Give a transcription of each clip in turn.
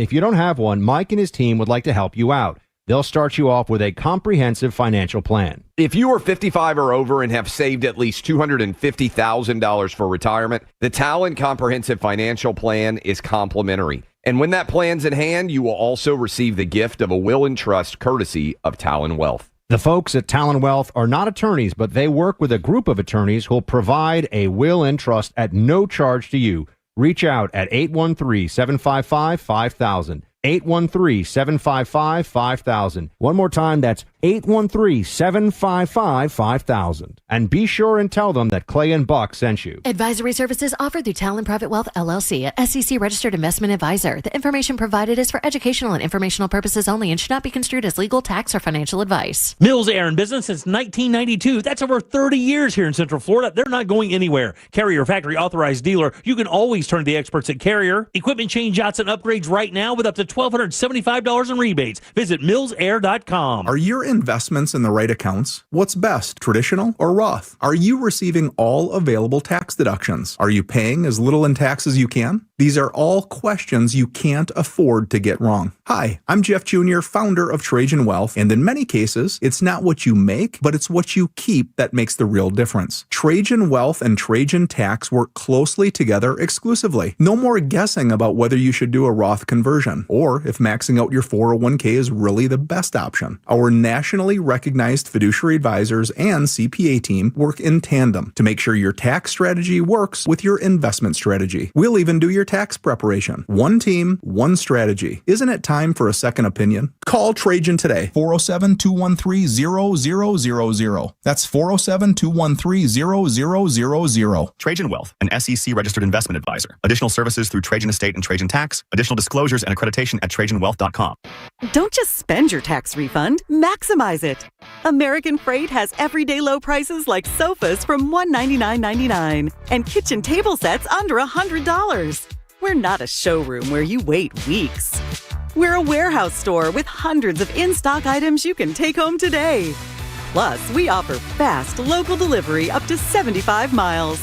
If you don't have one, Mike and his team would like to help you out. They'll start you off with a comprehensive financial plan. If you are 55 or over and have saved at least $250,000 for retirement, the Talon Comprehensive Financial Plan is complimentary. And when that plan's in hand, you will also receive the gift of a will and trust courtesy of Talon Wealth. The folks at Talon Wealth are not attorneys, but they work with a group of attorneys who'll provide a will and trust at no charge to you. Reach out at 813-755-5000. 813-755-5000. One more time, that's 813-755-5000. And be sure and tell them that Clay and Buck sent you. Advisory services offered through Talon Private Wealth, LLC, a SEC registered investment advisor. The information provided is for educational and informational purposes only and should not be construed as legal, tax, or financial advice. Mills Air in business since 1992. That's over 30 years here in Central Florida. They're not going anywhere. Carrier factory authorized dealer. You can always turn to the experts at Carrier. Equipment change outs and upgrades right now with up to $1,275 in rebates. Visit millsair.com. Are your investments in the right accounts? What's best, traditional or Roth? Are you receiving all available tax deductions? Are you paying as little in tax as you can? These are all questions you can't afford to get wrong. Hi, I'm Jeff Jr., founder of Trajan Wealth, and in many cases, it's not what you make, but it's what you keep that makes the real difference. Trajan Wealth and Trajan Tax work closely together exclusively. No more guessing about whether you should do a Roth conversion, or if maxing out your 401k is really the best option. Our nationally recognized fiduciary advisors and CPA team work in tandem to make sure your tax strategy works with your investment strategy. We'll even do your tax preparation. One team, one strategy. Isn't it time for a second opinion? Call Trajan today. 407-213-0000. That's 407-213-0000. Trajan Wealth, an SEC registered investment advisor. Additional services through Trajan Estate and Trajan Tax. Additional disclosures and accreditation at TrajanWealth.com. Don't just spend your tax refund, maximize it. American Freight has everyday low prices like sofas from $199.99 and kitchen table sets under $100. We're not a showroom where you wait weeks. We're a warehouse store with hundreds of in-stock items you can take home today. Plus, we offer fast local delivery up to 75 miles.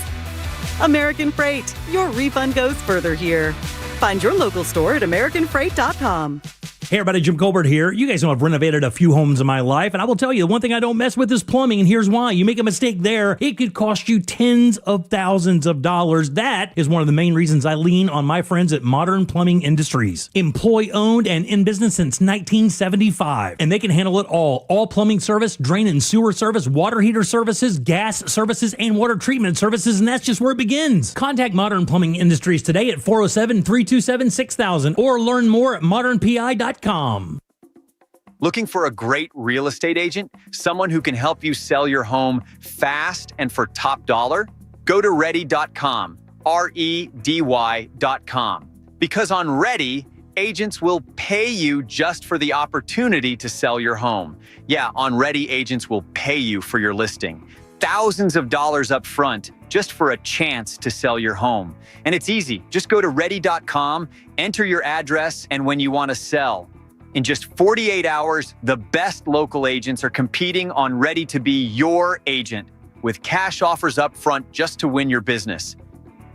American Freight, your refund goes further here. Find your local store at AmericanFreight.com. Hey everybody, Jim Colbert here. You guys know I've renovated a few homes in my life, and I will tell you, the one thing I don't mess with is plumbing, and here's why. You make a mistake there, it could cost you tens of thousands of dollars. That is one of the main reasons I lean on my friends at Modern Plumbing Industries. Employee-owned and in business since 1975, and they can handle it all. All plumbing service, drain and sewer service, water heater services, gas services, and water treatment services, and that's just where it begins. Contact Modern Plumbing Industries today at 407-327-6000 or learn more at modernpi.com. Looking for a great real estate agent? Someone who can help you sell your home fast and for top dollar? Go to Ready.com, REDY.com. Because on Ready, agents will pay you just for the opportunity to sell your home. Yeah, on Ready, agents will pay you for your listing. Thousands of dollars up front just for a chance to sell your home. And it's easy. Just go to Ready.com, enter your address, and when you want to sell. In just 48 hours, the best local agents are competing on Ready to be your agent with cash offers up front just to win your business.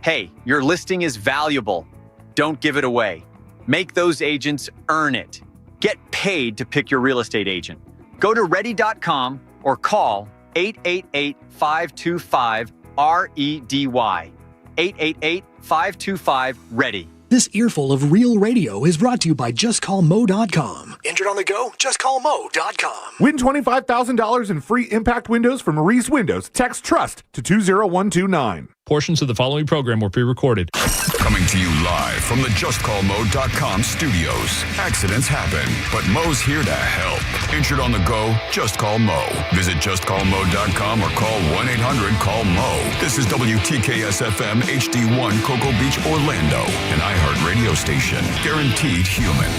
Hey, your listing is valuable. Don't give it away. Make those agents earn it. Get paid to pick your real estate agent. Go to Ready.com or call 888-525-REDY. 888-525-READY. This earful of Real Radio is brought to you by JustCallMo.com. Injured on the go? JustCallMo.com. Win $25,000 in free impact windows from Maurice Windows. Text TRUST to 20129. Portions of the following program were pre-recorded. Coming to you live from the JustCallMo.com studios. Accidents happen, but Mo's here to help. Injured on the go? Just call Mo. Visit JustCallMo.com or call 1-800-CALL-MO. This is WTKS-FM HD1 Cocoa Beach, Orlando, an iHeart radio station. Guaranteed human.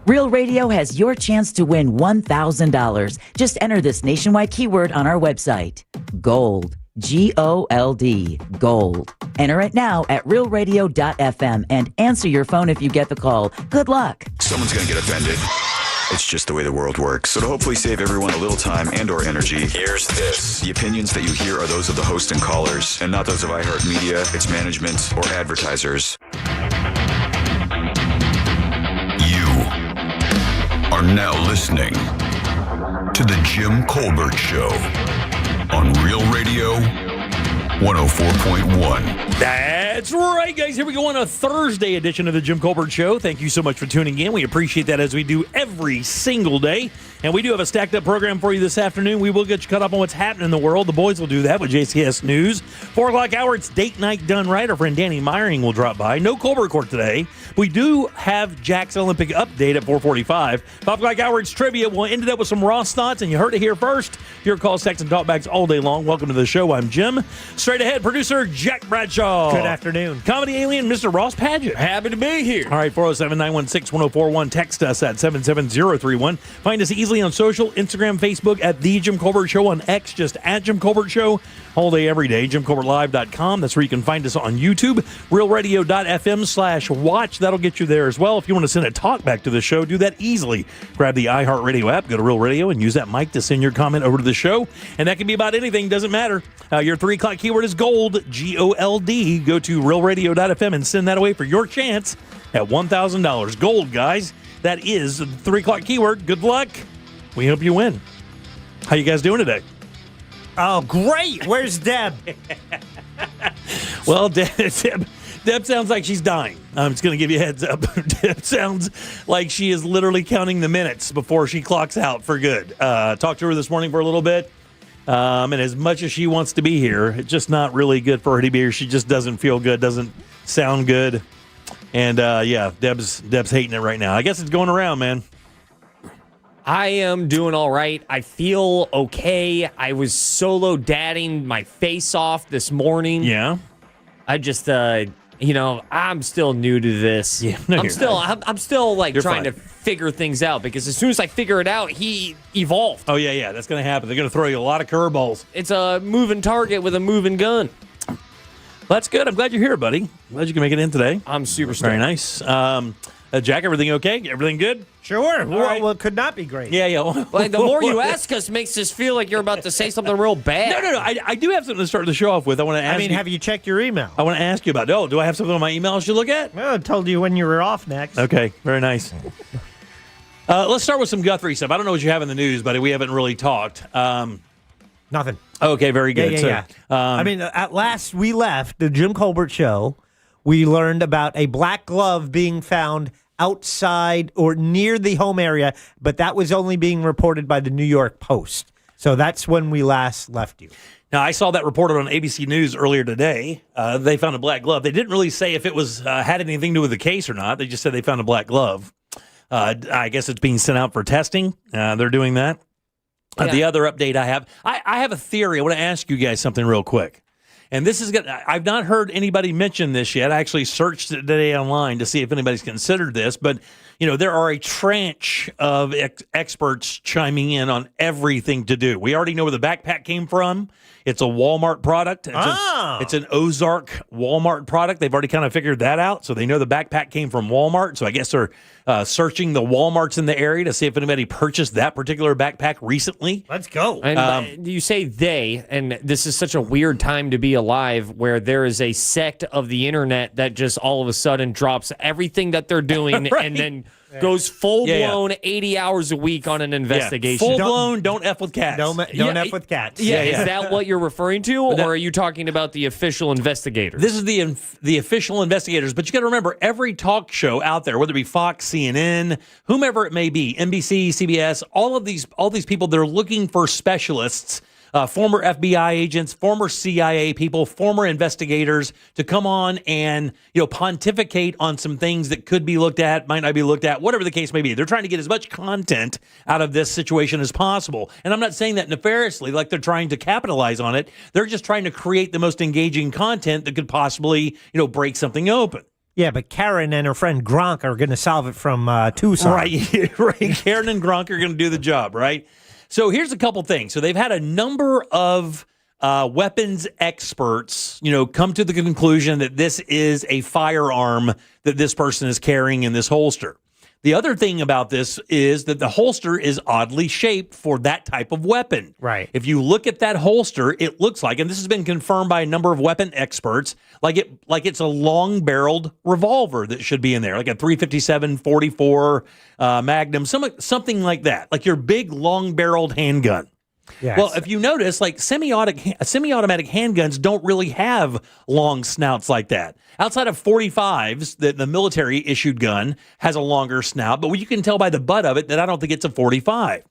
Real Radio has your chance to win $1,000. Just enter this nationwide keyword on our website. Gold. G-O-L-D. Gold. Enter it now at realradio.fm and answer your phone if you get the call. Good luck. Someone's going to get offended. It's just the way the world works. So to hopefully save everyone a little time and or energy, here's this. The opinions that you hear are those of the host and callers, and not those of iHeartMedia, its management, or advertisers. now listening to The Jim Colbert Show on Real Radio 104.1. That's right, guys. Here we go on a Thursday edition of the Jim Colbert Show. Thank you so much for tuning in. We appreciate that, as we do every single day. And we do have a stacked up program for you this afternoon. We will get you caught up on what's happening in the world. The boys will do that with JCS News. 4 o'clock hour, it's date night done right. Our friend Danny Meyering will drop by. No Colbert Court today. We do have Jack's Olympic update at 4:45. 5 o'clock hour, it's trivia. We'll end it up with some Ross thoughts, and you heard it here first. Your calls, texts, and talkbacks all day long. Welcome to the show. I'm Jim. Straight ahead, producer Jack Bradshaw. Good afternoon. Comedy alien, Mr. Ross Padgett. Happy to be here. All right, 407-916-1041. Text us at 77031. Find us easily on social, Instagram, Facebook, at The Jim Colbert Show, on X, just at Jim Colbert Show, all day, every day. JimColbertLive.com. That's where you can find us on YouTube. RealRadio.fm/watch. That'll get you there as well. If you want to send a talk back to the show, do that easily. Grab the iHeartRadio app, go to Real Radio, and use that mic to send your comment over to the show. And that can be about anything, doesn't matter. Your 3 o'clock keyword is gold, GOLD. Go to RealRadio.fm and send that away for your chance at $1,000. Gold, guys. That is the 3 o'clock keyword. Good luck. We hope you win. How you guys doing today? Oh, great. Where's Deb? Well, Deb sounds like she's dying. I'm just going to give you a heads up. Deb sounds like she is literally counting the minutes before she clocks out for good. Talked to her this morning for a little bit. And as much as she wants to be here, it's just not really good for her to be here. She just doesn't feel good, doesn't sound good. And, yeah, Deb's hating it right now. I guess it's going around, man. I am doing all right. I feel okay. I was solo dadding my face off this morning. Yeah. I just, I'm still new to this. Yeah, no, I'm still like You're trying fine. to figure things out, because as soon as I figure it out, he evolved. Oh, yeah, that's going to happen. They're going to throw you a lot of curveballs. It's a moving target with a moving gun. That's good. I'm glad you're here, buddy. Glad you can make it in today. I'm super stoked. Very nice. Jack, everything okay? Everything good? Sure. right. Well, it could not be great. Yeah. Like, the more you ask us makes us feel like you're about to say something real bad. No. I do have something to start the show off with. I want to ask have you checked your email? I want to ask you about. Oh, do I have something on my email I should look at? Well, I told you when you were off next. Okay, very nice. Let's start with some Guthrie stuff. I don't know what you have in the news, buddy. We haven't really talked. Nothing. Okay, very good. Yeah. At last we left the Jim Colbert Show, we learned about a black glove being found outside or near the home area, but that was only being reported by the New York Post. So that's when we last left you. Now, I saw that reported on ABC News earlier today. They found a black glove. They didn't really say if it was had anything to do with the case or not. They just said they found a black glove. I guess it's being sent out for testing. They're doing that. The other update I have a theory. I want to ask you guys something real quick. And this is I've not heard anybody mention this yet. I actually searched it today online to see if anybody's considered this. But, there are a tranche of experts chiming in on everything to do. We already know where the backpack came from. It's a Walmart product. It's an Ozark Walmart product. They've already kind of figured that out. So they know the backpack came from Walmart. So I guess they're searching the Walmarts in the area to see if anybody purchased that particular backpack recently. Let's go. And you say they, and this is such a weird time to be alive, where there is a sect of the internet that just all of a sudden drops everything that they're doing Right. and then goes full-blown 80 hours a week on an investigation. Full-blown, don't F with cats. Don't F with cats. Yeah, is that what you're referring to, or are you talking about the official investigators? This is the official investigators, but you got to remember, every talk show out there, whether it be Fox, CNN, whomever it may be, NBC, CBS, all these people, they're looking for specialists, former FBI agents, former CIA people, former investigators to come on and pontificate on some things that could be looked at, might not be looked at, whatever the case may be. They're trying to get as much content out of this situation as possible. And I'm not saying that nefariously, like they're trying to capitalize on it. They're just trying to create the most engaging content that could possibly, break something open. Yeah, but Karen and her friend Gronk are going to solve it from Tucson. Right. Karen and Gronk are going to do the job, right? So here's a couple things. So they've had a number of weapons experts, come to the conclusion that this is a firearm that this person is carrying in this holster. The other thing about this is that the holster is oddly shaped for that type of weapon. Right. If you look at that holster, it looks like, and this has been confirmed by a number of weapon experts, like it's a long-barreled revolver that should be in there, like a 357 44 Magnum, something like that, like your big long-barreled handgun. Yes. Well, if you notice, like semi-automatic handguns don't really have long snouts like that. Outside of 45s, the military-issued gun has a longer snout, but you can tell by the butt of it that I don't think it's a 45.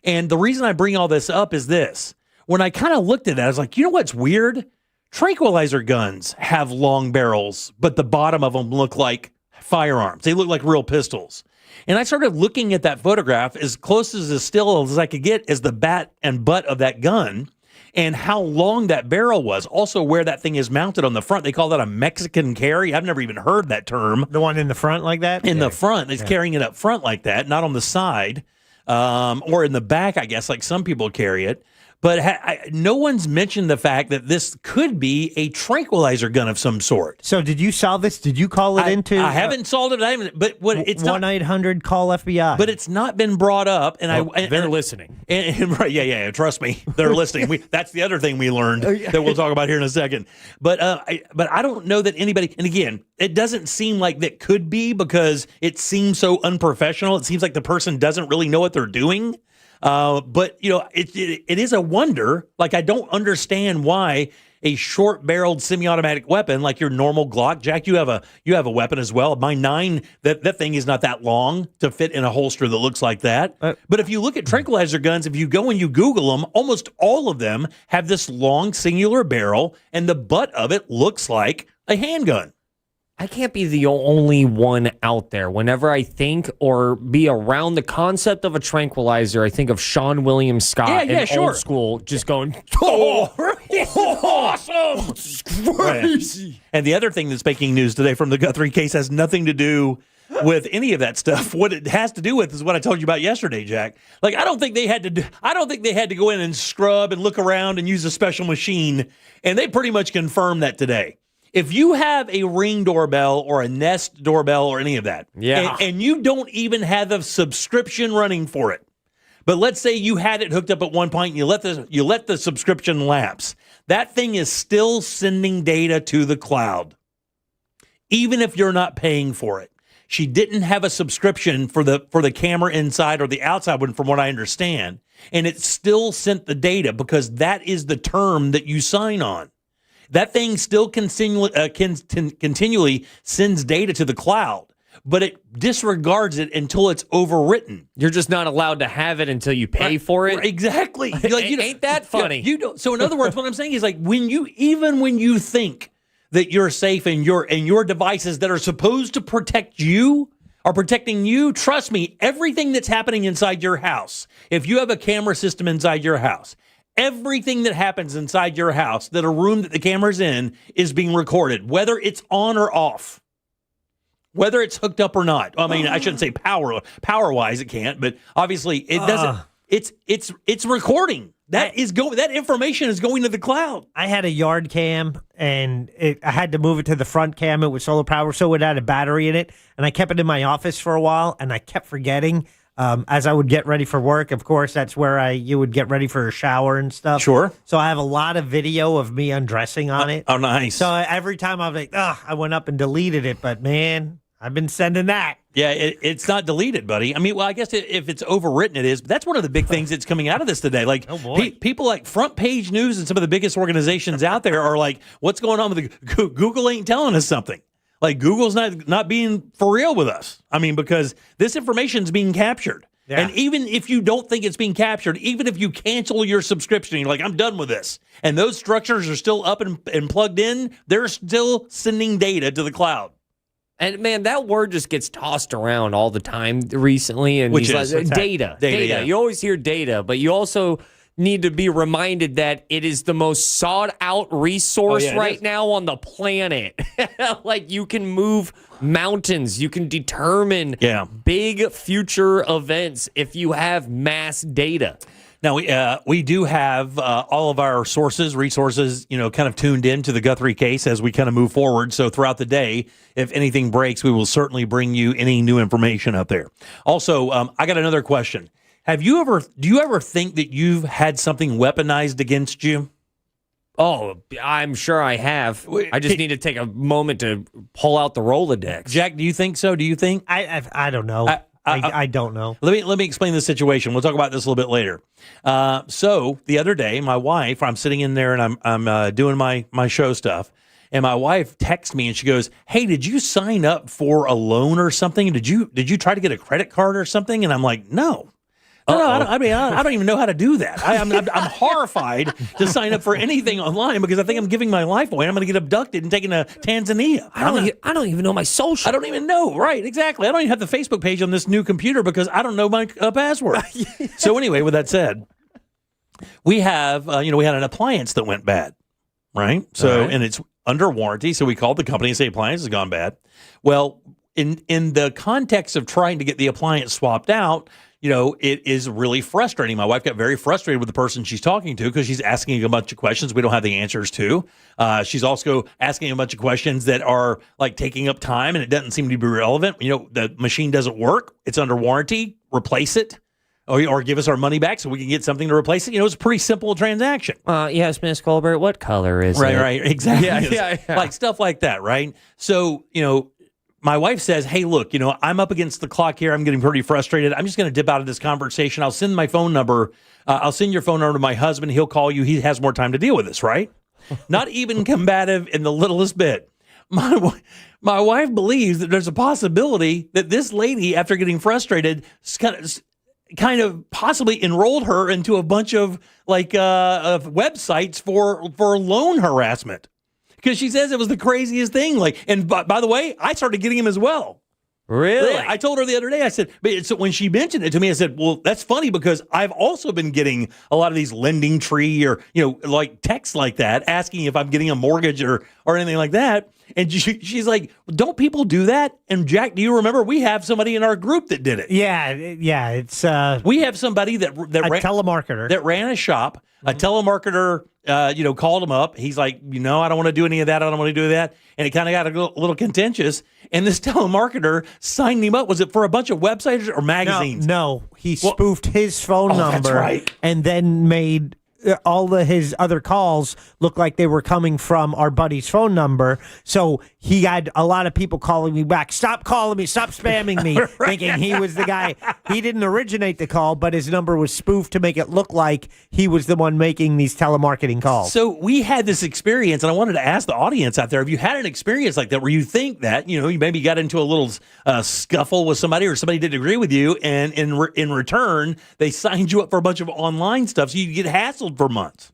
And the reason I bring all this up is this. When I kind of looked at that, I was like, you know what's weird? Tranquilizer guns have long barrels, but the bottom of them look like firearms. They look like real pistols. And I started looking at that photograph as close as still as I could get as the bat and butt of that gun and how long that barrel was. Also where that thing is mounted on the front. They call that a Mexican carry. I've never even heard that term. The one in the front like that? In the front. It's carrying it up front like that, not on the side or in the back, I guess, like some people carry it. But no one's mentioned the fact that this could be a tranquilizer gun of some sort. So did you solve this? Did you call it into? I haven't solved it. But what it's 1-800 call FBI. But it's not been brought up, and they're listening. Right? Yeah. Trust me, they're listening. That's the other thing we learned that we'll talk about here in a second. But I don't know that anybody. And again, it doesn't seem like that could be because it seems so unprofessional. It seems like the person doesn't really know what they're doing. But you know, it is a wonder. Like I don't understand why a short-barreled semi-automatic weapon like your normal Glock. Jack, you have a weapon as well. My 9, that thing is not that long to fit in a holster that looks like that. But if you look at tranquilizer guns, if you go and you Google them, almost all of them have this long singular barrel, and the butt of it looks like a handgun. I can't be the only one out there. Whenever I think or be around the concept of a tranquilizer, I think of Sean William Scott in Old School just going, awesome! It's crazy. Right. And the other thing that's making news today from the Guthrie case has nothing to do with any of that stuff. What it has to do with is what I told you about yesterday, Jack. Like I don't think they had to go in and scrub and look around and use a special machine, and they pretty much confirmed that today. If you have a Ring doorbell or a Nest doorbell or any of that, and you don't even have a subscription running for it, but let's say you had it hooked up at one point and you let the subscription lapse, that thing is still sending data to the cloud, even if you're not paying for it. She didn't have a subscription for the camera inside or the outside one, from what I understand, and it still sent the data because that is the term that you sign on. That thing still continually sends data to the cloud, but it disregards it until it's overwritten. You're just not allowed to have it until you pay for it. Exactly. Ain't that funny? So in other words, what I'm saying is like when you think that you're safe and your devices that are supposed to protect you are protecting you, trust me, everything that's happening inside your house, if you have a camera system inside your house, everything that happens inside your house, that a room that the camera's in, is being recorded, whether it's on or off, whether it's hooked up or not. I mean, I shouldn't say power-wise, it can't, but obviously it doesn't. It's recording. That information is going to the cloud. I had a yard cam, and I had to move it to the front cam. It was solar power, so it had a battery in it, and I kept it in my office for a while, and I kept forgetting. As I would get ready for work, of course, that's where you would get ready for a shower and stuff. Sure. So I have a lot of video of me undressing on it. Oh, nice. So every time I'm like, I went up and deleted it, but man, I've been sending that. Yeah, it's not deleted, buddy. I mean, well, I guess if it's overwritten, it is. But that's one of the big things that's coming out of this today. Like, people like Front Page News and some of the biggest organizations out there are like, what's going on with Google ain't telling us something. Like Google's not being for real with us. I mean, because this information is being captured. Yeah. And even if you don't think it's being captured, even if you cancel your subscription, you're like, I'm done with this, and those structures are still up and plugged in, they're still sending data to the cloud. And man, that word just gets tossed around all the time recently. And which is data. Yeah. You always hear data, but you also need to be reminded that it is the most sought out resource right now on the planet. Like you can move mountains, you can determine big future events if you have mass data. Now, we do have all of our resources, kind of tuned in to the Guthrie case as we kind of move forward. So throughout the day, if anything breaks, we will certainly bring you any new information up there. Also, I got another question. Do you ever think that you've had something weaponized against you? Oh, I'm sure I have. I just need to take a moment to pull out the Rolodex. Jack, do you think so? Do you think? I don't know. I don't know. Let me explain the situation. We'll talk about this a little bit later. So the other day, my wife, I'm sitting in there and I'm doing my show stuff, and my wife texts me and she goes, "Hey, did you sign up for a loan or something? Did you try to get a credit card or something?" And I'm like, "No. No, I don't even know how to do that. I'm horrified to sign up for anything online because I think I'm giving my life away. I'm going to get abducted and taken to Tanzania. I don't even know my social. I don't even know. Right, exactly. I don't even have the Facebook page on this new computer because I don't know my password. So anyway, with that said, we have, we had an appliance that went bad, right? So, and it's under warranty. So we called the company and said, appliance has gone bad. Well, in the context of trying to get the appliance swapped out, it is really frustrating. My wife got very frustrated with the person she's talking to because she's asking a bunch of questions we don't have the answers to. She's also asking a bunch of questions that are like taking up time and it doesn't seem to be relevant. The machine doesn't work. It's under warranty. Replace it or give us our money back so we can get something to replace it. It's a pretty simple transaction. Yes, Miss Colbert, what color is it? Right, exactly. Yeah. Like stuff like that, right? So, my wife says, "Hey, look, I'm up against the clock here. I'm getting pretty frustrated. I'm just going to dip out of this conversation. I'll send my phone number. I'll send your phone number to my husband. He'll call you. He has more time to deal with this, right?" Not even combative in the littlest bit. My wife believes that there's a possibility that this lady, after getting frustrated, kind of possibly enrolled her into a bunch of of websites for loan harassment. Because she says it was the craziest thing. And by the way, I started getting him as well. Really? I told her the other day, I said, so when she mentioned it to me, I said, well, that's funny because I've also been getting a lot of these Lending Tree or, texts like that, asking if I'm getting a mortgage or anything like that. And she's like, don't people do that? And Jack, do you remember we have somebody in our group that did it? Yeah. It's we have somebody that telemarketer that ran a shop. A telemarketer, called him up. He's like, I don't want to do any of that. I don't want to do that. And it kind of got a little contentious. And this telemarketer signed him up. Was it for a bunch of websites or magazines? No. He spoofed his phone number. That's right. And then made all of his other calls look like they were coming from our buddy's phone number. So he had a lot of people calling me back. Stop calling me. Stop spamming me. Right. Thinking he was the guy. He didn't originate the call, but his number was spoofed to make it look like he was the one making these telemarketing calls. So we had this experience, and I wanted to ask the audience out there, have you had an experience like that where you think that, you maybe got into a little scuffle with somebody or somebody didn't agree with you, and in return, they signed you up for a bunch of online stuff so you get hassled for months?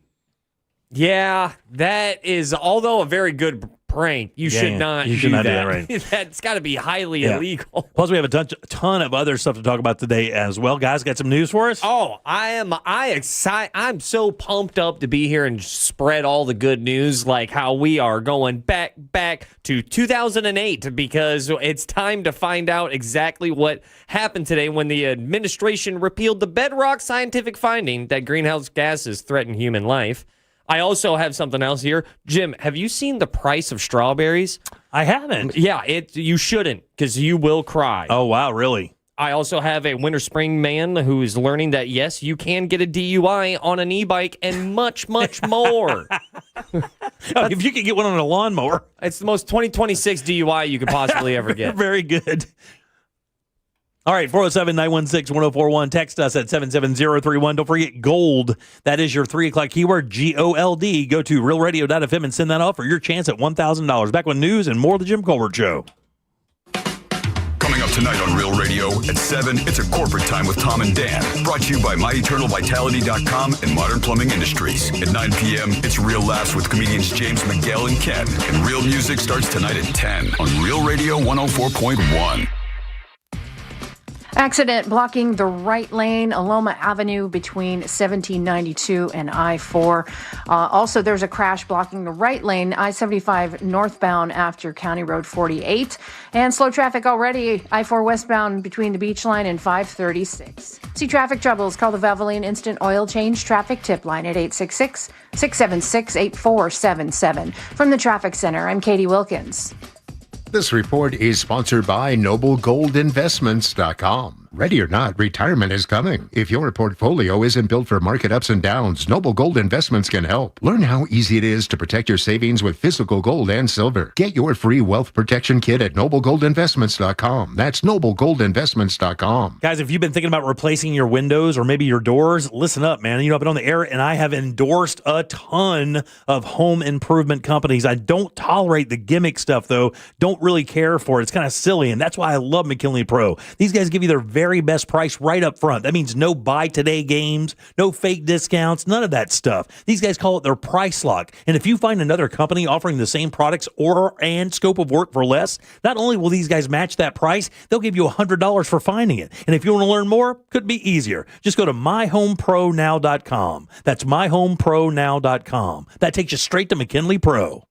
Yeah, that is, although a very good prank, you should not do that. Right. That's got to be highly illegal. Plus, we have a ton of other stuff to talk about today as well. Guys, got some news for us? Oh, I'm so pumped up to be here and spread all the good news, like how we are going back to 2008, because it's time to find out exactly what happened today when the administration repealed the bedrock scientific finding that greenhouse gases threaten human life. I also have something else here. Jim, have you seen the price of strawberries? I haven't. Yeah, you shouldn't, because you will cry. Oh, wow, really? I also have a winter spring man who is learning that, yes, you can get a DUI on an e-bike and much, much more. If you could get one on a lawnmower. It's the most 2026 DUI you could possibly ever get. Very good. All right, 407-916-1041. Text us at 77031. Don't forget GOLD. That is your 3 o'clock keyword, GOLD. Go to realradio.fm and send that off for your chance at $1,000. Back with news and more of the Jim Colbert Show. Coming up tonight on Real Radio at 7, it's a corporate time with Tom and Dan. Brought to you by MyEternalVitality.com and Modern Plumbing Industries. At 9 p.m., it's Real Laughs with comedians James McGill and Ken. And Real Music starts tonight at 10 on Real Radio 104.1. Accident blocking the right lane, Aloma Avenue between 1792 and I-4. Also, there's a crash blocking the right lane, I-75 northbound after County Road 48. And slow traffic already, I-4 westbound between the Beach Line and 536. See traffic troubles, call the Valvoline Instant Oil Change Traffic Tip Line at 866-676-8477. From the Traffic Center, I'm Katie Wilkins. This report is sponsored by NobleGoldInvestments.com. Ready or not, retirement is coming. If your portfolio isn't built for market ups and downs, Noble Gold Investments can help. Learn how easy it is to protect your savings with physical gold and silver. Get your free wealth protection kit at NobleGoldInvestments.com. That's NobleGoldInvestments.com. Guys, if you've been thinking about replacing your windows or maybe your doors, listen up, man. You know, I've been on the air and I have endorsed a ton of home improvement companies. I don't tolerate the gimmick stuff, though. Don't really care for it. It's kind of silly, and that's why I love McKinley Pro. These guys give you their very best price right up front. That means no buy today games, no fake discounts, none of that stuff. These guys call it their price lock. And if you find another company offering the same products and scope of work for less, not only will these guys match that price, they'll give you $100 for finding it. And if you want to learn more, could be easier. Just go to myhomepronow.com. That's myhomepronow.com. That takes you straight to McKinley Pro.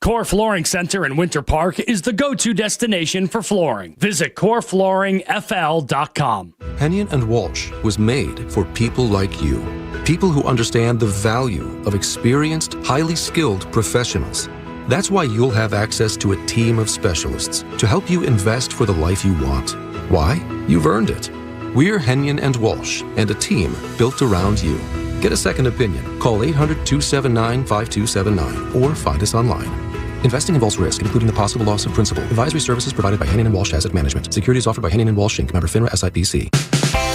Core Flooring Center in Winter Park is the go-to destination for flooring. Visit coreflooringfl.com. Hennion & Walsh was made for people like you. People who understand the value of experienced, highly skilled professionals. That's why you'll have access to a team of specialists to help you invest for the life you want. Why? You've earned it. We're Hennion & Walsh and a team built around you. Get a second opinion. Call 800-279-5279 or find us online. Investing involves risk, including the possible loss of principal. Advisory services provided by Hennion & Walsh Asset Management. Securities offered by Hennion & Walsh Inc. Member FINRA SIPC.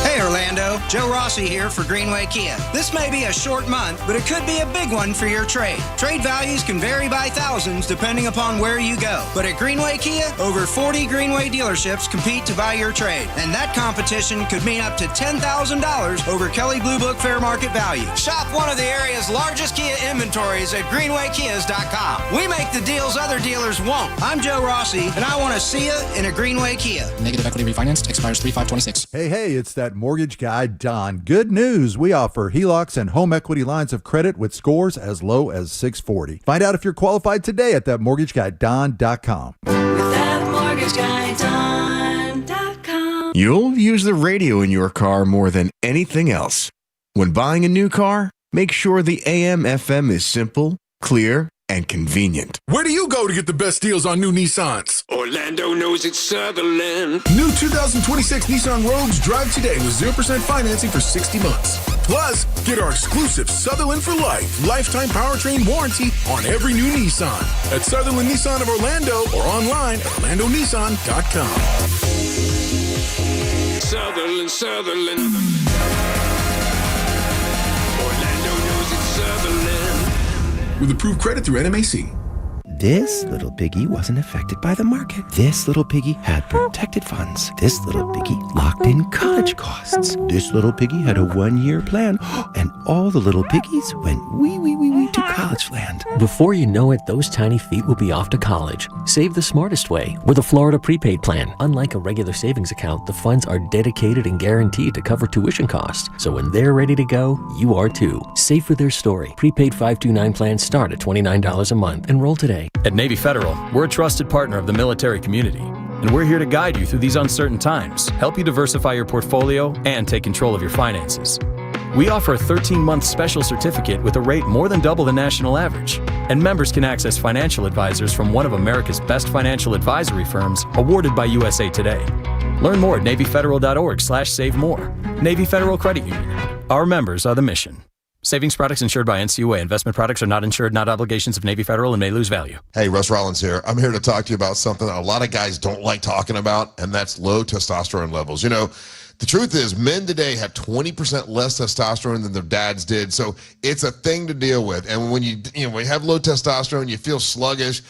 Hey Orlando, Joe Rossi here for Greenway Kia. This may be a short month, but it could be a big one for your trade. Trade values can vary by thousands depending upon where you go. But at Greenway Kia, over 40 Greenway dealerships compete to buy your trade. And that competition could mean up to $10,000 over Kelley Blue Book fair market value. Shop one of the area's largest Kia inventories at greenwaykias.com. We make the deals other dealers won't. I'm Joe Rossi, and I want to see you in a Greenway Kia. Negative equity refinanced, expires 3/5/26. Hey, it's that mortgage guy, Don. Good news. We offer HELOCs and home equity lines of credit with scores as low as 640. Find out if you're qualified today at thatmortgageguyDon.com. ThatmortgageguyDon.com. You'll use the radio in your car more than anything else. When buying a new car, make sure the AM/FM is simple, clear, and convenient. Where do you go to get the best deals on new Nissans? Orlando knows it's Sutherland. New 2026 Nissan Rogues drive today with 0% financing for 60 months. Plus, get our exclusive Sutherland for Life lifetime powertrain warranty on every new Nissan at Sutherland Nissan of Orlando or online at orlandonissan.com. Sutherland. Orlando knows it's Sutherland. With approved credit through NMAC. This little piggy wasn't affected by the market. This little piggy had protected funds. This little piggy locked in college costs. This little piggy had a 1-year plan. And all the little piggies went wee to college land. Before you know it, those tiny feet will be off to college. Save the smartest way with a Florida prepaid plan. Unlike a regular savings account, the funds are dedicated and guaranteed to cover tuition costs. So when they're ready to go, you are too. Save for their story. Prepaid 529 plans start at $29 a month. Enroll today. At Navy Federal, we're a trusted partner of the military community, and we're here to guide you through these uncertain times, help you diversify your portfolio, and take control of your finances. We offer a 13-month special certificate with a rate more than double the national average, and members can access financial advisors from one of America's best financial advisory firms awarded by USA Today. Learn more at NavyFederal.org/save-more. Navy Federal Credit Union. Our members are the mission. Savings products insured by NCUA. Investment products are not insured, not obligations of Navy Federal, and may lose value. Hey, Russ Rollins here. I'm here to talk to you about something that a lot of guys don't like talking about, and that's low testosterone levels. You know, the truth is men today have 20% less testosterone than their dads did. So it's a thing to deal with. And when you have low testosterone, you feel sluggish,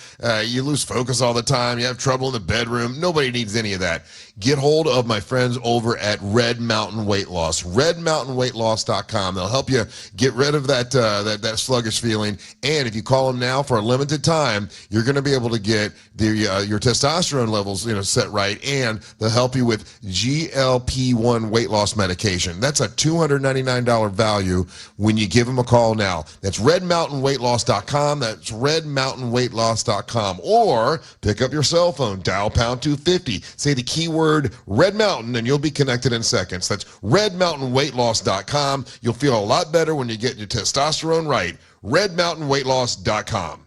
you lose focus all the time, you have trouble in the bedroom. Nobody needs any of that. Get hold of my friends over at Red Mountain Weight Loss, redmountainweightloss.com. They'll help you get rid of that sluggish feeling. And if you call them now for a limited time, you're going to be able to get your testosterone levels set right, and they'll help you with GLP-1 weight loss medication. That's a $299 value when you give them a call now. That's redmountainweightloss.com. That's redmountainweightloss.com. Or pick up your cell phone, dial pound 250, say the keyword Red Mountain, and you'll be connected in seconds. That's redmountainweightloss.com. You'll feel a lot better when you get your testosterone right. redmountainweightloss.com.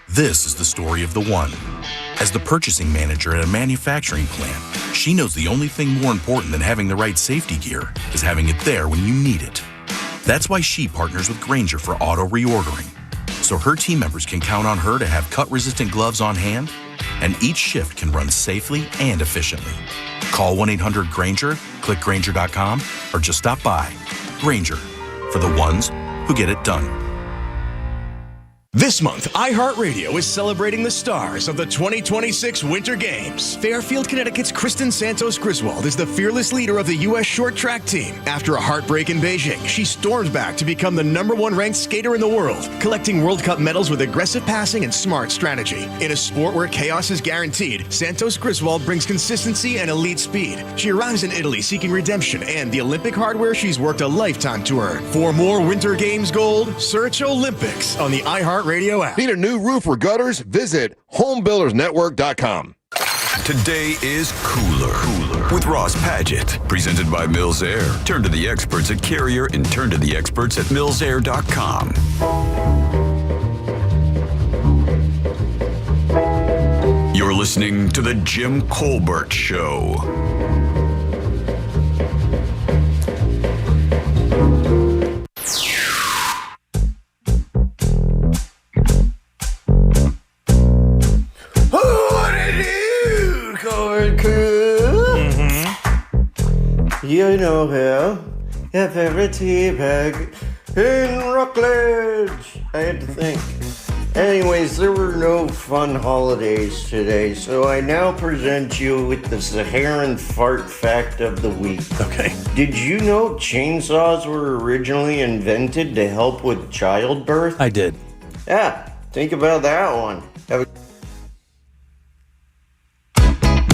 This is the story of the one. As the purchasing manager at a manufacturing plant, she knows the only thing more important than having the right safety gear is having it there when you need it. That's why she partners with Grainger for auto reordering, so her team members can count on her to have cut-resistant gloves on hand, and each shift can run safely and efficiently. Call 1-800-GRAINGER, click Grainger.com, or just stop by. Grainger, for the ones who get it done. This month, iHeartRadio is celebrating the stars of the 2026 Winter Games. Fairfield, Connecticut's Kristen Santos Griswold is the fearless leader of the U.S. short track team. After a heartbreak in Beijing, she stormed back to become the #1 ranked skater in the world, collecting World Cup medals with aggressive passing and smart strategy. In a sport where chaos is guaranteed, Santos Griswold brings consistency and elite speed. She arrives in Italy seeking redemption and the Olympic hardware she's worked a lifetime to earn. For more Winter Games gold, search Olympics on the iHeartRadio app. Need a new roof or gutters? Visit homebuildersnetwork.com. Today is Cooler with Ross Padgett. Presented by Mills Air. Turn to the experts at Carrier and turn to the experts at millsair.com. You're listening to The Jim Colbert Show. You know him. Your favorite tea bag in Rockledge. I had to think. Anyways, there were no fun holidays today, so I now present you with the Saharan fart fact of the week. Okay. Did you know chainsaws were originally invented to help with childbirth? I did. Yeah, think about that one.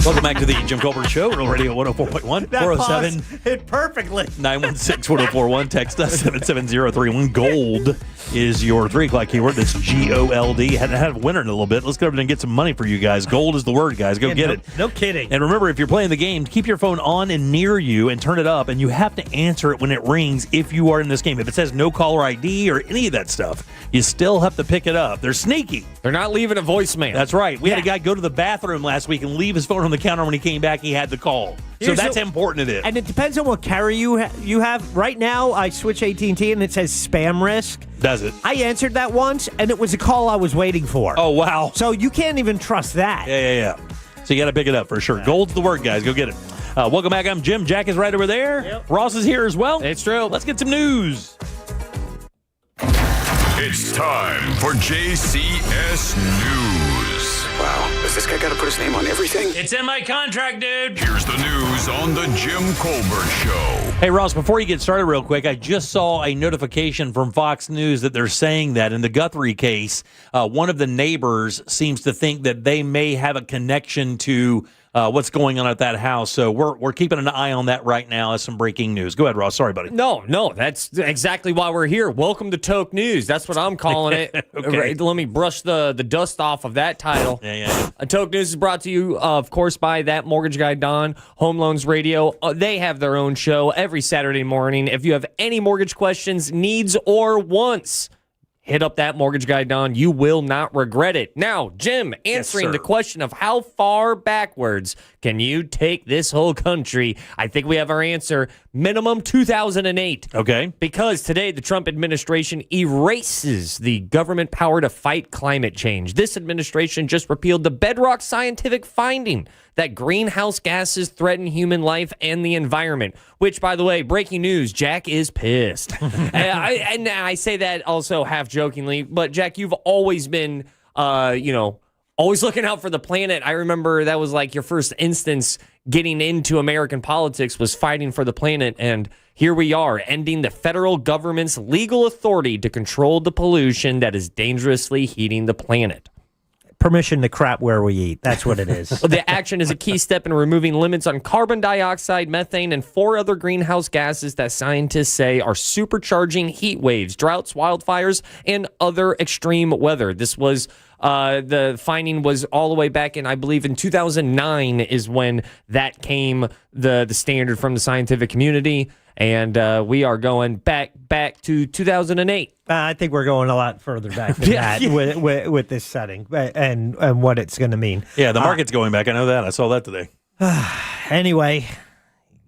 Welcome back to the Jim Colbert Show, Real Radio 104.1, That 407 pause hit perfectly. 916-1041. Text us 77031. Gold is your 3 o'clock keyword. That's G-O-L-D. Had a winner in a little bit. Let's go over and get some money for you guys. Gold is the word, guys. Go get it. No kidding. And remember, if you're playing the game, keep your phone on and near you and turn it up, and you have to answer it when it rings if you are in this game. If it says no caller ID or any of that stuff, you still have to pick it up. They're sneaky. They're not leaving a voicemail. That's right. We had a guy go to the bathroom last week and leave his phone on the counter. When he came back, he had the call. So that's how important it is. And it depends on what carrier you have. Right now, I switch AT&T and it says spam risk. Does it? I answered that once, and it was a call I was waiting for. Oh, wow. So you can't even trust that. Yeah. So you got to pick it up for sure. Gold's the word, guys. Go get it. Welcome back. I'm Jim. Jack is right over there. Yep. Ross is here as well. It's true. Let's get some news. It's time for JCS News. Wow, has this guy got to put his name on everything? It's in my contract, dude. Here's the news on the Jim Colbert Show. Hey, Ross, before you get started real quick, I just saw a notification from Fox News that they're saying that in the Guthrie case, one of the neighbors seems to think that they may have a connection to what's going on at that house. So we're keeping an eye on that right now as some breaking news. Go ahead, Ross. Sorry, buddy. No, that's exactly why we're here. Welcome to Toke News. That's what I'm calling it. Okay. Right, let me brush the dust off of that title. Yeah. Toke News is brought to you, of course, by That Mortgage Guy Don, Home Loans Radio. They have their own show every Saturday morning. If you have any mortgage questions, needs, or wants, hit up that mortgage guy, Don. You will not regret it. Now, Jim, answering the question of how far backwards can you take this whole country, I think we have our answer. Minimum 2008. Okay. Because today the Trump administration erases the government power to fight climate change. This administration just repealed the bedrock scientific finding that greenhouse gases threaten human life and the environment, which, by the way, breaking news, Jack is pissed. and I say that also half jokingly, but Jack, you've always been, always looking out for the planet. I remember that was like your first instance getting into American politics was fighting for the planet. And here we are, ending the federal government's legal authority to control the pollution that is dangerously heating the planet. Permission to crap where we eat. That's what it is. The action is a key step in removing limits on carbon dioxide, methane, and 4 other greenhouse gases that scientists say are supercharging heat waves, droughts, wildfires, and other extreme weather. This was the finding was all the way back in, I believe, in 2009 is when that came the standard from the scientific community. And we are going back to 2008. I think we're going a lot further back than that with this setting and what it's going to mean. Yeah, the market's going back. I know that. I saw that today. Anyway,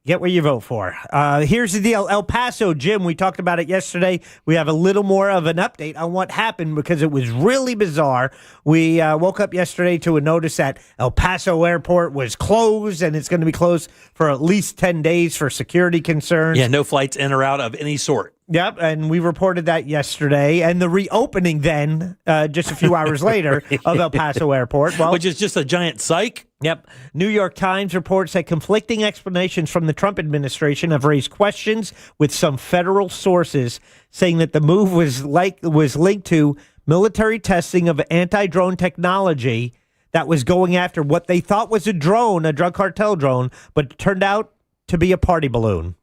get what you vote for. Here's the deal. El Paso, Jim, we talked about it yesterday. We have a little more of an update on what happened because it was really bizarre. We woke up yesterday to a notice that El Paso Airport was closed, and it's going to be closed for at least 10 days for security concerns. Yeah, no flights in or out of any sort. Yep, and we reported that yesterday. And the reopening then, just a few hours later, of El Paso Airport. Well, which is just a giant psych. Yep. New York Times reports that conflicting explanations from the Trump administration have raised questions with some federal sources saying that the move was linked to military testing of anti-drone technology that was going after what they thought was a drone, a drug cartel drone, but it turned out to be a party balloon.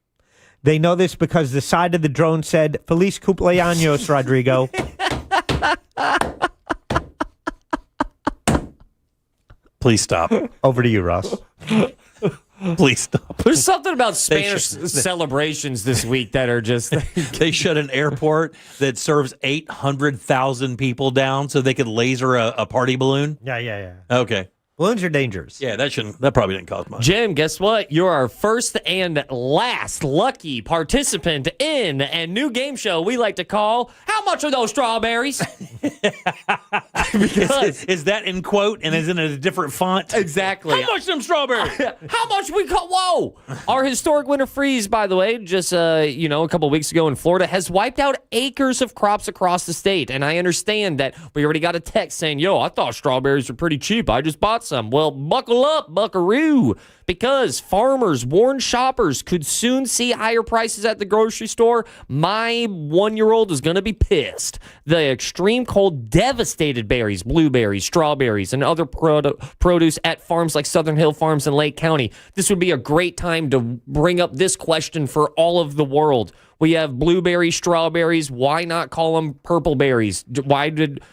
They know this because the side of the drone said, Feliz cumpleaños, Rodrigo. Please stop. Over to you, Ross. Please stop. There's something about Spanish celebrations this week that are just... They shut an airport that serves 800,000 people down so they could laser a party balloon? Yeah. Okay. Balloons are dangerous. Yeah, that probably didn't cost much. Jim, guess what? You're our first and last lucky participant in a new game show we like to call How Much Are Those Strawberries? Is that in quote and is it in a different font? Exactly. How much them strawberries? How much we call? Whoa! Our historic winter freeze, by the way, just a couple weeks ago in Florida, has wiped out acres of crops across the state. And I understand that we already got a text saying, "Yo, I thought strawberries were pretty cheap. I just bought some." Well, buckle up, buckaroo, because farmers warn shoppers could soon see higher prices at the grocery store. My 1-year-old is going to be pissed. The extreme cold devastated berries, blueberries, strawberries, and other produce at farms like Southern Hill Farms in Lake County. This would be a great time to bring up this question for all of the world. We have blueberries, strawberries. Why not call them purple berries? Why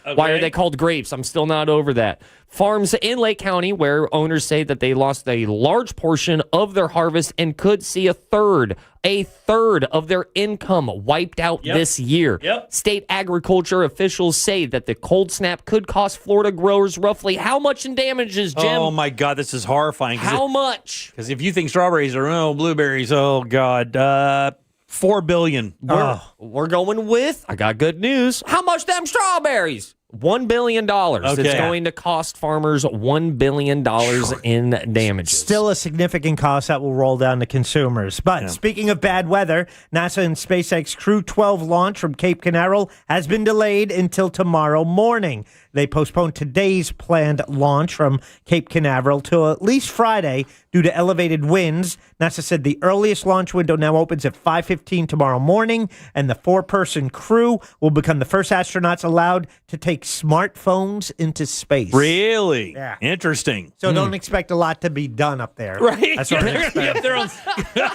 are they called grapes? I'm still not over that. Farms in Lake County where owners say that they lost a large portion of their harvest and could see a third of their income wiped out this year. State agriculture officials say that the cold snap could cost Florida growers roughly how much in damages, Jim? Oh, my God, this is horrifying. How much? Because if you think strawberries are, blueberries, oh, God, $4 billion. We're going with, I got good news. How much them strawberries? $1 billion. Okay. It's going to cost farmers $1 billion in damages. Still a significant cost that will roll down to consumers. But speaking of bad weather, NASA and SpaceX Crew 12 launch from Cape Canaveral has been delayed until tomorrow morning. They postponed today's planned launch from Cape Canaveral till at least Friday due to elevated winds. NASA said the earliest launch window now opens at 5:15 tomorrow morning, and the 4-person crew will become the first astronauts allowed to take smartphones into space. Really? Yeah. Interesting. So don't expect a lot to be done up there. Right. That's what I'm They're expecting.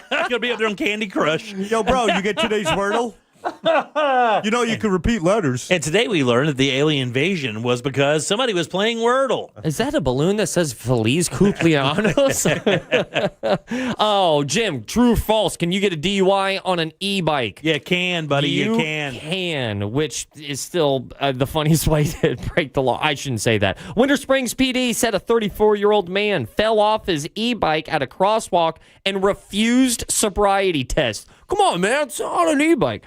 going to be up there on Candy Crush. Yo, bro, you get today's Wordle? You know, you can repeat letters. And today we learned that the alien invasion was because somebody was playing Wordle. Is that a balloon that says Feliz Cumpleaños? Oh, Jim, true or false? Can you get a DUI on an e-bike? You can, buddy. You can. Can, which is still the funniest way to break the law. I shouldn't say that. Winter Springs PD said a 34-year-old man fell off his e-bike at a crosswalk and refused sobriety test. Come on, man, it's on an e-bike.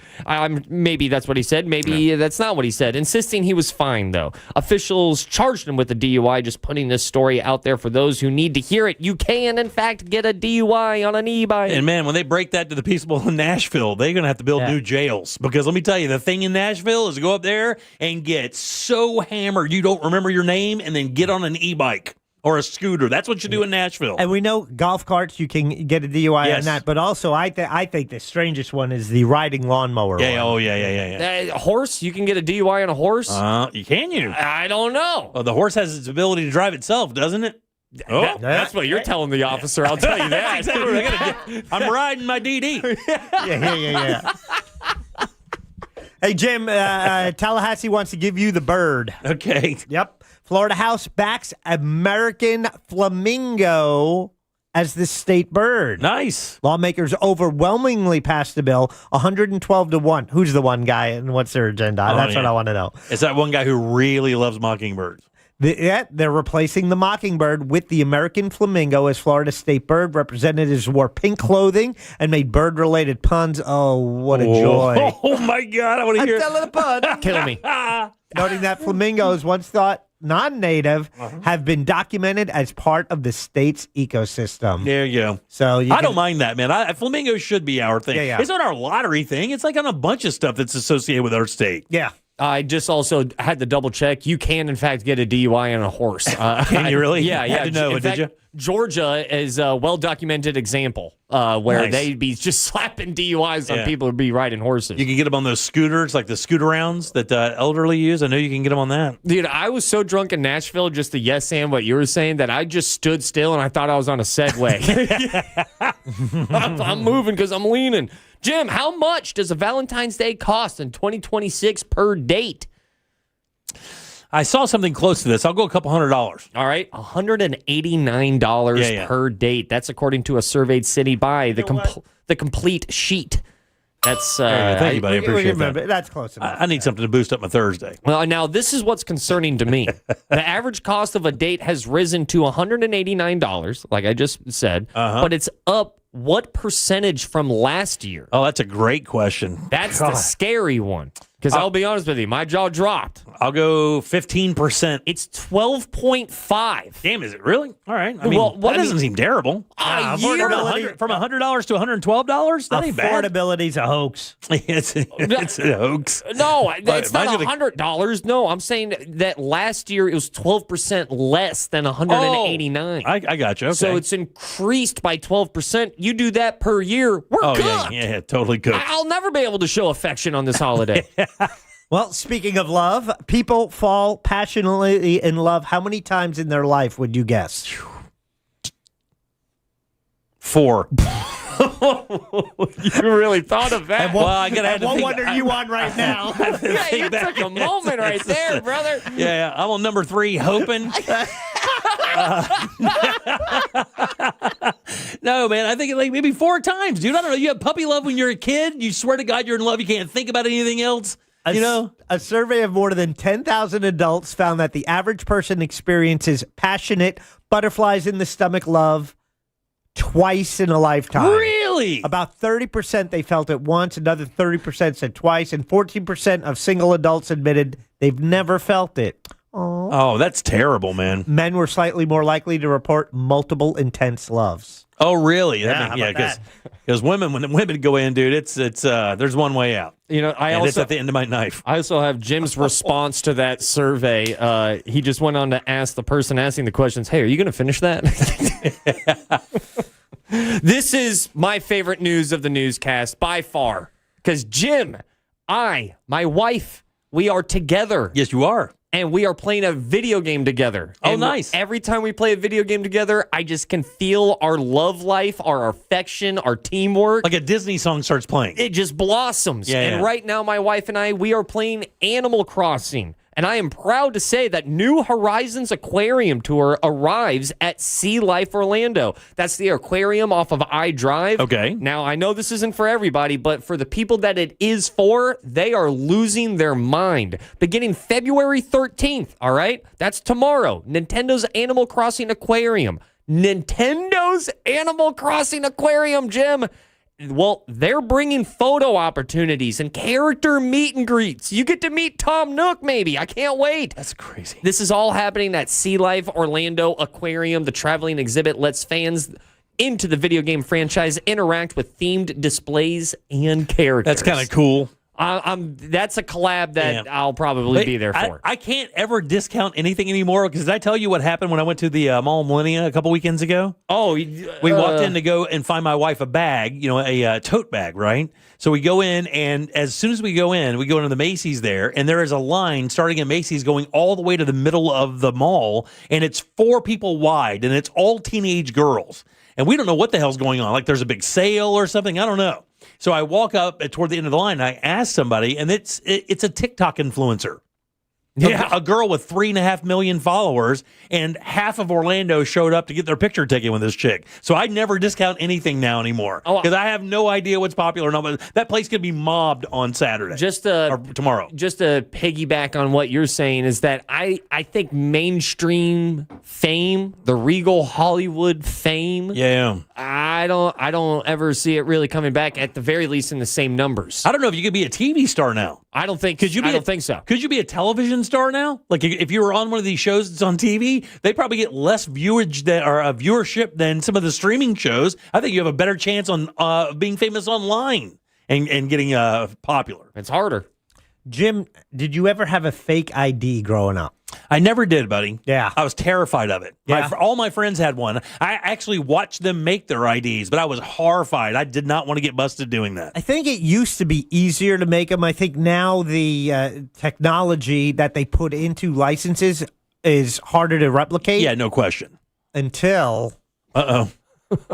Maybe that's what he said. Maybe that's not what he said. Insisting he was fine, though. Officials charged him with a DUI, just putting this story out there for those who need to hear it. You can, in fact, get a DUI on an e-bike. And, man, when they break that to the people in Nashville, they're going to have to build new jails. Because let me tell you, the thing in Nashville is to go up there and get so hammered you don't remember your name and then get on an e-bike. Or a scooter. That's what you do in Nashville. And we know golf carts, you can get a DUI on that. But also, I think the strangest one is the riding lawnmower one. Oh, yeah. A horse? You can get a DUI on a horse? Can you? I don't know. Well, the horse has its ability to drive itself, doesn't it? Oh, that's what you're telling the officer. I'll tell you that. Exactly. I'm riding my DD. Yeah. Hey, Jim, Tallahassee wants to give you the bird. Okay. Yep. Florida House backs American flamingo as the state bird. Nice. Lawmakers overwhelmingly passed the bill 112-1. Who's the one guy and what's their agenda? That's what I want to know. It's that one guy who really loves mockingbirds. They're replacing the mockingbird with the American flamingo as Florida state bird. Representatives wore pink clothing and made bird-related puns. Oh, what a joy. Oh, my God. I want to hear it. I'm telling the pun. Kill me. Noting that flamingos, once thought non-native, have been documented as part of the state's ecosystem. There you go. So I don't mind that, man. Flamingos should be our thing. Yeah. It's not our lottery thing. It's like on a bunch of stuff that's associated with our state. Yeah. I just also had to double check. You can, in fact, get a DUI on a horse. Can you really? Yeah. Had to know it, did you? Georgia is a well-documented example where they'd be just slapping DUIs on people who'd be riding horses. You can get them on those scooters, like the scooter-rounds that elderly use. I know you can get them on that. Dude, I was so drunk in Nashville just to yes-and what you were saying that I just stood still and I thought I was on a Segway. I'm moving because I'm leaning. Jim, how much does a Valentine's Day cost in 2026 per date? I saw something close to this. I'll go a couple $100. All right, $189 per date. That's according to a surveyed city by the Complete Sheet. That's thank you, buddy. I appreciate that. That's close enough. I need something to boost up my Thursday. Well, now this is what's concerning to me. The average cost of a date has risen to $189, like I just said, but it's up what percentage from last year? Oh, that's a great question. That's the scary one. Because I'll be honest with you, my jaw dropped. I'll go 15%. It's 12.5. Damn, is it really? All right. I mean, that doesn't seem terrible. A year? From $100 to $112? That ain't bad. Affordability's a hoax. It's a hoax. No, it's not $100. No, I'm saying that last year it was 12% less than $189. I got you. Okay. So it's increased by 12%. You do that per year, we're cooked. Yeah, totally cooked. I'll never be able to show affection on this holiday. Well, speaking of love, people fall passionately in love. How many times in their life would you guess? 4. You really thought of that? What one are you on right now? Yeah, you took a moment right there, brother. Yeah, I'm on number 3, hoping. No, man, I think like maybe 4 times, dude. I don't know. You have puppy love when you're a kid. You swear to God you're in love. You can't think about anything else. A survey of more than 10,000 adults found that the average person experiences passionate butterflies in the stomach love twice in a lifetime. Really? About 30% they felt it once, another 30% said twice, and 14% of single adults admitted they've never felt it. Oh, that's terrible, man. Men were slightly more likely to report multiple intense loves. Oh, really? Yeah, because women, when the women go in, dude, it's there's one way out. You know, it's at the end of my knife. I also have Jim's response to that survey. He just went on to ask the person asking the questions, "Hey, are you going to finish that?" This is my favorite news of the newscast by far. Because Jim, my wife, we are together. Yes, you are. and we are playing a video game together. Oh, And nice. Every time we play a video game together, I just can feel our love life, our affection, our teamwork. Like a Disney song starts playing. It just blossoms. Yeah, and yeah. right now, my wife and I, we are playing Animal Crossing. And I am proud to say that New Horizons Aquarium Tour arrives at Sea Life Orlando. That's the aquarium off of iDrive. Okay. Now, I know this isn't for everybody, but for the people that it is for, they are losing their mind. Beginning February 13th, all right? That's tomorrow. Nintendo's Animal Crossing Aquarium. Nintendo's Animal Crossing Aquarium, Jim. Well, they're bringing photo opportunities and character meet and greets. You get to meet Tom Nook, maybe. I can't wait. That's crazy. This is all happening at Sea Life Orlando Aquarium. The traveling exhibit lets fans into the video game franchise interact with themed displays and characters. That's kind of cool. That's a collab that I'll probably be there for. I can't ever discount anything anymore because did I tell you what happened when I went to the Mall of Millennia a couple weekends ago? Oh, we walked in to go and find my wife a bag, a tote bag, right? So we go in, and as soon as we go into the Macy's there, and there is a line starting at Macy's going all the way to the middle of the mall, and it's 4 people wide, and it's all teenage girls. And we don't know what the hell's going on. Like there's a big sale or something. I don't know. So I walk up toward the end of the line, and I ask somebody, and it's a TikTok influencer. Yeah. A girl with 3.5 million followers, and half of Orlando showed up to get their picture taken with this chick. So I never discount anything now anymore because I have no idea what's popular or not. But that place could be mobbed on Saturday or tomorrow. Just to piggyback on what you're saying is that I think mainstream fame, the Regal Hollywood fame, I don't ever see it really coming back, at the very least in the same numbers. I don't know if you could be a TV star now. I don't think so. Could you be a television star now? Like if you were on one of these shows that's on TV, they probably get less viewership than some of the streaming shows. I think you have a better chance on being famous online and getting popular. It's harder. Jim, did you ever have a fake ID growing up? I never did, buddy. Yeah. I was terrified of it. Yeah. All my friends had one. I actually watched them make their IDs, but I was horrified. I did not want to get busted doing that. I think it used to be easier to make them. I think now the technology that they put into licenses is harder to replicate. Yeah, no question. Until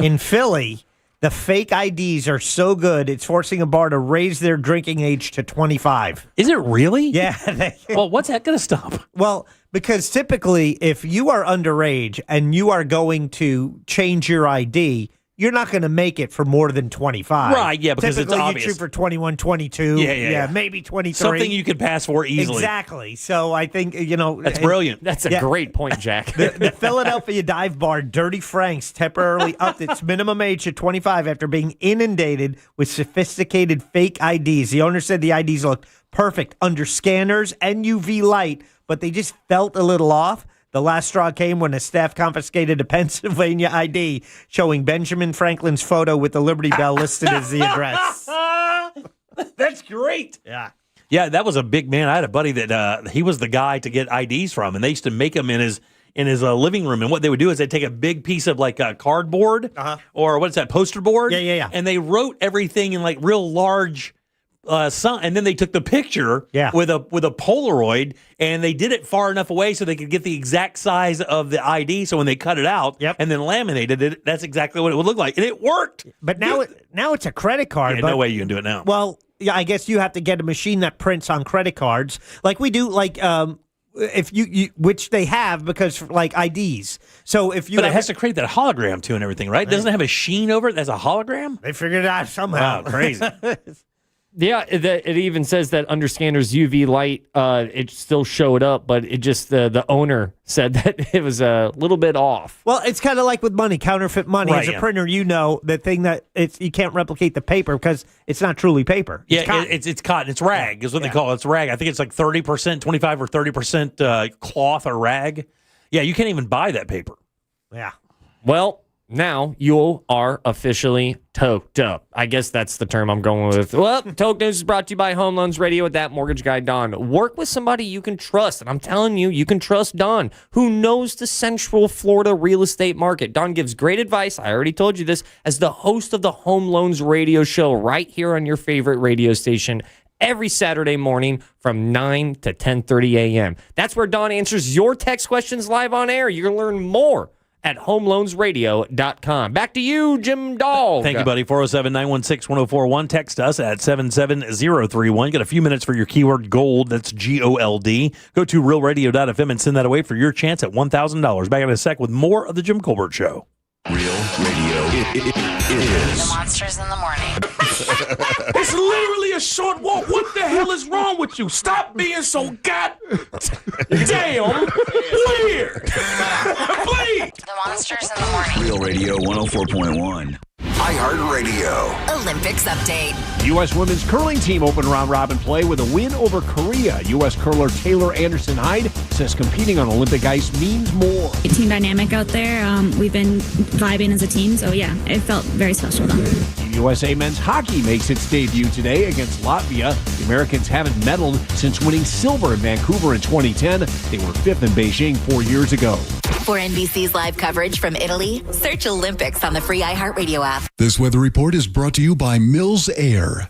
in Philly, the fake IDs are so good, it's forcing a bar to raise their drinking age to 25. Is it really? Yeah. Well, what's that going to stop? Well, because typically, if you are underage and you are going to change your ID, you're not going to make it for more than 25. Right, yeah, because typically, it's obvious. you shoot for 21, 22. Yeah. Maybe 23. Something you could pass for easily. Exactly. So I think, That's brilliant. That's a great point, Jack. The Philadelphia dive bar Dirty Frank's temporarily upped its minimum age to 25 after being inundated with sophisticated fake IDs. The owner said the IDs looked perfect under scanners and UV light, but they just felt a little off. The last straw came when a staff confiscated a Pennsylvania ID showing Benjamin Franklin's photo with the Liberty Bell listed as the address. That's great. Yeah. Yeah, that was a big man. I had a buddy that he was the guy to get IDs from, and they used to make them in his living room. And what they would do is they'd take a big piece of like cardboard or what's that, poster board? Yeah. And they wrote everything in like real large and then they took the picture with a Polaroid, and they did it far enough away so they could get the exact size of the ID. So when they cut it out and then laminated it, that's exactly what it would look like, and it worked. But now it's a credit card. Yeah, but, no way you can do it now. Well, yeah, I guess you have to get a machine that prints on credit cards, like we do, like if you which they have because like IDs. So if you, but it has to create that hologram too and everything, right? Doesn't it have a sheen over it that's a hologram? They figured it out somehow. Wow, crazy. Yeah, it even says that under scanners UV light, it still showed up, but it just the owner said that it was a little bit off. Well, it's kind of like with money, counterfeit money. Right, As a printer, you know the thing that you can't replicate the paper because it's not truly paper. It's cotton. It's cotton. It's rag is what they call it. It's rag. I think it's like 30%, 25 or 30% cloth or rag. Yeah, you can't even buy that paper. Yeah. Well, now you are officially toked up. I guess that's the term I'm going with. Well, Toke News is brought to you by Home Loans Radio with that mortgage guy, Don. Work with somebody you can trust. And I'm telling you, you can trust Don, who knows the Central Florida real estate market. Don gives great advice. I already told you this as the host of the Home Loans Radio show right here on your favorite radio station every Saturday morning from 9 to 10:30 a.m. That's where Dawn answers your text questions live on air. You're going to learn more at homeloansradio.com. Back to you, Jim Dog. Thank you, buddy. 407-916-1041. Text us at 77031. Got a few minutes for your keyword GOLD. That's GOLD. Go to realradio.fm and send that away for your chance at $1,000. Back in a sec with more of the Jim Colbert Show. Real radio is The Monsters in the Morning. It's literally a short walk. What the hell is wrong with you? Stop being so damn weird. Please. The Monsters in the Morning. Real Radio 104.1. iHeartRadio. Olympics update. U.S. women's curling team opened round-robin play with a win over Korea. U.S. curler Taylor Anderson-Hyde says competing on Olympic ice means more. Team dynamic out there. We've been vibing as a team, so yeah, it felt very special though. USA men's hockey makes its debut today against Latvia. The Americans haven't medaled since winning silver in Vancouver in 2010. They were fifth in Beijing 4 years ago. For NBC's live coverage from Italy, search Olympics on the free iHeartRadio app. This weather report is brought to you by Mills Air.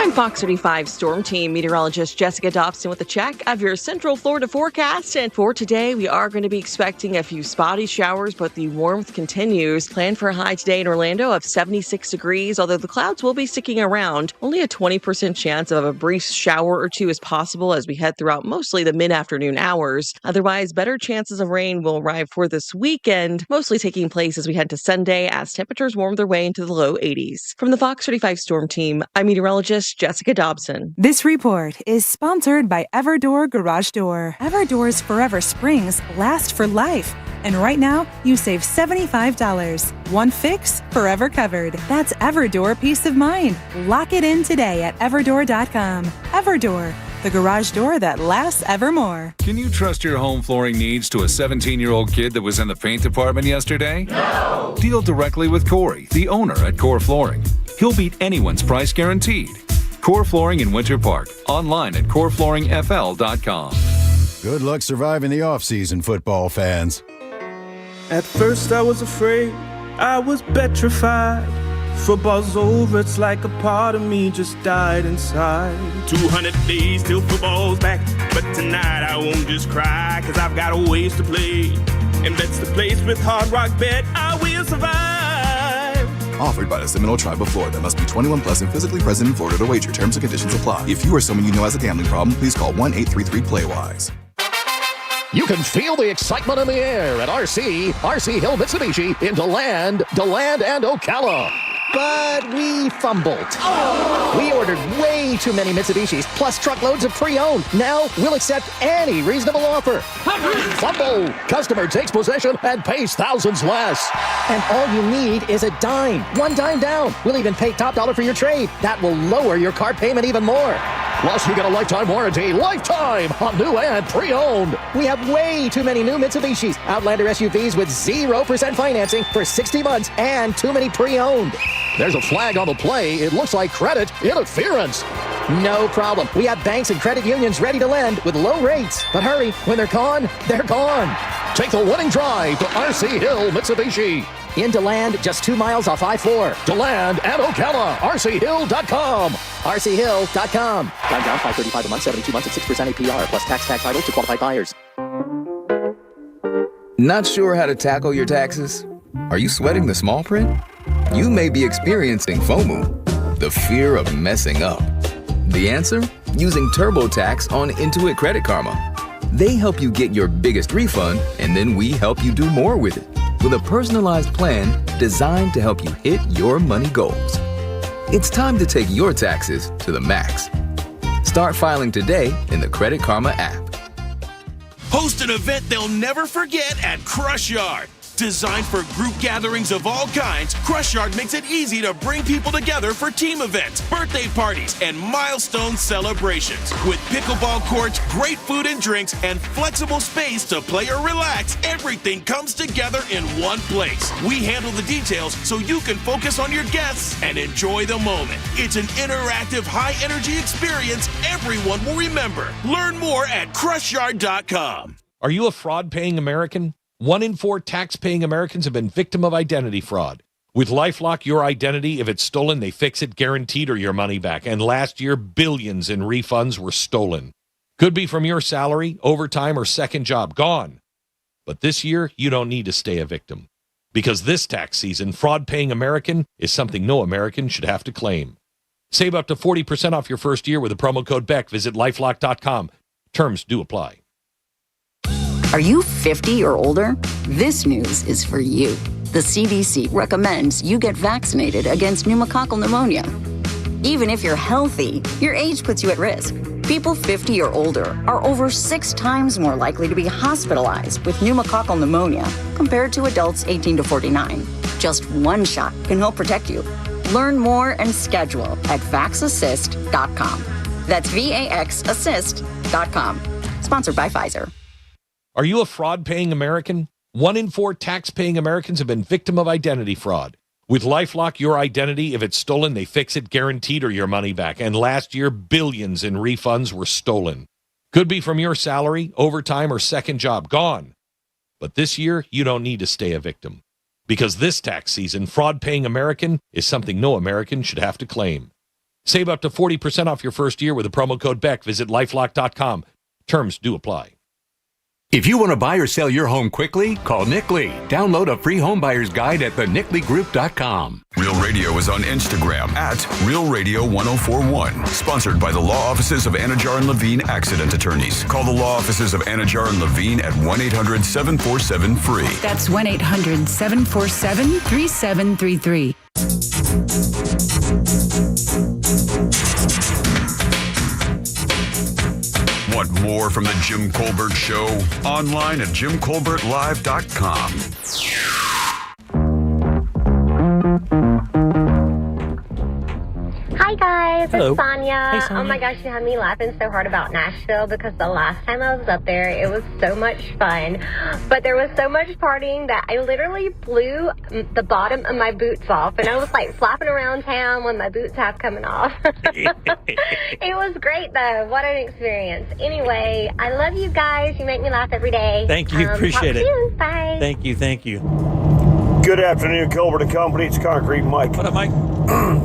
I'm Fox 35 Storm Team meteorologist Jessica Dobson with a check of your Central Florida forecast. And for today, we are going to be expecting a few spotty showers, but the warmth continues. Plan for a high today in Orlando of 76 degrees, although the clouds will be sticking around. Only a 20% chance of a brief shower or two is possible as we head throughout mostly the mid-afternoon hours. Otherwise, better chances of rain will arrive for this weekend, mostly taking place as we head to Sunday as temperatures warm their way into the low 80s. From the Fox 35 Storm Team, I'm meteorologist Jessica Dobson. This report is sponsored by Everdoor Garage Door. Everdoor's Forever Springs last for life. And right now, you save $75. One fix, forever covered. That's Everdoor peace of mind. Lock it in today at everdoor.com. Everdoor, the garage door that lasts evermore. Can you trust your home flooring needs to a 17-year-old kid that was in the paint department yesterday? No! Deal directly with Corey, the owner at Core Flooring. He'll beat anyone's price guaranteed. Core Flooring in Winter Park. Online at coreflooringfl.com. Good luck surviving the offseason, football fans. At first I was afraid, I was petrified. Football's over, it's like a part of me just died inside. 200 days till football's back, but tonight I won't just cry, cause I've got a ways to play. And that's the place with Hard Rock Bet, I will survive. Offered by the Seminole Tribe of Florida. Must be 21 plus and physically present in Florida to wager. Terms and conditions apply. If you or someone you know has a gambling problem, please call 1-833-PLAY-WISE. You can feel the excitement in the air at RC Hill Mitsubishi in DeLand and Ocala. But we fumbled. We ordered way too many Mitsubishis, plus truckloads of pre-owned. Now we'll accept any reasonable offer. Fumble! Customer takes possession and pays thousands less. And all you need is a dime. One dime down. We'll even pay top dollar for your trade. That will lower your car payment even more. Plus, you get a lifetime warranty. Lifetime on new and pre-owned. We have way too many new Mitsubishis. Outlander SUVs with 0% financing for 60 months and too many pre-owned. There's a flag on the play. It looks like credit interference. No problem. We have banks and credit unions ready to lend with low rates. But hurry, when they're gone, they're gone. Take the winning drive to RC Hill Mitsubishi. In DeLand, just 2 miles off I-4. DeLand and Ocala. RCHill.com. RCHill.com. Time down, $535 a month, 72 months at 6% APR, plus tax title to qualified buyers. Not sure how to tackle your taxes? Are you sweating the small print? You may be experiencing FOMO, the fear of messing up. The answer? Using TurboTax on Intuit Credit Karma. They help you get your biggest refund, and then we help you do more with it. With a personalized plan designed to help you hit your money goals. It's time to take your taxes to the max. Start filing today in the Credit Karma app. Host an event they'll never forget at Crush Yard. Designed for group gatherings of all kinds, Crush Yard makes it easy to bring people together for team events, birthday parties, and milestone celebrations. With pickleball courts, great food and drinks, and flexible space to play or relax, everything comes together in one place. We handle the details so you can focus on your guests and enjoy the moment. It's an interactive, high-energy experience everyone will remember. Learn more at CrushYard.com. Are you a fraud-paying American? 1 in 4 tax-paying Americans have been victim of identity fraud. With LifeLock, your identity, if it's stolen, they fix it, guaranteed, or your money back. And last year, billions in refunds were stolen. Could be from your salary, overtime, or second job. Gone. But this year, you don't need to stay a victim. Because this tax season, fraud-paying American is something no American should have to claim. Save up to 40% off your first year with the promo code BECK. Visit LifeLock.com. Terms do apply. Are you 50 or older? This news is for you. The CDC recommends you get vaccinated against pneumococcal pneumonia. Even if you're healthy, your age puts you at risk. People 50 or older are over 6 times more likely to be hospitalized with pneumococcal pneumonia compared to adults 18 to 49. Just one shot can help protect you. Learn more and schedule at vaxassist.com. That's VAXassist.com. Sponsored by Pfizer. Are you a fraud-paying American? 1 in 4 tax-paying Americans have been victim of identity fraud. With LifeLock, your identity, if it's stolen, they fix it, guaranteed, or your money back. And last year, billions in refunds were stolen. Could be from your salary, overtime, or second job. Gone. But this year, you don't need to stay a victim. Because this tax season, fraud-paying American is something no American should have to claim. Save up to 40% off your first year with the promo code BECK. Visit LifeLock.com. Terms do apply. If you want to buy or sell your home quickly, call Nick Lee. Download a free home buyer's guide at thenicklygroup.com. Real Radio is on Instagram at Real Radio 1041. Sponsored by the law offices of Anajar and Levine Accident Attorneys. Call the law offices of Anajar and Levine at 1-800-747-FREE. That's 1-800-747-3733. Want more from the Jim Colbert Show? Online at JimColbertLive.com. Hi guys, Hello. it's Sonia. Hey, Sonia. Oh my gosh, you had me laughing so hard about Nashville because the last time I was up there, it was so much fun. But there was so much partying that I literally blew the bottom of my boots off. And I was like flapping around town with my boots half coming off. It was great though. What an experience. Anyway, I love you guys. You make me laugh every day. Thank you. Appreciate talk it. Soon. Bye. Thank you. Thank you. Good afternoon, Colbert and Company. It's Concrete Mike. What up, Mike?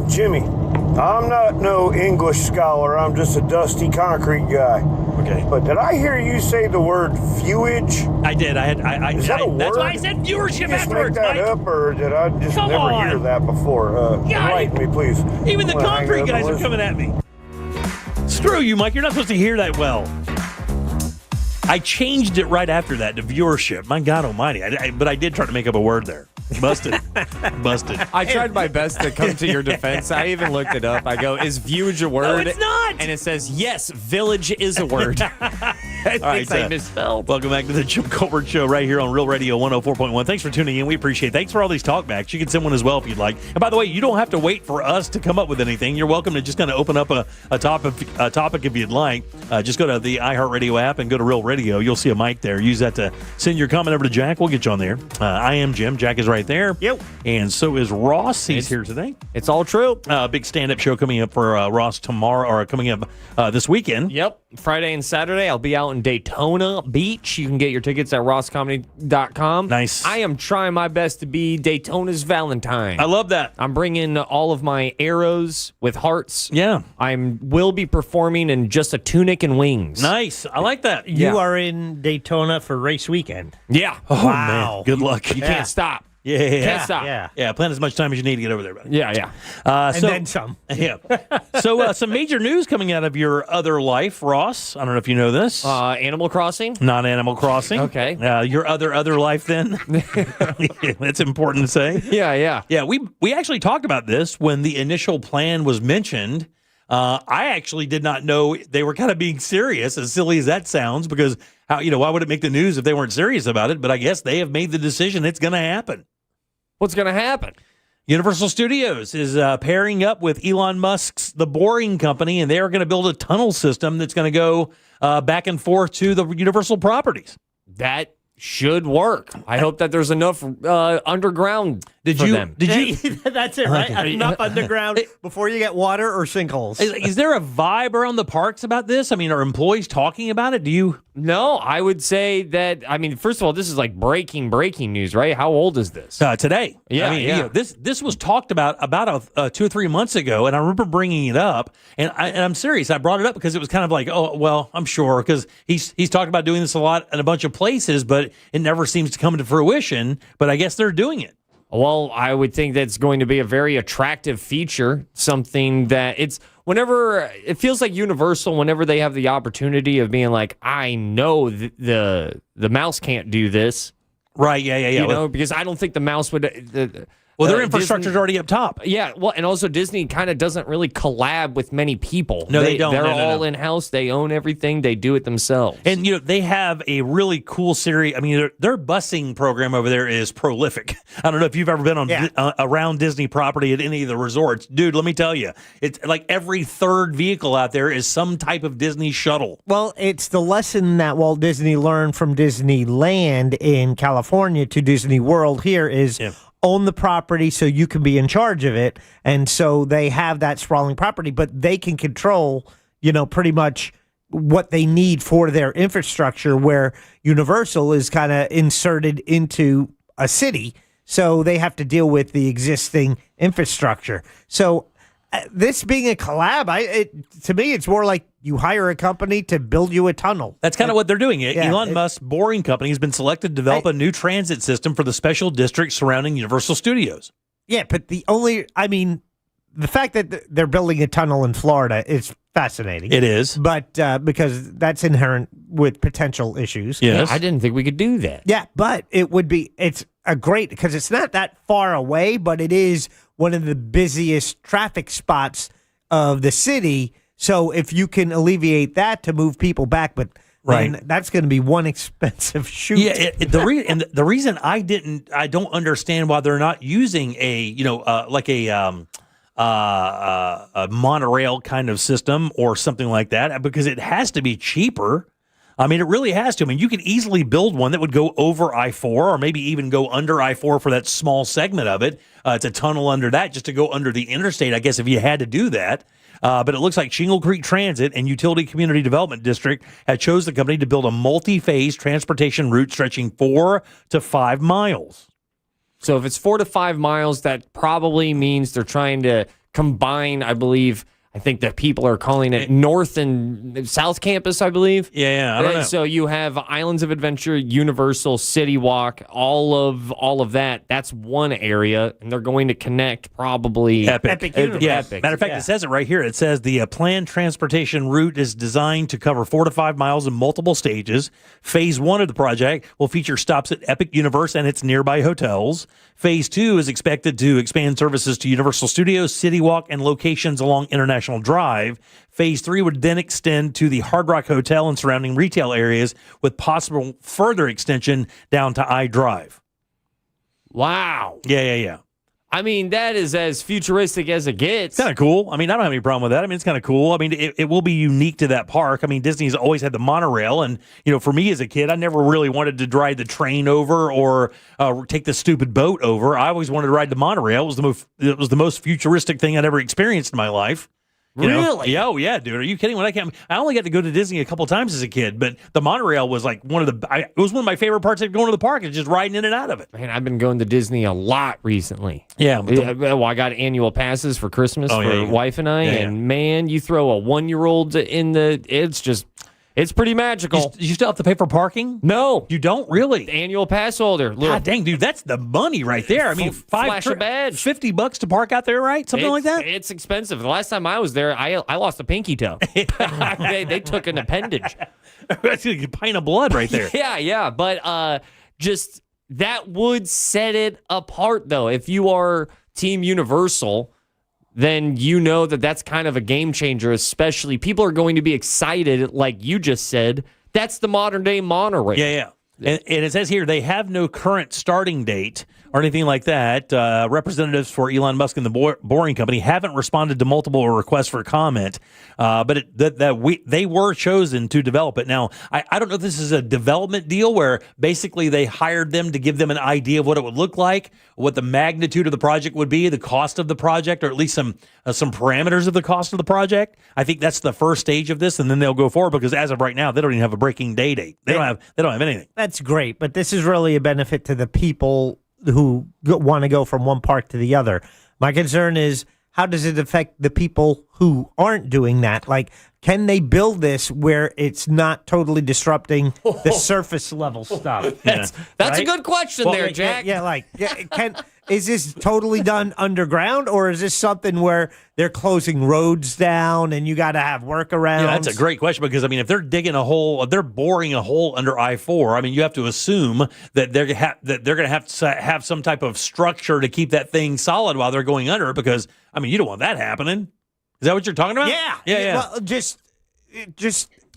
Jimmy, I'm not no English scholar. I'm just a dusty concrete guy. Okay. But did I hear you say the word viewage? I did. Is that a word? That's why I said viewership Did you just afterwards, make that Mike. up, or did I just Come never on. hear that before? Enlighten me, please. Even the I'm gonna hang concrete up guys and are listen. coming at me. Screw you, Mike. You're not supposed to hear that well. I changed it right after that to viewership. My God almighty. But I did try to make up a word there. Busted. Busted. I tried my best to come to your defense. I even looked it up. I go, is viewage a word? No, it's not. And it says, yes, village is a word. I All right, I misspelled. Welcome back to the Jim Colbert Show right here on Real Radio 104.1. Thanks for tuning in. We appreciate it. Thanks for all these talkbacks. You can send one as well if you'd like. And by the way, you don't have to wait for us to come up with anything. You're welcome to just kind of open up a topic if you'd like. Just go to the iHeartRadio app and go to Real Radio. You'll see a mic there. Use that to send your comment over to Jack. We'll get you on there. I am Jim. Jack is right there. Yep. And so is Ross. He's here today. It's all true. Big stand-up show coming up for Ross tomorrow, or coming up this weekend. Yep. Friday and Saturday, I'll be out in Daytona Beach. You can get your tickets at rosscomedy.com. Nice. I am trying my best to be Daytona's Valentine. I love that. I'm bringing all of my arrows with hearts. Yeah. I will be performing in just a tunic and wings. Nice. I like that. You are in Daytona for race weekend. Yeah. Oh, Wow. man. Good luck. You can't stop. Yeah. Can't stop. Yeah. Plan as much time as you need to get over there, buddy. Yeah. And then some. Yeah. So some major news coming out of your other life, Ross. I don't know if you know this. Animal Crossing? Not Animal Crossing. Okay. Your other life then. That's important to say. Yeah. Yeah, we actually talked about this when the initial plan was mentioned. I actually did not know they were kind of being serious, as silly as that sounds, because why would it make the news if they weren't serious about it? But I guess they have made the decision it's going to happen. What's going to happen? Universal Studios is pairing up with Elon Musk's The Boring Company, and they're going to build a tunnel system that's going to go back and forth to the Universal properties. That should work. I hope that there's enough underground for them. That's it, right? Enough underground before you get water or sinkholes. Is there a vibe around the parks about this? I mean, are employees talking about it? Do you? No, I would say that, I mean, first of all, this is like breaking news, right? How old is this? Today. Yeah, I mean, yeah. This was talked about 2 or 3 months ago, and I remember bringing it up, and I'm serious. I brought it up because it was kind of like, oh, well, I'm sure, because he's talked about doing this a lot in a bunch of places, but it never seems to come to fruition, but I guess they're doing it. Well, I would think that's going to be a very attractive feature, something that whenever it feels like Universal, whenever they have the opportunity of being like, I know the mouse can't do this. Right, yeah. You know, because I don't think the mouse would. Well, their infrastructure's already up top. Yeah, well, and also Disney kind of doesn't really collab with many people. No, they don't. They're No. all in-house. They own everything. They do it themselves. And, they have a really cool series. I mean, their busing program over there is prolific. I don't know if you've ever been on around Disney property at any of the resorts. Dude, let me tell you, it's like every third vehicle out there is some type of Disney shuttle. Well, it's the lesson that Walt Disney learned from Disneyland in California to Disney World here is own the property so you can be in charge of it. And so they have that sprawling property, but they can control, pretty much what they need for their infrastructure, where Universal is kind of inserted into a city. So they have to deal with the existing infrastructure. So this being a collab, to me, it's more like you hire a company to build you a tunnel. That's kind of what they're doing. Elon Musk's Boring Company has been selected to develop a new transit system for the special district surrounding Universal Studios. Yeah, but the fact that they're building a tunnel in Florida is fascinating. It is. But because that's inherent with potential issues. Yes. I didn't think we could do that. Yeah, but it's a great, because it's not that far away, but it is one of the busiest traffic spots of the city. So if you can alleviate that to move people back, but man, that's going to be one expensive shoot. Yeah, the reason I don't understand why they're not using a monorail kind of system or something like that, because it has to be cheaper. I mean, it really has to. I mean, you could easily build one that would go over I-4 or maybe even go under I-4 for that small segment of it. It's a tunnel under that just to go under the interstate, I guess, if you had to do that. But it looks like Shingle Creek Transit and Utility Community Development District had chose the company to build a multi-phase transportation route stretching 4 to 5 miles. So if it's 4 to 5 miles, that probably means they're trying to combine, I think that people are calling it North and South Campus, I believe. Yeah, I don't know. So you have Islands of Adventure, Universal, City Walk, all of that. That's one area, and they're going to connect probably Epic Universe. Matter of fact, it says it right here. It says the planned transportation route is designed to cover 4 to 5 miles in multiple stages. Phase 1 of the project will feature stops at Epic Universe and its nearby hotels. Phase 2 is expected to expand services to Universal Studios, City Walk, and locations along International Drive. Phase 3 would then extend to the Hard Rock Hotel and surrounding retail areas, with possible further extension down to iDrive. Wow. Yeah. I mean, that is as futuristic as it gets. Kind of cool. I mean, I don't have any problem with that. I mean, it's kind of cool. I mean, it will be unique to that park. I mean, Disney's always had the monorail, and for me as a kid, I never really wanted to ride the train over or take the stupid boat over. I always wanted to ride the monorail. It was the most futuristic thing I'd ever experienced in my life. Really? Yeah, oh yeah, dude. Are you kidding? I only got to go to Disney a couple times as a kid, but the monorail was like it was one of my favorite parts of going to the park, is just riding in and out of it. Man, I've been going to Disney a lot recently. Yeah. Well, I got annual passes for Christmas for wife and I, and man, you throw a 1-year-old in it's pretty magical. You still have to pay for parking? No. You don't really? Annual pass holder. God dang, dude, that's the money right there. I mean, flash a badge. $50 to park out there, right? Something like that? It's expensive. The last time I was there, I lost a pinky toe. they took an appendage. That's a pint of blood right there. Yeah. But just that would set it apart, though. If you are Team Universal, then that's kind of a game changer, especially people are going to be excited, like you just said. That's the modern day monorail. Yeah. And it says here they have no current starting date or anything like that. Representatives for Elon Musk and the Boring Company haven't responded to multiple requests for comment, but they were chosen to develop it. Now, I don't know if this is a development deal where basically they hired them to give them an idea of what it would look like, what the magnitude of the project would be, the cost of the project, or at least some parameters of the cost of the project. I think that's the first stage of this, and then they'll go forward because as of right now, they don't even have a breaking day date. They don't have anything. That's great, but this is really a benefit to the people who want to go from one park to the other. My concern is, how does it affect the people who aren't doing that? Like, can they build this where it's not totally disrupting the surface level stuff? That's a good question there, Jack. Is this totally done underground, or is this something where they're closing roads down and you got to have workarounds? Yeah, that's a great question because, I mean, if they're digging a hole, if they're boring a hole under I-4, I mean, you have to assume that they're going to have some type of structure to keep that thing solid while they're going under it because, I mean, you don't want that happening. Is that what you're talking about? Yeah. Well, just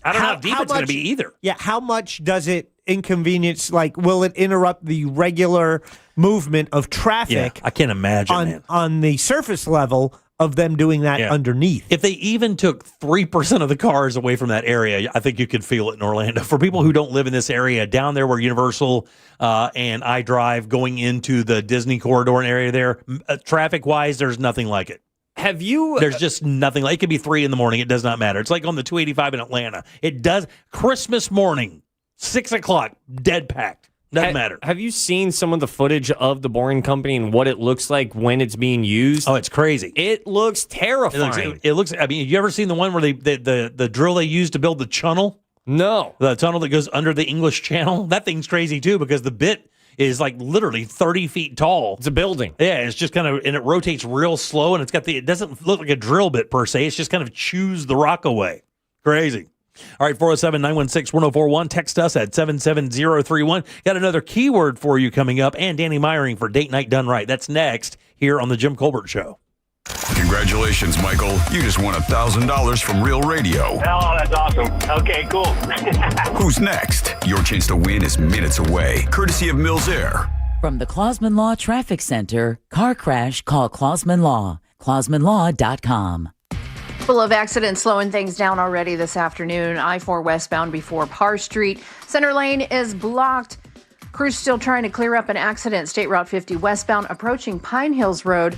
I don't know how deep it's going to be either. Yeah, how much does it inconvenience? Like, will it interrupt the regular movement of traffic? Yeah, I can't imagine on the surface level of them doing that underneath. If they even took 3% of the cars away from that area, I think you could feel it in Orlando. For people who don't live in this area, down there where Universal and iDrive going into the Disney corridor and area there, traffic-wise, there's nothing like it. There's just nothing like it. Could be 3 a.m. It does not matter. It's like on the 285 in Atlanta. It does. Christmas morning, 6 o'clock, dead packed. Doesn't matter. Have you seen some of the footage of the Boring Company and what it looks like when it's being used? Oh, it's crazy. It looks terrifying. It looks. I mean, you ever seen the one where the drill they used to build the tunnel? No. The tunnel that goes under the English Channel? That thing's crazy too because the bit is like literally 30 feet tall. It's a building. Yeah, it's just kind of, and it rotates real slow, and it doesn't look like a drill bit per se. It's just kind of chews the rock away. Crazy. All right, 407-916-1041. Text us at 77031. Got another keyword for you coming up, and Danny Meyering for Date Night Done Right. That's next here on the Jim Colbert Show. Congratulations, Michael. You just won $1,000 from Real Radio. Oh, that's awesome. Okay, cool. Who's next? Your chance to win is minutes away, courtesy of Mills Air. From the Clausman Law Traffic Center, car crash, call Clausman Law. ClausmanLaw.com. Full of accidents slowing things down already this afternoon. I-4 westbound before Parr Street. Center lane is blocked. Crews still trying to clear up an accident. State Route 50 westbound approaching Pine Hills Road.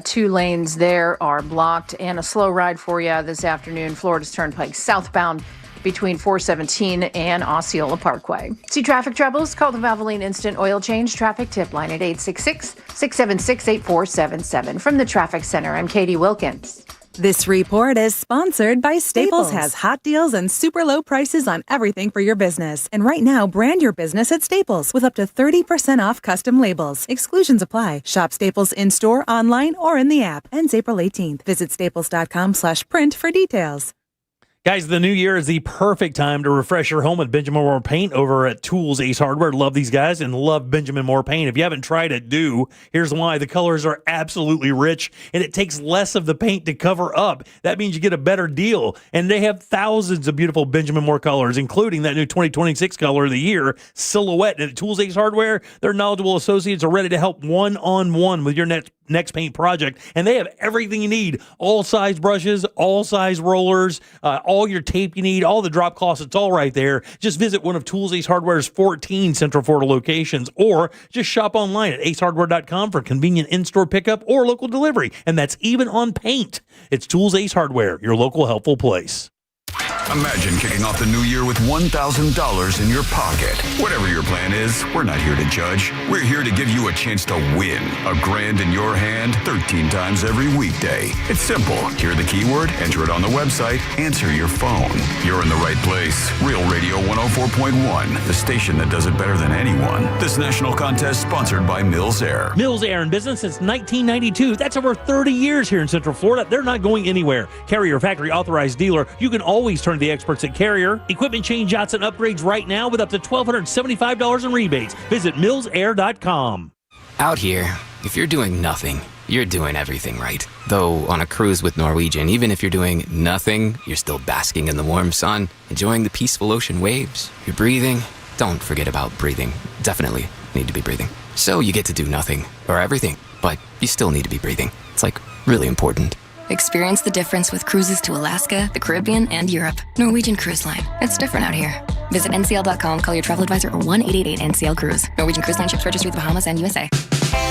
2 lanes there are blocked. And a slow ride for you this afternoon. Florida's Turnpike southbound between 417 and Osceola Parkway. See traffic troubles? Call the Valvoline Instant Oil Change Traffic Tip Line at 866-676-8477. From the Traffic Center, I'm Katie Wilkins. This report is sponsored by Staples. Has hot deals and super low prices on everything for your business. And right now, brand your business at Staples with up to 30% off custom labels. Exclusions apply. Shop Staples in-store, online, or in the app. Ends April 18th. Visit staples.com/print for details. Guys, the new year is the perfect time to refresh your home with Benjamin Moore Paint over at Tools Ace Hardware. Love these guys and love Benjamin Moore Paint. If you haven't tried it, do. Here's why. The colors are absolutely rich, and it takes less of the paint to cover up. That means you get a better deal. And they have thousands of beautiful Benjamin Moore colors, including that new 2026 color of the year, Silhouette. And at Tools Ace Hardware, their knowledgeable associates are ready to help one-on-one with your next paint project, and they have everything you need. All size brushes, all size rollers, all your tape you need, all the drop cloths. It's all right there. Just visit one of Tools Ace Hardware's 14 Central Florida locations, or just shop online at acehardware.com for convenient in-store pickup or local delivery, and that's even on paint. It's Tools Ace Hardware, your local helpful place. Imagine kicking off the new year with $1,000 in your pocket. Whatever your plan is, we're not here to judge. We're here to give you a chance to win. $1,000 in your hand 13 times every weekday. It's simple. Hear the keyword, enter it on the website, answer your phone. You're in the right place. Real Radio 104.1, the station that does it better than anyone. This national contest sponsored by Mills Air. Mills Air in business since 1992. That's over 30 years here in Central Florida. They're not going anywhere. Carrier factory authorized dealer. You can always turn to the experts at Carrier. Equipment change outs and upgrades right now with up to $1,275 in rebates. Visit millsair.com. Out here, if you're doing nothing, you're doing everything right. Though on a cruise with Norwegian, even if you're doing nothing, you're still basking in the warm sun, enjoying the peaceful ocean waves. You're breathing. Don't forget about breathing. Definitely need to be breathing. So you get to do nothing, or everything, but you still need to be breathing. It's like really important. Experience the difference with cruises to Alaska, the Caribbean, and Europe. Norwegian Cruise Line. It's different out here. Visit ncl.com, call your travel advisor, or 1-888-NCL-CRUISE. Norwegian Cruise Line ships registry the Bahamas and USA.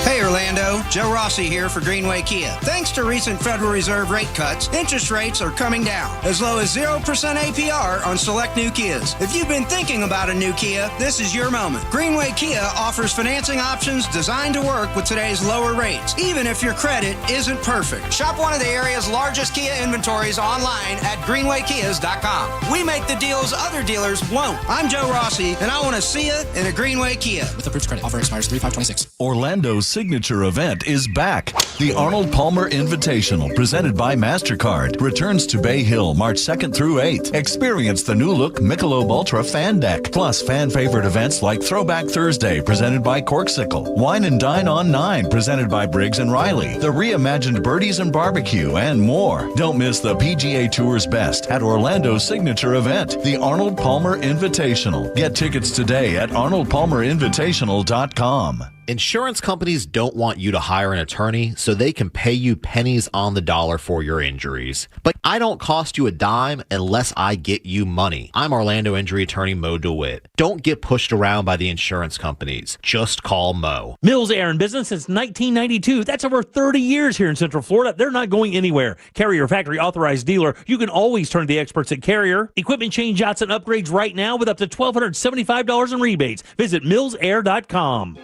Hey Orlando, Joe Rossi here for Greenway Kia. Thanks to recent Federal Reserve rate cuts, interest rates are coming down, as low as 0% APR on select new Kias. If you've been thinking about a new Kia, this is your moment. Greenway Kia offers financing options designed to work with today's lower rates, even if your credit isn't perfect. Shop one of the area's largest Kia inventories online at greenwaykias.com. We make the deals other dealers won't. I'm Joe Rossi, and I want to see you in a Greenway Kia. With approved credit. Offer expires 3/5/26. Orlando's signature event is back. The Arnold Palmer Invitational, presented by MasterCard, returns to Bay Hill March 2nd through 8th. Experience the new look Michelob Ultra Fan Deck, plus fan favorite events like Throwback Thursday, presented by Corksicle, Wine and Dine on 9, presented by Briggs & Riley, the reimagined Birdies and Barbecue, and more. Don't miss the PGA Tour's best at Orlando's signature event, the Arnold Palmer Invitational. Get tickets today at arnoldpalmerinvitational.com. Insurance companies don't want you to hire an attorney so they can pay you pennies on the dollar for your injuries. But I don't cost you a dime unless I get you money. I'm Orlando injury attorney Mo DeWitt. Don't get pushed around by the insurance companies. Just call Mo. Mills Air in business since 1992. That's over 30 years here in Central Florida. They're not going anywhere. Carrier factory authorized dealer. You can always turn to the experts at Carrier. Equipment change outs and upgrades right now with up to $1,275 in rebates. Visit millsair.com.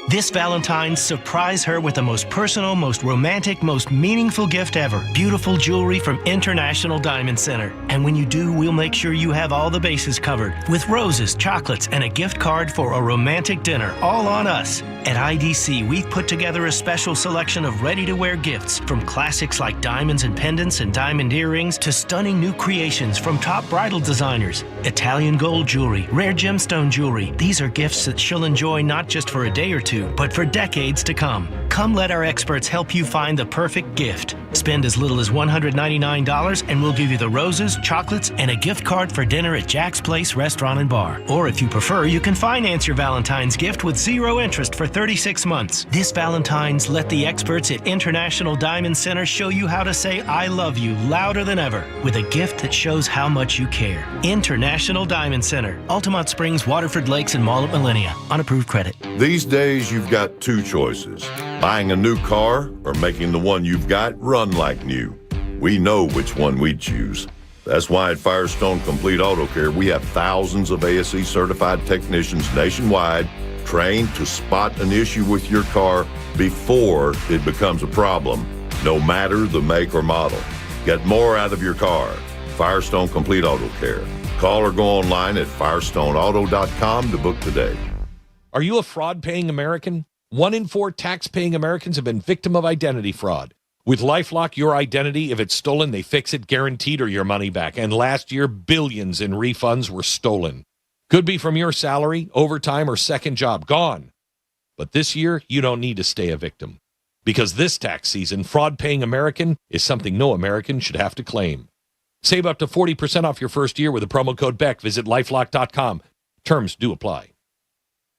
This Valentine's, surprise her with the most personal, most romantic, most meaningful gift ever. Beautiful jewelry from International Diamond Center. And when you do, we'll make sure you have all the bases covered. With roses, chocolates, and a gift card for a romantic dinner, all on us. At IDC, we've put together a special selection of ready-to-wear gifts, from classics like diamonds and pendants and diamond earrings to stunning new creations from top bridal designers. Italian gold jewelry, rare gemstone jewelry. These are gifts that she'll enjoy not just for a day or two, but for decades to come. Come let our experts help you find the perfect gift. Spend as little as $199 and we'll give you the roses, chocolates, and a gift card for dinner at Jack's Place Restaurant and Bar. Or if you prefer, you can finance your Valentine's gift with 0 interest for 36 months. This Valentine's, let the experts at International Diamond Center show you how to say I love you louder than ever with a gift that shows how much you care. International Diamond Center, Altamont Springs, Waterford Lakes, and Mall at Millennia. On approved credit. These days, you've got two choices. Buying a new car or making the one you've got run like new. We know which one we'd choose. That's why at Firestone Complete Auto Care, we have thousands of ASE certified technicians nationwide trained to spot an issue with your car before it becomes a problem, no matter the make or model. Get more out of your car. Firestone Complete Auto Care. Call or go online at firestoneauto.com to book today. Are you a fraud-paying American? 1 in 4 tax-paying Americans have been victim of identity fraud. With LifeLock, your identity, if it's stolen, they fix it guaranteed or your money back. And last year, billions in refunds were stolen. Could be from your salary, overtime, or second job. Gone. But this year, you don't need to stay a victim. Because this tax season, fraud-paying American is something no American should have to claim. Save up to 40% off your first year with the promo code BECK. Visit LifeLock.com. Terms do apply.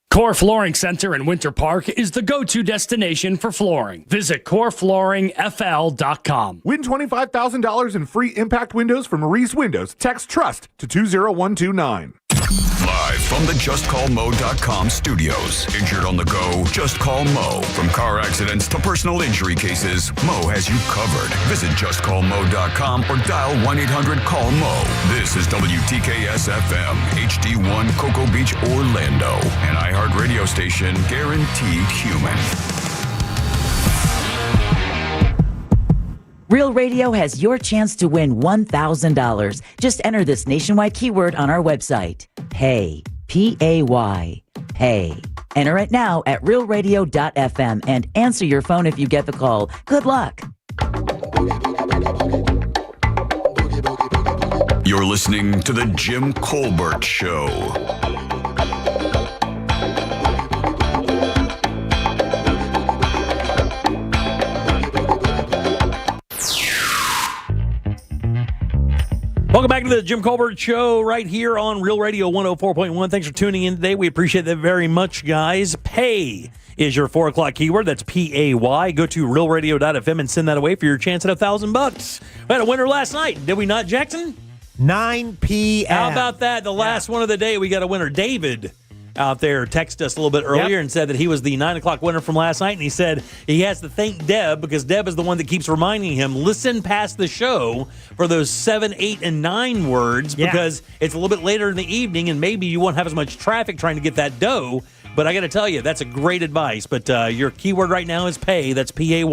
Core Flooring Center in Winter Park is the go-to destination for flooring. Visit coreflooringfl.com. Win $25,000 in free impact windows from Maurice Windows. Text TRUST to 20129. Live from the JustCallMo.com studios. Injured on the go? Just call Mo. From car accidents to personal injury cases, Mo has you covered. Visit JustCallMo.com or dial 1-800-CALL-MO. This is WTKS-FM, HD1 Cocoa Beach, Orlando. An iHeart radio station guaranteed human. Real Radio has your chance to win $1,000. Just enter this nationwide keyword on our website. Pay. P-A-Y. Pay. Enter it now at realradio.fm and answer your phone if you get the call. Good luck. You're listening to The Jim Colbert Show. Welcome back to the Jim Colbert Show right here on Real Radio 104.1. Thanks for tuning in today. We appreciate that very much, guys. Pay is your 4 o'clock keyword. That's PAY. Go to realradio.fm and send that away for your chance at $1,000. We had a winner last night, did we not, Jackson? 9 p.m. How about that? The last one of the day, we got a winner. David out there texted us a little bit earlier and said that he was the 9 o'clock winner from last night, and he said he has to thank Deb because Deb is the one that keeps reminding him, listen past the show for those 7, 8, and 9 words because it's a little bit later in the evening and maybe you won't have as much traffic trying to get that dough. But I got to tell you, that's a great advice. But your keyword right now is pay. That's PAY.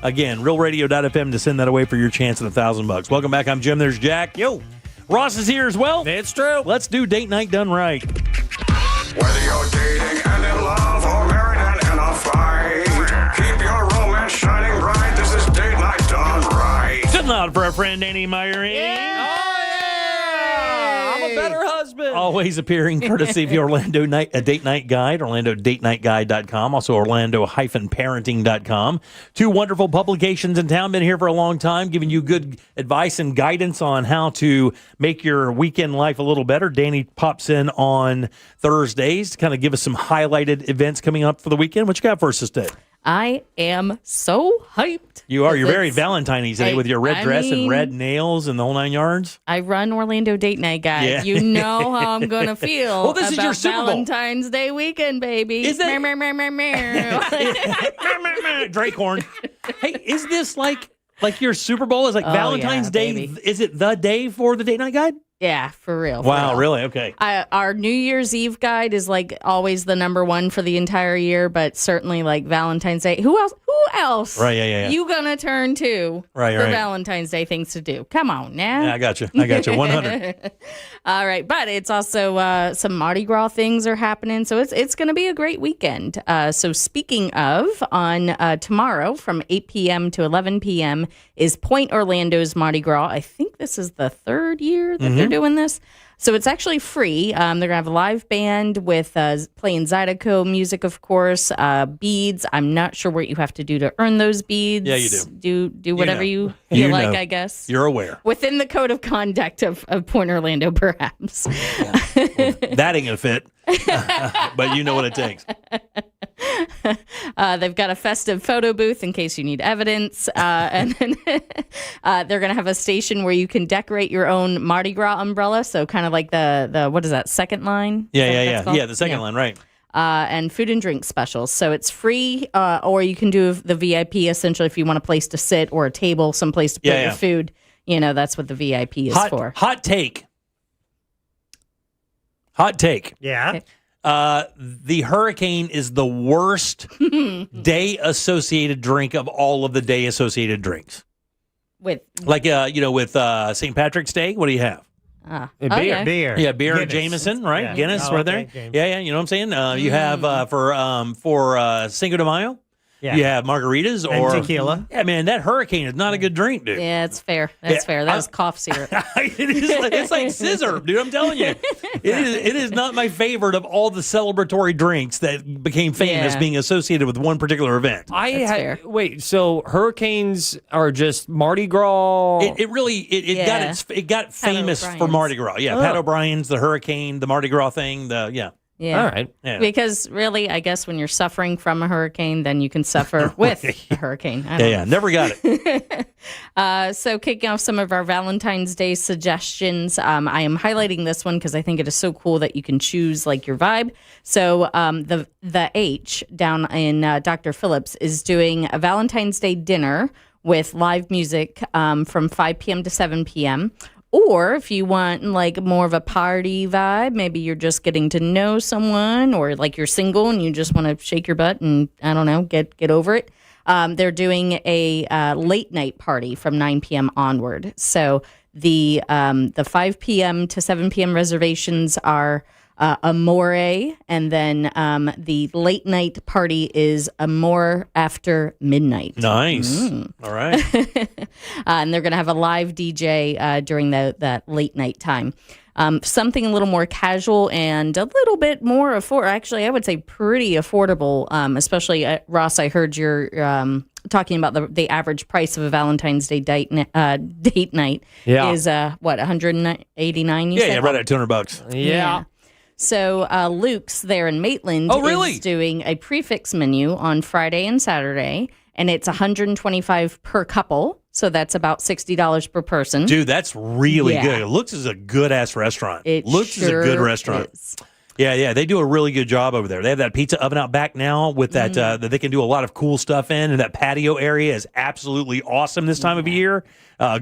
Again, realradio.fm to send that away for your chance at $1,000. Welcome back. I'm Jim. There's Jack. Yo. Ross is here as well. It's true. Let's do date night done right. Whether you're dating and in love or married and in a fight, keep your romance shining bright. This is date night done right. Good loud for our friend Annie Myrie. I'm a better husband. Always appearing courtesy of the Orlando Date Night Guide, OrlandoDateNightGuide.com, also Orlando-parenting.com. 2 wonderful publications in town. Been here for a long time, giving you good advice and guidance on how to make your weekend life a little better. Danny pops in on Thursdays to kind of give us some highlighted events coming up for the weekend. What you got for us today? I am so hyped. You are. You're very Valentine-y today with your red dress and red nails and the whole 9 yards. I run Orlando Date Night Guide. Yeah. You know how I'm going to feel Well, this about is your Super Bowl. Valentine's Day weekend, baby. Is that- Meow. Drake horn. Hey, is this like your Super Bowl? Is like Valentine's Day? baby. Is it the day for the Date Night Guide? Yeah, for real. Wow, really? Okay. Our New Year's Eve guide is like always the number one for the entire year, but certainly like Valentine's Day. Who else? Right, yeah. You gonna turn to Right. Valentine's Day things to do? Come on now. Yeah, I got you. 100. All right, but it's also some Mardi Gras things are happening, so it's going to be a great weekend. So speaking of, on tomorrow from 8 p.m. to 11 p.m. is Point Orlando's Mardi Gras. I think this is the 3rd year that they're doing this. So it's actually free. They're going to have a live band with playing Zydeco music, of course, beads. I'm not sure what you have to do to earn those beads. Yeah, you do. Do whatever you feel You like, know. I guess. You're aware. Within the code of conduct of Point Orlando, perhaps. That ain't going to fit. But you know what it takes. They've got a festive photo booth in case you need evidence. And then they're going to have a station where you can decorate your own Mardi Gras umbrella. So kind of like the what is that, second line? Yeah. The second line, right. And food and drink specials. So it's free, or you can do the VIP, essentially, if you want a place to sit or a table, someplace to put your food. You know, that's what the VIP is for. Hot take. Yeah. The Hurricane is the worst day-associated drink of all of the day-associated drinks. With St. Patrick's Day, what do you have? Beer. Yeah, beer, Guinness. Jameson, right? Yeah. Guinness, Oh, right okay, there. James. Yeah, you know what I'm saying? You have for Cinco de Mayo, you have margaritas And or tequila. Yeah, man, that Hurricane is not a good drink, dude. Yeah, it's fair. That's fair. That was cough syrup. It's like scissor, dude. I'm telling you, it is not my favorite of all the celebratory drinks that became famous Yeah. being associated with one particular event. Wait, so hurricanes are just Mardi Gras? It got famous for O'Brien's. Mardi Gras. Yeah, Oh. Pat O'Brien's, the Hurricane, the Mardi Gras thing. Yeah. All right. Yeah. Because really, I guess when you're suffering from a hurricane, then you can suffer with a hurricane. I don't know. Never got it. So kicking off some of our Valentine's Day suggestions, I am highlighting this one because I think it is so cool that you can choose like your vibe. So the H down in Dr. Phillips is doing a Valentine's Day dinner with live music from 5 p.m. to 7 p.m. Or if you want like more of a party vibe, maybe you're just getting to know someone, or like you're single and you just want to shake your butt and I don't know, get over it. They're doing a late night party from 9 p.m. onward. So the 5 p.m. to 7 p.m. reservations are Amore, and then the late night party is Amore after midnight. Nice. All right. And they're going to have a live DJ during that late night time. Something a little more casual and a little bit more affordable. Actually, I would say pretty affordable, especially, Ross, I heard you're talking about the average price of a Valentine's Day date night is, what, $189? You said? Right at $200. Yeah. So Luke's there in Maitland is doing a prefix menu on Friday and Saturday, and it's $125 per couple. So that's about $60 per person. Dude, that's really good. Luke's is a good-ass restaurant. Luke's is a good restaurant. Is. Yeah, they do a really good job over there. They have that pizza oven out back now with that that they can do a lot of cool stuff in, and that patio area is absolutely awesome this time of year.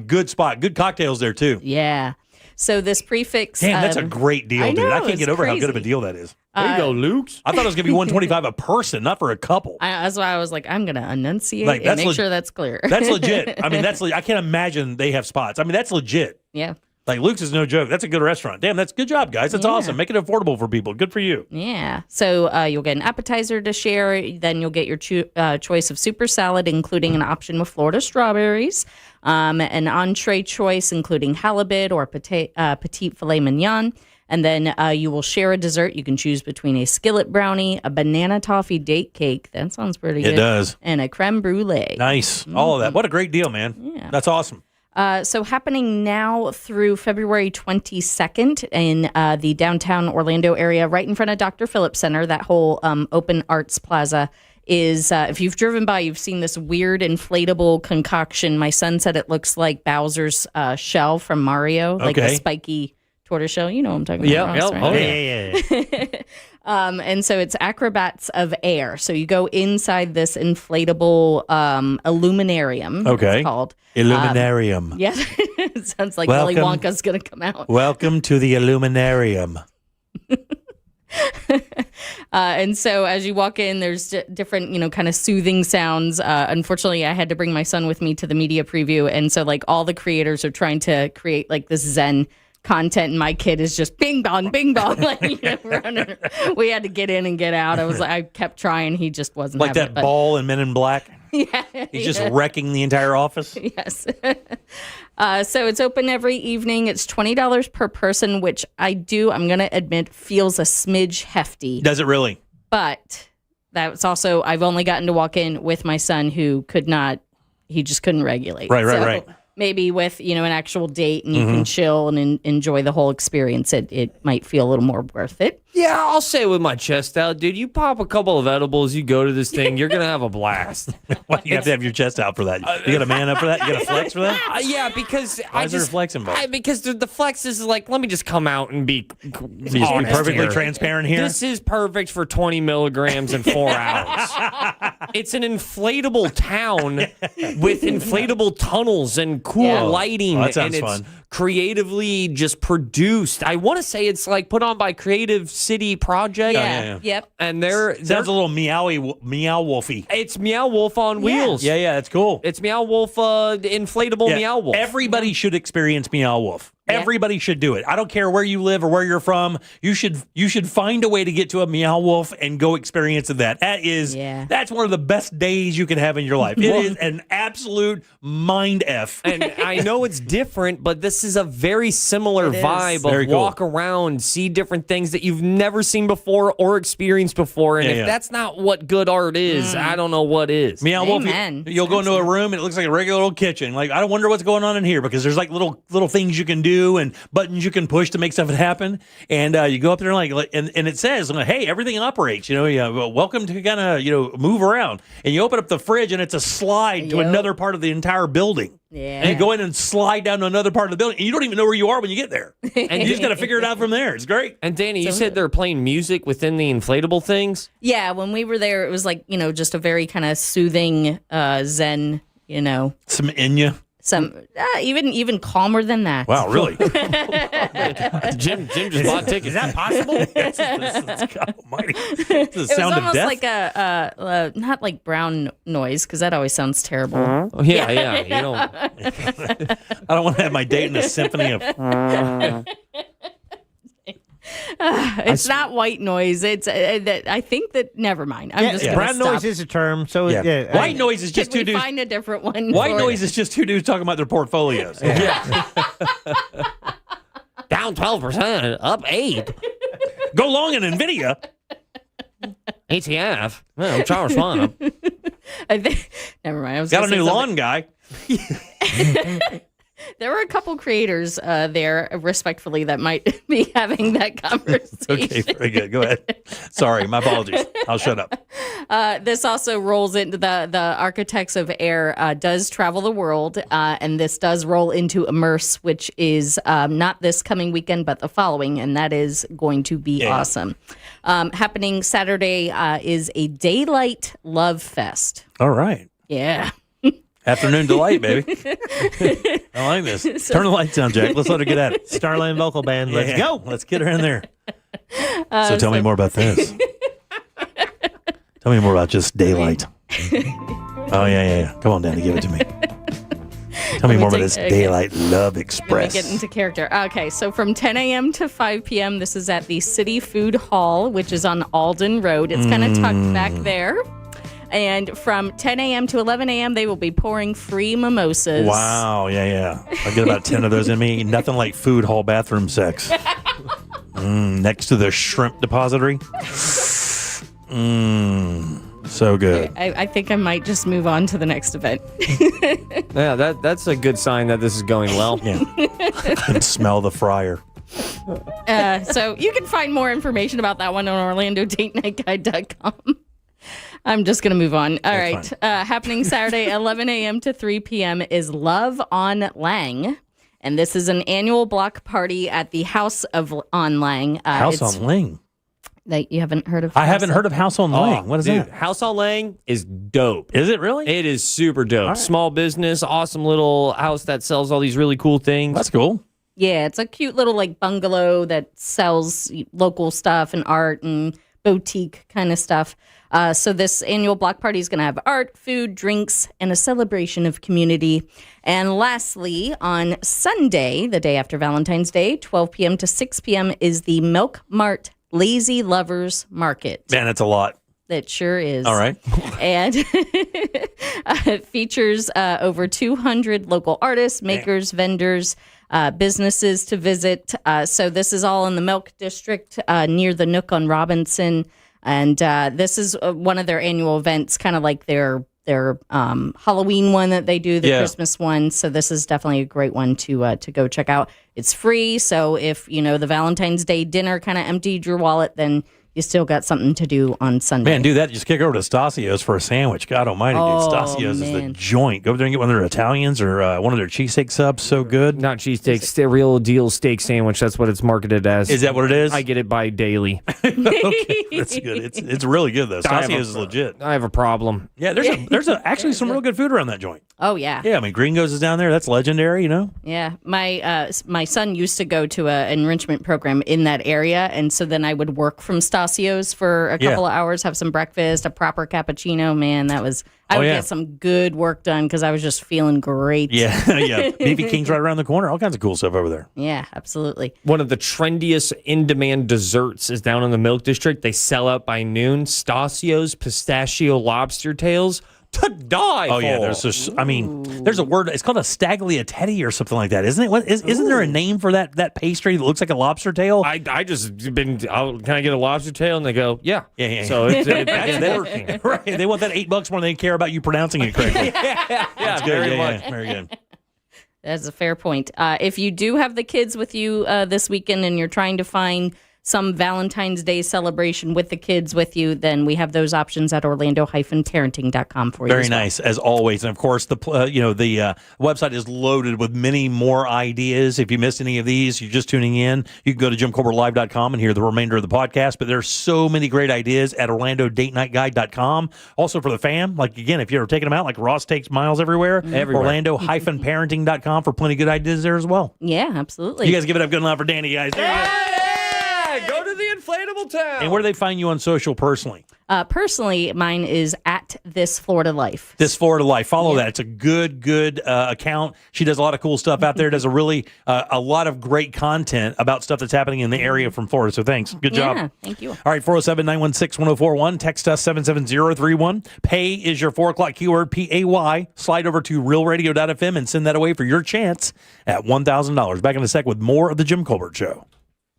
Good spot, good cocktails there too. Yeah. So this prefix. Damn, that's a great deal, dude. I can't get over how good of a deal that is. There you go, Luke's. I thought it was going to be $125 a person, not for a couple. That's why I was like, I'm going to enunciate Like, and make sure that's clear. That's legit. I mean, I can't imagine they have spots. I mean, that's legit. Yeah. Like, Luke's is no joke. That's a good restaurant. Damn, that's good job, guys. That's awesome. Make it affordable for people. Good for you. Yeah. So you'll get an appetizer to share. Then you'll get your choice of super salad, including an option with Florida strawberries, an entree choice, including halibut or petite filet mignon. And then you will share a dessert. You can choose between a skillet brownie, a banana toffee date cake. That sounds pretty good. It does. And a creme brulee. Nice. All of that. What a great deal, man. Yeah. That's awesome. So happening now through February 22nd in the downtown Orlando area, right in front of Dr. Phillips Center, that whole open arts plaza is, if you've driven by, you've seen this weird inflatable concoction. My son said it looks like Bowser's shell from Mario, like the spiky tortoise shell. You know what I'm talking about. Ross, right? Oh, yeah. And so it's Acrobats of Air. So you go inside this inflatable illuminarium. Okay. It's called. Illuminarium. Yeah. It sounds like Willy Wonka's going to come out. Welcome to the Illuminarium. And so as you walk in, there's different, kind of soothing sounds. Unfortunately, I had to bring my son with me to the media preview. And so like all the creators are trying to create like this Zen content, and my kid is just bing bong, like, running. We had to get in and get out. I kept trying. He just wasn't like that ball in Men in Black. Yeah, he's just wrecking the entire office. Yes. So it's open every evening. It's $20 per person, which I'm going to admit, feels a smidge hefty. Does it really? But that's also, I've only gotten to walk in with my son who he just couldn't regulate. Right. Maybe with, an actual date and you can chill and enjoy the whole experience, it might feel a little more worth it. Yeah, I'll say with my chest out, dude, you pop a couple of edibles, you go to this thing, you're going to have a blast. Why do you have to have your chest out for that? You got to man up for that? You got to flex for that? Yeah, because Why is there a flex involved? Because the flex is like, let me just come out and be perfectly transparent here. This is perfect for 20 milligrams in 4 hours. It's an inflatable town with inflatable tunnels and cool lighting. That sounds and it's fun. Creatively just produced. I want to say it's like put on by Creative City Project. Yeah. Yep. And sounds a little meow wolfy. It's Meow Wolf on wheels. Yeah, that's cool. It's Meow Wolf, inflatable Meow Wolf. Everybody should experience Meow Wolf. Yeah. Everybody should do it. I don't care where you live or where you're from. You should find a way to get to a Meow Wolf and go experience that. That's one of the best days you can have in your life. It is an absolute mind F. And I know it's different, but this is a very similar vibe of walk around, see different things that you've never seen before or experienced before. And if that's not what good art is, I don't know what is. Meow Wolf, you'll go into a room and it looks like a regular old kitchen. Like, I don't wonder what's going on in here because there's like little things you can do and buttons you can push to make stuff happen. And you go up there and it says, hey, everything operates. Welcome to kind of move around. And you open up the fridge and it's a slide to another part of the entire building. Yeah. And you go in and slide down to another part of the building. And you don't even know where you are when you get there. And you just got to figure it out from there. It's great. And Danny, you said they're playing music within the inflatable things? Yeah, when we were there, it was like, just a very kind of soothing Zen, Some Enya. Some even calmer than that. Wow, really? Jim just bought tickets. Is that possible? God almighty. It's the sound of death. It was almost like a not like brown noise because that always sounds terrible. Yeah. You don't. I don't want to have my date in a symphony of. It's not white noise. It's I think that. Never mind. I'm just gonna brown stop. noise is a term. So white noise is just Can two we dudes. find a different one. White noise is just two dudes talking about their portfolios. Yeah. Down 12%, up 8%. Go long in NVIDIA. ATF. Well, I'm Charles Schwab. I think. Never mind. I was Got gonna a new say lawn guy. There were a couple creators there, respectfully, that might be having that conversation. Okay, very good. Go ahead. Sorry, my apologies. I'll shut up. This also rolls into the Architects of Air does travel the world, and this does roll into Immerse, which is not this coming weekend, but the following, and that is going to be awesome. Happening Saturday is a Daylight Love Fest. All right. Yeah. Afternoon delight, baby. I like this. Turn the lights down, Jack. Let's let her get at it. Starland Vocal Band. Let's go. Let's get her in there. So tell me more about this. Tell me more about just Daylight. Oh, yeah. Come on, Danny. Give it to me. Tell me more about this Daylight Love Express. Let me get into character. Okay, so from 10 a.m. to 5 p.m., this is at the City Food Hall, which is on Alden Road. It's kind of tucked back there. And from 10 a.m. to 11 a.m., they will be pouring free mimosas. Wow, yeah. I get about 10 of those in me. Nothing like food hall bathroom sex. Next to the shrimp depository. So good. I think I might just move on to the next event. Yeah, that's a good sign that this is going well. Yeah. I can smell the fryer. So you can find more information about that one on OrlandoDateNightGuide.com. I'm just going to move on. All right. Happening Saturday, 11 a.m. to 3 p.m. is Love on Lang. And this is an annual block party at the House on Lang. House on Lang? That you haven't heard of? I haven't heard of House on Lang. What is that? House on Lang is dope. Is it really? It is super dope. Right. Small business, awesome little house that sells all these really cool things. That's cool. Yeah, it's a cute little bungalow that sells local stuff and art and boutique kind of stuff. So this annual block party is going to have art, food, drinks, and a celebration of community. And lastly, on Sunday, the day after Valentine's Day, 12 p.m. to 6 p.m. is the Milk Mart Lazy Lovers Market. Man, that's a lot. It sure is. All right. And it features over 200 local artists, makers, vendors, businesses to visit. So this is all in the Milk District near the Nook on Robinson. And this is one of their annual events, kind of like their Halloween one that they do, the Christmas one. So this is definitely a great one to go check out. It's free, so if the Valentine's Day dinner kind of emptied your wallet, then you still got something to do on Sunday. Man, do that. Just kick over to Stasio's for a sandwich. God almighty, dude. Stasio's is the joint. Go over there and get one of their Italians or one of their cheesesteak subs. So good. Not cheesesteaks, the real deal steak sandwich. That's what it's marketed as. Is that what it is? I get it by daily. Okay, that's good. It's really good, though. Stasio's is legit. I have a problem. Yeah, there's actually some real good food around that joint. Oh, yeah. Yeah, I mean, Gringos is down there. That's legendary, Yeah. My son used to go to an enrichment program in that area, and so then I would work from Stasio's for a couple of hours, have some breakfast, a proper cappuccino. Man, I would get some good work done because I was just feeling great. Yeah. BB King's right around the corner. All kinds of cool stuff over there. Yeah, absolutely. One of the trendiest in-demand desserts is down in the Milk District. They sell out by noon. Stasio's pistachio lobster tails. To die for. Yeah, there's a word. It's called a stagliatelle or something like that, isn't it? Isn't there a name for that pastry that looks like a lobster tail? I just been. Can I get a lobster tail? And they go, yeah. So it's working. Right. They want that $8 more than they care about you pronouncing it correctly. That's good. Very much. Very good. That's a fair point. If you do have the kids with you this weekend and you're trying to find some Valentine's Day celebration with the kids with you, then we have those options at Orlando-parenting.com for you. Very nice, as always. And of course, the website is loaded with many more ideas. If you missed any of these, you're just tuning in, you can go to JimColbertLive.com and hear the remainder of the podcast. But there's so many great ideas at OrlandoDateNightGuide.com. Also for the fam, like again, if you're taking them out, like Ross takes Miles everywhere. Orlando-parenting.com for plenty of good ideas there as well. Yeah, absolutely. You guys give it up good enough for Danny, guys. There you go. Go to the inflatable town. And where do they find you on social personally? Personally, mine is at This Florida Life. This Florida Life. Follow that. It's a good account. She does a lot of cool stuff out there. Does a lot of great content about stuff that's happening in the area from Florida. So thanks. Good job. Yeah, thank you. All right, 407-916-1041. Text us 77031. Pay is your 4 o'clock keyword, PAY. Slide over to realradio.fm and send that away for your chance at $1,000. Back in a sec with more of the Jim Colbert Show.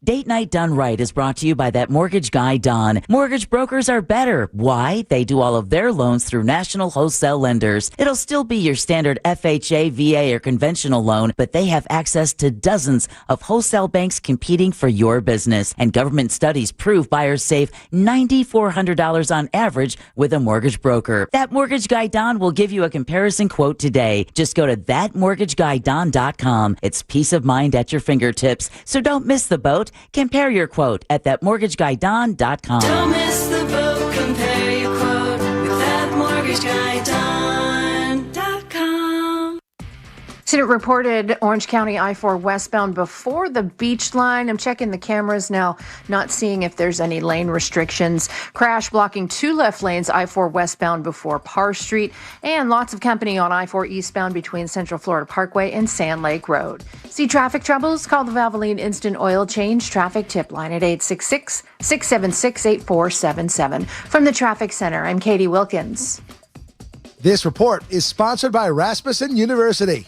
Date Night Done Right is brought to you by that mortgage guy, Don. Mortgage brokers are better. Why? They do all of their loans through national wholesale lenders. It'll still be your standard FHA, VA, or conventional loan, but they have access to dozens of wholesale banks competing for your business. And government studies prove buyers save $9,400 on average with a mortgage broker. That mortgage guy, Don, will give you a comparison quote today. Just go to thatmortgageguyDon.com. It's peace of mind at your fingertips. So don't miss the boat. Compare your quote at thatmortgageguyDon.com. Don't miss the boat. Compare your quote with thatmortgageguyDon.com. Student reported Orange County I-4 westbound before the beach line. I'm checking the cameras now, not seeing if there's any lane restrictions. Crash blocking 2 left lanes, I-4 westbound before Parr Street, and lots of company on I-4 eastbound between Central Florida Parkway and Sand Lake Road. See traffic troubles? Call the Valvoline Instant Oil Change Traffic Tip Line at 866-676-8477. From the Traffic Center, I'm Katie Wilkins. This report is sponsored by Rasmussen University.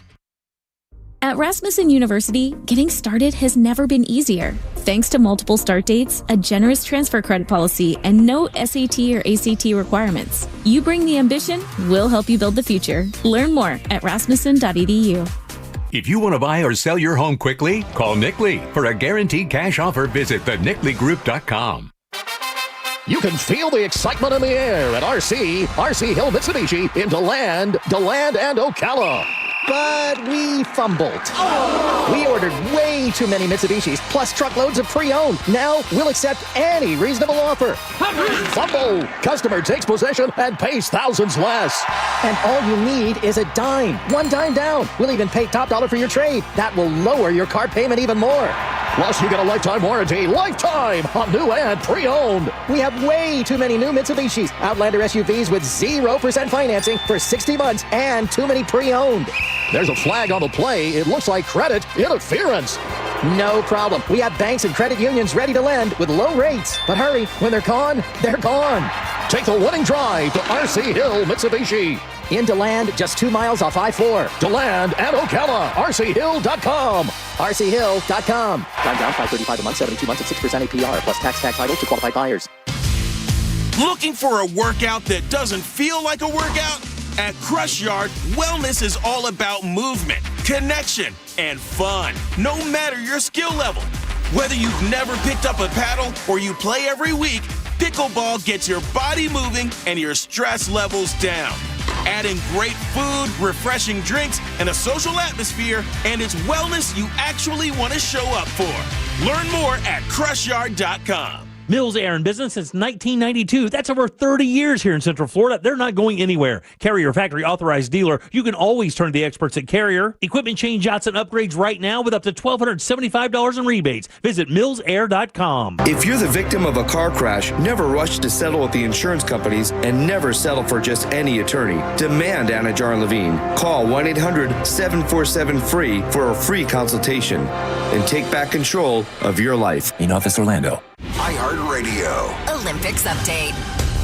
At Rasmussen University, getting started has never been easier. Thanks to multiple start dates, a generous transfer credit policy, and no SAT or ACT requirements. You bring the ambition, we'll help you build the future. Learn more at rasmussen.edu. If you want to buy or sell your home quickly, call Nick Lee. For a guaranteed cash offer, visit thenickleegroup.com. You can feel the excitement in the air at RC Hill Mitsubishi in DeLand, and Ocala. But we fumbled. We ordered way too many Mitsubishis, plus truckloads of pre-owned. Now we'll accept any reasonable offer. Fumble! Customer takes possession and pays thousands less. And all you need is a dime. One dime down. We'll even pay top dollar for your trade. That will lower your car payment even more. Plus, you get a lifetime warranty, lifetime on new and pre-owned. We have way too many new Mitsubishis, Outlander SUVs with 0% financing for 60 months, and too many pre-owned. There's a flag on the play. It looks like credit interference. No problem. We have banks and credit unions ready to lend with low rates. But hurry, when they're gone, they're gone. Take the winning drive to RC Hill Mitsubishi. In DeLand, just 2 miles off I-4. DeLand and Ocala. RCHill.com. RCHill.com. Prime down, $535 a month, 72 months at 6% APR, plus tax title to qualified buyers. Looking for a workout that doesn't feel like a workout? At Crush Yard, wellness is all about movement, connection, and fun, no matter your skill level. Whether you've never picked up a paddle or you play every week, pickleball gets your body moving and your stress levels down. Adding great food, refreshing drinks, and a social atmosphere, and it's wellness you actually want to show up for. Learn more at CrushYard.com. Mills Air in business since 1992. That's over 30 years here in Central Florida. They're not going anywhere. Carrier factory authorized dealer. You can always turn to the experts at Carrier. Equipment change-outs and upgrades right now with up to $1,275 in rebates. Visit millsair.com. If you're the victim of a car crash, never rush to settle with the insurance companies and never settle for just any attorney. Demand Anna Jar Levine. Call 1-800-747-FREE for a free consultation and take back control of your life. In Office Orlando. iHeartRadio. Olympics update.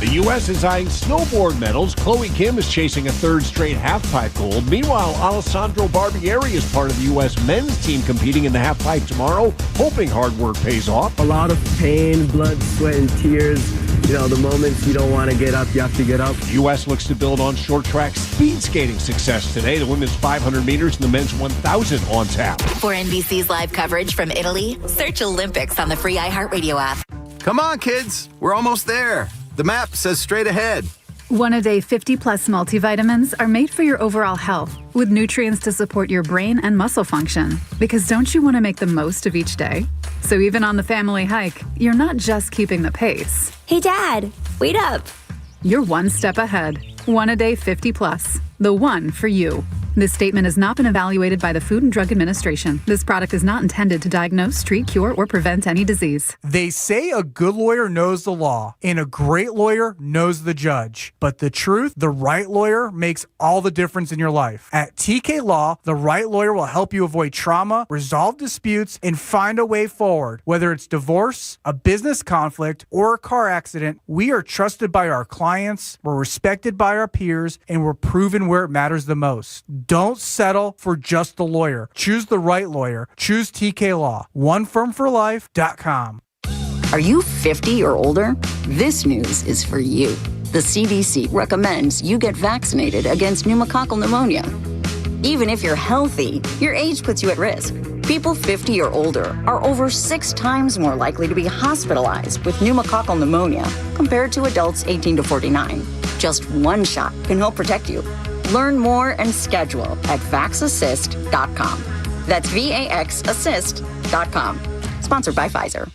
The U.S. is eyeing snowboard medals. Chloe Kim is chasing a 3rd straight halfpipe gold. Meanwhile, Alessandro Barbieri is part of the U.S. men's team competing in the halfpipe tomorrow, hoping hard work pays off. A lot of pain, blood, sweat, and tears. You know, the moments you don't want to get up, you have to get up. The U.S. looks to build on short track speed skating success today. The women's 500 meters and the men's 1,000 on tap. For NBC's live coverage from Italy, search Olympics on the free iHeartRadio app. Come on, kids. We're almost there. The map says straight ahead. One-a-day 50-plus multivitamins are made for your overall health, with nutrients to support your brain and muscle function. Because don't you want to make the most of each day? So even on the family hike, you're not just keeping the pace. Hey, Dad, wait up. You're one step ahead. One-a-day 50-plus. The one for you. This statement has not been evaluated by the Food and Drug Administration. This product is not intended to diagnose, treat, cure, or prevent any disease. They say a good lawyer knows the law, and a great lawyer knows the judge. But the truth, the right lawyer makes all the difference in your life. At TK Law, the right lawyer will help you avoid trauma, resolve disputes, and find a way forward. Whether it's divorce, a business conflict, or a car accident, we are trusted by our clients, we're respected by our peers, and we're proven where it matters the most. Don't settle for just the lawyer. Choose the right lawyer. Choose TK Law. OneFirmForLife.com. Are you 50 or older? This news is for you. The CDC recommends you get vaccinated against pneumococcal pneumonia. Even if you're healthy, your age puts you at risk. People 50 or older are over 6 times more likely to be hospitalized with pneumococcal pneumonia compared to adults 18 to 49. Just one shot can help protect you. Learn more and schedule at vaxassist.com. That's VAXassist.com. Sponsored by Pfizer.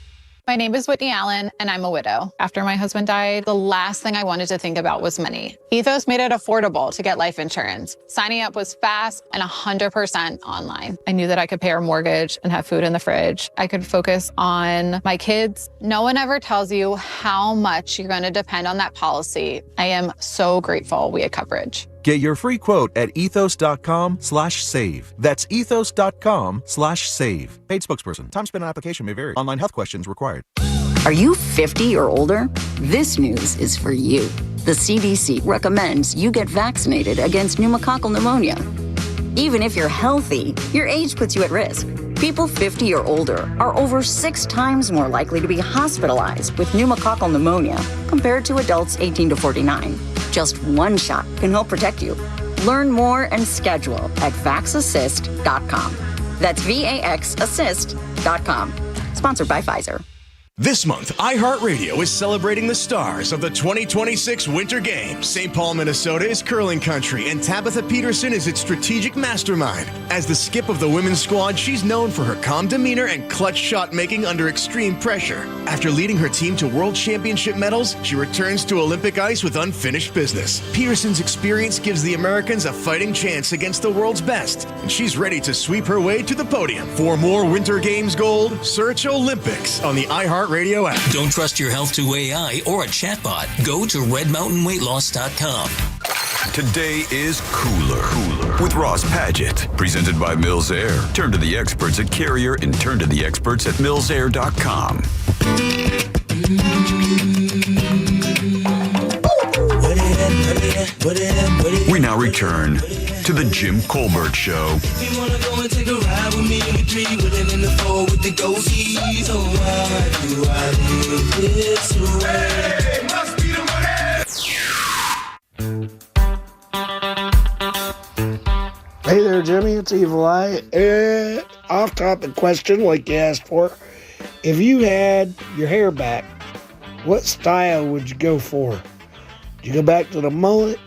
My name is Whitney Allen, and I'm a widow. After my husband died, the last thing I wanted to think about was money. Ethos made it affordable to get life insurance. Signing up was fast and 100% online. I knew that I could pay our mortgage and have food in the fridge. I could focus on my kids. No one ever tells you how much you're going to depend on that policy. I am so grateful we had coverage. Get your free quote at ethos.com/save. That's ethos.com/save. Paid spokesperson. Time spent on application may vary. Online health questions required. Are you 50 or older? This news is for you. The CDC recommends you get vaccinated against pneumococcal pneumonia. Even if you're healthy, your age puts you at risk. People 50 or older are over 6 times more likely to be hospitalized with pneumococcal pneumonia compared to adults 18 to 49. Just one shot can help protect you. Learn more and schedule at vaxassist.com. That's VAXassist.com. Sponsored by Pfizer. This month, iHeartRadio is celebrating the stars of the 2026 Winter Games. St. Paul, Minnesota is curling country, and Tabitha Peterson is its strategic mastermind. As the skip of the women's squad, she's known for her calm demeanor and clutch shot making under extreme pressure. After leading her team to World Championship medals, she returns to Olympic ice with unfinished business. Peterson's experience gives the Americans a fighting chance against the world's best, and she's ready to sweep her way to the podium. For more Winter Games gold, search Olympics on the iHeartRadio app. Don't trust your health to AI or a chatbot. Go to redmountainweightloss.com. Today is Cooler with Ross Padgett. Presented by Mills Air. Turn to the experts at Carrier and turn to the experts at millsair.com. We now return to the Jim Colbert Show. Hey there, Jimmy. It's Evil Eye. Off-topic question, like you asked for. If you had your hair back, what style would you go for? Would you go back to the mullet?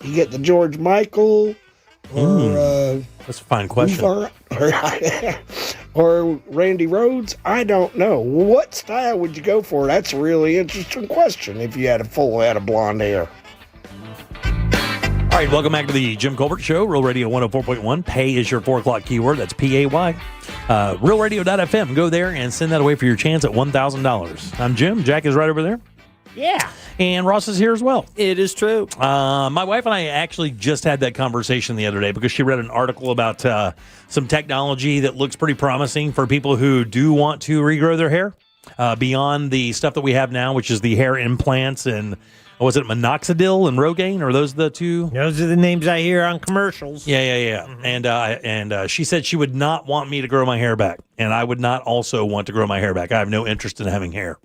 You get the George Michael? Or that's a fine question. Or Randy Rhoads? I don't know. What style would you go for? That's a really interesting question if you had a full head of blonde hair. All right, welcome back to the Jim Colbert Show, Real Radio 104.1. Pay is your 4 o'clock keyword. That's P-A-Y. RealRadio.fm. Go there and send that away for your chance at $1,000. I'm Jim. Jack is right over there. Yeah. And Ross is here as well. It is true. My wife and I actually just had that conversation the other day because she read an article about some technology that looks pretty promising for people who do want to regrow their hair beyond the stuff that we have now, which is the hair implants and was it minoxidil and Rogaine? Are those the two? Those are the names I hear on commercials. Yeah. Mm-hmm. And she said she would not want me to grow my hair back, and I would not also want to grow my hair back. I have no interest in having hair.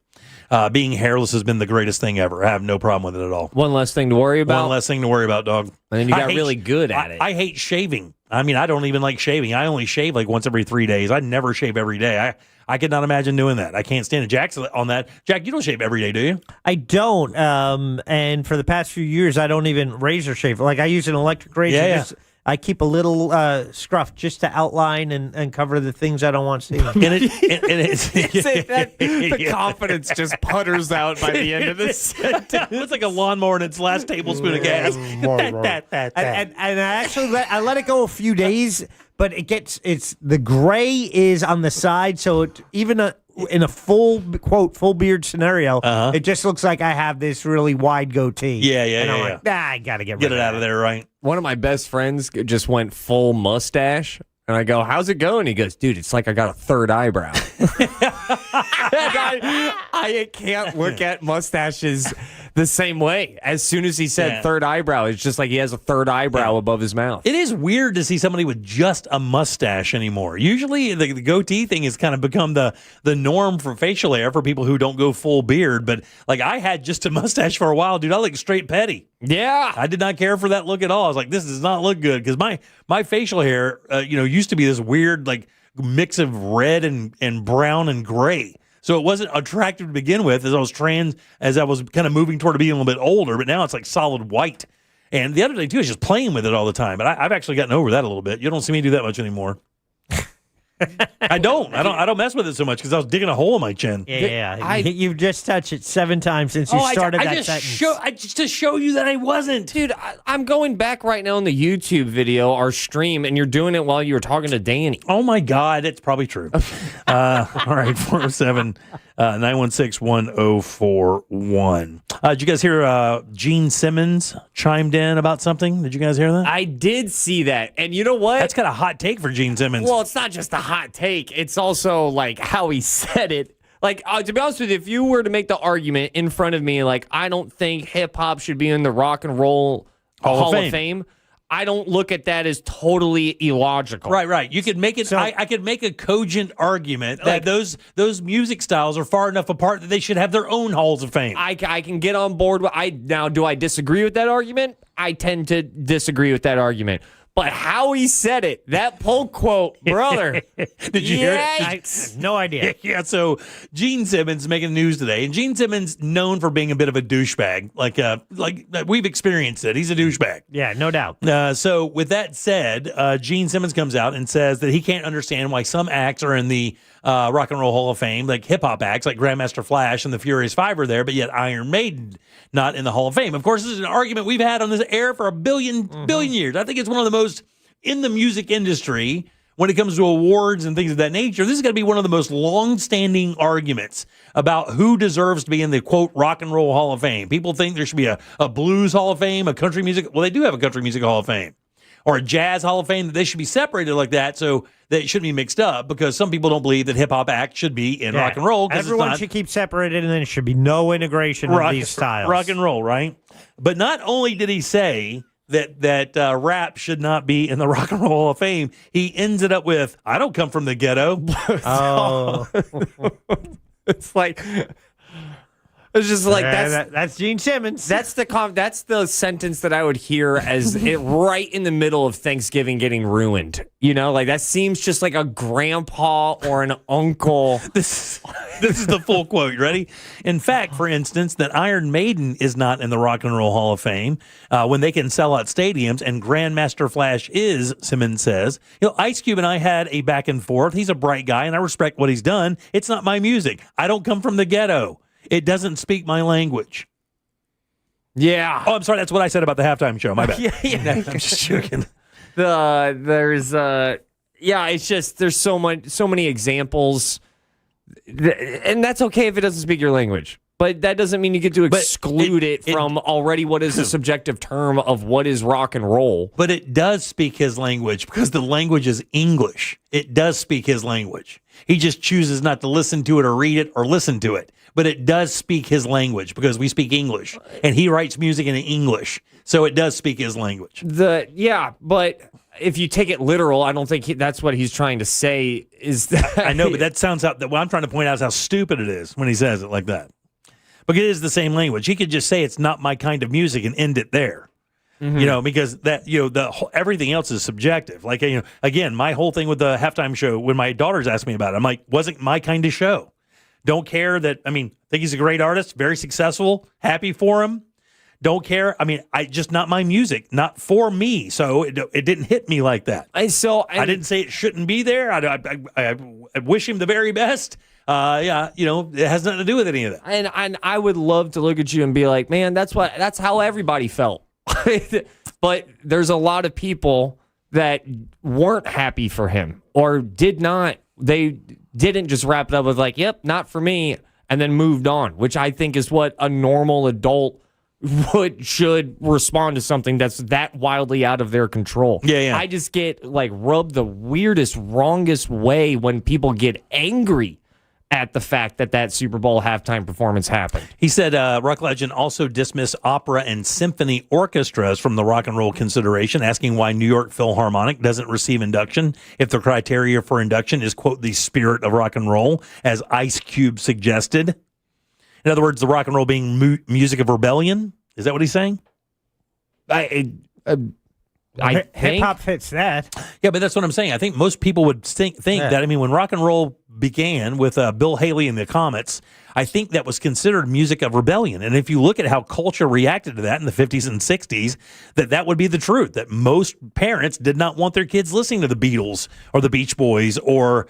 Being hairless has been the greatest thing ever. I have no problem with it at all. One less thing to worry about. One less thing to worry about, dog. And then you got really good at it. I hate shaving. I mean, I don't even like shaving. I only shave like once every 3 days. I never shave every day. I could not imagine doing that. I can't stand it. Jack's on that. Jack, you don't shave every day, do you? I don't. And for the past few years, I don't even razor shave. Like I use an electric razor. Yeah. I keep a little scruff just to outline and cover the things I don't want to see. The confidence just putters out by the end of this sentence. It's like a lawnmower and its last tablespoon of gas. And I actually let it go a few days, but the gray is on the side, so even in a full beard scenario, it just looks like I have this really wide goatee. Yeah. And I'm like, I gotta get it out of there, right? One of my best friends just went full mustache. And I go, how's it going? He goes, dude, it's like I got a third eyebrow. I can't look at mustaches the same way. As soon as he said third eyebrow, it's just like he has a third eyebrow above his mouth. It is weird to see somebody with just a mustache anymore. Usually the goatee thing has kind of become the norm for facial hair for people who don't go full beard. But like I had just a mustache for a while, dude. I look straight petty. Yeah. I did not care for that look at all. I was like, this does not look good because my facial hair, used to be this weird like mix of red and brown and gray. So it wasn't attractive to begin with as I was kind of moving toward being a little bit older, but now it's like solid white. And the other thing too is just playing with it all the time. But I've actually gotten over that a little bit. You don't see me do that much anymore. I don't mess with it so much because I was digging a hole in my chin. Yeah. You've just touched it 7 times since you started that sentence. Just to show you that I wasn't. Dude, I'm going back right now in the YouTube video, our stream, and you're doing it while you were talking to Danny. Oh, my God. It's probably true. All right, 407-916-1041. Did you guys hear Gene Simmons chimed in about something? Did you guys hear that? I did see that. And you know what? That's kind of a hot take for Gene Simmons. Well, it's not just a hot take. It's also like how he said it. Like, to be honest with you, if you were to make the argument in front of me, like, I don't think hip hop should be in the Rock and Roll Hall of Fame, I don't look at that as totally illogical. Right. You could make it. So, I could make a cogent argument that those music styles are far enough apart that they should have their own halls of fame. I can get on board with. Now, do I disagree with that argument? I tend to disagree with that argument. But how he said it, that pull quote, brother. Did you hear it? I have no idea. Yeah, so Gene Simmons making news today. And Gene Simmons, known for being a bit of a douchebag. Like we've experienced it. He's a douchebag. Yeah, no doubt. So with that said, Gene Simmons comes out and says that he can't understand why some acts are in the Rock and Roll Hall of Fame, like hip-hop acts like Grandmaster Flash and the Furious Five are there, but yet Iron Maiden not in the Hall of Fame. Of course, this is an argument we've had on this air for a billion years. I think it's one of the most, in the music industry, when it comes to awards and things of that nature, this is going to be one of the most long-standing arguments about who deserves to be in the, quote, Rock and Roll Hall of Fame. People think there should be a Blues Hall of Fame, a Country Music. Well, they do have a Country Music Hall of Fame. Or a Jazz Hall of Fame, that they should be separated like that so that it shouldn't be mixed up because some people don't believe that hip-hop acts should be in rock and roll. Everyone should keep separated and there should be no integration of these styles. Rock and roll, right? But not only did he say that rap should not be in the Rock and Roll Hall of Fame, he ends it up with, I don't come from the ghetto. Oh. It's like... It's just like that's Gene Simmons. That's the sentence that I would hear as it right in the middle of Thanksgiving getting ruined. You know, like that seems just like a grandpa or an uncle. This is the full quote. You ready? In fact, for instance, that Iron Maiden is not in the Rock and Roll Hall of Fame when they can sell out stadiums, and Grandmaster Flash is. Simmons says, Ice Cube and I had a back and forth. He's a bright guy, and I respect what he's done. It's not my music. I don't come from the ghetto. It doesn't speak my language. Yeah. Oh, I'm sorry. That's what I said about the halftime show. My bad. Yeah. I'm just joking. It's just there's so many examples, and that's okay if it doesn't speak your language. But that doesn't mean you get to exclude it from already what is a subjective term of what is rock and roll. But it does speak his language because the language is English. It does speak his language. He just chooses not to listen to it or read it or listen to it. But it does speak his language because we speak English. And he writes music in English. So it does speak his language. But if you take it literal, I don't think that's what he's trying to say. Is that I know, but that sounds out. What I'm trying to point out is how stupid it is when he says it like that. Because it is the same language. He could just say it's not my kind of music and end it there. Mm-hmm. Because that everything else is subjective. Like again, my whole thing with the halftime show when my daughters asked me about it, I'm like, wasn't my kind of show. Don't care that. I think he's a great artist, very successful, happy for him. Don't care. Just not my music, not for me. So it didn't hit me like that. I didn't say it shouldn't be there. I wish him the very best. It has nothing to do with any of that. And I would love to look at you and be like, man, that's how everybody felt. But there's a lot of people that weren't happy for him or they didn't just wrap it up with like, yep, not for me, and then moved on, which I think is what a normal adult should respond to something that's that wildly out of their control. Yeah. I just get like rubbed the weirdest, wrongest way when people get angry at the fact that Super Bowl halftime performance happened. He said rock legend also dismissed opera and symphony orchestras from the rock and roll consideration, asking why New York Philharmonic doesn't receive induction if the criteria for induction is, quote, the spirit of rock and roll, as Ice Cube suggested. In other words, the rock and roll being music of rebellion. Is that what he's saying? I hip hop fits that. Yeah, but that's what I'm saying. I think most people would think that. I mean, when rock and roll began with Bill Haley and the Comets, I think that was considered music of rebellion. And if you look at how culture reacted to that in the 50s and 60s, that would be the truth, that most parents did not want their kids listening to the Beatles or the Beach Boys or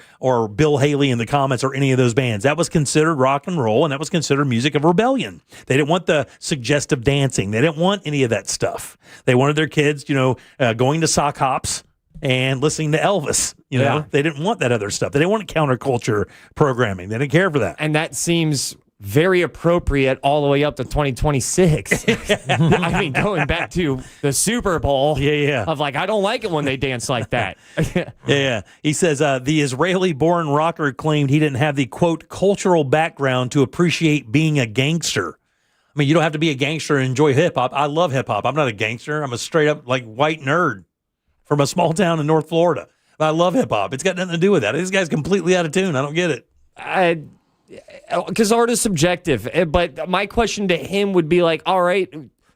Bill Haley and the Comets or any of those bands. That was considered rock and roll, and that was considered music of rebellion. They didn't want the suggestive dancing. They didn't want any of that stuff. They wanted their kids, going to sock hops and listening to Elvis. They didn't want that other stuff. They didn't want counterculture programming. They didn't care for that. And that seems very appropriate all the way up to 2026. I mean, going back to the Super Bowl. Yeah. Of I don't like it when they dance like that. Yeah. He says the Israeli-born rocker claimed he didn't have the, quote, cultural background to appreciate being a gangster. I mean, you don't have to be a gangster and enjoy hip-hop. I love hip-hop. I'm not a gangster. I'm a straight-up, white nerd from a small town in North Florida. But I love hip-hop. It's got nothing to do with that. This guy's completely out of tune. I don't get it. Because art is subjective. But my question to him would be all right,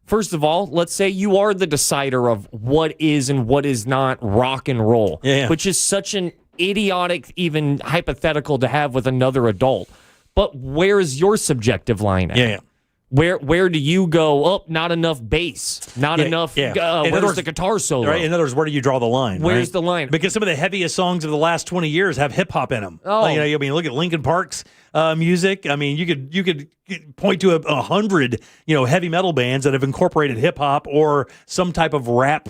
first of all, let's say you are the decider of what is and what is not rock and roll, which is such an idiotic, even hypothetical to have with another adult. But where is your subjective line at? Yeah. Where do you go? Oh, not enough bass, not enough. Where's the guitar solo? Right. In other words, where do you draw the line? Where's the line? Because some of the heaviest songs of the last 20 years have hip hop in them. Oh, I mean, look at Linkin Park's music. I mean, you could point to 100 heavy metal bands that have incorporated hip hop or some type of rap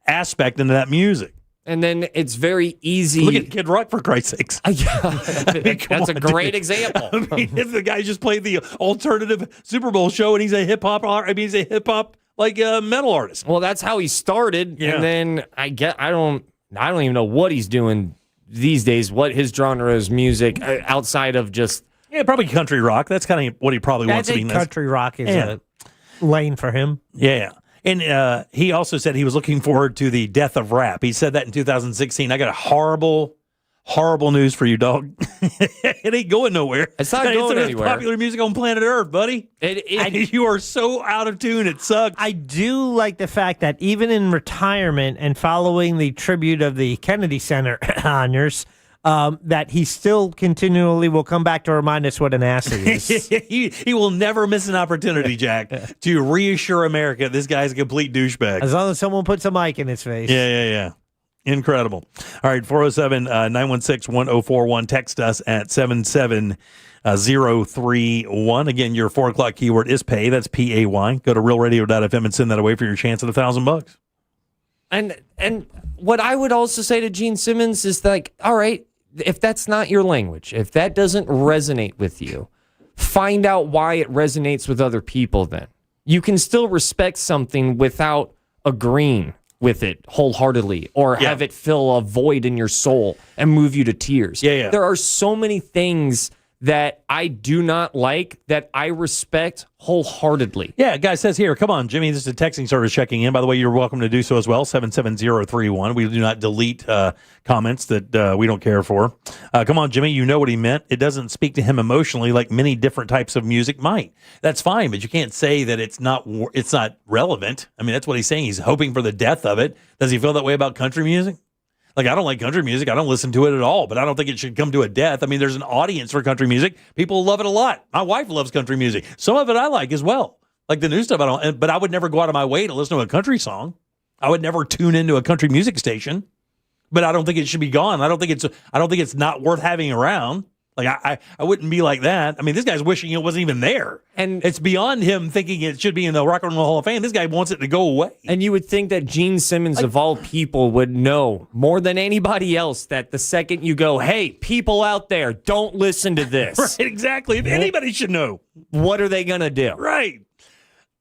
aspect into that music. And then it's very easy. Look at Kid Rock, for Christ's sakes. That's a great example. I mean, if the guy just played the alternative Super Bowl show and he's a hip hop metal artist. Well, that's how he started. Yeah. And then I don't even know what he's doing these days, what his genre is music outside of just. Yeah, probably country rock. That's kind of what he probably wants to be. Country rock is a lane for him. Yeah. And he also said he was looking forward to the death of rap. He said that in 2016. I got a horrible news for you, dog. It ain't going nowhere. It's not going anywhere. anywhere. Popular music on planet Earth, buddy. You are so out of tune. It sucks. I do like the fact that even in retirement and following the tribute of the Kennedy Center honors, that he still continually will come back to remind us what an ass he is. He will never miss an opportunity, Jack, to reassure America this guy's a complete douchebag. As long as someone puts a mic in his face. Yeah. Incredible. All right, 407-916-1041. Text us at 77031. Again, your 4 o'clock keyword is pay. That's P-A-Y. Go to realradio.fm and send that away for your chance at $1,000. And what I would also say to Gene Simmons is all right, if that's not your language, if that doesn't resonate with you, find out why it resonates with other people then. You can still respect something without agreeing with it wholeheartedly or have it fill a void in your soul and move you to tears. Yeah. There are so many things that I do not like that I respect wholeheartedly. Yeah, guy says here, come on, Jimmy, this is a texting service checking in. By the way, you're welcome to do so as well, 77031. We do not delete comments that we don't care for. Come on, Jimmy, you know what he meant. It doesn't speak to him emotionally like many different types of music might. That's fine, but you can't say that it's not relevant. I mean, that's what he's saying. He's hoping for the death of it. Does he feel that way about country music? I don't like country music. I don't listen to it at all, but I don't think it should come to a death. I mean, there's an audience for country music. People love it a lot. My wife loves country music. Some of it I like as well. Like the new stuff, I don't, but I would never go out of my way to listen to a country song. I would never tune into a country music station, but I don't think it should be gone. I don't think it's not worth having around. Like, I wouldn't be like that. I mean, this guy's wishing it wasn't even there. And it's beyond him thinking it should be in the Rock and Roll Hall of Fame. This guy wants it to go away. And you would think that Gene Simmons, of all people, would know more than anybody else that the second you go, hey, people out there, don't listen to this. Right, exactly. If anybody should know. What are they going to do? Right.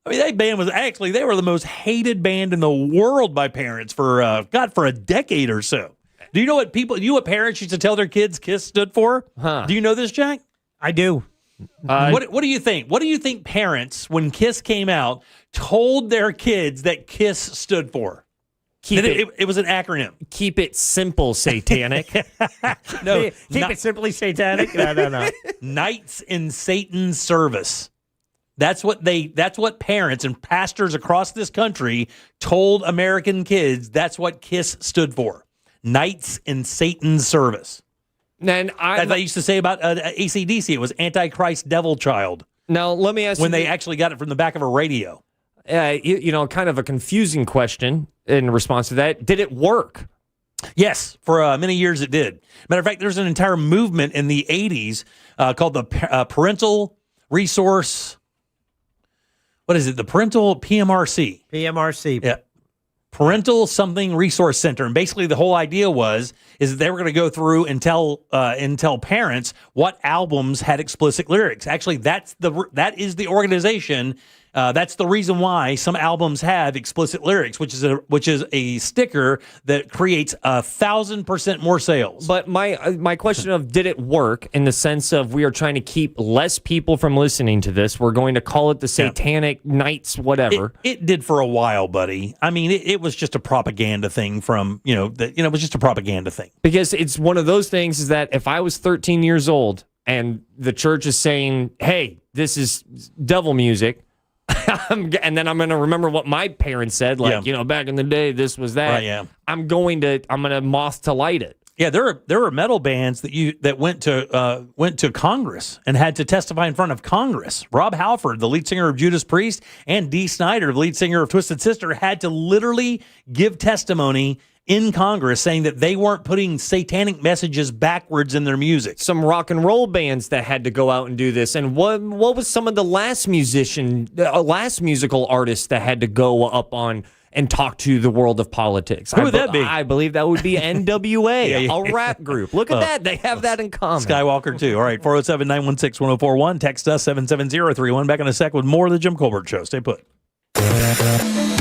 I mean, that band was actually, they were the most hated band in the world by parents for, for a decade or so. Do you know what parents used to tell their kids KISS stood for? Huh. Do you know this, Jack? I do. What do you think? What do you think parents, when KISS came out, told their kids that KISS stood for? It was an acronym. Keep it simple, satanic. No, keep it simply satanic. No. Knights in Satan's service. That's what parents and pastors across this country told American kids. That's what KISS stood for. Knights in Satan's service. And I used to say about AC/DC. It was Antichrist Devil Child. Now, let me ask you. When they actually got it from the back of a radio. Kind of a confusing question in response to that. Did it work? Yes, for many years it did. Matter of fact, there's an entire movement in the 80s called the Parental Resource. What is it? The Parental PMRC. PMRC. Yeah. Parental something resource center, and basically the whole idea is that they were going to go through and tell parents what albums had explicit lyrics. Actually, that is the organization. That's the reason why some albums have explicit lyrics, which is a sticker that creates 1,000% more sales. But my question of did it work in the sense of we are trying to keep less people from listening to this. We're going to call it the Satanic Knights, whatever. It did for a while, buddy. I mean, it was just a propaganda thing from it was just a propaganda thing. Because it's one of those things is that if I was 13 years old and the church is saying, "Hey, this is devil music." And then I'm going to remember what my parents said, back in the day, this was that. Right, yeah. I'm going to moth to light it. Yeah, there were metal bands that went to Congress and had to testify in front of Congress. Rob Halford, the lead singer of Judas Priest, and Dee Snider, the lead singer of Twisted Sister, had to literally give testimony in Congress saying that they weren't putting satanic messages backwards in their music. Some rock and roll bands that had to go out and do this. And what was some of the last musical artists that had to go up on and talk to the world of politics? Who would that be? I believe that would be NWA, a rap group. Look at that. They have that in common. Skywalker, too. All right, 407-916-1041. Text us, 77031. Back in a sec with more of The Jim Colbert Show. Stay put.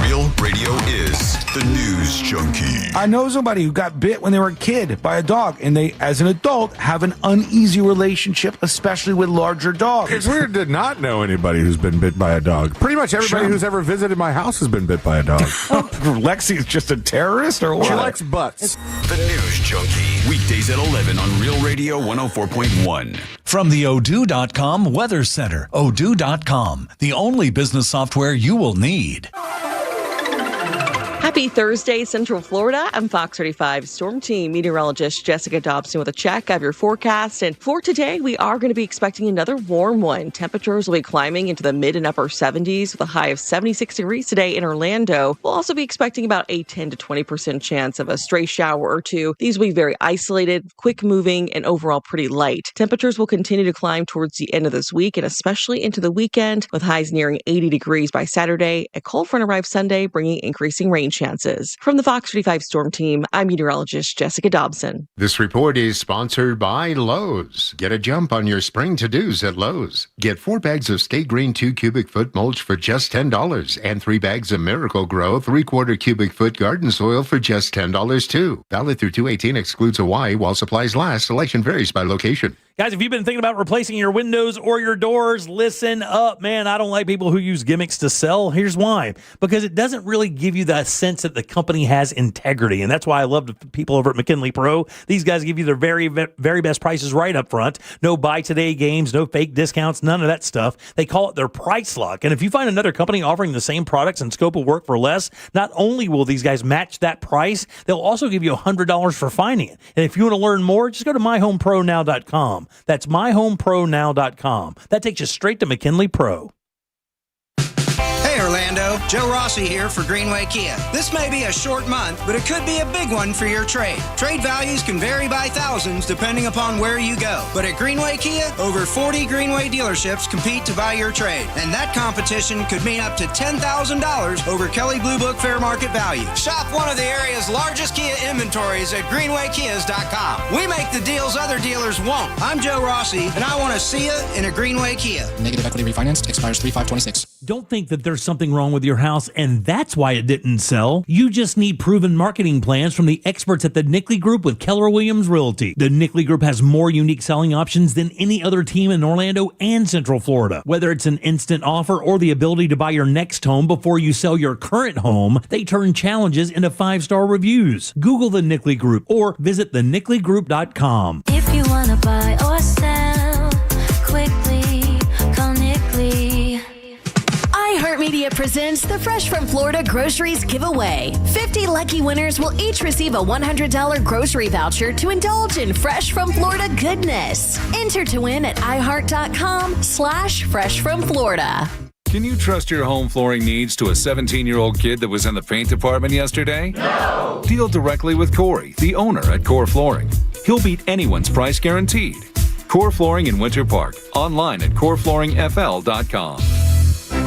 Real Radio is the News Junkie. I know somebody who got bit when they were a kid by a dog, and they, as an adult, have an uneasy relationship, especially with larger dogs. It's weird to not know anybody who's been bit by a dog. Pretty much everybody who's ever visited my house has been bit by a dog. Lexi's just a terrorist, or what? She likes butts. The News Junkie. Weekdays at 11 on Real Radio 104.1. From the Odoo.com Weather Center. Odoo.com, the only business software you will need. Happy Thursday, Central Florida. I'm Fox 35 Storm Team meteorologist Jessica Dobson with a check of your forecast. And for today, we are going to be expecting another warm one. Temperatures will be climbing into the mid and upper 70s with a high of 76 degrees today in Orlando. We'll also be expecting about a 10 to 20% chance of a stray shower or two. These will be very isolated, quick moving, and overall pretty light. Temperatures will continue to climb towards the end of this week and especially into the weekend with highs nearing 80 degrees by Saturday. A cold front arrives Sunday, bringing increasing rain chances. From the Fox 35 Storm Team, I'm meteorologist Jessica Dobson. This report is sponsored by Lowe's. Get a jump on your spring to-dos at Lowe's. Get 4 bags of Stay Green 2 cubic foot mulch for just $10 and 3 bags of Miracle Grow 3/4 cubic foot garden soil for just $10 too. Valid through 2/18, excludes Hawaii while supplies last. Selection varies by location. Guys, if you've been thinking about replacing your windows or your doors, listen up, man. I don't like people who use gimmicks to sell. Here's why. Because it doesn't really give you that sense that the company has integrity. And that's why I love the people over at McKinley Pro. These guys give you their very, very best prices right up front. No buy today games, no fake discounts, none of that stuff. They call it their price lock. And if you find another company offering the same products and scope of work for less, not only will these guys match that price, they'll also give you $100 for finding it. And if you want to learn more, just go to myhomepronow.com. That's myhomepronow.com. That takes you straight to McKinley Pro. Hey, Orlando. Joe Rossi here for Greenway Kia. This may be a short month, but it could be a big one for your trade. Trade values can vary by thousands depending upon where you go. But at Greenway Kia, over 40 Greenway dealerships compete to buy your trade. And that competition could mean up to $10,000 over Kelley Blue Book fair market value. Shop one of the area's largest Kia inventories at greenwaykias.com. We make the deals other dealers won't. I'm Joe Rossi, and I want to see you in a Greenway Kia. Negative equity refinanced expires 3/5/26. Don't think that there's something wrong with your house and that's why it didn't sell. You just need proven marketing plans from the experts at the Nickley Group with Keller Williams Realty. The Nickley Group has more unique selling options than any other team in Orlando and Central Florida. Whether it's an instant offer or the ability to buy your next home before you sell your current home, they turn challenges into 5-star reviews. Google the Nickley Group or visit thenickley.com. If you want to buy or sell quickly, call Nickley. iHeartMedia presents the Fresh from Florida Groceries Giveaway. 50 lucky winners will each receive a $100 grocery voucher to indulge in Fresh from Florida goodness. Enter to win at iHeart.com/freshfromflorida. Can you trust your home flooring needs to a 17-year-old kid that was in the paint department yesterday? No! Deal directly with Corey, the owner at Core Flooring. He'll beat anyone's price guaranteed. Core Flooring in Winter Park. Online at coreflooringfl.com.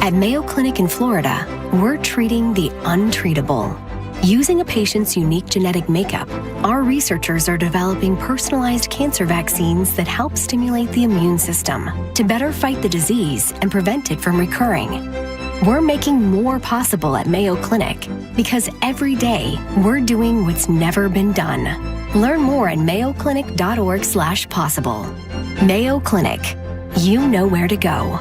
At Mayo Clinic in Florida, we're treating the untreatable. Using a patient's unique genetic makeup, our researchers are developing personalized cancer vaccines that help stimulate the immune system to better fight the disease and prevent it from recurring. We're making more possible at Mayo Clinic because every day we're doing what's never been done. Learn more at mayoclinic.org/possible. Mayo Clinic. You know where to go.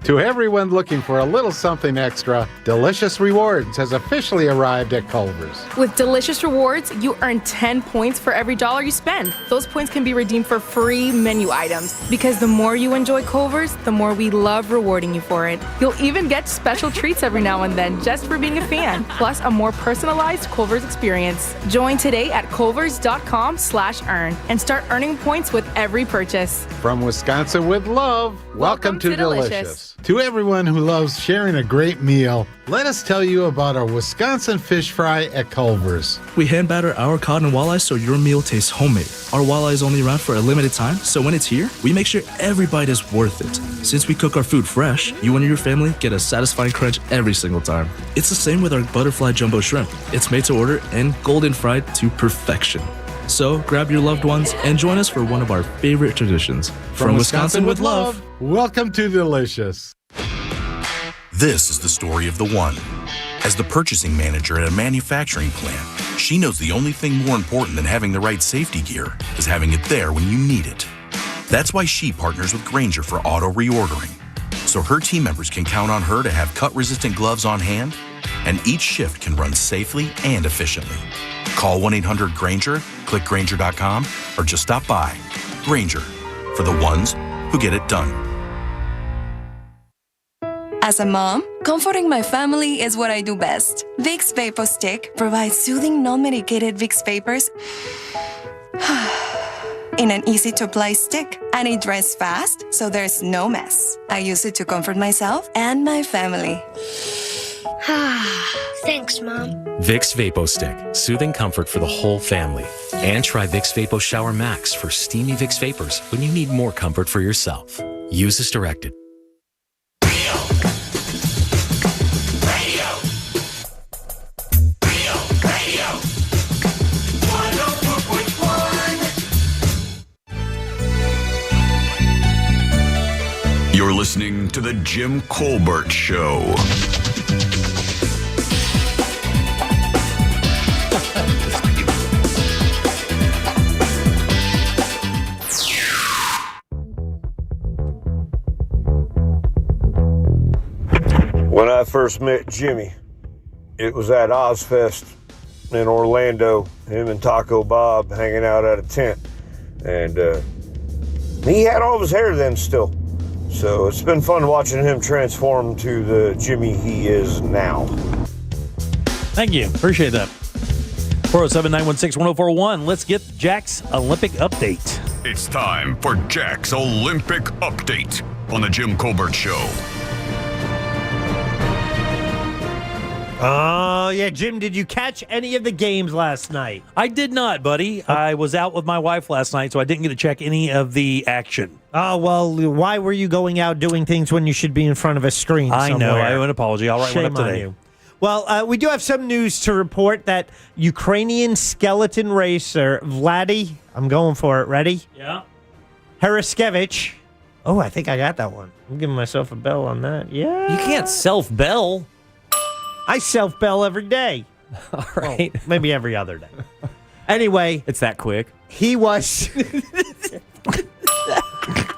To everyone looking for a little something extra, Delicious Rewards has officially arrived at Culver's. With Delicious Rewards, you earn 10 points for every dollar you spend. Those points can be redeemed for free menu items. Because the more you enjoy Culver's, the more we love rewarding you for it. You'll even get special treats every now and then just for being a fan, plus a more personalized Culver's experience. Join today at culvers.com/earn and start earning points with every purchase. From Wisconsin with love, welcome to Delicious. To everyone who loves sharing a great meal, let us tell you about our Wisconsin fish fry at Culver's. We hand batter our cod and walleye so your meal tastes homemade. Our walleye is only around for a limited time, so when it's here, we make sure every bite is worth it. Since we cook our food fresh, you and your family get a satisfying crunch every single time. It's the same with our butterfly jumbo shrimp. It's made to order and golden fried to perfection. So grab your loved ones and join us for one of our favorite traditions. From Wisconsin with love, welcome to Delicious. This is the story of the one. As the purchasing manager at a manufacturing plant, she knows the only thing more important than having the right safety gear is having it there when you need it. That's why she partners with Grainger for auto reordering, so her team members can count on her to have cut-resistant gloves on hand, and each shift can run safely and efficiently. Call 1-800-GRAINGER, click Grainger.com, or just stop by. Grainger, for the ones who get it done. As a mom, comforting my family is what I do best. Vicks Vapor Stick provides soothing, non-medicated Vicks vapors in an easy-to-apply stick, and it dries fast, so there's no mess. I use it to comfort myself and my family. Thanks, Mom. Vicks Vapo Stick, soothing comfort for the whole family. And try Vicks Vapo Shower Max for steamy Vicks vapors when you need more comfort for yourself. Use as directed. You're listening to The Jim Colbert Show. When I first met Jimmy, it was at Ozfest in Orlando, him and Taco Bob hanging out at a tent. And he had all of his hair then still. So it's been fun watching him transform to the Jimmy he is now. Thank you. Appreciate that. 407-916-1041. Let's get Jack's Olympic update. It's time for Jack's Olympic Update on The Jim Colbert Show. Oh, yeah. Jim, did you catch any of the games last night? I did not, buddy. I was out with my wife last night, so I didn't get to check any of the action. Oh, well, why were you going out doing things when you should be in front of a screen I somewhere? know. I owe an apology. I'll write Shame one up on today. you. Well, we do have some news to report that Ukrainian skeleton racer Vladi, I'm going for it, ready? Yeah. Haraskevich. Oh, I think I got that one. I'm giving myself a bell on that. Yeah. You can't self-bell. I self-bell every day. All right. Well, maybe every other day. Anyway. It's that quick. He was...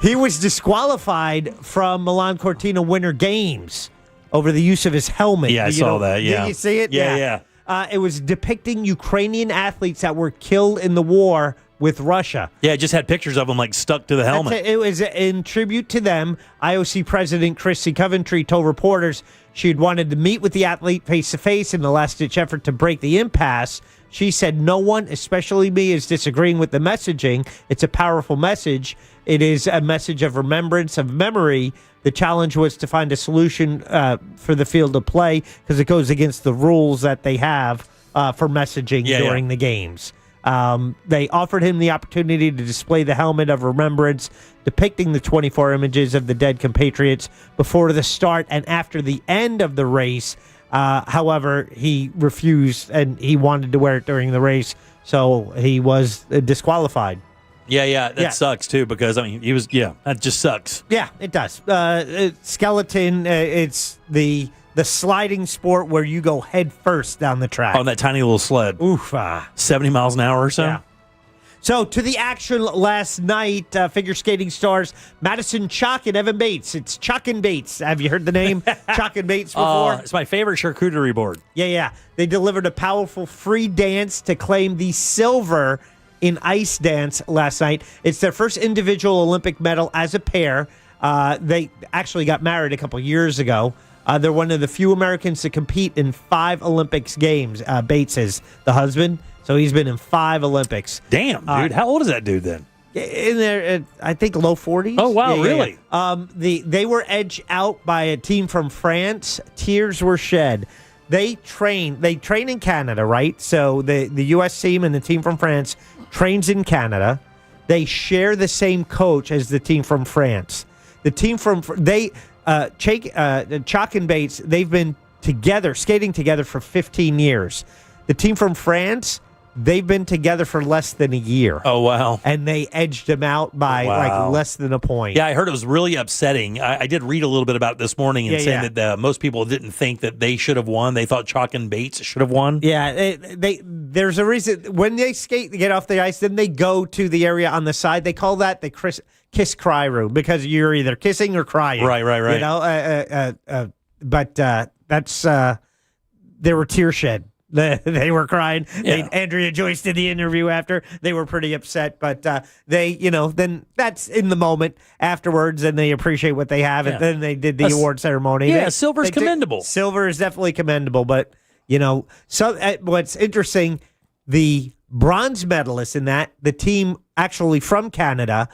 he was disqualified from Milan Cortina Winter Games over the use of his helmet. Yeah, I saw that, yeah. Did you see it? Yeah. It was depicting Ukrainian athletes that were killed in the war with Russia. Yeah, it just had pictures of them like stuck to the helmet. That's it. It was in tribute to them. IOC President Christy Coventry told reporters she had wanted to meet with the athlete face-to-face in the last-ditch effort to break the impasse. She said, no one, especially me, is disagreeing with the messaging. It's a powerful message. It is a message of remembrance, of memory. The challenge was to find a solution for the field of play because it goes against the rules that they have for messaging during the games. They offered him the opportunity to display the helmet of remembrance depicting the 24 images of the dead compatriots before the start and after the end of the race. However, he refused and he wanted to wear it during the race, so he was disqualified. Yeah, that sucks too because, I mean, that just sucks. Yeah, it does. Skeleton, it's the sliding sport where you go head first down the track. On that tiny little sled. Oof. 70 miles an hour or so? Yeah. So, to the action last night, figure skating stars Madison Chock and Evan Bates. It's Chock and Bates. Have you heard the name Chock and Bates before? It's my favorite charcuterie board. Yeah. They delivered a powerful free dance to claim the silver in ice dance last night. It's their first individual Olympic medal as a pair. They actually got married a couple years ago. They're one of the few Americans to compete in 5 Olympics games. Bates is the husband, so he's been in 5 Olympics. Damn, dude. How old is that dude then? In their, I think, low 40s. Oh, wow, really? They were edged out by a team from France. Tears were shed. They train in Canada, right? So the U.S. team and the team from France trains in Canada. They share the same coach as the team from France. The team from Chock and Bates, they've been together, skating together for 15 years. The team from France, they've been together for less than a year. Oh, wow. And they edged them out by like less than a point. Yeah, I heard it was really upsetting. I did read a little bit about it this morning and saying that most people didn't think that they should have won. They thought Chock and Bates should have won. Yeah, there's a reason. When they skate to get off the ice, then they go to the area on the side. They call that the kiss-cry room because you're either kissing or crying. Right. You know, but that's there were tears shed. They were crying. Yeah. Andrea Joyce did the interview after. They were pretty upset, but then that's in the moment afterwards, and they appreciate what they have, and then they did the award ceremony. Yeah, silver's commendable. Silver is definitely commendable, but what's interesting, the bronze medalists in that, the team actually from Canada,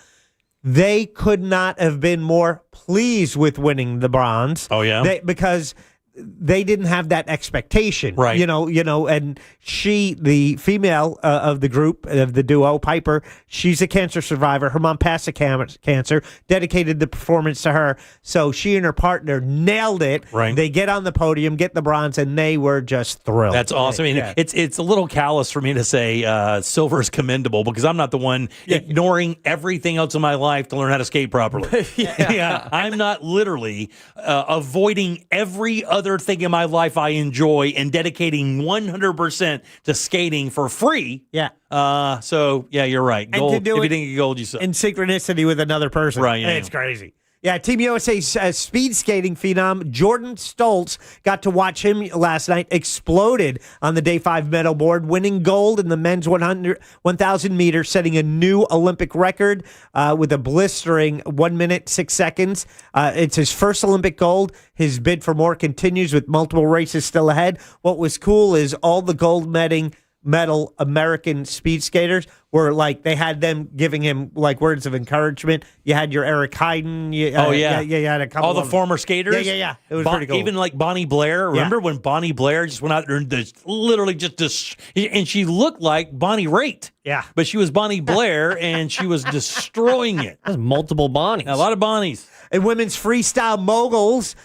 they could not have been more pleased with winning the bronze. Oh, yeah? Because they didn't have that expectation, right? And she, the female of the group, of the duo, Piper, she's a cancer survivor. Her mom passed cancer, dedicated the performance to her. So she and her partner nailed it. Right. They get on the podium, get the bronze, and they were just thrilled. That's awesome. I mean, it's a little callous for me to say silver is commendable because I'm not the one ignoring everything else in my life to learn how to skate properly. I'm not literally avoiding every other thing in my life I enjoy and dedicating 100% to skating for free. Yeah. So, you're right. Gold, and to do if you it didn't get gold, you suck. in synchronicity with another person. Right. Yeah. It's crazy. Yeah, Team USA's speed skating phenom, Jordan Stoltz, got to watch him last night, exploded on the Day 5 medal board, winning gold in the men's 1,000 meters, setting a new Olympic record with a blistering 1 minute, 6 seconds. It's his first Olympic gold. His bid for more continues with multiple races still ahead. What was cool is all the gold medal American speed skaters were like, they had them giving him like words of encouragement. You had your Eric Heiden. You had a couple all the of former skaters. Yeah. It was pretty cool. Even like Bonnie Blair. Remember when Bonnie Blair just went out there and and she looked like Bonnie Raitt. Yeah. But she was Bonnie Blair, and she was destroying it. There's multiple Bonnies. A lot of Bonnies. In women's freestyle moguls,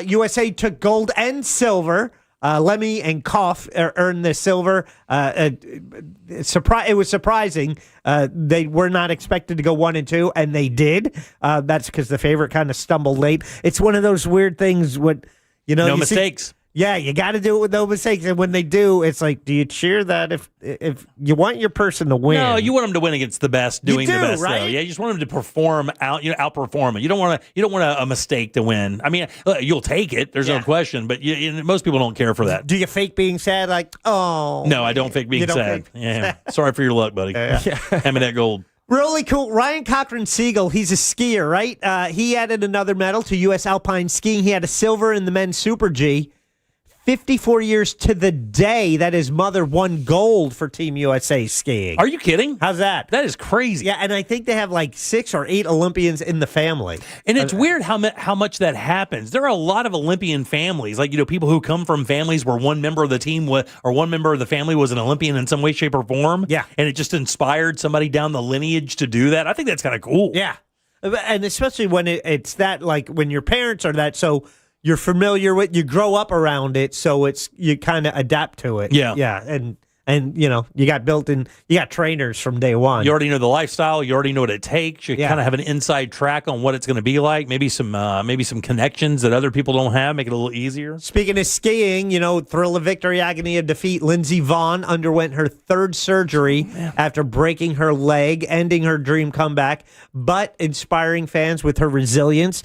USA took gold and silver. Lemmy and Koff earned the silver. It was surprising. They were not expected to go 1 and 2, and they did. That's because the favorite kind of stumbled late. It's one of those weird things. No mistakes. Yeah, you got to do it with no mistakes. And when they do, it's like, do you cheer that if you want your person to win? No, you want them to win against the best, doing the best. Right? Though. Yeah, you just want them to perform outperform it. You don't want a mistake to win. I mean, you'll take it. There's no question. But most people don't care for that. Do you fake being sad? Like, oh. No, I don't fake being sad. Yeah, sorry for your luck, buddy. Hand me that gold. Really cool. Ryan Cochran Siegel, he's a skier, right? He added another medal to U.S. Alpine Skiing. He had a silver in the men's Super G. 54 years to the day that his mother won gold for Team USA skiing. Are you kidding? How's that? That is crazy. Yeah, and I think they have like 6 or 8 Olympians in the family. And it's weird how much that happens. There are a lot of Olympian families, like, people who come from families where one member of the team or one member of the family was an Olympian in some way, shape, or form. Yeah. And it just inspired somebody down the lineage to do that. I think that's kind of cool. Yeah. And especially when it's that, like when your parents are that, so you're familiar with, you grow up around it, so you kind of adapt to it. Yeah. And you got you got trainers from day one. You already know the lifestyle. You already know what it takes. You kind of have an inside track on what it's going to be like. Maybe some connections that other people don't have. Make it a little easier. Speaking of skiing, thrill of victory, agony of defeat. Lindsey Vonn underwent her 3rd surgery after breaking her leg, ending her dream comeback, but inspiring fans with her resilience.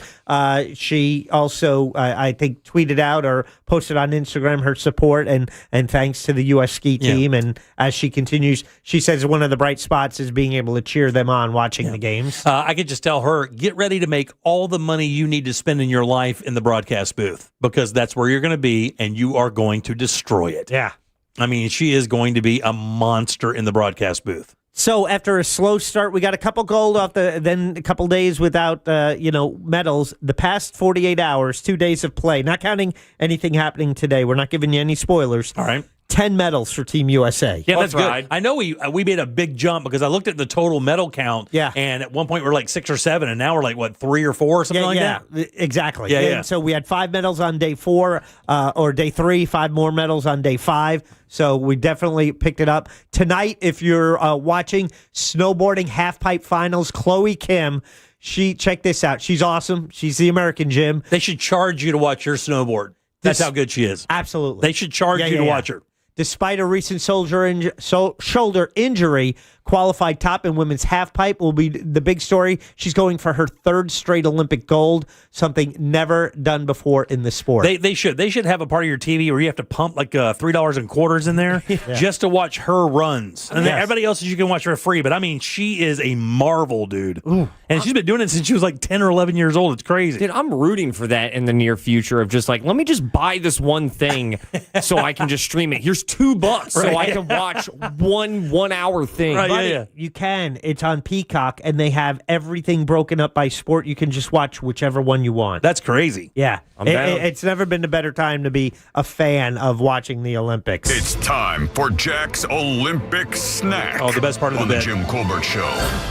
She also, I think, tweeted out or posted on Instagram her support and thanks to the U.S. ski team. And as she continues, she says one of the bright spots is being able to cheer them on watching the games. I could just tell her, get ready to make all the money you need to spend in your life in the broadcast booth, because that's where you're going to be, and you are going to destroy it. Yeah. I mean, she is going to be a monster in the broadcast booth. So after a slow start, we got a couple gold then a couple days without, medals. The past 48 hours, 2 days of play, not counting anything happening today. We're not giving you any spoilers. All right. 10 medals for Team USA. Yeah, that's good. I know we made a big jump because I looked at the total medal count. Yeah. And at one point we were like 6 or 7, and now we're like, 3 or 4 or something like that? Exactly. Yeah, and so we had 5 medals on day 4 or day 3, 5 more medals on day 5. So we definitely picked it up. Tonight, if you're watching snowboarding halfpipe finals, Chloe Kim, check this out. She's awesome. She's the American Jim. They should charge you to watch her snowboard. That's how good she is. Absolutely. They should charge you to watch her. Despite a recent shoulder injury, qualified top in women's halfpipe will be the big story. She's going for her 3rd straight Olympic gold, something never done before in the sport. They should have a part of your TV where you have to pump like $3 and quarters in there just to watch her runs. And then everybody else you can watch for free. But I mean, she is a marvel, dude. Ooh. And she's been doing it since she was like 10 or 11 years old. It's crazy. Dude, I'm rooting for that in the near future of just like, let me just buy this one thing so I can just stream it. Here's $2 so I can watch one hour thing. Right, Buddy, you can. It's on Peacock, and they have everything broken up by sport. You can just watch whichever one you want. That's crazy. Yeah. I'm down. It's never been a better time to be a fan of watching the Olympics. It's time for Jack's Olympic Snack. Oh, the best part of on the the bit. Jim Colbert Show.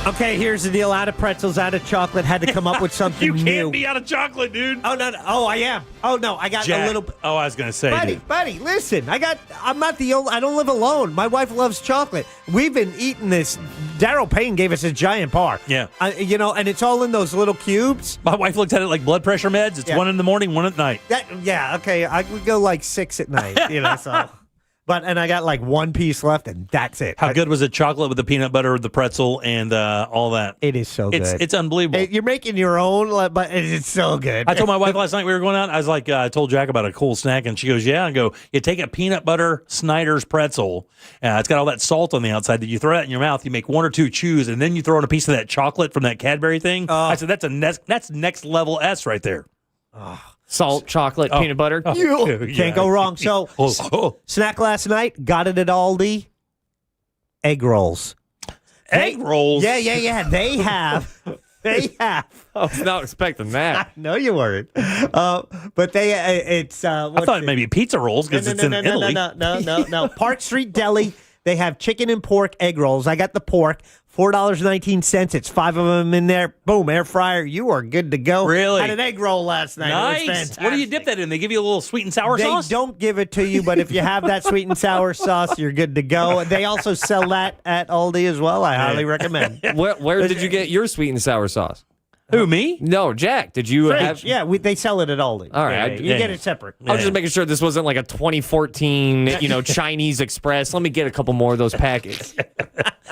Okay, here's the deal. Out of pretzels, out of chocolate, had to come up with something You new. can't be out of chocolate, dude. Oh, no. Oh, I am. Oh, no. I got Jack. a little... Oh, I was going to say, Buddy, listen. I'm not the only... I don't live alone. My wife loves chocolate. We've been eating this. Daryl Payne gave us a giant bar. Yeah. And it's all in those little cubes. My wife looks at it like blood pressure meds. It's 1 in the morning, 1 at night. Okay. I would go like 6 at night, so... And I got like 1 piece left, and that's it. How good was the chocolate with the peanut butter, the pretzel, and all that? It is so good. It's unbelievable. You're making your own, but it's so good. I told my wife last night we were going out, I was like, I told Jack about a cool snack, and she goes, yeah. I go, you take a peanut butter Snyder's pretzel. It's got all that salt on the outside. That you throw that in your mouth, you make 1 or 2 chews, and then you throw in a piece of that chocolate from that Cadbury thing. I said, that's next level S right there. Salt, chocolate, peanut butter. You can't go wrong. So, snack last night, got it at Aldi. egg rolls. Egg rolls? Yeah. They have. I was not expecting that. No, you weren't. But it's. I thought maybe pizza rolls because it's in Italy. No. Park Street Deli. They have chicken and pork egg rolls. I got the pork. $4.19. It's 5 of them in there. Boom, air fryer. You are good to go. Really? Had an egg roll last night. Nice. It was fantastic. What do you dip that in? They give you a little sweet and sour sauce? They don't give it to you, but if you have that sweet and sour sauce, you're good to go. They also sell that at Aldi as well. I highly recommend. Where did you get your sweet and sour sauce? Who, me? No, Jack. Did you have? Yeah, they sell it at Aldi. All right. You get it separate. I was just making sure this wasn't like a 2014, Chinese Express. Let me get a couple more of those packets.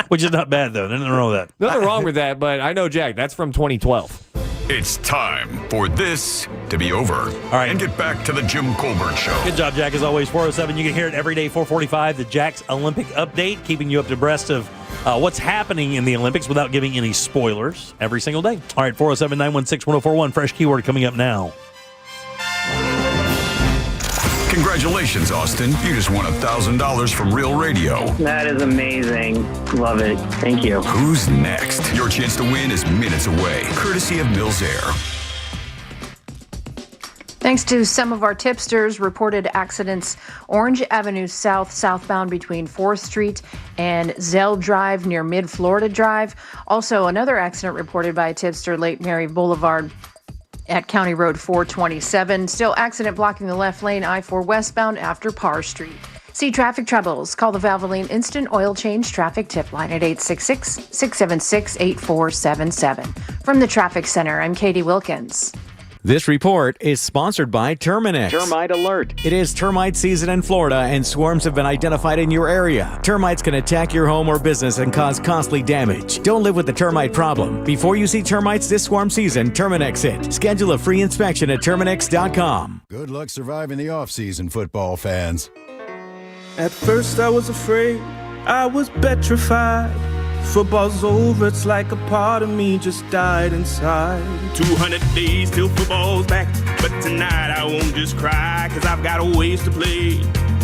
Which is not bad, though. Nothing wrong with that. Nothing wrong with that, but I know, Jack, that's from 2012. It's time for this to be over. All right. And get back to the Jim Colbert Show. Good job, Jack. As always, 407. You can hear it every day, 445, the Jack's Olympic Update, keeping you up to breast of what's happening in the Olympics without giving any spoilers every single day. All right, 407-916-1041. Fresh keyword coming up now. Congratulations, Austin. You just won $1,000 from Real Radio. That is amazing. Love it. Thank you. Who's next? Your chance to win is minutes away, courtesy of Mills Air. Thanks to some of our tipsters, reported accidents Orange Avenue South, southbound between 4th Street and Zell Drive near Mid-Florida Drive. Also, another accident reported by a tipster, Lake Mary Boulevard at County Road 427. Still accident blocking the left lane, I-4 westbound after Parr Street. See traffic troubles? Call the Valvoline Instant Oil Change Traffic Tip Line at 866-676-8477. From the Traffic Center, I'm Katie Wilkins. This report is sponsored by Terminix. Termite alert. It is termite season in Florida, and swarms have been identified in your area. Termites can attack your home or business and cause costly damage. Don't live with the termite problem. Before you see termites this swarm season, Terminix it. Schedule a free inspection at Terminix.com. Good luck surviving the offseason, football fans. At first I was afraid, I was petrified. Football's over, it's like a part of me just died inside. 200 days till football's back, but tonight I won't just cry, cause I've got a ways to play.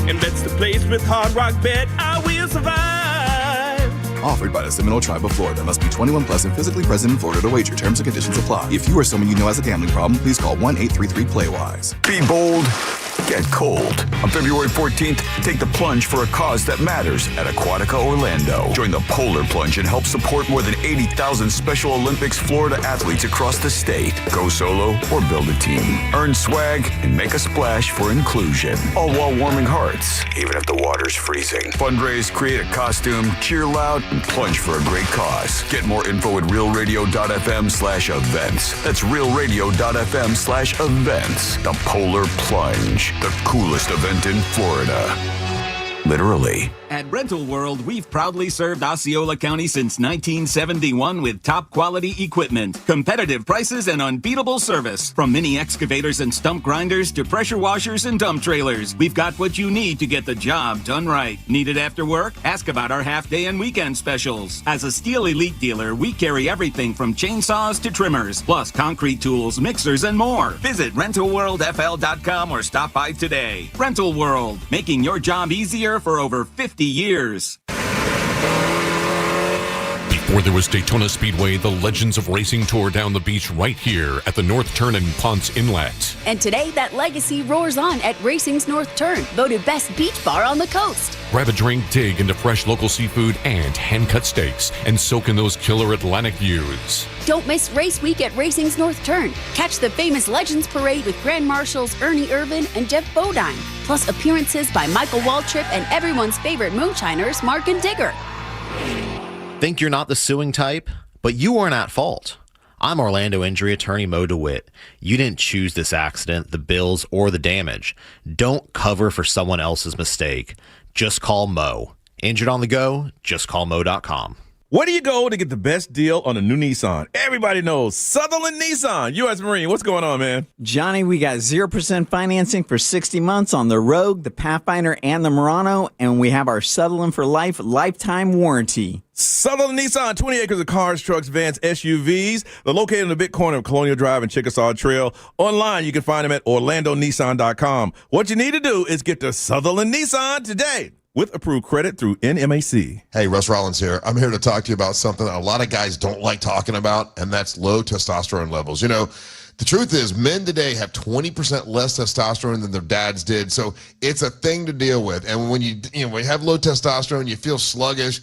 And that's the place with Hard Rock Bet, I will survive. Offered by the Seminole Tribe of Florida. Must be 21 plus and physically present in Florida to wager. Terms and conditions apply. If you or someone you know has a gambling problem, please call 1-833-PLAY-WISE. Be bold. Get cold. On February 14th, take the plunge for a cause that matters at Aquatica Orlando. Join the Polar Plunge and help support more than 80,000 Special Olympics Florida athletes across the state. Go solo or build a team. Earn swag and make a splash for inclusion. All while warming hearts, even if the water's freezing. Fundraise, create a costume, cheer loud, and plunge for a great cause. Get more info at realradio.fm/events. That's realradio.fm/events. The Polar Plunge. The coolest event in Florida. Literally. At Rental World, we've proudly served Osceola County since 1971 with top quality equipment, competitive prices, and unbeatable service. From mini excavators and stump grinders to pressure washers and dump trailers, we've got what you need to get the job done right. Need it after work? Ask about our half-day and weekend specials. As a Steel Elite dealer, we carry everything from chainsaws to trimmers, plus concrete tools, mixers, and more. Visit RentalWorldFL.com or stop by today. Rental World, making your job easier for over 50 years. Before there was Daytona Speedway, the Legends of Racing tore down the beach right here at the North Turn and Ponce Inlet. And today, that legacy roars on at Racing's North Turn, voted best beach bar on the coast. Grab a drink, dig into fresh local seafood and hand-cut steaks, and soak in those killer Atlantic views. Don't miss Race Week at Racing's North Turn. Catch the famous Legends Parade with Grand Marshals Ernie Irvin and Jeff Bodine, plus appearances by Michael Waltrip and everyone's favorite moonshiners, Mark and Digger. Think you're not the suing type? But you weren't at fault. I'm Orlando injury attorney Mo DeWitt. You didn't choose this accident, the bills, or the damage. Don't cover for someone else's mistake. Just call Mo. Injured on the go? Just call Mo.com. Where do you go to get the best deal on a new Nissan? Everybody knows Sutherland Nissan. U.S. Marine, what's going on, man? Johnny, we got 0% financing for 60 months on the Rogue, the Pathfinder, and the Murano, and we have our Sutherland for Life lifetime warranty. Sutherland Nissan, 20 acres of cars, trucks, vans, SUVs. They're located in the big corner of Colonial Drive and Chickasaw Trail. Online, you can find them at OrlandoNissan.com. What you need to do is get to Sutherland Nissan today. with approved credit through NMAC. Hey, Russ Rollins here. I'm here to talk to you about something that a lot of guys don't like talking about, and that's low testosterone levels. You know, the truth is men today have 20% less testosterone than their dads did, so it's a thing to deal with. And when you have low testosterone, you feel sluggish,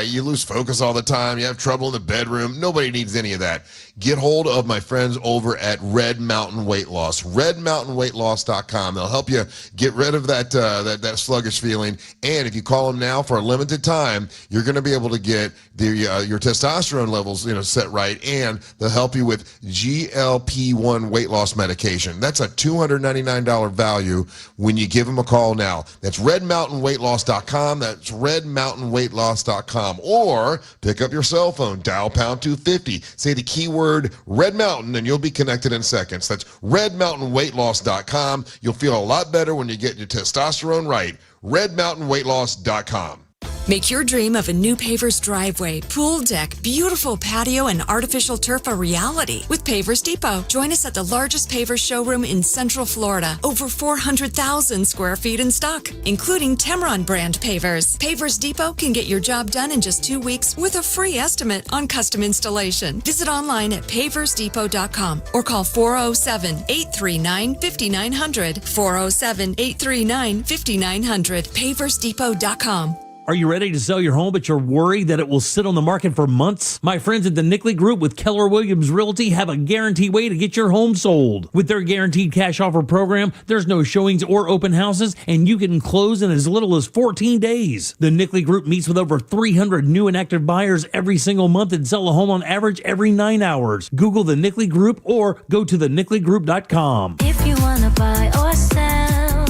you lose focus all the time, you have trouble in the bedroom. Nobody needs any of that. Get hold of my friends over at Red Mountain Weight Loss, redmountainweightloss.com. They'll help you get rid of that sluggish feeling. And if you call them now for a limited time, you're going to be able to get your testosterone levels set right, and they'll help you with GLP-1 weight loss medication. That's a $299 value when you give them a call now. That's redmountainweightloss.com. That's redmountainweightloss.com. Or pick up your cell phone, dial pound 250, say the keyword Red Mountain, and you'll be connected in seconds. That's redmountainweightloss.com. You'll feel a lot better when you get your testosterone right. redmountainweightloss.com. Make your dream of a new Pavers driveway, pool deck, beautiful patio, and artificial turf a reality with Pavers Depot. Join us at the largest pavers showroom in Central Florida. Over 400,000 square feet in stock, including Temron brand pavers. Pavers Depot can get your job done in just 2 weeks with a free estimate on custom installation. Visit online at paversdepot.com or call 407-839-5900. 407-839-5900. paversdepot.com. Are you ready to sell your home, but you're worried that it will sit on the market for months? My friends at the Nickley Group with Keller Williams Realty have a guaranteed way to get your home sold. With their guaranteed cash offer program, there's no showings or open houses, and you can close in as little as 14 days. The Nickley Group meets with over 300 new and active buyers every single month and sell a home on average every 9 hours. Google the Nickley Group or go to thenickley.com. If you want to buy or sell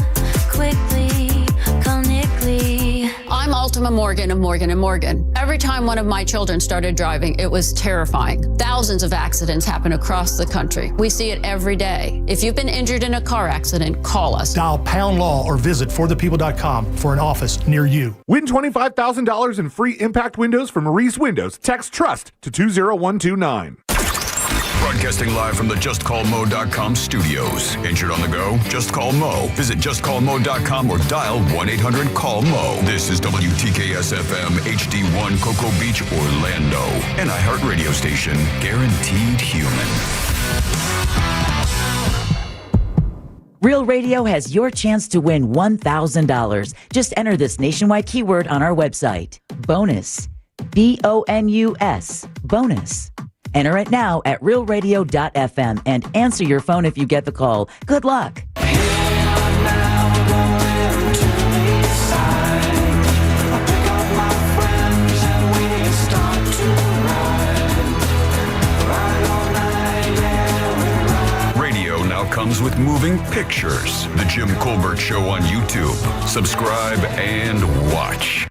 quickly, call Nickley. I'm Ultima Morgan of Morgan & Morgan. Every time one of my children started driving, it was terrifying. Thousands of accidents happen across the country. We see it every day. If you've been injured in a car accident, call us. Dial pound law or visit forthepeople.com for an office near you. Win $25,000 in free impact windows from Maurice Windows. Text TRUST to 20129. Broadcasting live from the JustCallMo.com studios. Injured on the go? Just call Mo. Visit JustCallMo.com or dial 1-800-CALL-MO. This is WTKS-FM HD1 Cocoa Beach, Orlando. An iHeartRadio station. Guaranteed human. Real Radio has your chance to win $1,000. Just enter this nationwide keyword on our website. Bonus. BONUS. Bonus. Enter it now at realradio.fm and answer your phone if you get the call. Good luck. Radio now comes with moving pictures. The Jim Colbert Show on YouTube. Subscribe and watch.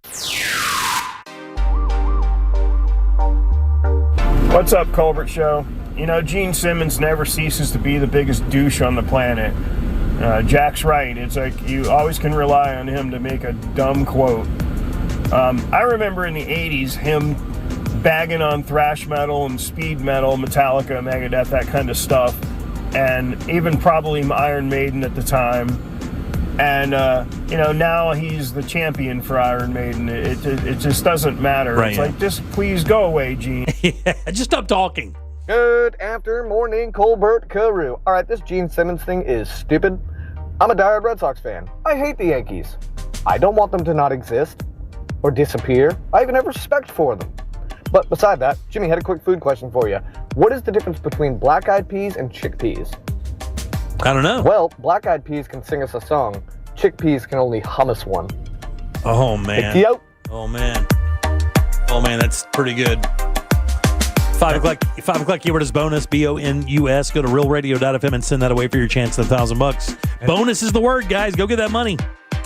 What's up, Colbert Show? You know, Gene Simmons never ceases to be the biggest douche on the planet. Jack's right. It's like you always can rely on him to make a dumb quote. I remember in the 80s him bagging on thrash metal and speed metal, Metallica, Megadeth, that kind of stuff, and even probably Iron Maiden at the time. And, now he's the champion for Iron Maiden. It just doesn't matter. Right, it's like, just please go away, Gene. Yeah, just stop talking. Good after morning, Colbert Carew. All right, this Gene Simmons thing is stupid. I'm a diehard Red Sox fan. I hate the Yankees. I don't want them to not exist or disappear. I even have respect for them. But beside that, Jimmy had a quick food question for you. What is the difference between black-eyed peas and chickpeas? I don't know. Well, black-eyed peas can sing us a song. Chickpeas can only hum us one. Oh, man. Oh, man. Oh, man, that's pretty good. 5 o'clock keyword is bonus, BONUS. Go to realradio.fm and send that away for your chance at $1,000. Bonus is the word, guys. Go get that money.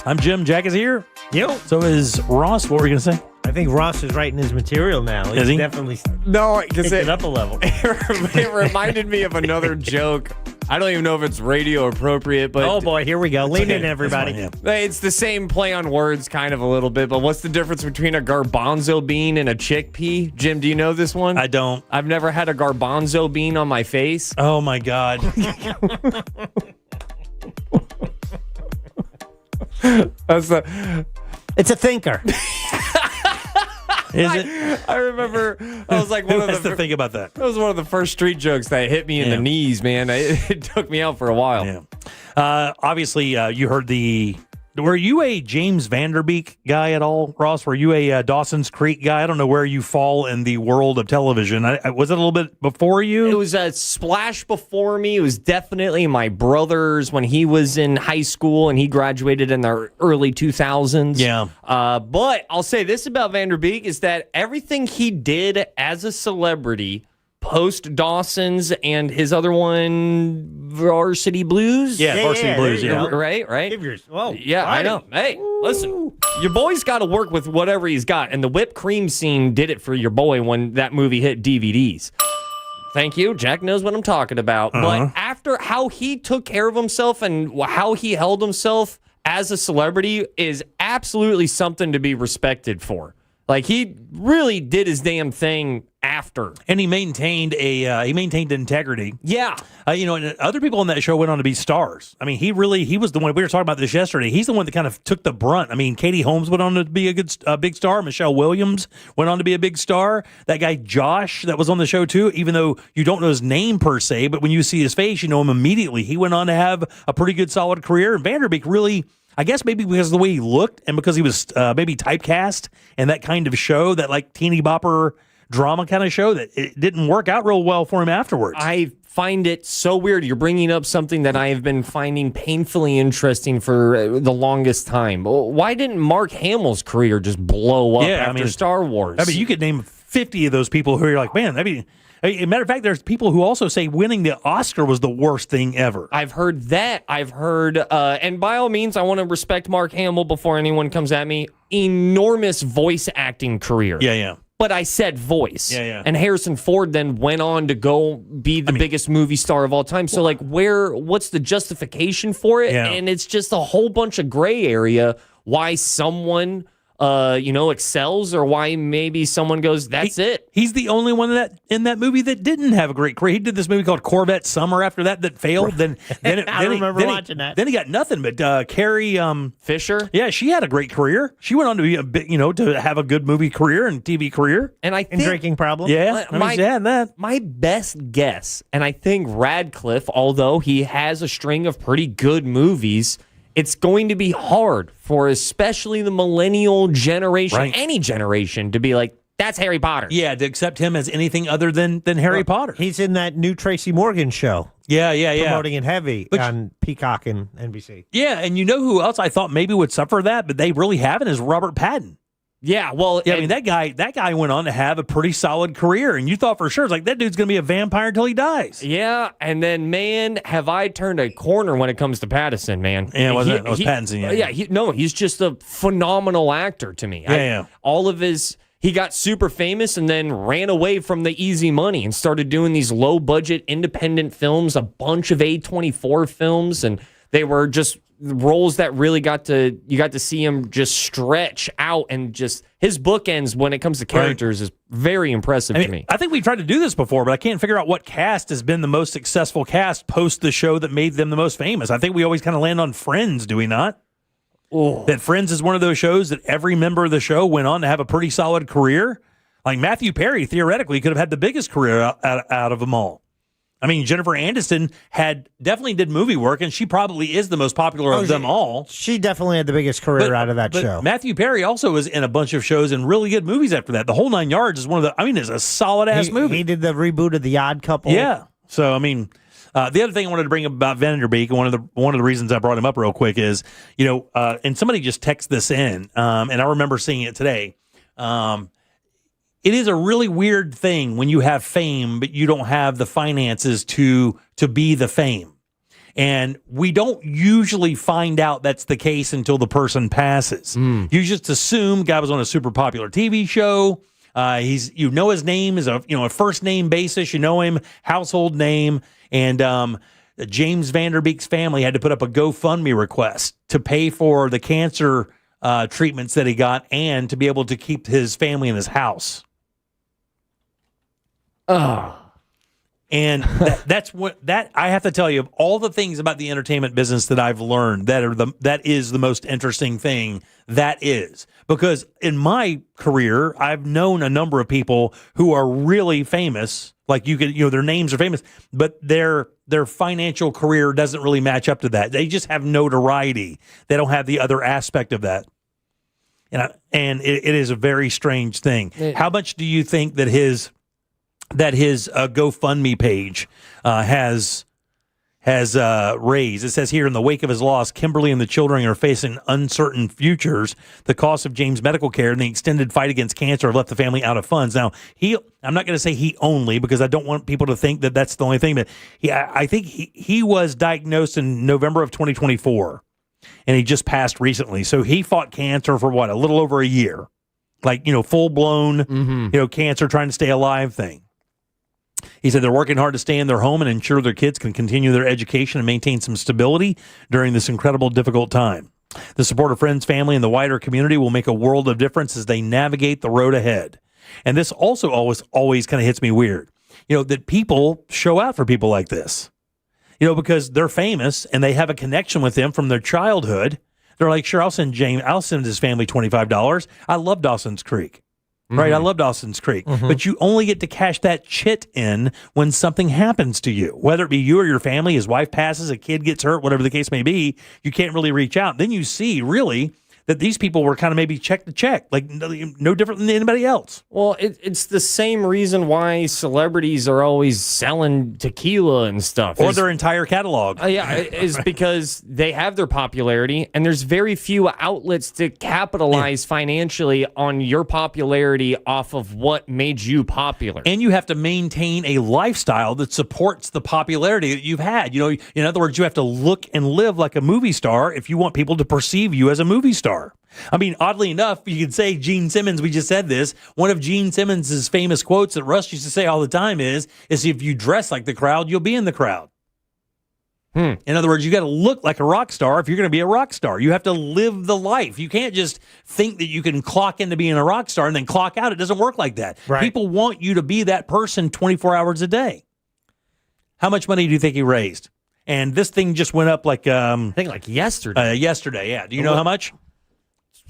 I'm Jim. Jack is here. Yo. So is Ross. What were you going to say? I think Ross is writing his material now. Is he? Definitely because it up a level. It reminded me of another joke. I don't even know if it's radio appropriate, but oh boy, here we go. Lean in, everybody. It's the same play on words, kind of a little bit. But what's the difference between a garbanzo bean and a chickpea? Jim, do you know this one? I don't. I've never had a garbanzo bean on my face. Oh my God. It's a thinker. Is it? I remember I was like one of the thing about that. That was one of the first street jokes that hit me in the knees, man. It took me out for a while. Yeah. Obviously, you heard the. Were you a James Vanderbeek guy at all, Ross? Were you a Dawson's Creek guy? I don't know where you fall in the world of television. Was it a little bit before you? It was a splash before me. It was definitely my brother's when he was in high school and he graduated in the early 2000s. Yeah. But I'll say this about Vanderbeek is that everything he did as a celebrity post Dawson's and his other one, Varsity Blues. Yeah, Varsity Blues. Yeah, right. Give yours. Whoa, yeah, I know. Hey, listen, your boy's got to work with whatever he's got, and the whipped cream scene did it for your boy when that movie hit DVDs. Thank you. Jack knows what I'm talking about. But after how he took care of himself and how he held himself as a celebrity is absolutely something to be respected for. Like, he really did his damn thing after. And he maintained integrity. Yeah. And other people on that show went on to be stars. I mean, he was the one, we were talking about this yesterday. He's the one that kind of took the brunt. I mean, Katie Holmes went on to be a big star. Michelle Williams went on to be a big star. That guy, Josh, that was on the show too, even though you don't know his name per se, but when you see his face, you know him immediately. He went on to have a pretty good, solid career. And Vanderbeek really, I guess maybe because of the way he looked and because he was maybe typecast in that kind of show, that like teeny bopper drama kind of show, that it didn't work out real well for him afterwards. I find it so weird. You're bringing up something that I have been finding painfully interesting for the longest time. Why didn't Mark Hamill's career just blow up after Star Wars? I mean, you could name 50 of those people who are like, man, as a matter of fact, there's people who also say winning the Oscar was the worst thing ever. I've heard that. I've heard, and by all means, I want to respect Mark Hamill before anyone comes at me. Enormous voice acting career. Yeah. But I said voice. Yeah. And Harrison Ford then went on to go be the biggest movie star of all time. So, what's the justification for it? Yeah. And it's just a whole bunch of gray area why someone excels, or why maybe someone goes, that's it. He's the only one in that movie that didn't have a great career. He did this movie called Corvette Summer after that failed. I remember watching that. Then he got nothing. But Carrie Fisher, yeah, she had a great career. She went on to be a bit, to have a good movie career and TV career. And I think drinking problem. Yeah, my best guess, and I think Radcliffe, although he has a string of pretty good movies, it's going to be hard for especially the millennial generation, any generation, to be like, that's Harry Potter. Yeah, to accept him as anything other than Harry Potter. He's in that new Tracy Morgan show. Yeah. Promoting it heavy on Peacock and NBC. Yeah, and you know who else I thought maybe would suffer that, but they really haven't, is Robert Pattinson. Yeah, well, I mean, that guy went on to have a pretty solid career, and you thought for sure, it's like, that dude's going to be a vampire until he dies. Yeah, and then, man, have I turned a corner when it comes to Pattinson, man. Yeah, it was Pattinson. Yeah, he's just a phenomenal actor to me. All of he got super famous and then ran away from the easy money and started doing these low-budget independent films, a bunch of A24 films, and they were just roles that really got to see him just stretch out, and just his bookends when it comes to characters is very impressive to me. I think we've tried to do this before, but I can't figure out what cast has been the most successful cast post the show that made them the most famous. I think we always kind of land on Friends, do we not? Oh. That Friends is one of those shows that every member of the show went on to have a pretty solid career. Like Matthew Perry, theoretically, could have had the biggest career out of them all. I mean, Jennifer Aniston definitely did movie work, and she probably is the most popular of them all. She definitely had the biggest career out of that show. Matthew Perry also was in a bunch of shows and really good movies after that. The Whole Nine Yards is is a solid-ass movie. He did the reboot of The Odd Couple. Yeah. So, I mean, the other thing I wanted to bring up about Vanderbeek, and one of the reasons I brought him up real quick is, and somebody just texted this in, and I remember seeing it today. It is a really weird thing when you have fame, but you don't have the finances to be the fame. And we don't usually find out that's the case until the person passes. You just assume guy was on a super popular TV show. His name is a first name basis. You know him, household name. And James Vanderbeek's family had to put up a GoFundMe request to pay for the cancer treatments that he got and to be able to keep his family in his house. And that's what I have to tell you, of all the things about the entertainment business that I've learned that is the most interesting thing. That is because in my career, I've known a number of people who are really famous. Like their names are famous, but their financial career doesn't really match up to that. They just have notoriety. They don't have the other aspect of that. And it is a very strange thing. How much do you think that his GoFundMe page has raised? It says here, in the wake of his loss, Kimberly and the children are facing uncertain futures. The cost of James' medical care and the extended fight against cancer have left the family out of funds. Now, I'm not going to say he only, because I don't want people to think that that's the only thing, but I think he was diagnosed in November of 2024, and he just passed recently. So he fought cancer for a little over a year, full-blown, cancer, trying to stay alive thing. He said they're working hard to stay in their home and ensure their kids can continue their education and maintain some stability during this incredible, difficult time. The support of friends, family, and the wider community will make a world of difference as they navigate the road ahead. And this also always kind of hits me weird, that people show out for people like this, because they're famous and they have a connection with them from their childhood. They're like, sure, I'll send his family $25. I love Dawson's Creek. Right, I love Dawson's Creek, but you only get to cash that chit in when something happens to you, whether it be you or your family. His wife passes, a kid gets hurt, whatever the case may be. You can't really reach out. Then you see really that these people were kind of maybe check to check, like no different than anybody else. Well, it's the same reason why celebrities are always selling tequila and stuff. Or their entire catalog. Is because they have their popularity, and there's very few outlets to capitalize financially on your popularity off of what made you popular. And you have to maintain a lifestyle that supports the popularity that you've had. In other words, you have to look and live like a movie star if you want people to perceive you as a movie star. I mean, oddly enough, you could say Gene Simmons, we just said this. One of Gene Simmons' famous quotes that Russ used to say all the time is if you dress like the crowd, you'll be in the crowd. In other words, you got to look like a rock star if you're going to be a rock star. You have to live the life. You can't just think that you can clock into being a rock star and then clock out. It doesn't work like that. Right. People want you to be that person 24 hours a day. How much money do you think he raised? And this thing just went up like yesterday. Yesterday, yeah. Do you know how much?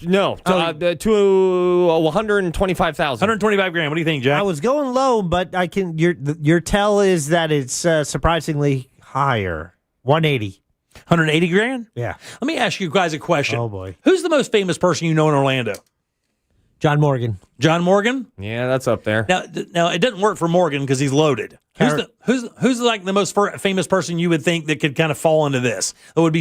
No, to 125,000. 125 grand. What do you think, Jack? I was going low, but I can. Your tell is that it's surprisingly higher. 180. 180 grand? Yeah. Let me ask you guys a question. Oh boy. Who's the most famous person you know in Orlando? John Morgan. John Morgan? Yeah, that's up there. Now it doesn't work for Morgan because he's loaded. Who's like the most famous person you would think that could kind of fall into this? That would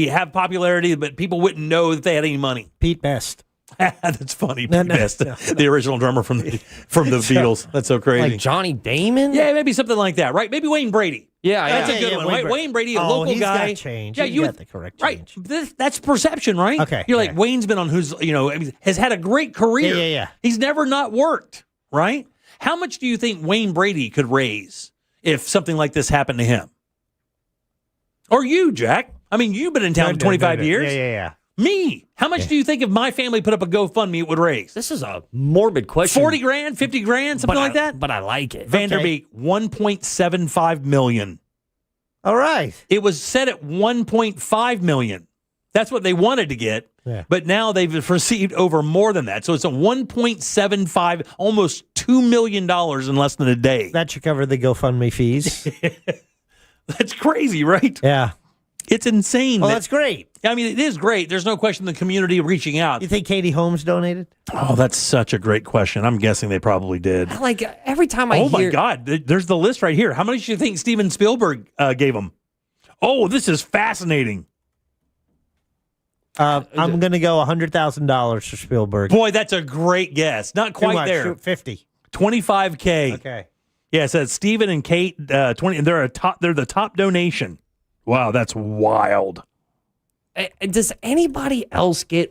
have popularity, but people wouldn't know that they had any money. Pete Best. That's funny. Pete Best, the original drummer from the Beatles. That's so crazy. Like Johnny Damon? Yeah, maybe something like that, right? Maybe Wayne Brady. Yeah, that's a good one. Wayne Brady, a local he's guy. Got change. Yeah, you got the correct change. Right. That's perception, right? Okay. You're like, Wayne's been on has had a great career. Yeah. He's never not worked, right? How much do you think Wayne Brady could raise if something like this happened to him? Or you, Jack? I mean, you've been in town for 25 years. Yeah. Me? How much do you think if my family put up a GoFundMe it would raise? This is a morbid question. 40 grand, 50 grand, something like that? But I like it. Vanderbeek, 1.75 million. All right. It was set at 1.5 million. That's what they wanted to get. Yeah. But now they've received over more than that. So it's a 1.75, almost $2 million in less than a day. That should cover the GoFundMe fees. That's crazy, right? Yeah. It's insane. Well, that's great. I mean, it is great. There's no question the community reaching out. You think Katie Holmes donated? Oh, that's such a great question. I'm guessing they probably did. Like every time I hear... Oh, my God. There's the list right here. How much do you think Steven Spielberg gave him? Oh, this is fascinating. I'm going to go $100,000 for Spielberg. Boy, that's a great guess. Not quite there. 50. $25K. Okay. Yeah, it says Steven and Kate 20. They're the top donation. Wow, that's wild. Does anybody else get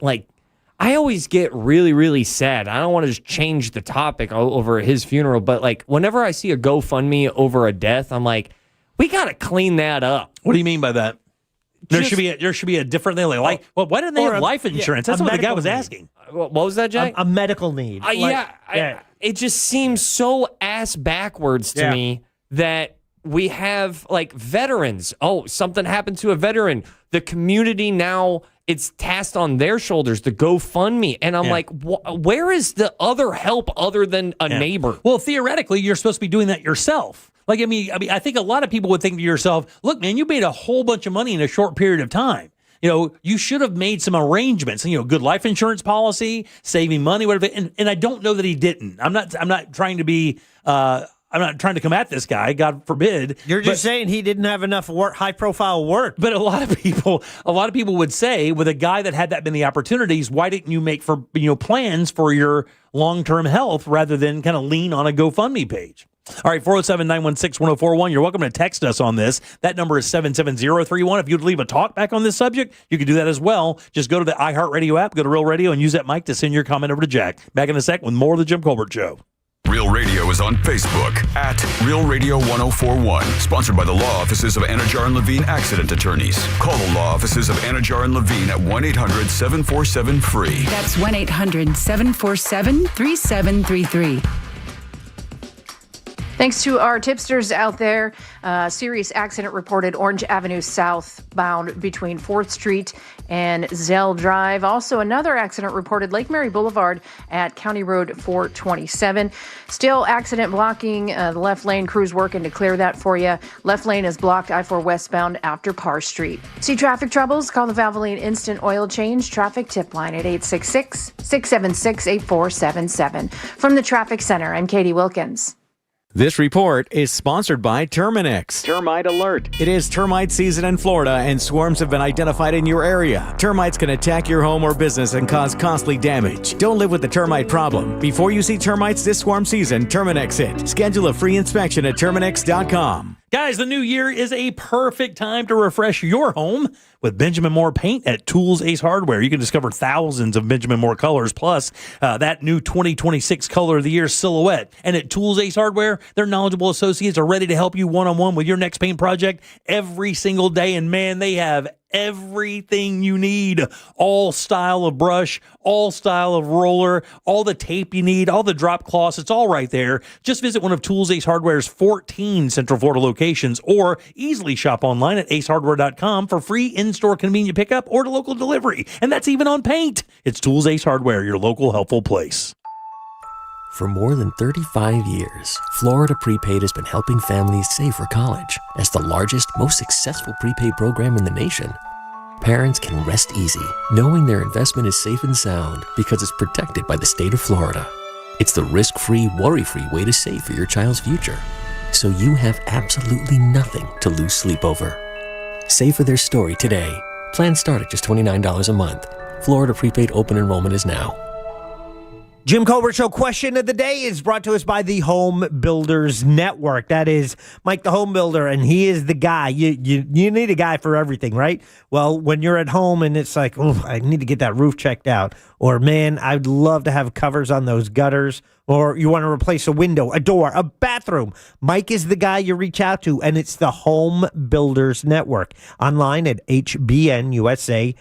I always get really, really sad. I don't want to just change the topic over his funeral, but whenever I see a GoFundMe over a death, I'm like, we got to clean that up. What do you mean by that? There should be a different thing. Why didn't they have life insurance? That's what the guy was asking. What was that, Jack? A medical need. It just seems so ass backwards to me that we have like veterans. Oh, something happened to a veteran. The community now, it's tasked on their shoulders to GoFundMe. And I'm like, where is the other help other than a neighbor? Well, theoretically, you're supposed to be doing that yourself. Like, I mean, I think a lot of people would think to yourself, look, man, you made a whole bunch of money in a short period of time. You know, you should have made some arrangements, you know, good life insurance policy, saving money, whatever. And I don't know that he didn't. I'm not trying to be, I'm not trying to come at this guy, God forbid. You're just saying he didn't have enough high profile work. But a lot of people would say, with a guy that had that many opportunities, why didn't you make plans for your long-term health rather than kind of lean on a GoFundMe page? All right, 407-916-1041. You're welcome to text us on this. That number is 77031. If you'd leave a talk back on this subject, you can do that as well. Just go to the iHeartRadio app, go to Real Radio, and use that mic to send your comment over to Jack. Back in a sec with more of the Jim Colbert Show. Real Radio is on Facebook at Real Radio 1041. Sponsored by the law offices of Anajar and Levine Accident Attorneys. Call the law offices of Anajar and Levine at 1-800-747-FREE. That's 1-800-747-3733. Thanks to our tipsters out there, serious accident reported Orange Avenue southbound between 4th Street and Zell Drive. Also, another accident reported Lake Mary Boulevard at County Road 427. Still accident blocking the left lane. Crews working to clear that for you. Left lane is blocked I-4 westbound after Parr Street. See traffic troubles? Call the Valvoline Instant Oil Change Traffic Tip Line at 866-676-8477. From the Traffic Center, I'm Katie Wilkins. This report is sponsored by Terminix. Termite Alert. It is termite season in Florida, and swarms have been identified in your area. Termites can attack your home or business and cause costly damage. Don't live with the termite problem. Before you see termites this swarm season, Terminix it. Schedule a free inspection at Terminix.com. Guys, the new year is a perfect time to refresh your home with Benjamin Moore paint at Tools Ace Hardware. You can discover thousands of Benjamin Moore colors, plus that new 2026 Color of the Year silhouette. And at Tools Ace Hardware, their knowledgeable associates are ready to help you one-on-one with your next paint project every single day. And man, they have everything you need. All style of brush, all style of roller, all the tape you need, all the drop cloths. It's all right there. Just visit one of Tools Ace Hardware's 14 Central Florida locations or easily shop online at acehardware.com for free in-store convenient pickup or to local delivery. And that's even on paint. It's Tools Ace Hardware, your local helpful place. For more than 35 years, Florida Prepaid has been helping families save for college. As the largest, most successful prepaid program in the nation, parents can rest easy knowing their investment is safe and sound because it's protected by the state of Florida. It's the risk-free, worry-free way to save for your child's future, so you have absolutely nothing to lose sleep over. Save for their story today. Plans start at just $29 a month. Florida Prepaid open enrollment is now. Jim Colbert Show question of the day is brought to us by the Home Builders Network. That is Mike the Home Builder, and he is the guy. You need a guy for everything, right? Well, when you're at home and it's like, oh, I need to get that roof checked out, or man, I'd love to have covers on those gutters, or you want to replace a window, a door, a bathroom, Mike is the guy you reach out to, and it's the Home Builders Network. Online at HBNUSA.com.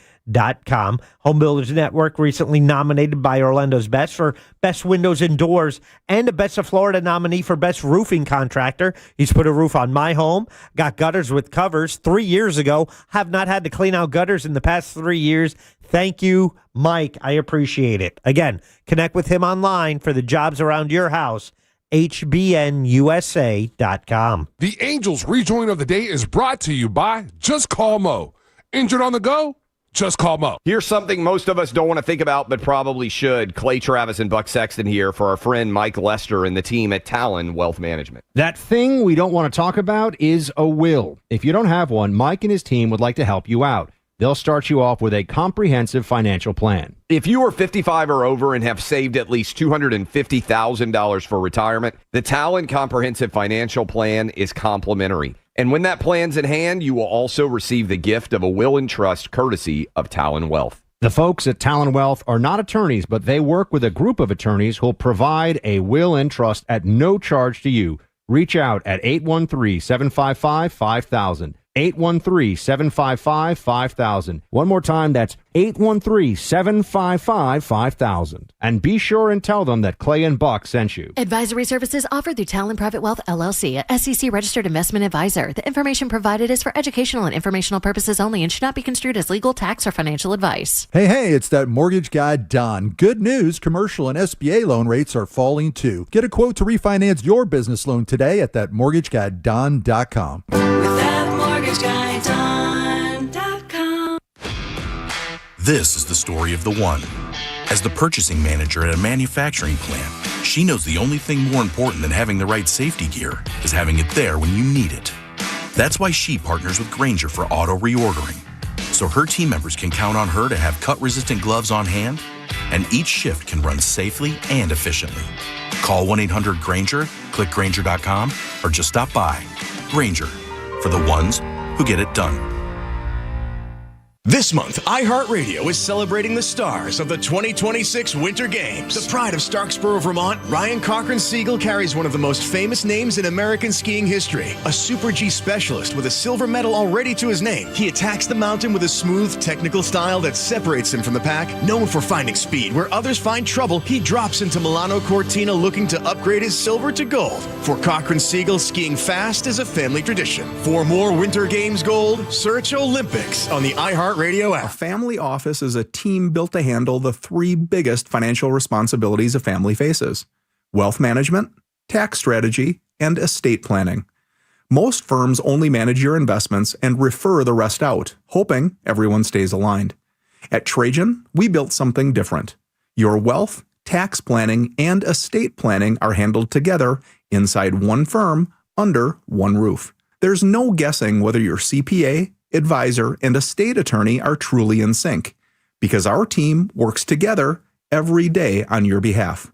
Home Builders Network recently nominated by Orlando's Best for Best Windows and Doors and a Best of Florida nominee for Best Roofing Contractor. He's put a roof on my home, got gutters with covers 3 years ago, have not had to clean out gutters in the past 3 years. Thank you, Mike. I appreciate it. Again, connect with him online for the jobs around your house. HBNUSA.com. The Angels rejoin of the day is brought to you by Just Call Mo. Injured on the go? Just call Mo. Here's something most of us don't want to think about, but probably should. Clay Travis and Buck Sexton here for our friend Mike Lester and the team at Talon Wealth Management. That thing we don't want to talk about is a will. If you don't have one, Mike and his team would like to help you out. They'll start you off with a comprehensive financial plan. If you are 55 or over and have saved at least $250,000 for retirement, the Talon Comprehensive Financial Plan is complimentary. And when that plan's in hand, you will also receive the gift of a will and trust courtesy of Talon Wealth. The folks at Talon Wealth are not attorneys, but they work with a group of attorneys who'll provide a will and trust at no charge to you. Reach out at 813-755-5000. 813-755-5000. One more time, that's 813-755-5000. And be sure and tell them that Clay and Buck sent you. Advisory services offered through Talon Private Wealth LLC, a SEC registered investment advisor. The information provided is for educational and informational purposes only and should not be construed as legal, tax, or financial advice. Hey, it's that mortgage guy, Don. Good news, commercial and SBA loan rates are falling too. Get a quote to refinance your business loan today at thatmortgageguyDon.com. MortgageGuyDon.com. This is the story of the one. As the purchasing manager at a manufacturing plant, she knows the only thing more important than having the right safety gear is having it there when you need it. That's why she partners with Grainger for auto reordering, so her team members can count on her to have cut-resistant gloves on hand, and each shift can run safely and efficiently. Call 1-800-GRAINGER, click Grainger.com, or just stop by. Grainger, for the ones who get it done. This month, iHeartRadio is celebrating the stars of the 2026 Winter Games. The pride of Starksboro, Vermont, Ryan Cochran-Siegel carries one of the most famous names in American skiing history. A Super G specialist with a silver medal already to his name, he attacks the mountain with a smooth, technical style that separates him from the pack. Known for finding speed where others find trouble, he drops into Milano Cortina looking to upgrade his silver to gold. For Cochran-Siegel, skiing fast is a family tradition. For more Winter Games gold, search Olympics on the iHeartRadio app. A family office is a team built to handle the three biggest financial responsibilities a family faces: wealth management, tax strategy, and estate planning. Most firms only manage your investments and refer the rest out, hoping everyone stays aligned. At Trajan, we built something different. Your wealth, tax planning, and estate planning are handled together inside one firm under one roof. There's no guessing whether your CPA, advisor, and estate attorney are truly in sync, because our team works together every day on your behalf.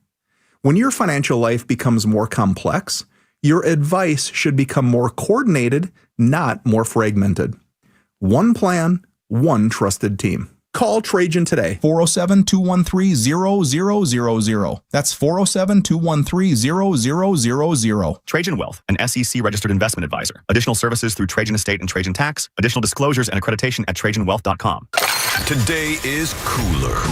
When your financial life becomes more complex, your advice should become more coordinated, not more fragmented. One plan, one trusted team. Call Trajan today. 407-213-0000. That's 407-213-0000. Trajan Wealth, an SEC registered investment advisor. Additional services through Trajan Estate and Trajan Tax. Additional disclosures and accreditation at TrajanWealth.com. Today is Cooler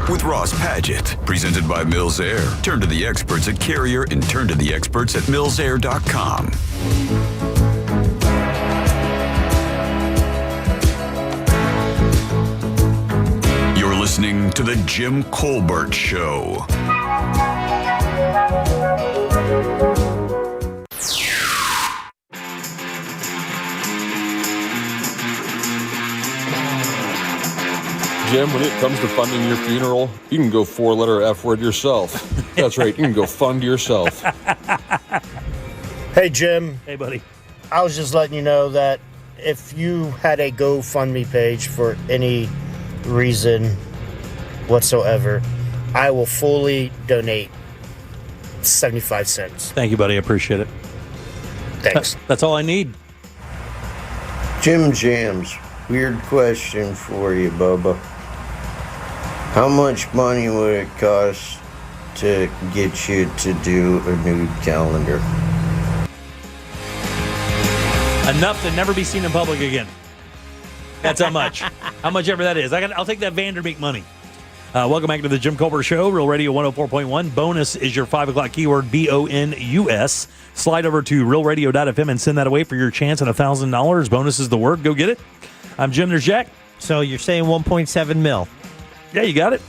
with Ross Padgett. Presented by Mills Air. Turn to the experts at Carrier and turn to the experts at MillsAir.com. Listening to the Jim Colbert Show. Jim, when it comes to funding your funeral, you can go four-letter F word yourself. That's right, you can go fund yourself. Hey, Jim. Hey, buddy. I was just letting you know that if you had a GoFundMe page for any reason whatsoever, I will fully donate 75 cents. Thank you, buddy. I appreciate it. Thanks. That's all I need. Jim Jams, weird question for you, Bubba. How much money would it cost to get you to do a new calendar? Enough to never be seen in public again. That's how much. How much ever that is. I'll take that Vanderbeek money. Welcome back to the Jim Colbert Show, Real Radio 104.1. Bonus is your 5 o'clock keyword, BONUS. Slide over to realradio.fm and send that away for your chance at $1,000. Bonus is the word. Go get it. I'm Jim. There's Jack. So you're saying 1.7 mil? Yeah, you got it.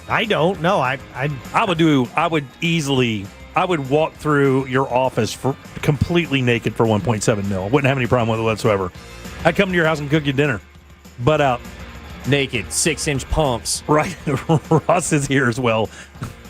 I don't. No, I would walk through your office for completely naked for 1.7 mil. Wouldn't have any problem with it whatsoever. I'd come to your house and cook you dinner. Butt out. Naked, 6-inch pumps. Right. Ross is here as well.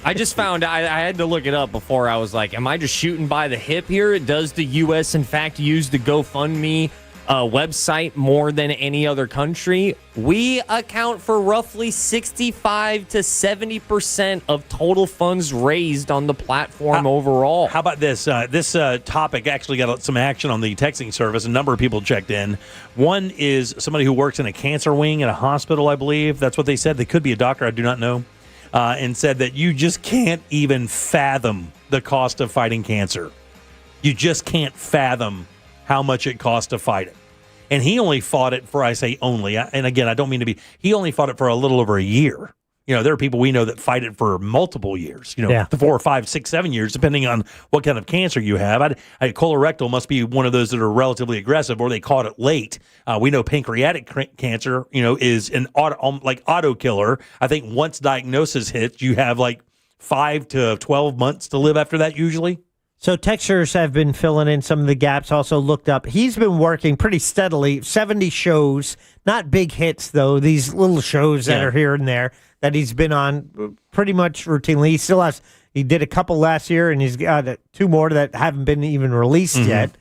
I just found, I had to look it up before. I was like, am I just shooting by the hip here? Does the U.S. in fact use the GoFundMe website more than any other country? We account for roughly 65 to 70% of total funds raised on the platform overall. How about this? This topic actually got some action on the texting service. A number of people checked in. One is somebody who works in a cancer wing at a hospital, I believe. That's what they said. They could be a doctor. I do not know. And said that you just can't even fathom the cost of fighting cancer. You just can't fathom how much it costs to fight it. and he only fought it for, I say only, and again, I don't mean to be, he only fought it for a little over a year. There are people we know that fight it for multiple years, 4, 5, 6, 7 years, depending on what kind of cancer you have. Colorectal must be one of those that are relatively aggressive, or they caught it late. We know pancreatic cancer, is an auto killer. I think once diagnosis hits, you have 5 to 12 months to live after that usually. So texters have been filling in some of the gaps. Also looked up. He's been working pretty steadily, 70 shows, not big hits though. These little shows that are here and there that he's been on pretty much routinely. He did a couple last year, and he's got 2 more that haven't been even released yet.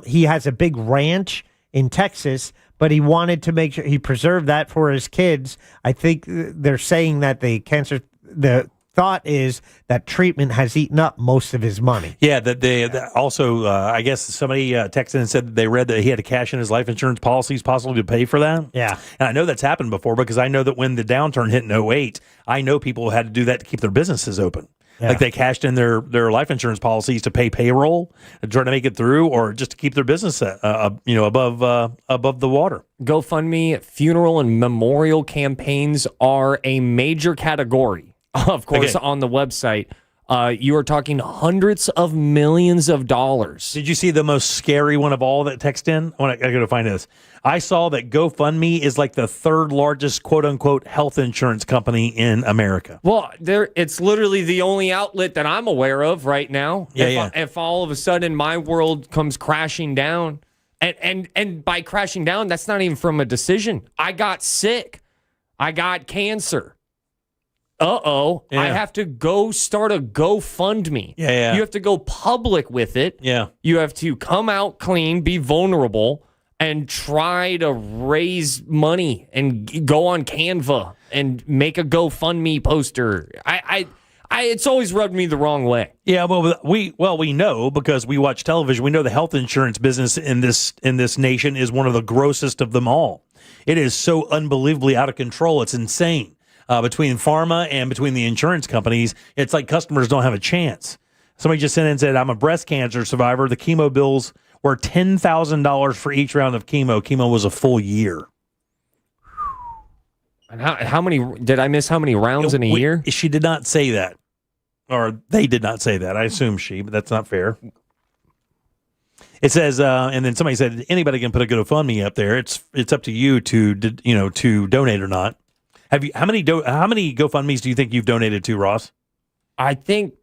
He has a big ranch in Texas, but he wanted to make sure he preserved that for his kids. I think they're saying that the thought is that treatment has eaten up most of his money. Yeah, that also, I guess somebody texted and said that they read that he had to cash in his life insurance policies possibly to pay for that. Yeah. And I know that's happened before because I know that when the downturn hit in 2008, I know people had to do that to keep their businesses open. Yeah. Like they cashed in their life insurance policies to pay payroll, trying to make it through, or just to keep their business above the water. GoFundMe, funeral and memorial campaigns are a major category. Of course, on the website, you are talking hundreds of millions of dollars. Did you see the most scary one of all that text in? I got to find this. I saw that GoFundMe is like the 3rd largest quote-unquote health insurance company in America. Well, it's literally the only outlet that I'm aware of right now. If all of a sudden my world comes crashing down, and by crashing down, that's not even from a decision. I got sick. I got cancer. I have to go start a GoFundMe. Yeah. You have to go public with it. Yeah. You have to come out clean, be vulnerable, and try to raise money and go on Canva and make a GoFundMe poster. It's always rubbed me the wrong way. Yeah, well, we know because we watch television. We know the health insurance business in this nation is one of the grossest of them all. It is so unbelievably out of control. It's insane. Between pharma and between the insurance companies, it's like customers don't have a chance. Somebody just sent in and said, I'm a breast cancer survivor. The chemo bills were $10,000 for each round of chemo. Chemo was a full year. And how many, did I miss how many rounds in a year? She did not say that. Or they did not say that. I assume but that's not fair. It says, and then somebody said, anybody can put a GoFundMe up there. It's up to you to donate or not. How many GoFundMes do you think you've donated to, Ross? I think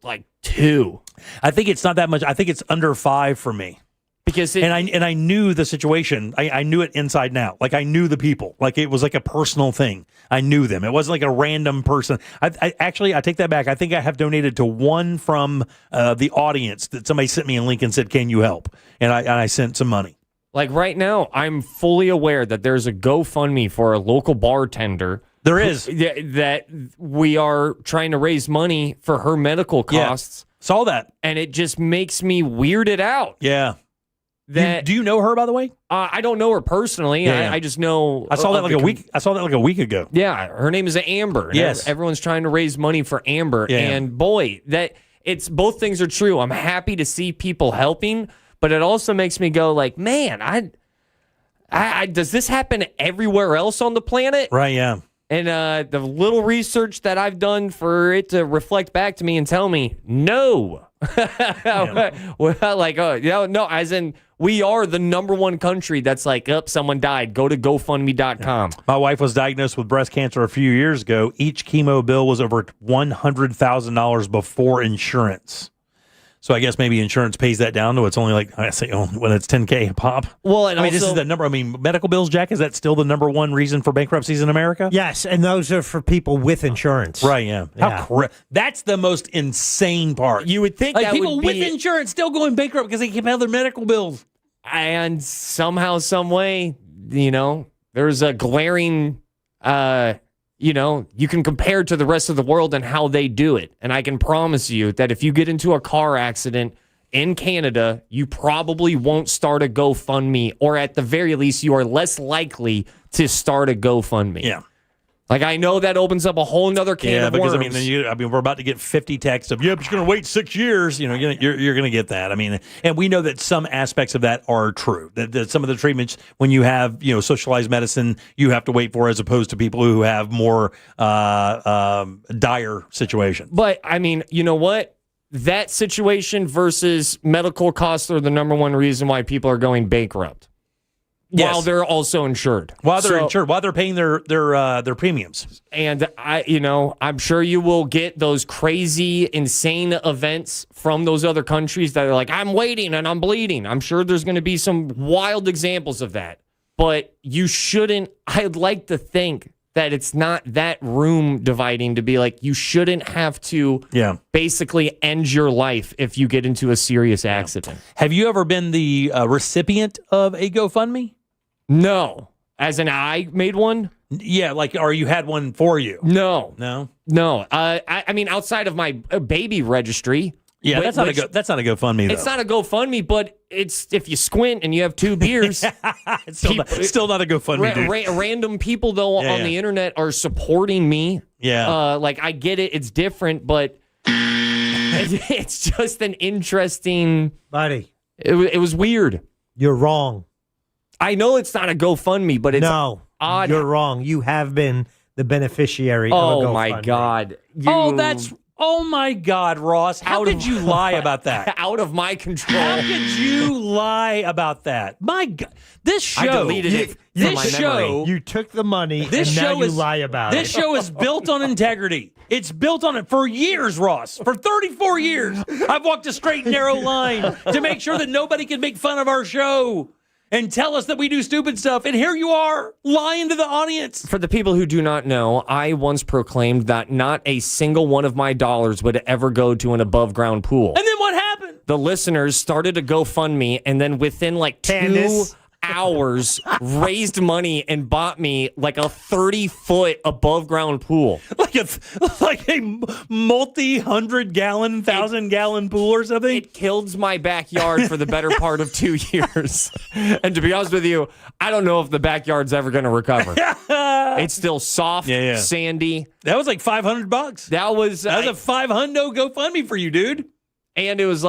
2. I think it's not that much. I think it's under 5 for me. Because I knew the situation. I knew it inside and out. I knew the people. It was a personal thing. I knew them. It wasn't like a random person. I take that back. I think I have donated to one from the audience that somebody sent me a link and said, "Can you help?" And I sent some money. Right now, I'm fully aware that there's a GoFundMe for a local bartender. There is. That we are trying to raise money for her medical costs. Yeah, saw that. And it just makes me weirded out. Yeah. Do you know her, by the way? I don't know her personally. Yeah. I just know. I saw that a week ago. Yeah, her name is Amber. Yes. Everyone's trying to raise money for Amber. Yeah. And boy, it's both things are true. I'm happy to see people helping, but it also makes me go man, does this happen everywhere else on the planet? Right, yeah. And the little research that I've done for it to reflect back to me and tell me, no. No, as in we are the number one country that's someone died. Go to GoFundMe.com. My wife was diagnosed with breast cancer a few years ago. Each chemo bill was over $100,000 before insurance. So I guess maybe insurance pays that down to it's only when it's $10K a pop. Well, and this is the number. Medical bills, Jack, is that still the number one reason for bankruptcies in America? Yes, and those are for people with insurance. Right, yeah. That's the most insane part. You would think that people would be with insurance still going bankrupt because they can't pay their medical bills. And somehow, some way, there's a glaring you can compare to the rest of the world and how they do it. And I can promise you that if you get into a car accident in Canada, you probably won't start a GoFundMe, or at the very least, you are less likely to start a GoFundMe. Yeah. Like, I know that opens up a whole nother can of because worms. we're about to get 50 texts of, but you're going to wait 6 years. You're going to get that. And we know that some aspects of that are true. That some of the treatments, when you have socialized medicine, you have to wait for, as opposed to people who have more dire situation. But you know what? That situation versus medical costs are the number one reason why people are going bankrupt. Yes. While they're also insured. While they're paying their premiums. And I'm sure you will get those crazy, insane events from those other countries that are like, I'm waiting and I'm bleeding. I'm sure there's going to be some wild examples of that. But you shouldn't, I'd like to think that it's not that room dividing to be like, you shouldn't have to basically end your life if you get into a serious accident. Have you ever been the recipient of a GoFundMe? No. As in, I made one? Yeah, or you had one for you? No. No? No. Outside of my baby registry. Yeah, that's not a GoFundMe, though. It's not a GoFundMe, but it's if you squint and you have 2 beers. It's still not a GoFundMe, dude. Random people, though, on the internet are supporting me. Yeah. I get it. It's different, but it's just an interesting... Buddy. It was weird. You're wrong. I know it's not a GoFundMe, but it's odd. You're wrong. You have been the beneficiary of a GoFundMe. Oh, my God. Oh, my God, Ross. How could you lie about that? Out of my control. How could you lie about that? My God. This show. I deleted it from my memory. You took the money and now you lie about it. This show is built on integrity. It's built on it for years, Ross. For 34 years. I've walked a straight and narrow line to make sure that nobody can make fun of our show and tell us that we do stupid stuff. And here you are, lying to the audience. For the people who do not know, I once proclaimed that not a single one of my dollars would ever go to an above-ground pool. And then what happened? The listeners started a GoFundMe, and then within 2 hours, raised money and bought me a 30-foot above-ground pool. Like a multi-100-gallon, 1,000-gallon pool or something? It killed my backyard for the better part of 2 years. And to be honest with you, I don't know if the backyard's ever going to recover. It's still soft, sandy. That was like $500. That was a $500 GoFundMe for you, dude. And it was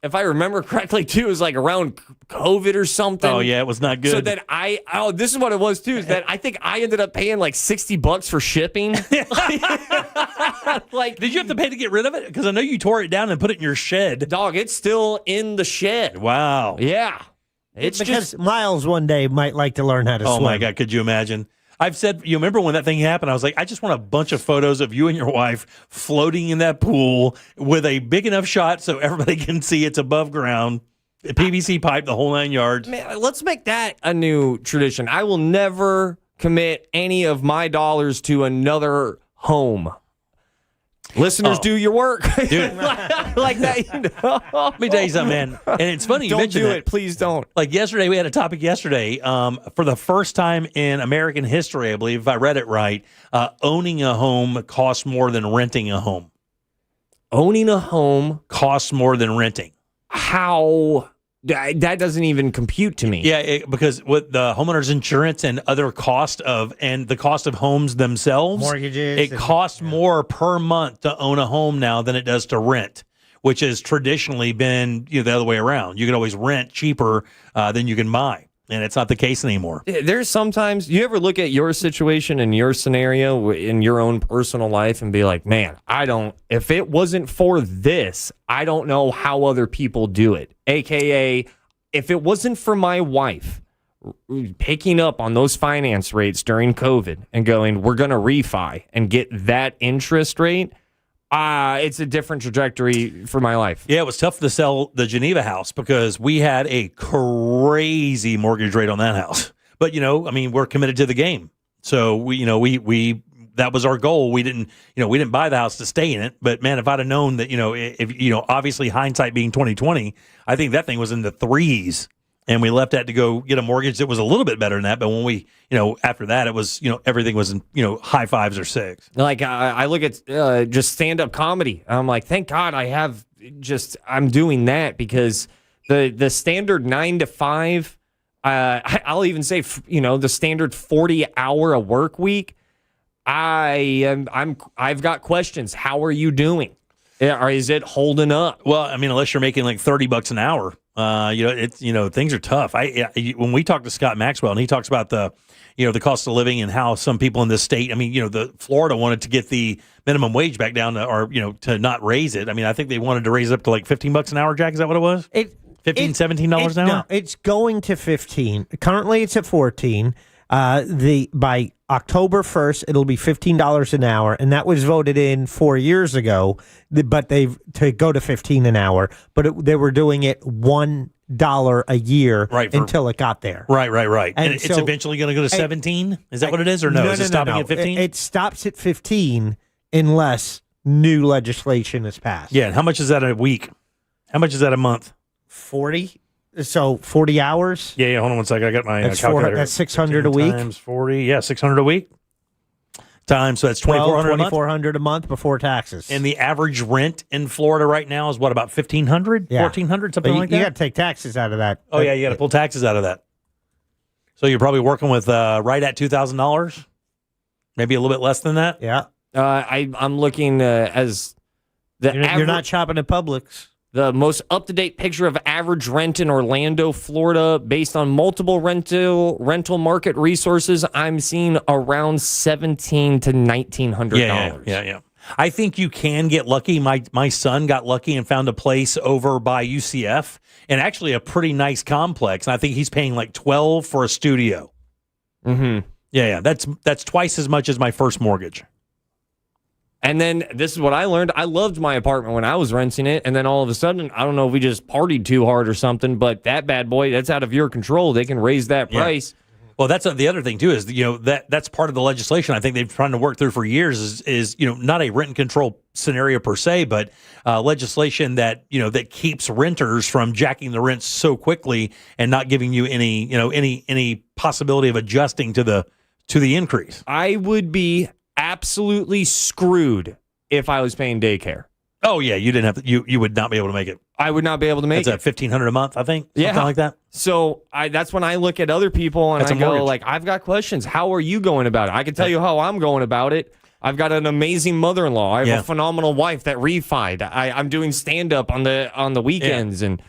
if I remember correctly, too, it was around COVID or something. Oh, yeah, it was not good. So then this is what it was, too, is that I think I ended up paying $60 for shipping. Did you have to pay to get rid of it? Because I know you tore it down and put it in your shed. Dog, it's still in the shed. Wow. Yeah. It's because Miles one day might like to learn how to swim. Oh, my God, could you imagine? I've said, you remember when that thing happened? I was like, I just want a bunch of photos of you and your wife floating in that pool with a big enough shot so everybody can see it's above ground, a PVC pipe, the whole 9 yards. Man, let's make that a new tradition. I will never commit any of my dollars to another home. Listeners, do your work. Dude. Like that. Let me tell you something, man. And it's funny you mentioned do that. it. Please don't. Yesterday, we had a topic yesterday. For the first time in American history, I believe, if I read it right, owning a home costs more than renting a home. Owning a home costs more than renting. How? That doesn't even compute to me. Yeah, because with the homeowner's insurance and other the cost of homes themselves, mortgages, it costs more per month to own a home now than it does to rent, which has traditionally been the other way around. You can always rent cheaper than you can buy, and it's not the case anymore. There's sometimes you ever look at your situation and your scenario in your own personal life and be like, man, if it wasn't for this, I don't know how other people do it. AKA, if it wasn't for my wife picking up on those finance rates during COVID and going, we're going to refi and get that interest rate, it's a different trajectory for my life. Yeah, it was tough to sell the Geneva house because we had a crazy mortgage rate on that house. But, we're committed to the game. So we that was our goal. We didn't buy the house to stay in it. But man, if I'd have known that, obviously hindsight being 2020, I think that thing was in the 3s. And we left that to go get a mortgage that was a little bit better than that. But when we, after that, it was, everything was in, high 5s or 6. I look at just stand-up comedy. I'm like, thank God I'm doing that because the standard 9 to 5, I'll even say, the standard 40-hour a work week, I've got questions. How are you doing? Or is it holding up? Well, I mean, unless you're making like $30 an hour, things are tough. When we talk to Scott Maxwell and he talks about the cost of living and how some people in this state, the Florida wanted to get the minimum wage back down to not raise it. I mean, I think they wanted to raise it up to like $15 an hour, Jack. Is that what it was? $17 an hour? No, it's going to 15. Currently, it's at 14. By October 1st, it'll be $15 an hour, and that was voted in 4 years ago. But to go to 15 an hour, but they were doing it $1 a year until it got there. Right. And it's eventually going to go to 17. Is that what it is, or no? Is it stopping at 15? It stops at 15 unless new legislation is passed. Yeah. And how much is that a week? How much is that a month? 40. So 40 hours. Yeah. Hold on one second. I got my calculator. That's 600 a week. Times 40. Yeah, 600 a week. So that's $2,400 a month before taxes. And the average rent in Florida right now is what, about $1,500, $1,400, something like that? You got to take taxes out of that. Oh, yeah, you got to pull taxes out of that. So you're probably working with right at $2,000, maybe a little bit less than that. Yeah. I'm looking as you're not shopping at Publix. The most up-to-date picture of average rent in Orlando, Florida, based on multiple rental market resources, I'm seeing around $1,700 to $1,900. Yeah. I think you can get lucky. My son got lucky and found a place over by UCF, and actually a pretty nice complex. And I think he's paying like $12 for a studio. Mm-hmm. Yeah. That's twice as much as my first mortgage. And then this is what I learned. I loved my apartment when I was renting it. And then all of a sudden, I don't know if we just partied too hard or something, but that bad boy, that's out of your control. They can raise that price. Well, that's the other thing, too, is, that's part of the legislation I think they've been trying to work through for years is not a rent control scenario per se, but legislation that, that keeps renters from jacking the rents so quickly and not giving you any possibility of adjusting to the increase. I would be absolutely screwed if I was paying daycare. Oh yeah, you didn't have to, you would not be able to make it. I would not be able to make it. $1,500 a month, I think. Something like that. So that's when I look at other people and I go like, I've got questions. How are you going about it? I can tell you how I'm going about it. I've got an amazing mother-in-law. I have a phenomenal wife that refied. I'm doing stand-up on the weekends and.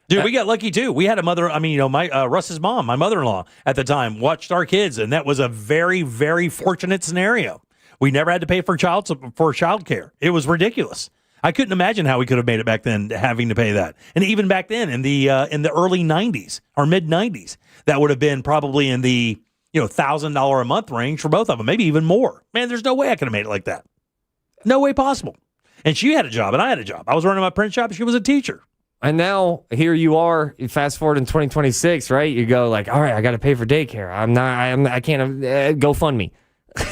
Dude, we got lucky too. We had a mother. My Russ's mom, my mother-in-law at the time, watched our kids, and that was a very, very fortunate scenario. We never had to pay for child care. It was ridiculous. I couldn't imagine how we could have made it back then, having to pay that. And even back then, in the early '90s or mid '90s, that would have been probably in the $1,000 a month range for both of them, maybe even more. Man, there's no way I could have made it like that. No way possible. And she had a job, and I had a job. I was running my print shop, and she was a teacher. And now here you are. You fast forward in 2026, right? You go like, all right, I got to pay for daycare. I can't go fund me.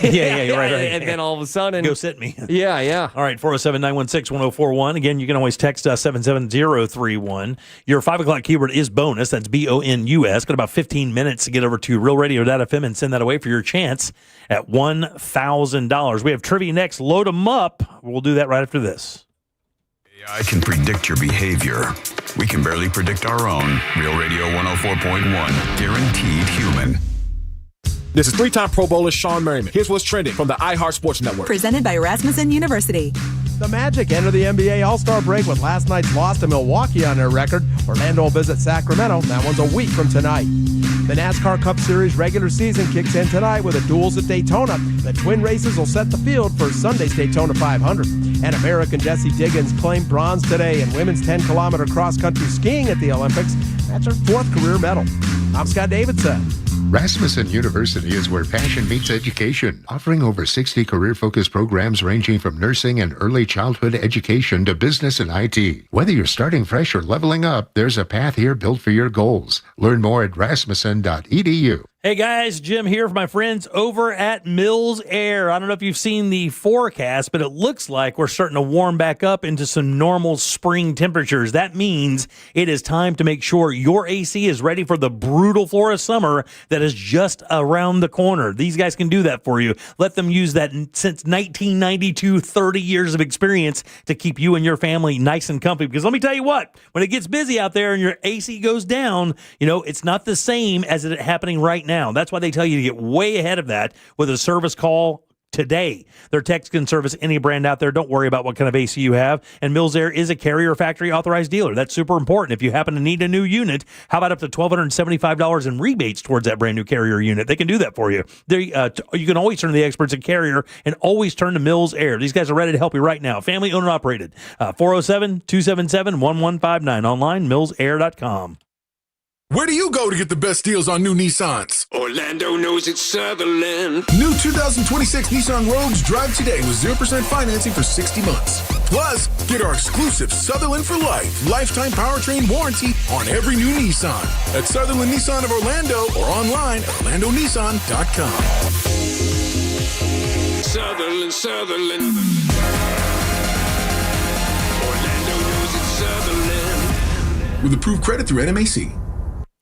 Yeah, you're right. And then all of a sudden, go sit me. Yeah. All right, 407-916-1041. Again, you can always text us 77031. Your 5 o'clock keyword is bonus. That's BONUS. Got about 15 minutes to get over to RealRadio.fm and send that away for your chance at $1,000. We have trivia next. Load them up. We'll do that right after this. AI can predict your behavior. We can barely predict our own. Real Radio 104.1. Guaranteed human. This is three-time Pro Bowler Sean Merriman. Here's what's trending from the iHeart Sports Network. Presented by Rasmussen University. The Magic enter the NBA All-Star break with last night's loss to Milwaukee on their record. Orlando will visit Sacramento. That one's a week from tonight. The NASCAR Cup Series regular season kicks in tonight with the duels at Daytona. The twin races will set the field for Sunday's Daytona 500. And American Jessie Diggins claimed bronze today in women's 10-kilometer cross-country skiing at the Olympics. That's her 4th career medal. I'm Scott Davidson. Rasmussen University is where passion meets education, offering over 60 career-focused programs ranging from nursing and early childhood education to business and IT. Whether you're starting fresh or leveling up, there's a path here built for your goals. Learn more at rasmussen.edu. Hey guys, Jim here for my friends over at Mills Air. I don't know if you've seen the forecast, but it looks like we're starting to warm back up into some normal spring temperatures. That means it is time to make sure your AC is ready for the brutal Florida summer that is just around the corner. These guys can do that for you. Let them use that since 1992, 30 years of experience to keep you and your family nice and comfy. Because let me tell you what, when it gets busy out there and your AC goes down, it's not the same as it happening right now. That's why they tell you to get way ahead of that with a service call today. Their techs can service any brand out there. Don't worry about what kind of AC you have. And Mills Air is a Carrier factory authorized dealer. That's super important. If you happen to need a new unit, how about up to $1,275 in rebates towards that brand new Carrier unit? They can do that for you. You can always turn to the experts at Carrier and always turn to Mills Air. These guys are ready to help you right now. Family owned and operated. 407-277-1159. Online, millsair.com. Where do you go to get the best deals on new Nissans? Orlando knows it's Sutherland. New 2026 Nissan Rogues drive today with 0% financing for 60 months. Plus, get our exclusive Sutherland for Life lifetime powertrain warranty on every new Nissan at Sutherland Nissan of Orlando or online at orlandonissan.com. Sutherland. Orlando knows it's Sutherland. With approved credit through NMAC.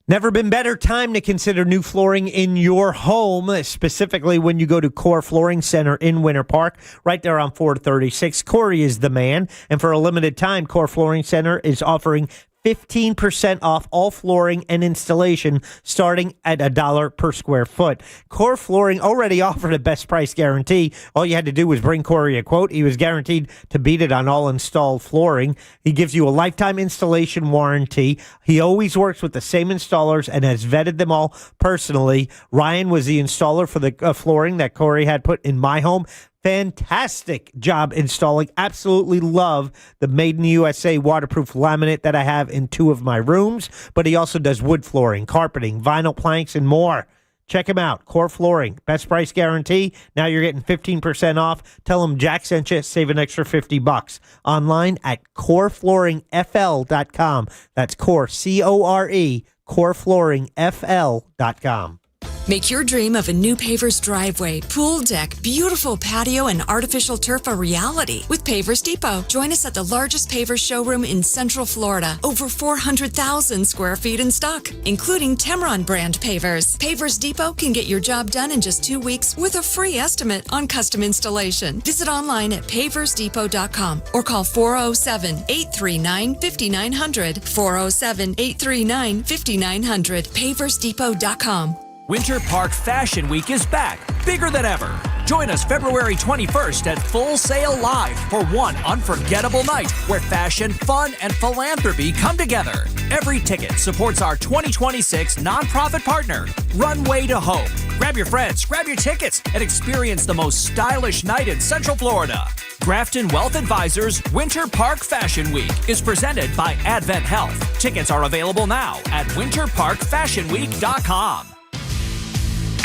Never been better time to consider new flooring in your home, specifically when you go to Core Flooring Center in Winter Park, right there on 436. Corey is the man, and for a limited time, Core Flooring Center is offering 15% off all flooring and installation starting at $1 per square foot. Core Flooring already offered a best price guarantee. All you had to do was bring Corey a quote. He was guaranteed to beat it on all installed flooring. He gives you a lifetime installation warranty. He always works with the same installers and has vetted them all personally. Ryan was the installer for the flooring that Corey had put in my home. Fantastic job installing. Absolutely love the Made in the USA waterproof laminate that I have in 2 of my rooms. But he also does wood flooring, carpeting, vinyl planks, and more. Check him out. Core Flooring. Best price guarantee. Now you're getting 15% off. Tell him Jack sent you. Save an extra $50. Online at coreflooringfl.com. That's Core, C-O-R-E, coreflooringfl.com. Make your dream of a new Pavers driveway, pool deck, beautiful patio, and artificial turf a reality with Pavers Depot. Join us at the largest Pavers showroom in Central Florida. Over 400,000 square feet in stock, including Temron brand pavers. Pavers Depot can get your job done in just 2 weeks with a free estimate on custom installation. Visit online at paversdepot.com or call 407-839-5900. 407-839-5900. paversdepot.com. Winter Park Fashion Week is back, bigger than ever. Join us February 21st at Full Sail Live for one unforgettable night where fashion, fun, and philanthropy come together. Every ticket supports our 2026 nonprofit partner, Runway to Hope. Grab your friends, grab your tickets, and experience the most stylish night in Central Florida. Grafton Wealth Advisors Winter Park Fashion Week is presented by Advent Health. Tickets are available now at winterparkfashionweek.com.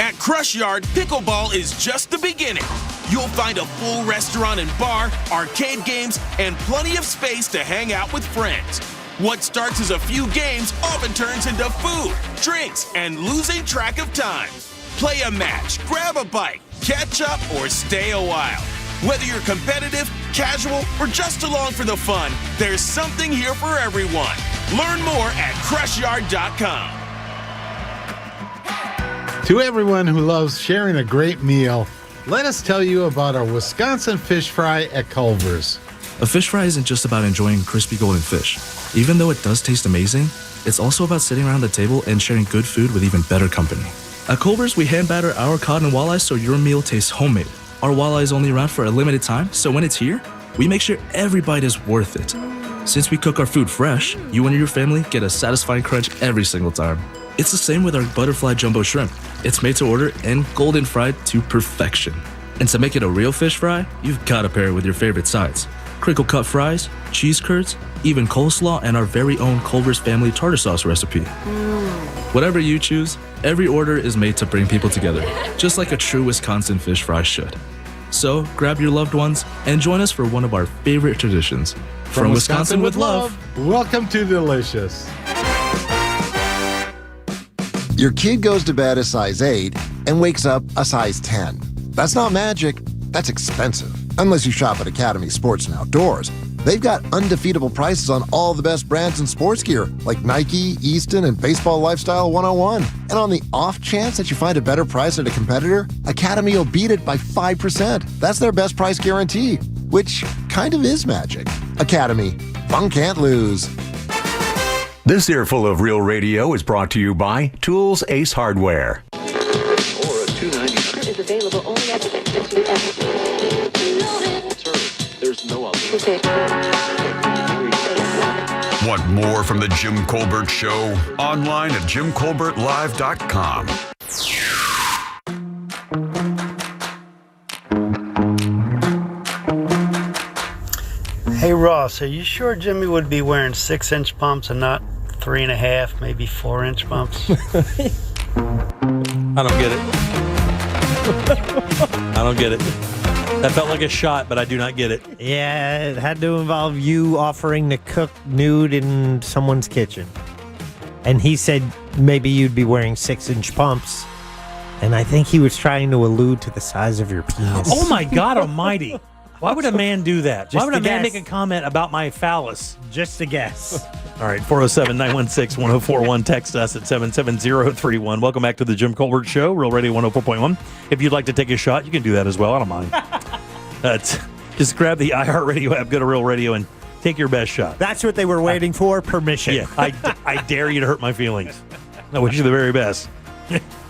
At Crush Yard, pickleball is just the beginning. You'll find a full restaurant and bar, arcade games, and plenty of space to hang out with friends. What starts as a few games often turns into food, drinks, and losing track of time. Play a match, grab a bite, catch up, or stay a while. Whether you're competitive, casual, or just along for the fun, there's something here for everyone. Learn more at crushyard.com. To everyone who loves sharing a great meal, let us tell you about our Wisconsin fish fry at Culver's. A fish fry isn't just about enjoying crispy golden fish. Even though it does taste amazing, it's also about sitting around the table and sharing good food with even better company. At Culver's, we hand batter our cod and walleye so your meal tastes homemade. Our walleye is only around for a limited time, so when it's here, we make sure every bite is worth it. Since we cook our food fresh, you and your family get a satisfying crunch every single time. It's the same with our butterfly jumbo shrimp. It's made to order and golden fried to perfection. And to make it a real fish fry, you've got to pair it with your favorite sides. Crinkle cut fries, cheese curds, even coleslaw, and our very own Culver's family tartar sauce recipe. Whatever you choose, every order is made to bring people together, just like a true Wisconsin fish fry should. So grab your loved ones and join us for one of our favorite traditions. From Wisconsin with love, welcome to Delicious. Your kid goes to bed a size 8 and wakes up a size 10. That's not magic, that's expensive. Unless you shop at Academy Sports and Outdoors. They've got undefeatable prices on all the best brands in sports gear, like Nike, Easton, and Baseball Lifestyle 101. And on the off chance that you find a better price at a competitor, Academy will beat it by 5%. That's their best price guarantee, which kind of is magic. Academy, fun can't lose. This earful of Real Radio is brought to you by Tools Ace Hardware. Or a $2.99 is available only at There's no other. Want more from the Jim Colbert Show? Online at jimcolbertlive.com. Hey Ross, are you sure Jimmy would be wearing 6-inch pumps and not 3.5, maybe 4-inch pumps? I don't get it. I don't get it. That felt like a shot, but I do not get it. Yeah, it had to involve you offering to cook nude in someone's kitchen. And he said maybe you'd be wearing 6-inch pumps. And I think he was trying to allude to the size of your penis. Oh my God almighty. Why would a man do that? Just Why would a a man guess. make a comment about my phallus? Just a guess. All right, 407-916-1041. Text us at 77031. Welcome back to the Jim Colbert Show, Real Radio 104.1. If you'd like to take a shot, you can do that as well. I don't mind. Just grab the iHeartRadio app, go to Real Radio, and take your best shot. That's what they were waiting for, permission. Yeah, I dare you to hurt my feelings. I wish you the very best.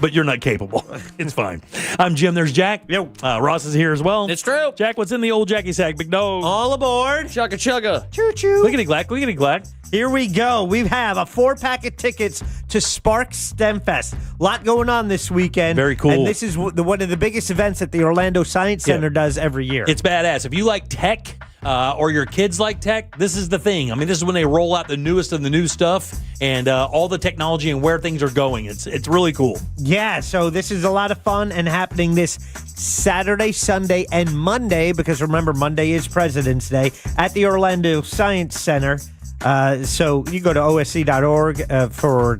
But you're not capable. It's fine. I'm Jim. There's Jack. Yo. Ross is here as well. It's true. Jack, what's in the old Jackie sack? Big nose. All aboard. Chugga chugga. Choo-choo. Clickety clack, clickety clack. Here we go. We have a 4-pack of tickets to Spark STEM Fest. A lot going on this weekend. Very cool. And this is one of the biggest events that the Orlando Science Center does every year. It's badass. If you like tech or your kids like tech, this is the thing. I mean, this is when they roll out the newest of the new stuff and all the technology and where things are going. It's really cool. Yeah, so this is a lot of fun and happening this Saturday, Sunday, and Monday, because remember, Monday is President's Day, at the Orlando Science Center. So you go to osc.org for,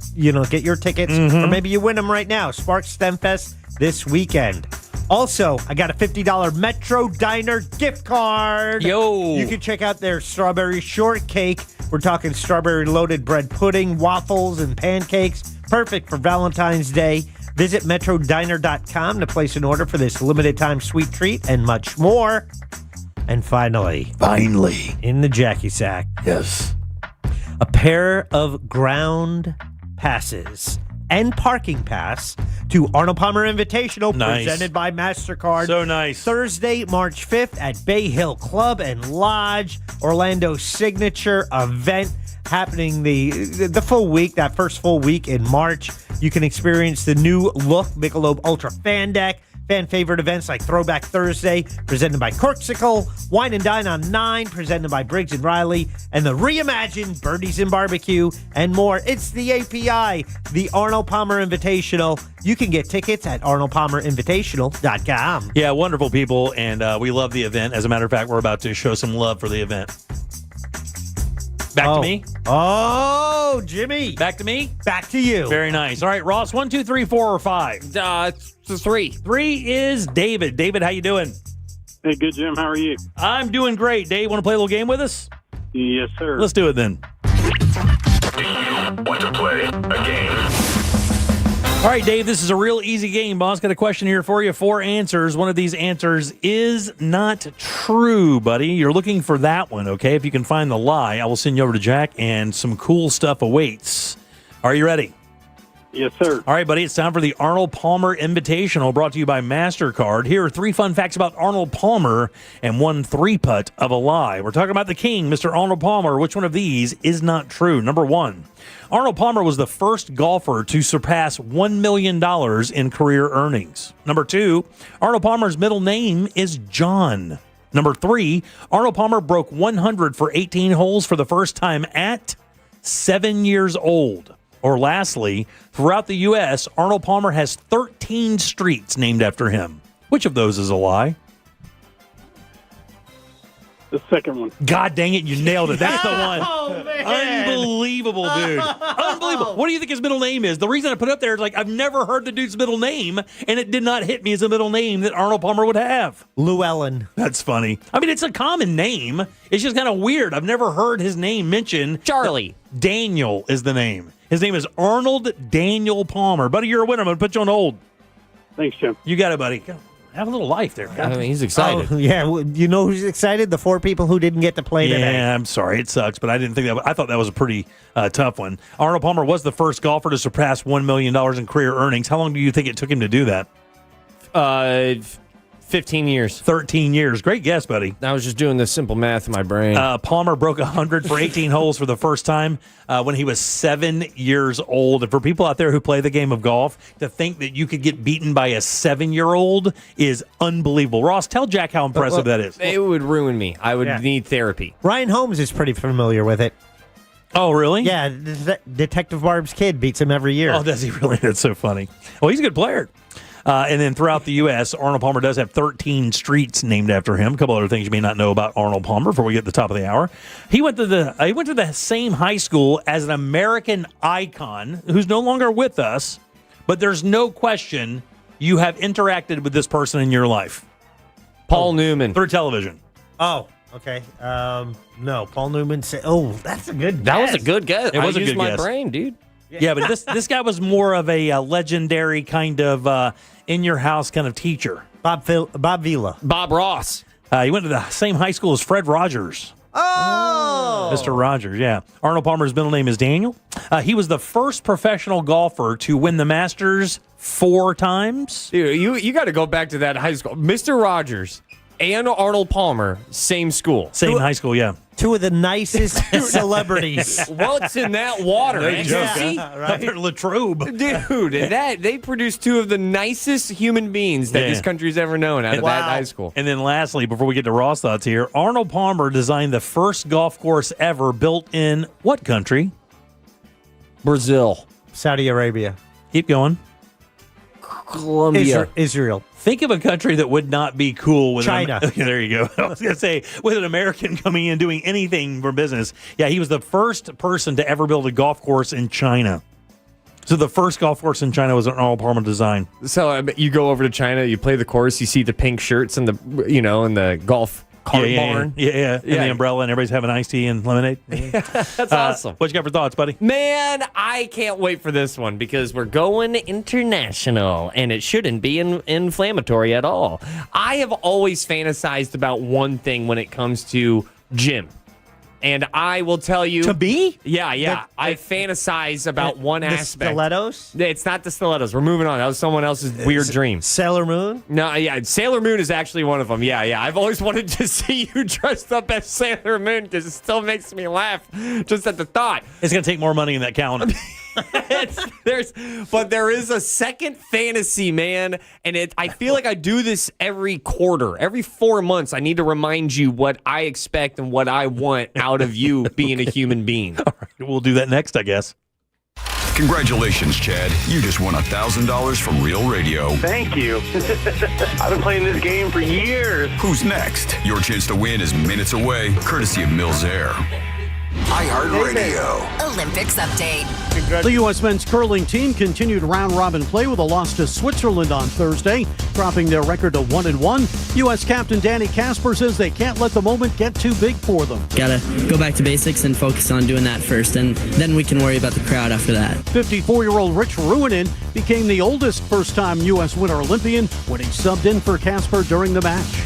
get your tickets, or maybe you win them right now. Spark STEM Fest this weekend. Also, I got a $50 Metro Diner gift card. Yo. You can check out their strawberry shortcake. We're talking strawberry loaded bread pudding, waffles, and pancakes. Perfect for Valentine's Day. Visit metrodiner.com to place an order for this limited time sweet treat and much more. And finally, in the Jackie Sack. Yes. A pair of ground passes and parking pass to Arnold Palmer Invitational, Nice. presented by MasterCard. So nice. Thursday, March 5th at Bay Hill Club and Lodge, Orlando's signature event happening the full week, that first full week in March. You can experience the new look Michelob Ultra Fan Deck, fan favorite events like Throwback Thursday, presented by Corksicle, Wine and Dine on 9, presented by Briggs and Riley, and the reimagined Birdies and Barbecue, and more. It's the API, the Arnold Palmer Invitational. You can get tickets at arnoldpalmerinvitational.com. Yeah, wonderful people, and we love the event. As a matter of fact, we're about to show some love for the event. Back to me? Oh, Jimmy. Back to me? Back to you. Very nice. All right, Ross, 1, 2, 3, 4, or 5? 3. 3 is David. David, how you doing? Hey, good, Jim. How are you? I'm doing great. Dave, want to play a little game with us? Yes, sir. Let's do it then. Want to play a game? All right, Dave, this is a real easy game. Boss got a question here for you. 4 answers. One of these answers is not true, buddy. You're looking for that one, okay? If you can find the lie, I will send you over to Jack, and some cool stuff awaits. Are you ready? Yes, sir. All right, buddy, it's time for the Arnold Palmer Invitational, brought to you by MasterCard. Here are 3 fun facts about Arnold Palmer and 1 3-putt of a lie. We're talking about the king, Mr. Arnold Palmer. Which one of these is not true? Number 1, Arnold Palmer was the first golfer to surpass $1 million in career earnings. Number 2, Arnold Palmer's middle name is John. Number 3, Arnold Palmer broke 100 for 18 holes for the first time at 7 years old. Or lastly, throughout the U.S., Arnold Palmer has 13 streets named after him. Which of those is a lie? The second one. God dang it, you nailed it. That's the one. Oh, man. Unbelievable, dude. Unbelievable. What do you think his middle name is? The reason I put it up there is I've never heard the dude's middle name, and it did not hit me as a middle name that Arnold Palmer would have. Llewellyn. That's funny. I mean, it's a common name. It's just kind of weird. I've never heard his name mentioned. Charlie. Daniel is the name. His name is Arnold Daniel Palmer. Buddy, you're a winner. I'm going to put you on hold. Thanks, Jim. You got it, buddy. Have a little life there. I mean, he's excited. Oh, yeah, you know who's excited? The 4 people who didn't get to play today. Yeah, I'm sorry. It sucks, but I didn't think that. I thought that was a pretty tough one. Arnold Palmer was the first golfer to surpass $1 million in career earnings. How long do you think it took him to do that? 15 years. 13 years. Great guess, buddy. I was just doing the simple math in my brain. Palmer broke 100 for 18 holes for the first time when he was 7 years old. And for people out there who play the game of golf, to think that you could get beaten by a 7-year-old is unbelievable. Ross, tell Jack how impressive that is. It would ruin me. I would need therapy. Ryan Holmes is pretty familiar with it. Oh, really? Yeah, Detective Barb's kid beats him every year. Oh, does he really? That's so funny. Well, he's a good player. And then throughout the U.S., Arnold Palmer does have 13 streets named after him. A couple other things you may not know about Arnold Palmer before we get to the top of the hour. He went to the same high school as an American icon who's no longer with us, but there's no question you have interacted with this person in your life. Paul Newman. Through television. Oh, okay. No, Paul Newman said, that's a good guess. That was a good guess. It was I a used good my guess. brain, dude. Yeah, but this guy was more of a legendary kind of in-your-house kind of teacher. Bob Vila. Bob Ross. He went to the same high school as Fred Rogers. Oh! Mr. Rogers, yeah. Arnold Palmer's middle name is Daniel. He was the first professional golfer to win the Masters 4 times. Dude, you got to go back to that high school. Mr. Rogers and Arnold Palmer, same school. Same high school, yeah. Two of the nicest celebrities. What's in that water? No man? joke, See? huh? Up there at Latrobe. Dude, they produced two of the nicest human beings that this country's ever known out of that high school. And then lastly, before we get to Ross thoughts here, Arnold Palmer designed the first golf course ever built in what country? Brazil. Saudi Arabia. Keep going. Colombia. Israel. Think of a country that would not be cool with China. There you go. I was going to say, with an American coming in doing anything for business. Yeah, he was the first person to ever build a golf course in China. So the first golf course in China was an Arnold Palmer design. So you go over to China, you play the course, you see the pink shirts and the golf cart barn. Yeah. And the umbrella, and everybody's having iced tea and lemonade. That's awesome. What you got for thoughts, buddy? Man, I can't wait for this one because we're going international, and it shouldn't be inflammatory at all. I have always fantasized about one thing when it comes to gym. And I will tell you... To be? Yeah. I fantasize about one aspect. Stilettos? It's not the stilettos. We're moving on. That was someone else's weird dream. Sailor Moon? No, yeah. Sailor Moon is actually one of them. Yeah. I've always wanted to see you dressed up as Sailor Moon because it still makes me laugh just at the thought. It's going to take more money in that calendar. But there is a second fantasy, man, and I feel like I do this every quarter. Every 4 months, I need to remind you what I expect and what I want out of you being a human being. All right, we'll do that next, I guess. Congratulations, Chad. You just won $1,000 from Real Radio. Thank you. I've been playing this game for years. Who's next? Your chance to win is minutes away, courtesy of Mills Air. iHeartRadio. Olympics update. The U.S. men's curling team continued round-robin play with a loss to Switzerland on Thursday, dropping their record to 1-1. U.S. captain Danny Casper says they can't let the moment get too big for them. Gotta go back to basics and focus on doing that first, and then we can worry about the crowd after that. 54-year-old Rich Ruohonen became the oldest first-time U.S. Winter Olympian when he subbed in for Casper during the match.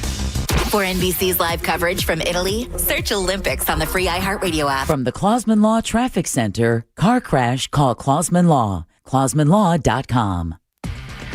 For NBC's live coverage from Italy, search Olympics on the free iHeartRadio app. From the Clausman Law Traffic Center, car crash, call Clausman Law. ClausmanLaw.com.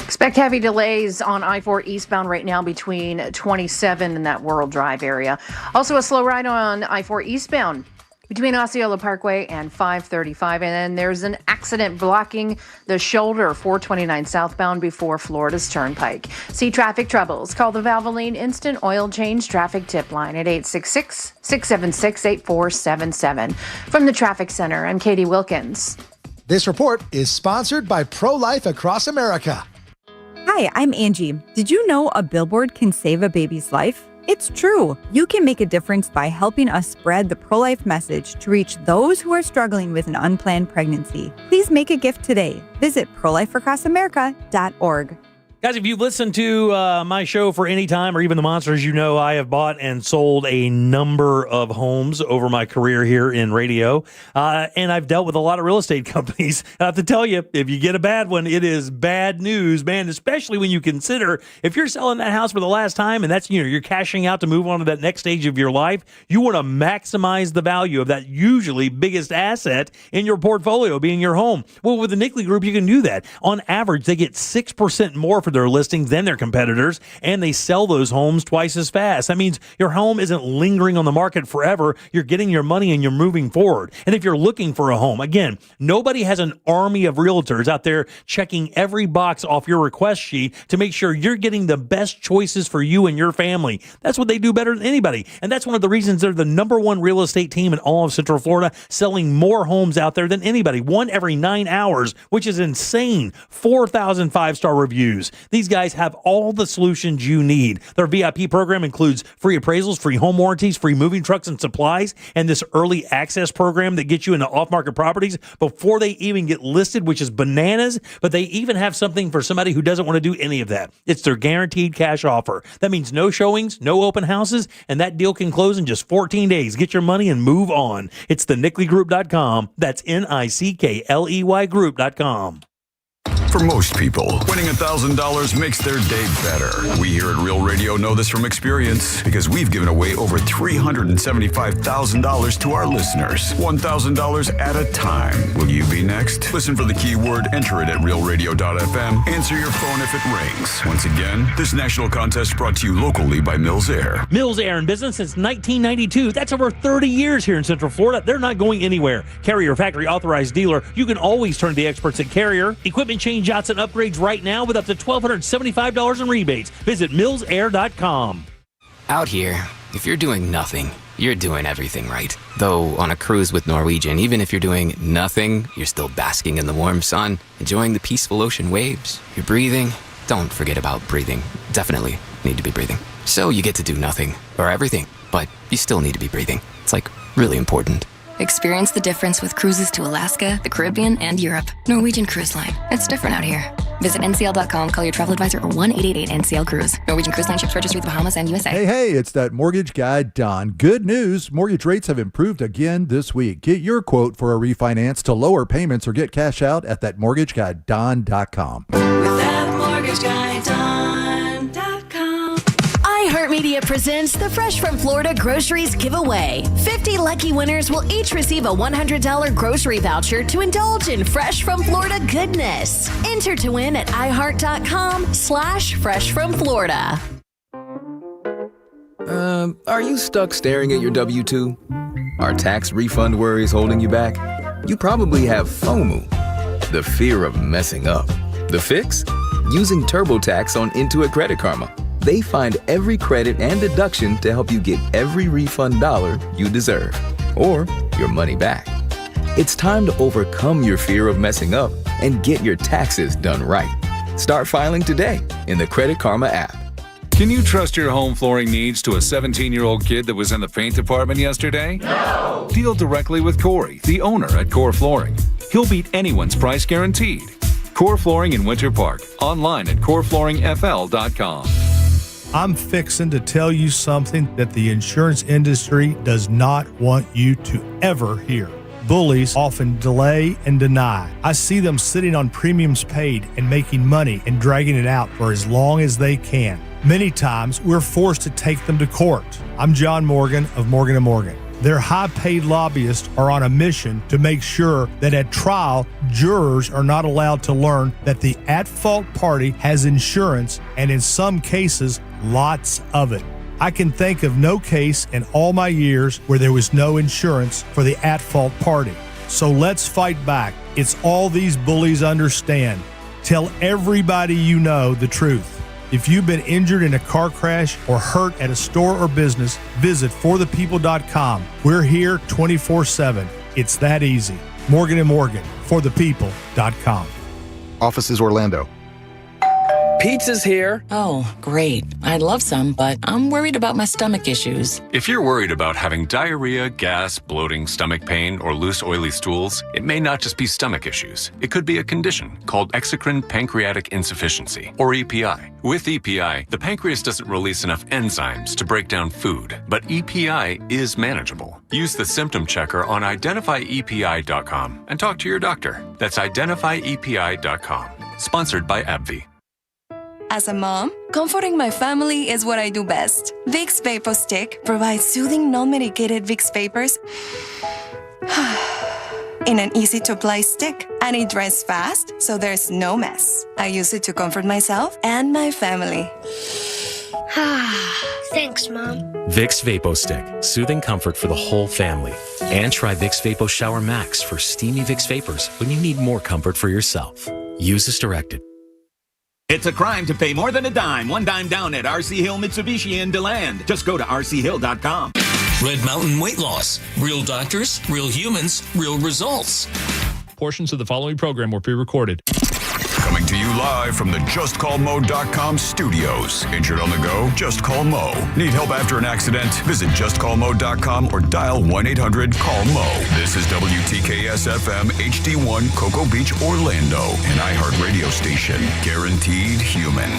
Expect heavy delays on I-4 eastbound right now between 27 and that World Drive area. Also a slow ride on I-4 eastbound between Osceola Parkway and 535. And then there's an accident blocking the shoulder 429 southbound before Florida's Turnpike. See traffic troubles. Call the Valvoline Instant Oil Change Traffic Tip Line at 866-676-8477. From the Traffic Center, I'm Katie Wilkins. This report is sponsored by Pro-Life Across America. Hi, I'm Angie. Did you know a billboard can save a baby's life? It's true. You can make a difference by helping us spread the pro-life message to reach those who are struggling with an unplanned pregnancy. Please make a gift today. Visit prolifeacrossamerica.org. Guys, if you've listened to my show for any time or even the Monsters, you know I have bought and sold a number of homes over my career here in radio. And I've dealt with a lot of real estate companies. I have to tell you, if you get a bad one, it is bad news, man, especially when you consider if you're selling that house for the last time and that's, you're cashing out to move on to that next stage of your life, you want to maximize the value of that usually biggest asset in your portfolio, being your home. Well, with the Nickley Group, you can do that. On average, they get 6% more for their listings than their competitors, and they sell those homes twice as fast. That means your home isn't lingering on the market forever. You're getting your money and you're moving forward. And if you're looking for a home, again, nobody has an army of realtors out there checking every box off your request sheet to make sure you're getting the best choices for you and your family. That's what they do better than anybody. And that's one of the reasons they're the number one real estate team in all of Central Florida, selling more homes out there than anybody. One every 9 hours, which is insane. 4,000 five-star reviews. These guys have all the solutions you need. Their VIP program includes free appraisals, free home warranties, free moving trucks and supplies, and this early access program that gets you into off-market properties before they even get listed, which is bananas. But they even have something for somebody who doesn't want to do any of that. It's their guaranteed cash offer. That means no showings, no open houses, and that deal can close in just 14 days. Get your money and move on. It's the NickleyGroup.com. That's NICKLEY Group.com. For most people, winning $1,000 makes their day better. We here at Real Radio know this from experience because we've given away over $375,000 to our listeners. $1,000 at a time. Will you be next? Listen for the keyword, enter it at realradio.fm, answer your phone if it rings. Once again, this national contest brought to you locally by Mills Air. Mills Air in business since 1992. That's over 30 years here in Central Florida. They're not going anywhere. Carrier factory authorized dealer. You can always turn to the experts at Carrier. Equipment change outs and upgrades right now with up to $1,275 in rebates. Visit millsair.com. Out here, if you're doing nothing, you're doing everything right. Though on a cruise with Norwegian, even if you're doing nothing, you're still basking in the warm sun, enjoying the peaceful ocean waves. You're breathing. Don't forget about breathing. Definitely need to be breathing. So you get to do nothing or everything, but you still need to be breathing. It's like really important. Experience the difference with cruises to Alaska, the Caribbean, and Europe. Norwegian Cruise Line. It's different out here. Visit ncl.com, call your travel advisor, or 1-888-NCL-CRUISE. Norwegian Cruise Line ships registry to the Bahamas and USA. Hey, it's that mortgage guy, Don. Good news. Mortgage rates have improved again this week. Get your quote for a refinance to lower payments or get cash out at thatmortgageguyDon.com. With that mortgage guy, Don.com. iHeartMedia presents the Fresh from Florida Groceries Giveaway. 50 lucky winners will each receive a $100 grocery voucher to indulge in Fresh from Florida goodness. Enter to win at iHeart.com/freshfromflorida. Are you stuck staring at your W-2? Are tax refund worries holding you back? You probably have FOMO, the fear of messing up. The fix? Using TurboTax on Intuit Credit Karma. They find every credit and deduction to help you get every refund dollar you deserve, or your money back. It's time to overcome your fear of messing up and get your taxes done right. Start filing today in the Credit Karma app. Can you trust your home flooring needs to a 17-year-old kid that was in the paint department yesterday? No! Deal directly with Corey, the owner at Core Flooring. He'll beat anyone's price guaranteed. Core Flooring in Winter Park. Online at coreflooringfl.com. I'm fixing to tell you something that the insurance industry does not want you to ever hear. Bullies often delay and deny. I see them sitting on premiums paid and making money and dragging it out for as long as they can. Many times, we're forced to take them to court. I'm John Morgan of Morgan & Morgan. Their high-paid lobbyists are on a mission to make sure that at trial, jurors are not allowed to learn that the at-fault party has insurance, and in some cases, lots of it. I can think of no case in all my years where there was no insurance for the at-fault party. So let's fight back. It's all these bullies understand. Tell everybody you know the truth. If you've been injured in a car crash or hurt at a store or business, visit forthepeople.com. We're here 24/7. It's that easy. Morgan & Morgan, forthepeople.com. Offices Orlando. Pizza's here. Oh, great. I'd love some, but I'm worried about my stomach issues. If you're worried about having diarrhea, gas, bloating, stomach pain, or loose, oily stools, it may not just be stomach issues. It could be a condition called exocrine pancreatic insufficiency, or EPI. With EPI, the pancreas doesn't release enough enzymes to break down food, but EPI is manageable. Use the symptom checker on identifyepi.com and talk to your doctor. That's identifyepi.com. Sponsored by AbbVie. As a mom, comforting my family is what I do best. Vicks Vapor Stick provides soothing, non-medicated Vicks vapors in an easy-to-apply stick, and it dries fast, so there's no mess. I use it to comfort myself and my family. Thanks, Mom. Vicks VapoStick, soothing comfort for the whole family. And try Vicks Vapo Shower Max for steamy Vicks vapors when you need more comfort for yourself. Use as directed. It's a crime to pay more than a dime. One dime down at RC Hill Mitsubishi in DeLand. Just go to rchill.com. Red Mountain Weight Loss. Real doctors, real humans, real results. Portions of the following program were pre-recorded. Coming to you live from the JustCallMo.com studios. Injured on the go? Just call Mo. Need help after an accident? Visit JustCallMo.com or dial 1-800-CALL-MO. This is WTKS-FM HD1 Cocoa Beach, Orlando. An iHeartRadio station. Guaranteed human.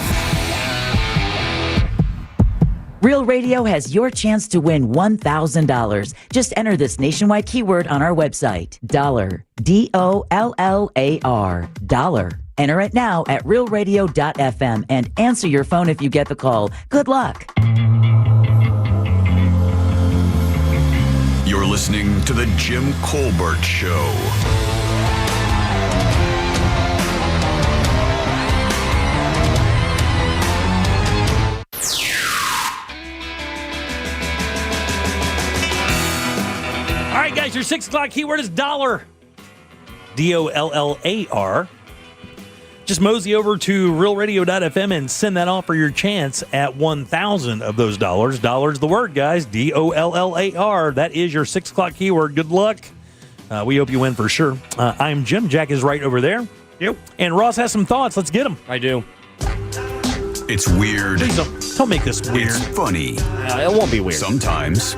Real Radio has your chance to win $1,000. Just enter this nationwide keyword on our website. Dollar. DOLLAR. Dollar. Enter it now at realradio.fm and answer your phone if you get the call. Good luck. You're listening to The Jim Colbert Show. All right, guys, your 6 o'clock keyword is dollar. DOLLAR. Just mosey over to realradio.fm and send that off for your chance at 1,000 of those dollars. Dollar's the word, guys. DOLLAR. That is your 6 o'clock keyword. Good luck. We hope you win for sure. I'm Jim. Jack is right over there. Yep. And Ross has some thoughts. Let's get them. I do. It's weird. Please don't make this weird. It's funny. It won't be weird. Sometimes.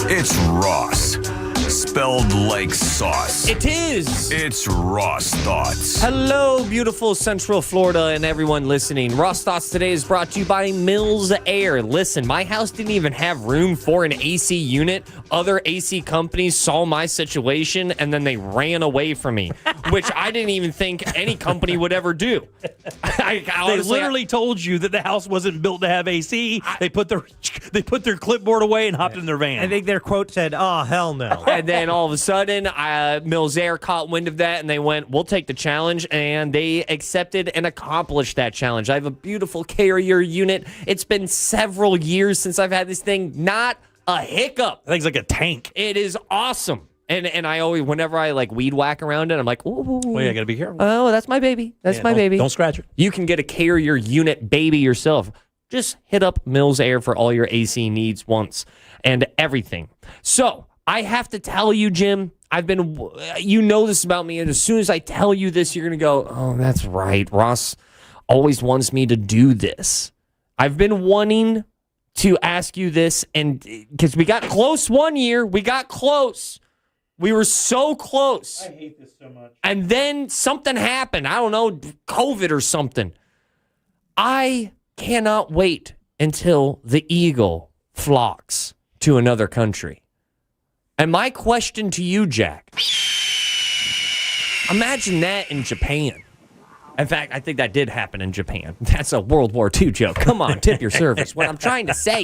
It's Ross. Spelled like sauce. It is. It's Ross Thoughts. Hello, beautiful Central Florida and everyone listening. Ross Thoughts today is brought to you by Mills Air. Listen, my house didn't even have room for an AC unit. Other AC companies saw my situation and then they ran away from me, which I didn't even think any company would ever do. They literally told you that the house wasn't built to have AC. They put their clipboard away and hopped in their van. I think their quote said, "Oh, hell no." And then all of a sudden, Mills Air caught wind of that, and they went, "We'll take the challenge," and they accepted and accomplished that challenge. I have a beautiful Carrier unit. It's been several years since I've had this thing. Not a hiccup. That thing's like a tank. It is awesome. And I always, whenever I like weed whack around it, I'm like, ooh. Well, yeah, gotta be careful. Oh, that's my baby. That's my baby. Don't scratch it. You can get a Carrier unit baby yourself. Just hit up Mills Air for all your AC needs once and everything. So I have to tell you, Jim, you know this about me, and as soon as I tell you this, you're going to go, oh, that's right. Ross always wants me to do this. I've been wanting to ask you this, and because we got close one year. We got close. We were so close. I hate this so much. And then something happened. I don't know, COVID or something. I cannot wait until the eagle flocks to another country. And my question to you, Jack, imagine that in Japan. In fact, I think that did happen in Japan. That's a World War II joke. Come on, tip your service. What I'm trying to say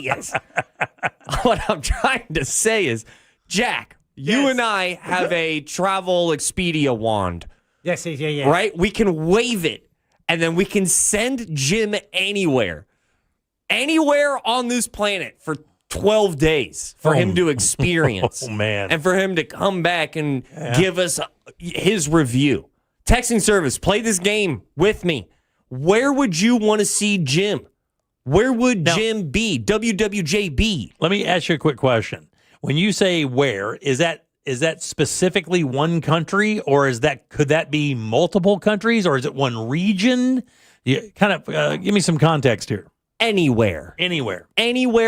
is, Jack, you and I have a travel Expedia wand. Yes. Right? We can wave it, and then we can send Jim anywhere on this planet for 12 days for him to experience. Oh, man. And for him to come back and give us his review. Texting service, play this game with me. Where would you want to see Jim? Where would Jim be? WWJB. Let me ask you a quick question. When you say where, is that specifically one country, or could that be multiple countries, or is it one region? You kind of give me some context here. Anywhere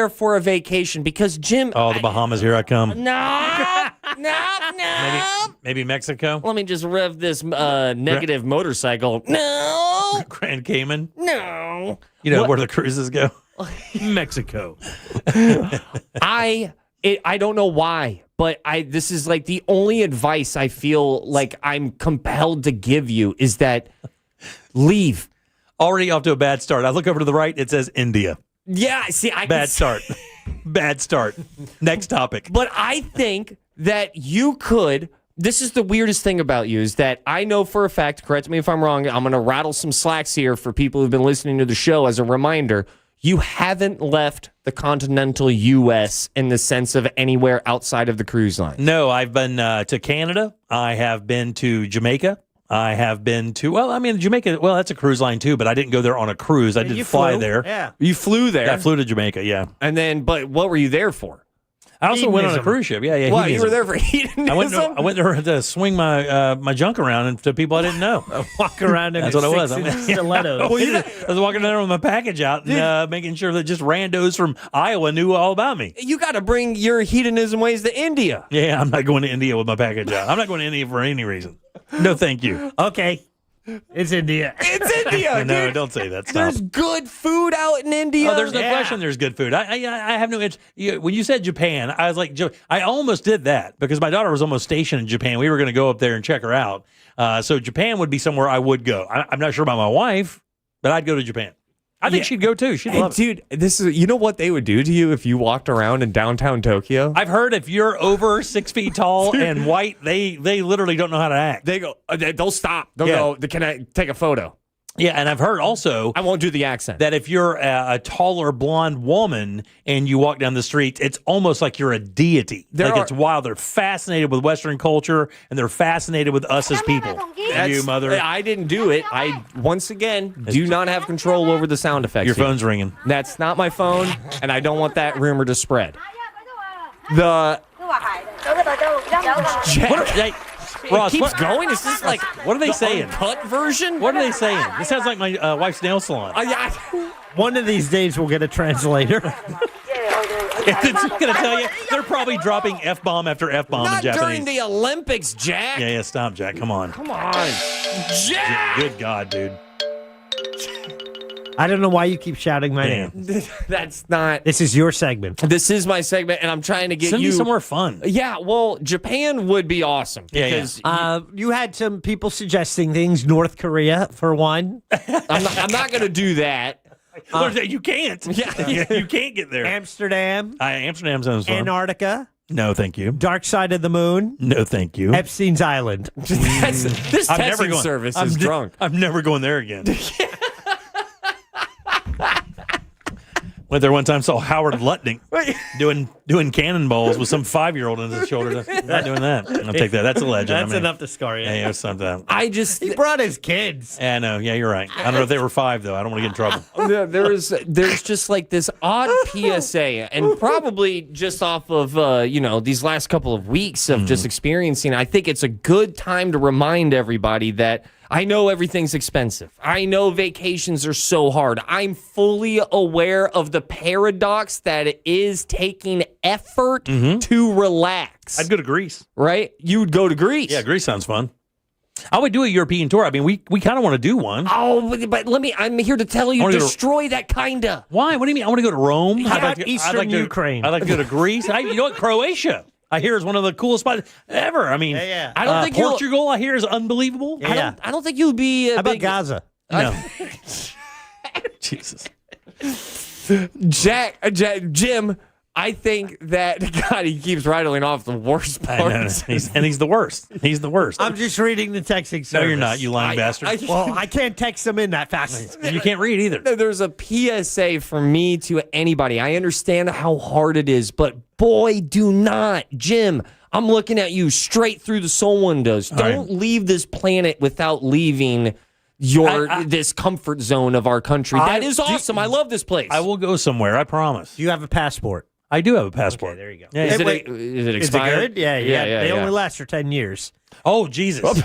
for a vacation, because Jim. Oh, the Bahamas, here I come. No. Maybe Mexico. Let me just rev this negative motorcycle. No. Grand Cayman. No. You know where the cruises go? Mexico. I don't know why, but this is like the only advice I feel like I'm compelled to give you is that leave. Already off to a bad start. I look over to the right. It says India. Yeah, see, bad start. Bad start. Next topic. But I think that you could this is the weirdest thing about you is that I know for a fact, correct me if I'm wrong, I'm going to rattle some slacks here for people who've been listening to the show as a reminder. You haven't left the continental U.S. in the sense of anywhere outside of the cruise line. No, I've been to Canada. I have been to Jamaica. I have been to, Jamaica, that's a cruise line too, but I didn't go there on a cruise. I did fly there. Yeah. You flew there? Yeah, I flew to Jamaica, yeah. And then, but what were you there for? I also went on a cruise ship. Yeah. Well, you hedonism. were there for hedonism? I went there to swing my junk around and to people I didn't know. Walk around in That's what I was. stilettos. I was walking there with my package out and making sure that just randos from Iowa knew all about me. You got to bring your hedonism ways to India. Yeah, I'm not going to India with my package out. I'm not going to India for any reason. No, thank you. Okay. It's India. It's India. No, dude. don't say that. Stop. There's good food out in India. Oh, there's no question there's good food. I have no interest. When you said Japan, I was like, I almost did that because my daughter was almost stationed in Japan. We were going to go up there and check her out. So Japan would be somewhere I would go. I'm not sure about my wife, but I'd go to Japan. I think she'd go too. She'd love it. Dude, you know what they would do to you if you walked around in downtown Tokyo? I've heard if you're over 6 feet tall and white, they literally don't know how to act. They go, they'll stop. They'll go, can I take a photo? Yeah, and I've heard also... I won't do the accent. That if you're a taller blonde woman and you walk down the street, it's almost like you're a deity. It's wild. They're fascinated with Western culture, and they're fascinated with us as people. You, mother. I didn't do it. I, once again, do not have control over the sound effects. Your phone's ringing. That's not my phone, and I don't want that rumor to spread. Ross, it keeps going? Is this like what are they saying? Cut version? What are they saying? This sounds like my wife's nail salon. One of these days we'll get a translator. It's going to tell you they're probably dropping F-bomb after F-bomb in Japanese. Not during the Olympics, Jack. Yeah, stop, Jack. Come on. Come on. Jack! Good God, dude. I don't know why you keep shouting my name. That's not... This is your segment. This is my segment, and I'm trying to get Send you... me somewhere fun. Yeah, well, Japan would be awesome. Because you had some people suggesting things. North Korea, for one. I'm not going to do that. You can't. Yeah. You can't get there. Amsterdam. Amsterdam sounds fun. Antarctica. No, thank you. Dark Side of the Moon. No, thank you. Epstein's Island. This texting service is drunk. I'm never going there again. Went there one time, saw Howard Lutnick doing cannonballs with some 5-year-old on his shoulder. Not doing that. I'll take that. That's a legend. That's enough to scar you. Yeah, something. He brought his kids. Yeah, I know. Yeah, you're right. I don't know if they were 5 though. I don't want to get in trouble. There's just like this odd PSA, and probably just off of these last couple of weeks of just experiencing. I think it's a good time to remind everybody that. I know everything's expensive. I know vacations are so hard. I'm fully aware of the paradox that it is taking effort to relax. I'd go to Greece. Right? You'd go to Greece. Yeah, Greece sounds fun. I would do a European tour. I mean, we kind of want to do one. Oh, but I'm here to tell you, destroy that kinda. Why? What do you mean? I want to go to Rome. Eastern Ukraine. I'd like to go to Greece. You know what? Croatia. I hear is one of the coolest spots ever. I mean, I don't think Portugal. I hear is unbelievable. Yeah. I don't think you'd be. How about Gaza? No. Jesus. Jim. I think that God, he keeps rattling off the worst parts. He's the worst. He's the worst. I'm just reading the texting service. No, you're not. You lying bastard. Well, I can't text them in that fast. You can't read either. There's a PSA for me to anybody. I understand how hard it is, but boy, do not, Jim. I'm looking at you straight through the soul windows. Don't leave this planet without leaving this comfort zone of our country. That is awesome. I love this place. I will go somewhere. I promise. Do you have a passport? I do have a passport. Okay, there you go. Yeah, is it expired? Is it good? Yeah. They only last for 10 years. Oh, Jesus.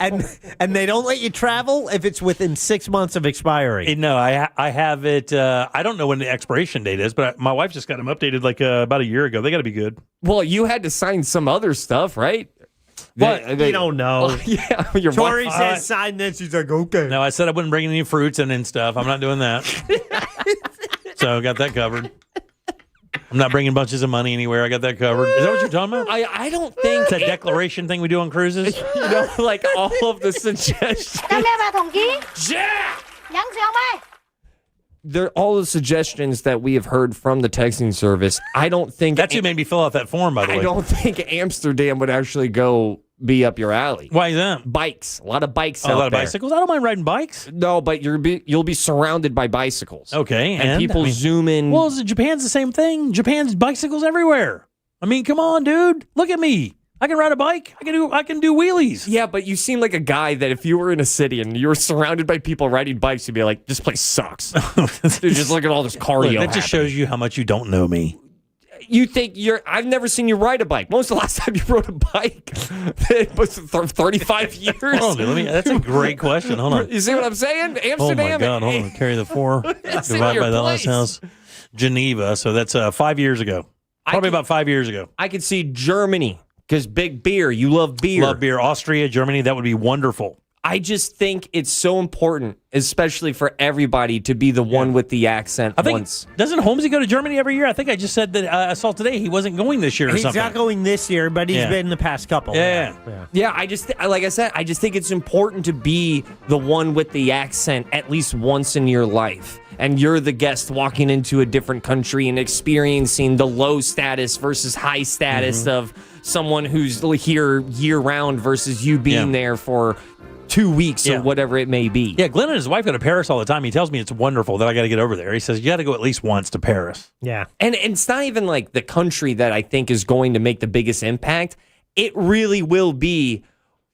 and they don't let you travel if it's within 6 months of expiring. No, I have it. I don't know when the expiration date is, but my wife just got them updated like about a year ago. They got to be good. Well, you had to sign some other stuff, right? But you don't know. Yeah, Tori says sign this. She's like, okay. No, I said I wouldn't bring any fruits in and stuff. I'm not doing that. So got that covered. I'm not bringing bunches of money anywhere. I got that covered. Is that what you're talking about? I don't think it's a declaration thing we do on cruises. Like all of the suggestions. all the suggestions that we have heard from the texting service, I don't think That's who made me fill out that form, by the way. I don't think Amsterdam would actually be up your alley. Why is that? Bikes. A lot of bikes a out lot of there. bicycles? I don't mind riding bikes. No, but you'll be surrounded by bicycles. Okay. And people zoom in. Well, Japan's the same thing. Japan's bicycles everywhere. I mean, come on, dude. Look at me. I can ride a bike. I can do wheelies. Yeah, but you seem like a guy that if you were in a city and you were surrounded by people riding bikes, you'd be like, this place sucks. Dude, just look at all this cardio. Look, that just shows you how much you don't know me. You think I've never seen you ride a bike. When was the last time you rode a bike? It was 35 years. Hold on, dude, that's a great question. Hold on. You see what I'm saying? Amsterdam. Oh my God! Hold on. Carry the 4. Divide by the last house. Geneva. So that's 5 years ago. Probably about 5 years ago. I could see Germany because big beer. You love beer. Love beer. Austria, Germany. That would be wonderful. I just think it's so important, especially for everybody, to be the one with the accent. Doesn't Holmesy go to Germany every year? I think I just said that I saw today he wasn't going this year or He's something. not going this year, but he's been the past couple. Yeah. I just like I said, I just think it's important to be the one with the accent at least once in your life. And you're the guest walking into a different country and experiencing the low status versus high status of someone who's here year round versus you being there for 2 weeks or whatever it may be. Yeah, Glenn and his wife go to Paris all the time. He tells me it's wonderful that I got to get over there. He says, you got to go at least once to Paris. Yeah. And it's not even like the country that I think is going to make the biggest impact. It really will be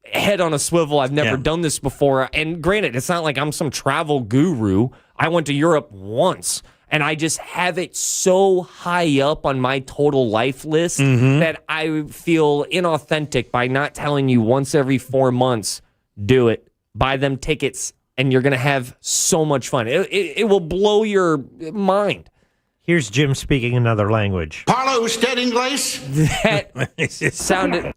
head on a swivel. I've never done this before. And granted, it's not like I'm some travel guru. I went to Europe once. And I just have it so high up on my total life list that I feel inauthentic by not telling you once every 4 months, do it. Buy them tickets, and you're going to have so much fun. It will blow your mind. Here's Jim speaking another language. Parlo usted inglés? That sounded...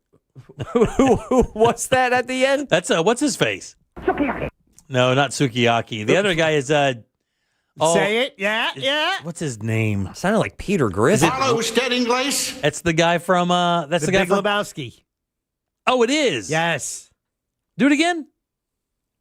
What's that at the end? That's, what's his face? Sukiyaki. No, not Sukiyaki. The other guy is... Say it. Yeah. What's his name? Sounded like Peter Griffin. Parlo usted inglés? That's the guy from... That's the guy Big from... Lebowski. Oh, it is? Yes. Do it again?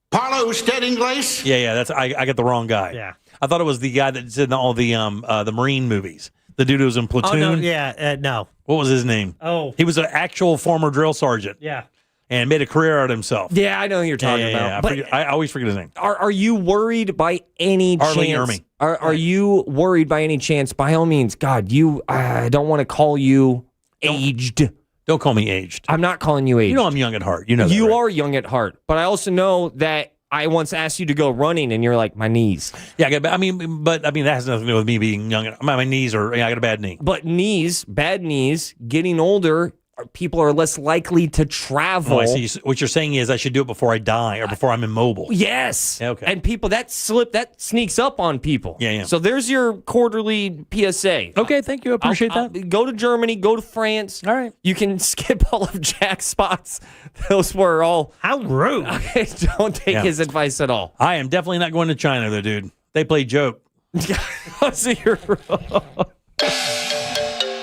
Parlo usted inglés? Yeah, that's I got the wrong guy. Yeah. I thought it was the guy that's in all the Marine movies. The dude who was in Platoon. Oh, no, yeah, no. What was his name? Oh. He was an actual former drill sergeant. Yeah. And made a career out of himself. Yeah, I know who you're talking about. Yeah. I always forget his name. Are you worried by any Arlie chance? Ermey. Are you worried by any chance? By all means, God, I don't want to call you aged. Don't call me aged. I'm not calling you aged. You know I'm young at heart. You know that, you right? are young at heart. But I also know that I once asked you to go running, and you're like, my knees. Yeah, but that has nothing to do with me being young. My knees are. I got a bad knee. But bad knees, getting older. People are less likely to travel. Oh, I see. What you're saying is I should do it before I die or before I'm immobile. Yes. Okay. And people, that sneaks up on people. Yeah. So there's your quarterly PSA. Okay, thank you. I appreciate that. Go to Germany, go to France. All right. You can skip all of Jack's spots. Those were all... How rude. Okay, don't take his advice at all. I am definitely not going to China, though, dude. They play joke. So you're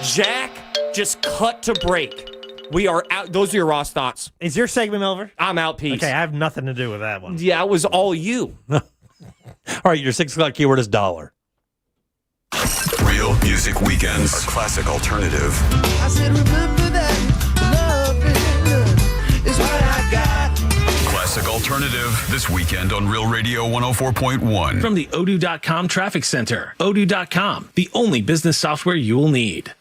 Jack just cut to break. We are out. Those are your Ross thoughts. Is your segment over? I'm out, peace. Okay, I have nothing to do with that one. Yeah, it was all you. All right, your 6 o'clock keyword is dollar. Real Music Weekends, a classic alternative. I said, remember that love is what I got. Classic alternative this weekend on Real Radio 104.1. From the Odoo.com Traffic Center. Odoo.com, the only business software you will need.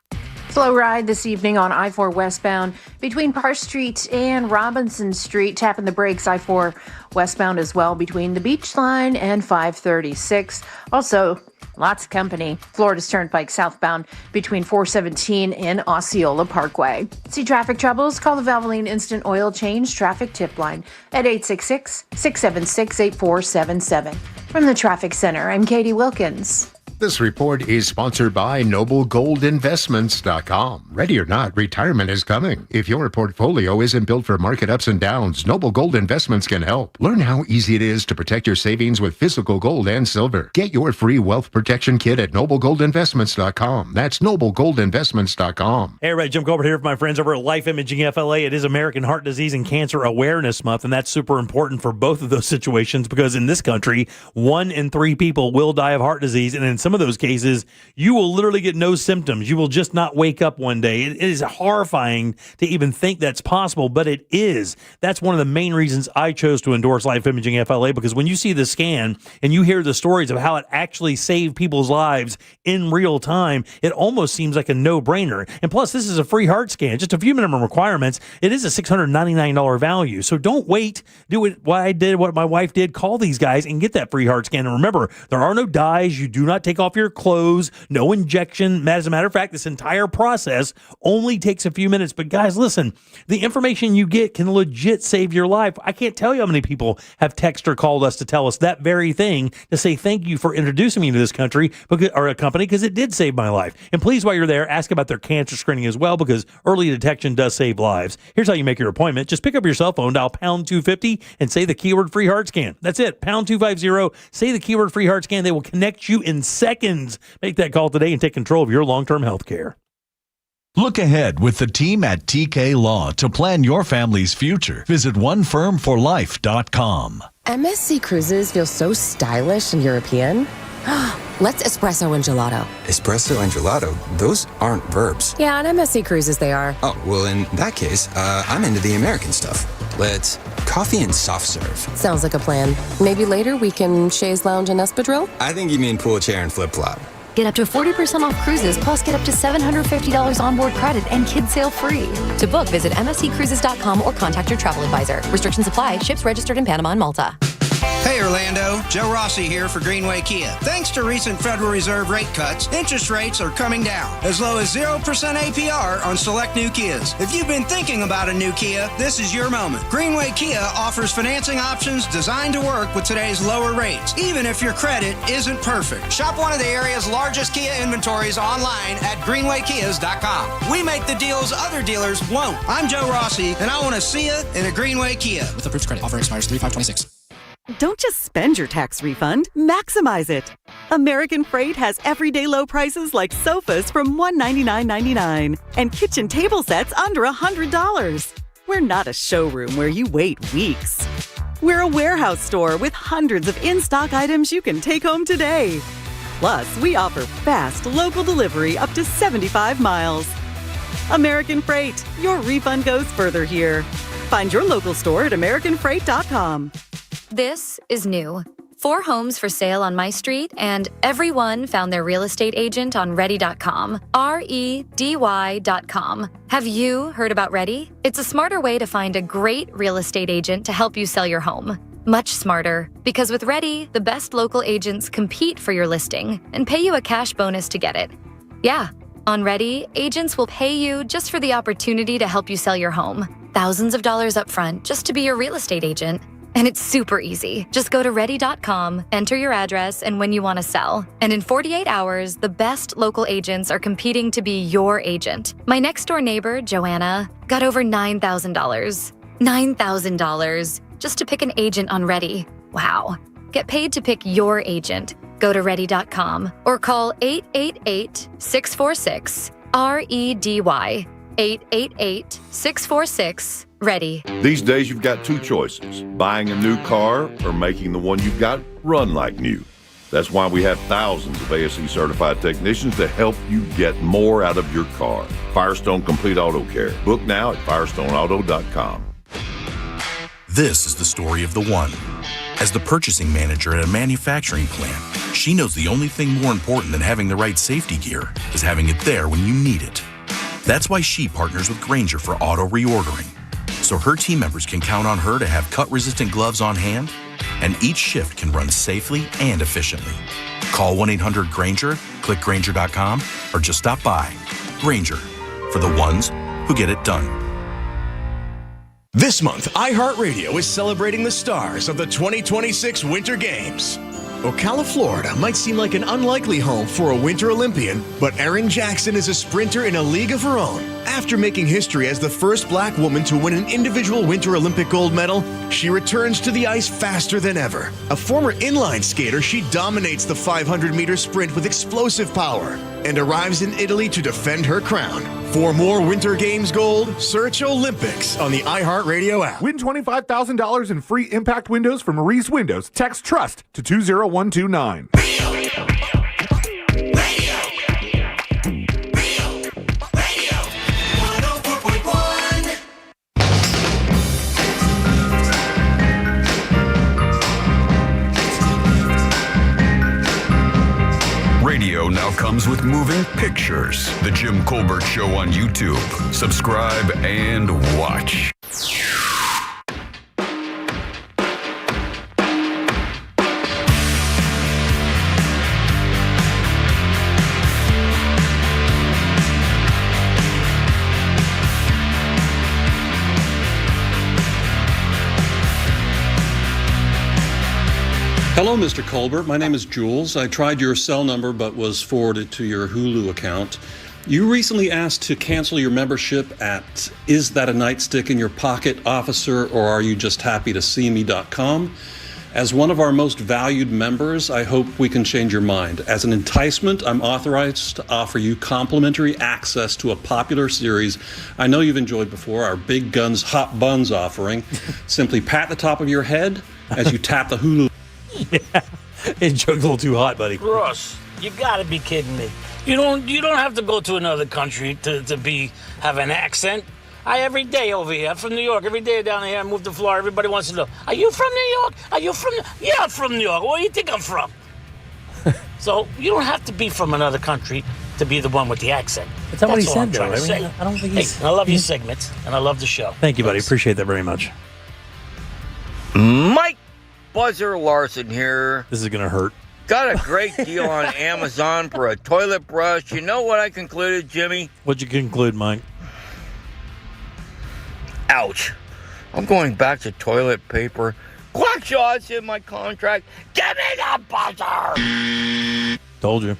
Slow ride this evening on I-4 westbound between Park Street and Robinson Street. Tapping the brakes, I-4 westbound as well between the Beach Line and 536. Also, lots of company. Florida's Turnpike southbound between 417 and Osceola Parkway. See traffic troubles? Call the Valvoline Instant Oil Change Traffic Tip Line at 866-676-8477. From the Traffic Center, I'm Katie Wilkins. This report is sponsored by NobleGoldInvestments.com. Ready or not, retirement is coming. If your portfolio isn't built for market ups and downs, Noble Gold Investments can help. Learn how easy it is to protect your savings with physical gold and silver. Get your free wealth protection kit at NobleGoldInvestments.com. That's NobleGoldInvestments.com. Hey, everybody, Jim Colbert here with my friends over at Life Imaging FLA. It is American Heart Disease and Cancer Awareness Month, and that's super important for both of those situations because in this country, 1 in 3 people will die of heart disease, and in some of those cases, you will literally get no symptoms. You will just not wake up one day. It is horrifying to even think that's possible, but it is. That's one of the main reasons I chose to endorse Life Imaging FLA, because when you see the scan and you hear the stories of how it actually saved people's lives in real time, it almost seems like a no-brainer. And plus, this is a free heart scan, just a few minimum requirements. It is a $699 value. So don't wait. Do it what I did, what my wife did. Call these guys and get that free heart scan. And remember, there are no dyes. You do not take off your clothes, no injection. As a matter of fact, this entire process only takes a few minutes. But guys, listen, the information you get can legit save your life. I can't tell you how many people have texted or called us to tell us that very thing, to say thank you for introducing me to this country or a company, because it did save my life. And please, while you're there, ask about their cancer screening as well, because early detection does save lives. Here's how you make your appointment. Just pick up your cell phone, dial pound 250 and say the keyword free heart scan. That's it, pound 250, say the keyword free heart scan. They will connect you in seconds. Make that call today and take control of your long-term health care. Look ahead with the team at TK Law to plan your family's future. Visit onefirmforlife.com. MSC Cruises feel so stylish and European. Let's espresso and gelato. Espresso and gelato? Those aren't verbs. Yeah, on MSC Cruises they are. Oh, well, in that case, I'm into the American stuff. Let's coffee and soft serve. Sounds like a plan. Maybe later we can chaise lounge and espadrille? I think you mean pool chair and flip-flop. Get up to 40% off cruises, plus get up to $750 onboard credit and kids sail free. To book, visit msccruises.com or contact your travel advisor. Restrictions apply. Ships registered in Panama and Malta. Hey Orlando, Joe Rossi here for Greenway Kia. Thanks to recent Federal Reserve rate cuts, interest rates are coming down, as low as 0% APR on select new Kias. If you've been thinking about a new Kia, this is your moment. Greenway Kia offers financing options designed to work with today's lower rates, even if your credit isn't perfect. Shop one of the area's largest Kia inventories online at greenwaykias.com. We make the deals other dealers won't. I'm Joe Rossi, and I want to see you in a Greenway Kia. With approved credit, offer expires 3/5/26. Don't just spend your tax refund, maximize it. American Freight has everyday low prices like sofas from $199.99 and kitchen table sets under $100. We're not a showroom where you wait weeks. We're a warehouse store with hundreds of in-stock items you can take home today. Plus, we offer fast local delivery up to 75 miles. American Freight, your refund goes further here. Find your local store at AmericanFreight.com. This is new. 4 homes for sale on my street, and everyone found their real estate agent on Ready.com. REDY.com. Have you heard about Ready? It's a smarter way to find a great real estate agent to help you sell your home. Much smarter, because with Ready, the best local agents compete for your listing and pay you a cash bonus to get it. Yeah, on Ready, agents will pay you just for the opportunity to help you sell your home. Thousands of dollars up front just to be your real estate agent. And it's super easy. Just go to Ready.com, enter your address and when you want to sell. And in 48 hours, the best local agents are competing to be your agent. My next door neighbor, Joanna, got over $9,000. $9,000 just to pick an agent on Ready. Wow. Get paid to pick your agent. Go to Ready.com or call 888-646-REDY. 888-646-READY. These days, you've got 2 choices, buying a new car or making the one you've got run like new. That's why we have thousands of ASE certified technicians to help you get more out of your car. Firestone Complete Auto Care. Book now at firestoneauto.com. This is the story of the one. As the purchasing manager at a manufacturing plant, she knows the only thing more important than having the right safety gear is having it there when you need it. That's why she partners with Grainger for auto reordering, so her team members can count on her to have cut-resistant gloves on hand, and each shift can run safely and efficiently. Call 1-800-GRAINGER, click Grainger.com, or just stop by. Grainger, for the ones who get it done. This month, iHeartRadio is celebrating the stars of the 2026 Winter Games. Ocala, Florida might seem like an unlikely home for a Winter Olympian, but Erin Jackson is a sprinter in a league of her own. After making history as the first black woman to win an individual Winter Olympic gold medal, she returns to the ice faster than ever. A former inline skater, she dominates the 500-meter sprint with explosive power and arrives in Italy to defend her crown. For more Winter Games gold, search Olympics on the iHeartRadio app. Win $25,000 in free impact windows from Reese Windows. Text TRUST to 20129. Radio now comes with moving pictures. The Jim Colbert Show on YouTube. Subscribe and watch. Hello, Mr. Colbert. My name is Jules. I tried your cell number but was forwarded to your Hulu account. You recently asked to cancel your membership at Is That a Nightstick in Your Pocket, Officer, or Are You Just Happy to See Me.com. As one of our most valued members, I hope we can change your mind. As an enticement, I'm authorized to offer you complimentary access to a popular series I know you've enjoyed before, our Big Guns Hot Buns offering. Simply pat the top of your head as you tap the Hulu. Yeah, it joke's a little too hot, buddy. Ross, you gotta be kidding me. You don't have to go to another country to have an accent. Every day over here, I'm from New York. Every day down here, I moved to Florida. Everybody wants to know, are you from New York? Are you from? Yeah, I'm from New York. Where do you think I'm from? So you don't have to be from another country to be the one with the accent. That's not what he all said, I'm trying though. to say. I don't think he's. Hey, I love your segments, and I love the show. Thank you, buddy. Appreciate that very much. Mike Buzzer Larson here. This is going to hurt. Got a great deal on Amazon for a toilet brush. You know what I concluded, Jimmy? What'd you conclude, Mike? Ouch. I'm going back to toilet paper. Quackshaw's in my contract. Give me the buzzer! Told you.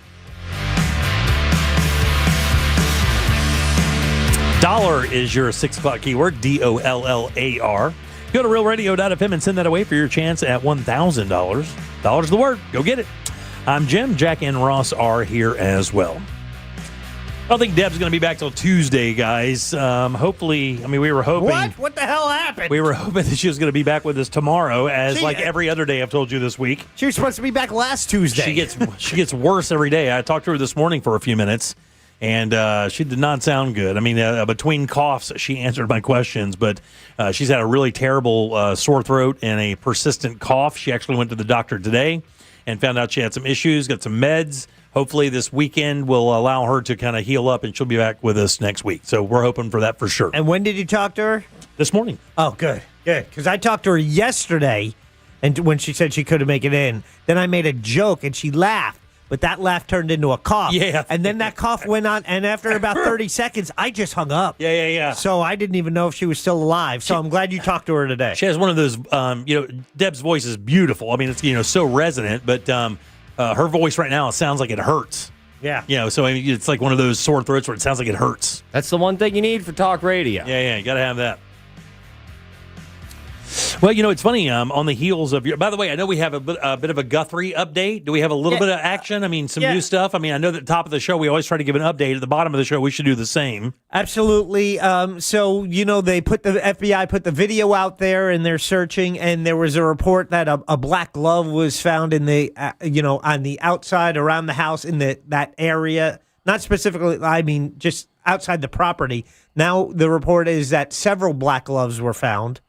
Dollar is your 6 o'clock keyword, DOLLAR. Go to realradio.fm and send that away for your chance at $1,000. Dollar's the word. Go get it. I'm Jim. Jack and Ross are here as well. I don't think Deb's going to be back till Tuesday, guys. Hopefully, we were hoping. What? What the hell happened? We were hoping that she was going to be back with us tomorrow, every other day I've told you this week. She was supposed to be back last Tuesday. She gets worse every day. I talked to her this morning for a few minutes, and she did not sound good. Between coughs, she answered my questions, but she's had a really terrible sore throat and a persistent cough. She actually went to the doctor today and found out she had some issues, got some meds. Hopefully this weekend will allow her to kind of heal up, and she'll be back with us next week. So we're hoping for that for sure. And when did you talk to her? This morning. Oh, good. Because I talked to her yesterday, and when she said she couldn't make it in, then I made a joke, and she laughed. But that laugh turned into a cough. Yeah. And then that cough went on, and after about 30 seconds, I just hung up. Yeah. So I didn't even know if she was still alive. So I'm glad you talked to her today. She has one of those, Deb's voice is beautiful. It's, so resonant, but her voice right now, it sounds like it hurts. Yeah. It's like one of those sore throats where it sounds like it hurts. That's the one thing you need for talk radio. Yeah, you got to have that. Well, it's funny. On the heels of by the way, I know we have a bit of a Guthrie update. Do we have a little bit of action? Some new stuff. I know that at the top of the show, we always try to give an update. At the bottom of the show, we should do the same. Absolutely. So, they put the FBI put the video out there and they're searching, and there was a report that a black glove was found in the, on the outside around the house in that area. Not specifically, just outside the property. Now, the report is that several black gloves were found,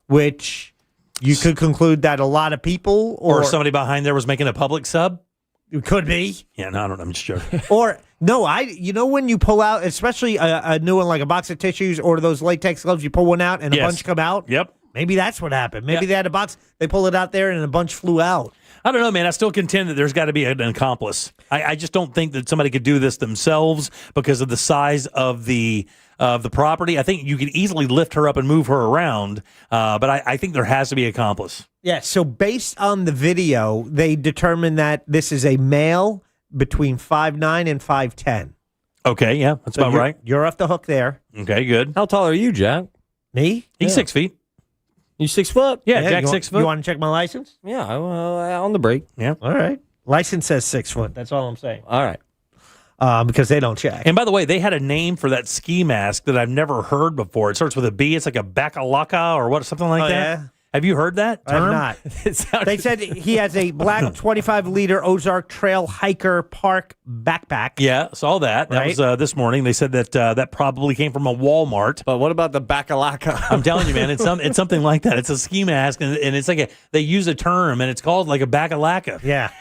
which you could conclude that a lot of people or somebody behind there was making a public sub. It could be. Yeah, no, I don't know. I'm just joking. Or no, when you pull out, especially a new one like a box of tissues or those latex gloves, you pull one out and a bunch come out. Yep. Maybe that's what happened. Maybe they had a box, they pull it out there and a bunch flew out. I don't know, man. I still contend that there's got to be an accomplice. I just don't think that somebody could do this themselves because of the size of the of the property. I think you could easily lift her up and move her around, but I think there has to be an accomplice. Yeah, so based on the video, they determined that this is a male between 5'9" and 5'10". Okay, yeah, that's about right. You're off the hook there. Okay, good. How tall are you, Jack? Me? He's 6 feet. You 6 foot? Yeah, Jack's 6 foot. You want to check my license? Yeah, on the break. Yeah. All right. License says 6 foot. That's all I'm saying. All right. Because they don't check. And by the way, they had a name for that ski mask that I've never heard before. It starts with a B. It's like a bakalaka or what, something like that. Yeah? Have you heard that term? I'm not. They said he has a black 25-liter Ozark Trail Hiker Park backpack. Yeah, saw that. That was this morning. They said that that probably came from a Walmart. But what about the bakalaka? I'm telling you, man, it's something like that. It's a ski mask, and it's like they use a term, and it's called like a bakalaka. Yeah.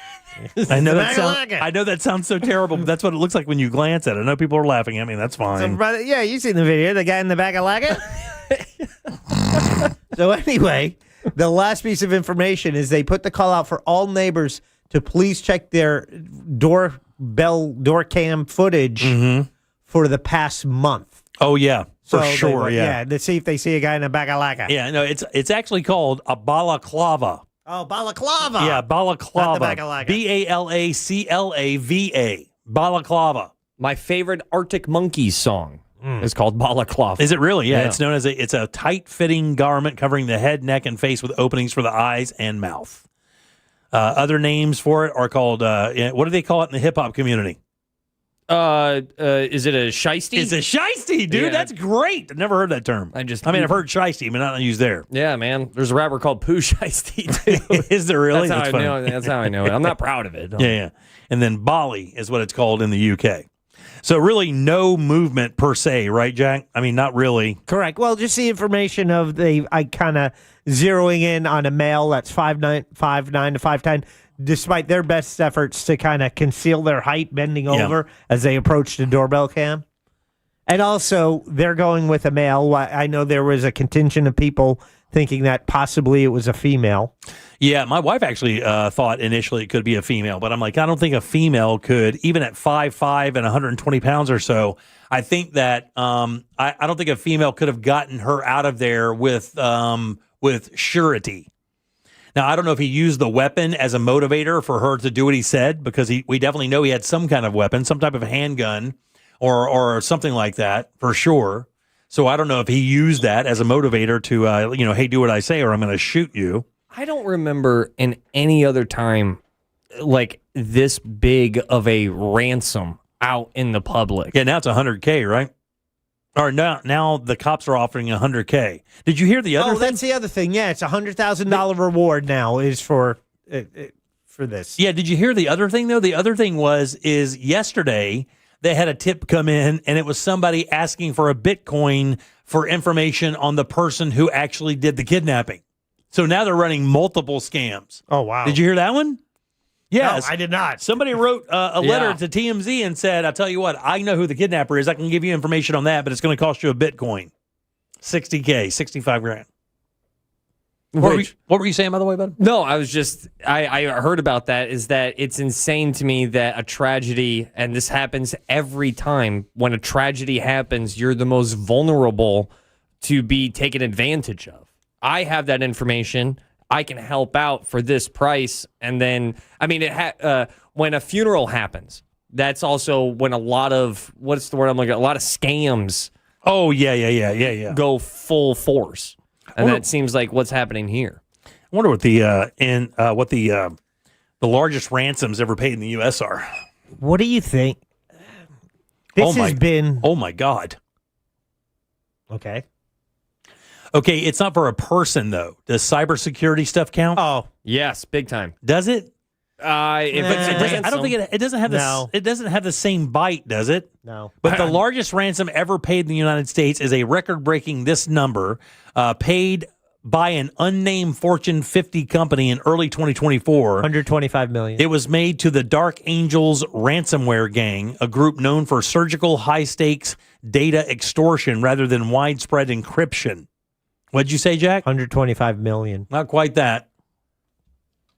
I know that sounds so terrible, but that's what it looks like when you glance at it. I know people are laughing at me. That's fine. Yeah, you seen the video. The guy in the bakalaka. So anyway, the last piece of information is they put the call out for all neighbors to please check their door cam footage for the past month. Oh yeah, for sure. Yeah, to see if they see a guy in a bakalaka. Yeah, no, it's actually called a balaclava. Oh, balaclava. Yeah, balaclava. Not the bakalaka. BALACLAVA. Balaclava. My favorite Arctic Monkeys song is called balaclava. Is it really? Yeah, it's known as it's a tight-fitting garment covering the head, neck, and face with openings for the eyes and mouth. Other names for it are called, what do they call it in the hip-hop community? Is it a shiesty? It's a shiesty, dude. Yeah. That's great. I've never heard that term. I've heard shiesty, but not used there. Yeah, man. There's a rapper called Pooh Shiesty, too. Is there really? That's how, funny. that's how I know it. I'm not proud of it. Yeah. And then Bali is what it's called in the UK. So really no movement per se, right, Jack? I mean, not really. Correct. Well, just the information of I kind of zeroing in on a male that's 5'9" to 5'10", despite their best efforts to kind of conceal their height, bending over as they approach the doorbell cam. And also, they're going with a male. I know there was a contingent of people thinking that possibly it was a female. Yeah, my wife actually thought initially it could be a female, but I'm like, I don't think a female could, even at 5'5" and 120 pounds or so. I think that I don't think a female could have gotten her out of there with surety. Now, I don't know if he used the weapon as a motivator for her to do what he said, because we definitely know he had some kind of weapon, some type of handgun or something like that for sure. So I don't know if he used that as a motivator to, hey, do what I say or I'm going to shoot you. I don't remember in any other time like this big of a ransom out in the public. Yeah, now it's $100K, right? Or now the cops are offering $100K. Did you hear the other thing? That's the other thing. Yeah, it's $100,000 reward now is for this. Yeah, did you hear the other thing though? The other thing is yesterday they had a tip come in and it was somebody asking for a Bitcoin for information on the person who actually did the kidnapping. So now they're running multiple scams. Oh, wow. Did you hear that one? Yes. No, I did not. Somebody wrote a letter to TMZ and said, I'll tell you what, I know who the kidnapper is. I can give you information on that, but it's going to cost you a Bitcoin. $60K, 65 grand. What were you saying, by the way, bud? No, I was just, I heard about that, is that it's insane to me that a tragedy, and this happens every time, when a tragedy happens, you're the most vulnerable to be taken advantage of. I have that information. I can help out for this price. And then, I mean, when a funeral happens, that's also when a lot of, what's the word I'm looking at? A lot of scams. Oh, yeah. Go full force. And that seems like what's happening here. I wonder what the largest ransoms ever paid in the U.S. are. What do you think? This has been... Oh, my God. Okay. Okay, it's not for a person, though. Does cybersecurity stuff count? Oh. Yes, big time. Does it? If it's a ransom. I don't think it doesn't have it doesn't have the same bite, does it? No. But the largest ransom ever paid in the United States is a record-breaking this number, paid by an unnamed Fortune 50 company in early 2024. $125 million. It was made to the Dark Angels ransomware gang, a group known for surgical high-stakes data extortion rather than widespread encryption. What'd you say, Jack? $125 million. Not quite that.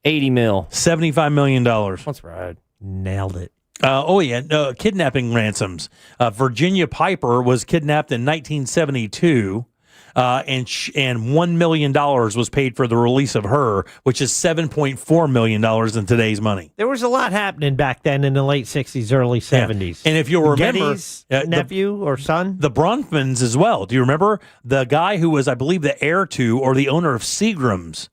80 mil. $75 million. That's right. Nailed it. Kidnapping ransoms. Virginia Piper was kidnapped in 1972. And $1 million was paid for the release of her, which is $7.4 million in today's money. There was a lot happening back then in the late 60s, early 70s. And if you'll remember, Getty's nephew or son? The Bronfmans as well. Do you remember the guy who was, I believe, the heir to or the owner of Seagram's?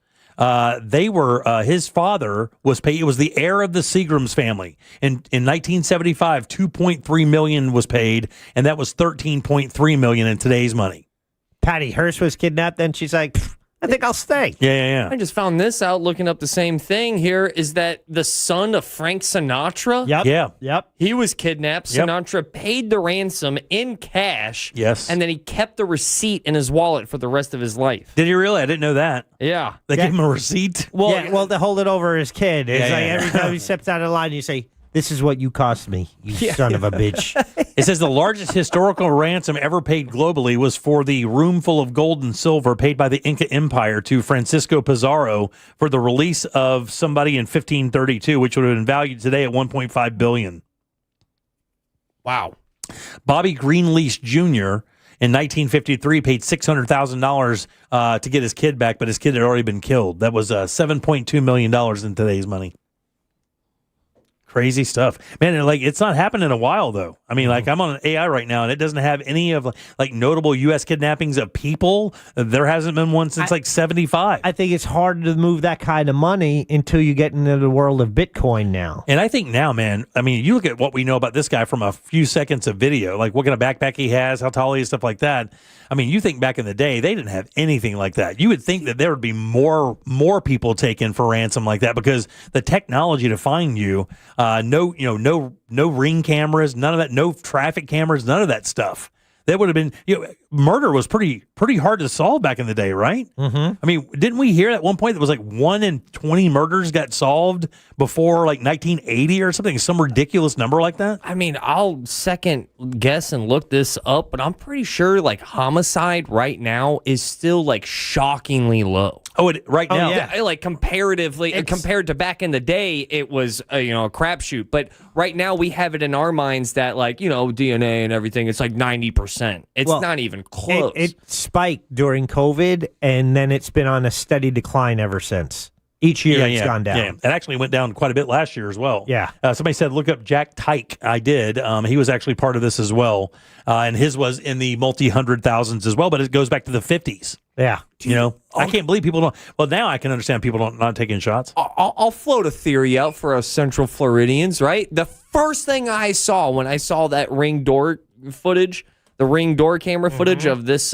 They were his father was paid. It was the heir of the Seagram's family. In 1975, $2.3 million was paid, and that was $13.3 million in today's money. Patty Hearst was kidnapped, and she's like, I think I'll stay. Yeah. I just found this out looking up the same thing here, is that the son of Frank Sinatra? Yep. He was kidnapped. Yep. Sinatra paid the ransom in cash. Yes. And then he kept the receipt in his wallet for the rest of his life. Did he really? I didn't know that. Yeah. They gave him a receipt? Well, to hold it over his kid. It's Yeah, like yeah. every time he steps out of line, you say, this is what you cost me, you son of a bitch. It says the largest historical ransom ever paid globally was for the room full of gold and silver paid by the Inca Empire to Francisco Pizarro for the release of somebody in 1532, which would have been valued today at $1.5 billion. Wow. Bobby Greenlease Jr. in 1953 paid $600,000 to get his kid back, but his kid had already been killed. That was $7.2 million in today's money. Crazy stuff, man. And it's not happened in a while, though. I mean, I'm on an AI right now, and it doesn't have any of notable U.S. kidnappings of people. There hasn't been one since 75. I think it's hard to move that kind of money until you get into the world of Bitcoin now. And I think now, man, I mean, you look at what we know about this guy from a few seconds of video, like what kind of backpack he has, how tall he is, stuff like that. I mean, you think back in the day, they didn't have anything like that. You would think that there would be more people taken for ransom like that because the technology to find you, no ring cameras, none of that, no traffic cameras, none of that stuff. That would have been, murder was pretty hard to solve back in the day, right? Mm-hmm. I mean, didn't we hear at one point that was 1 in 20 murders got solved before 1980 or something, some ridiculous number like that? I mean, I'll second guess and look this up, but I'm pretty sure homicide right now is still shockingly low. Oh, right now? Yeah, comparatively, compared to back in the day, it was a crapshoot. But right now we have it in our minds that DNA and everything, it's 90%. It's not even close. It spiked during COVID, and then it's been on a steady decline ever since. Each year it's gone down. Yeah, it actually went down quite a bit last year as well. Yeah. Somebody said, look up Jack Tyke. I did. He was actually part of this as well. And his was in the multi-hundred thousands as well, but it goes back to the 50s. Yeah. I can't believe people don't. Well, now I can understand people not taking shots. I'll float a theory out for us Central Floridians, right? The first thing I saw when I saw that ring door footage, the ring door camera footage of this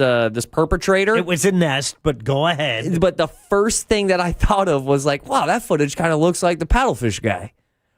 perpetrator. It was a nest, but go ahead. But the first thing that I thought of was wow, that footage kind of looks like the paddlefish guy.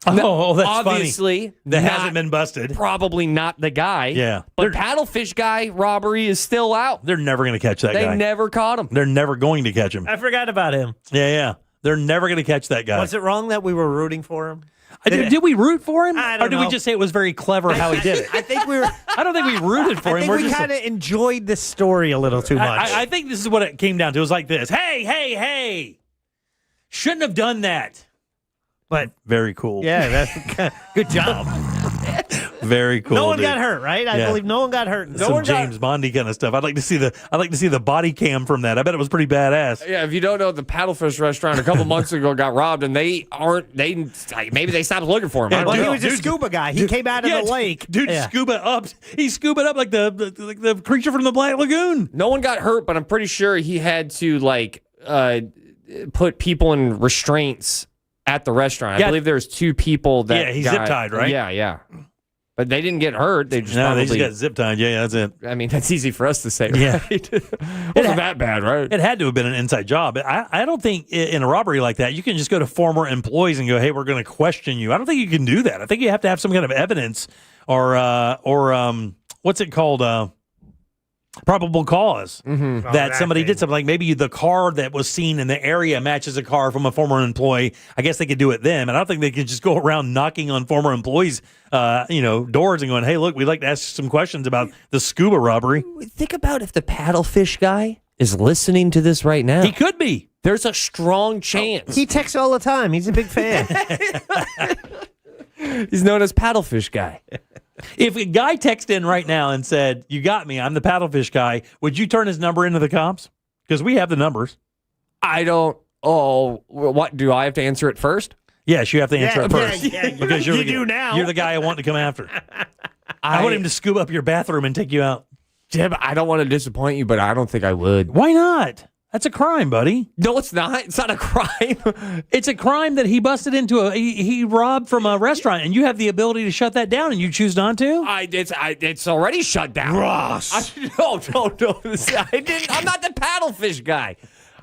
Oh, that's obviously funny. That hasn't been busted. Probably not the guy. Yeah. But paddlefish guy robbery is still out. They're never going to catch that guy. They never caught him. They're never going to catch him. I forgot about him. Yeah. They're never going to catch that guy. Was it wrong that we were rooting for him? Did we root for him? I don't or did know. we just say it was very clever how he did it? I think we were. I don't think we rooted for him. I think we kind of enjoyed the story a little too much. I think this is what it came down to. It was like this. Hey. Shouldn't have done that. But very cool. Yeah, that's good job. Very cool. No one dude. got hurt, right? I believe no one got hurt. Some James Bondy kind of stuff. I'd like to see the body cam from that. I bet it was pretty badass. Yeah, if you don't know, the Paddlefish restaurant a couple months ago got robbed, and maybe they stopped looking for him. He was a scuba guy. He came out of the lake. Dude, scuba up. He scuba up like the creature from the Black Lagoon. No one got hurt, but I'm pretty sure he had to put people in restraints at the restaurant. I believe there was 2 people that he zip-tied, right? Yeah. But they didn't get hurt. They just they just got zip-tied. Yeah, that's it. I mean, that's easy for us to say, Yeah. right? It wasn't that bad, right? It had to have been an inside job. I don't think in a robbery like that, you can just go to former employees and go, hey, we're going to question you. I don't think you can do that. I think you have to have some kind of evidence or what's it called? Probable cause that somebody did something. Like maybe the car that was seen in the area matches a car from a former employee. I guess they could do it then. And I don't think they could just go around knocking on former employees' doors and going, hey, look, we'd like to ask some questions about the scuba robbery. Think about if the paddlefish guy is listening to this right now. He could be. There's a strong chance. He texts all the time. He's a big fan. He's known as Paddlefish Guy. If a guy texted in right now and said, "You got me, I'm the Paddlefish Guy," would you turn his number into the cops? Because we have the numbers. I don't. Oh, what do I have to answer it first? Yes, you have to answer it first. Yeah, because you do now. You're the guy I want to come after. I want him to scoop up your bathroom and take you out. Jim, I don't want to disappoint you, but I don't think I would. Why not? That's a crime, buddy. No, it's not. It's not a crime. It's a crime that he busted into he robbed from a restaurant, and you have the ability to shut that down, and you choose not to. It's already shut down. Ross. No. I'm not the Paddlefish Guy.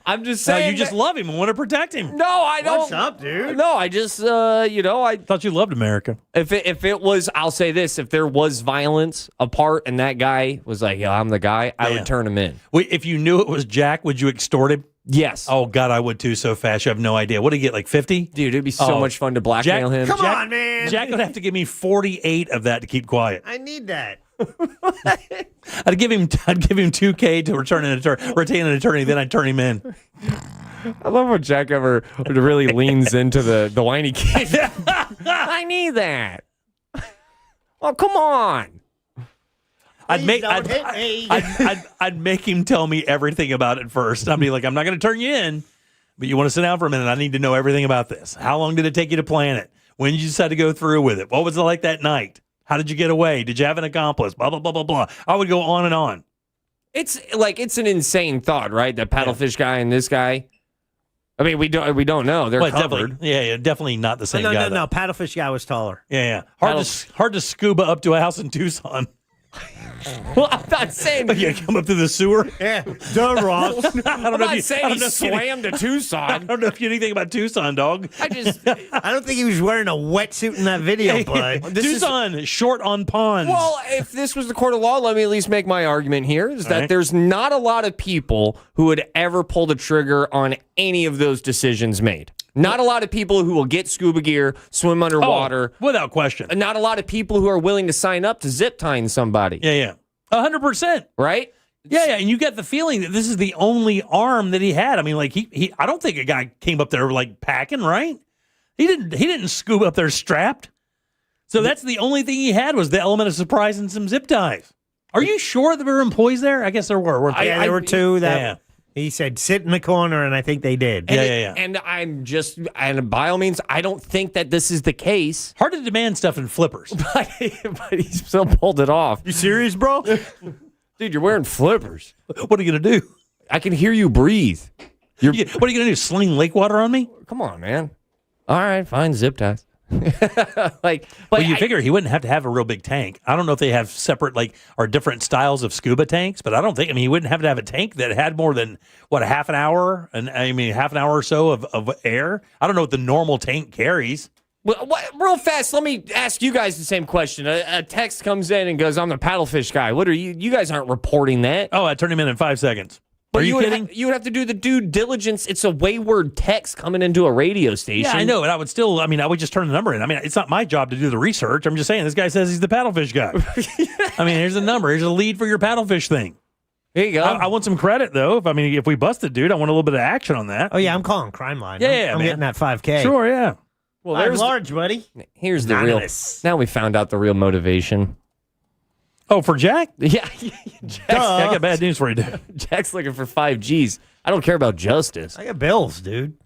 I'm just saying. No, you just love him and want to protect him. No, I don't. What's up, dude? No, I just, I thought you loved America. If it was, I'll say this: if there was violence apart, and that guy was like, "Yeah, I'm the guy," I would turn him in. Wait, if you knew it was Jack, would you extort him? Yes. Oh God, I would too. So fast, you have no idea. What did he get? Like 50? Dude, it'd be so much fun to blackmail him. Come on, man. Jack would have to give me 48 of that to keep quiet. I need that. I'd give him $2K to retain an attorney. Then I'd turn him in. I love when Jack ever really leans into the whiny kid. I need that. Oh, come on. I'd make him tell me everything about it first. I'd be like, I'm not going to turn you in, but you want to sit down for a minute. I need to know everything about this. How long did it take you to plan it? When did you decide to go through with it? What was it like that night? How did you get away? Did you have an accomplice? Blah, blah, blah, blah, blah. I would go on and on. It's an insane thought, right? That Paddlefish Guy and this guy. I mean, we don't know. They're covered. Definitely not the same guy. No. Paddlefish Guy was taller. Yeah. Hard to scuba up to a house in Tucson. Well, I'm not saying you come up to the sewer. Yeah, duh, Ross. I'm not saying he swam to Tucson. I don't know if you know anything about Tucson, dog. I don't think he was wearing a wetsuit in that video, bud. Tucson, short on ponds. Well, if this was the court of law, let me at least make my argument here: is that there's not a lot of people who would ever pull the trigger on any of those decisions made. Not a lot of people who will get scuba gear, swim underwater. Without question. Not a lot of people who are willing to sign up to zip tying somebody. Yeah. 100%. Right? Yeah. And you get the feeling that this is the only arm that he had. I mean, like he I don't think a guy came up there like packing, right? He didn't scuba up there strapped. So that's the only thing he had was the element of surprise and some zip ties. Are you sure there were employees there? I guess there were. There were two that he said sit in the corner, and I think they did. And and by all means, I don't think that this is the case. Hard to demand stuff in flippers. but he still pulled it off. You serious, bro? Dude, you're wearing flippers. What are you going to do? I can hear you breathe. What are you going to do, sling lake water on me? Come on, man. All right, fine, zip ties. You figure he wouldn't have to have a real big tank. I don't know if they have separate or different styles of scuba tanks, but I don't think. I mean, he wouldn't have to have a tank that had more than half an hour, half an hour or so of air. I don't know what the normal tank carries. Well, real fast, let me ask you guys the same question. A text comes in and goes, "I'm the Paddlefish Guy." What are you? You guys aren't reporting that. Oh, I turned him in 5 seconds. But are you kidding? You would have to do the due diligence. It's a wayward text coming into a radio station. Yeah, I know, but I would still. I would just turn the number in. It's not my job to do the research. I'm just saying this guy says he's the Paddlefish Guy. Here's a number. Here's a lead for your paddlefish thing. There you go. I want some credit though. If we busted, dude, I want a little bit of action on that. Oh yeah, I'm calling Crime Line. Yeah, I'm getting that $5K. Sure, yeah. Well, there's large, buddy. Here's the real. Now we found out the real motivation. Oh, for Jack? Yeah. I got bad news for you, dude. Jack's looking for 5 Gs. I don't care about justice. I got bills, dude.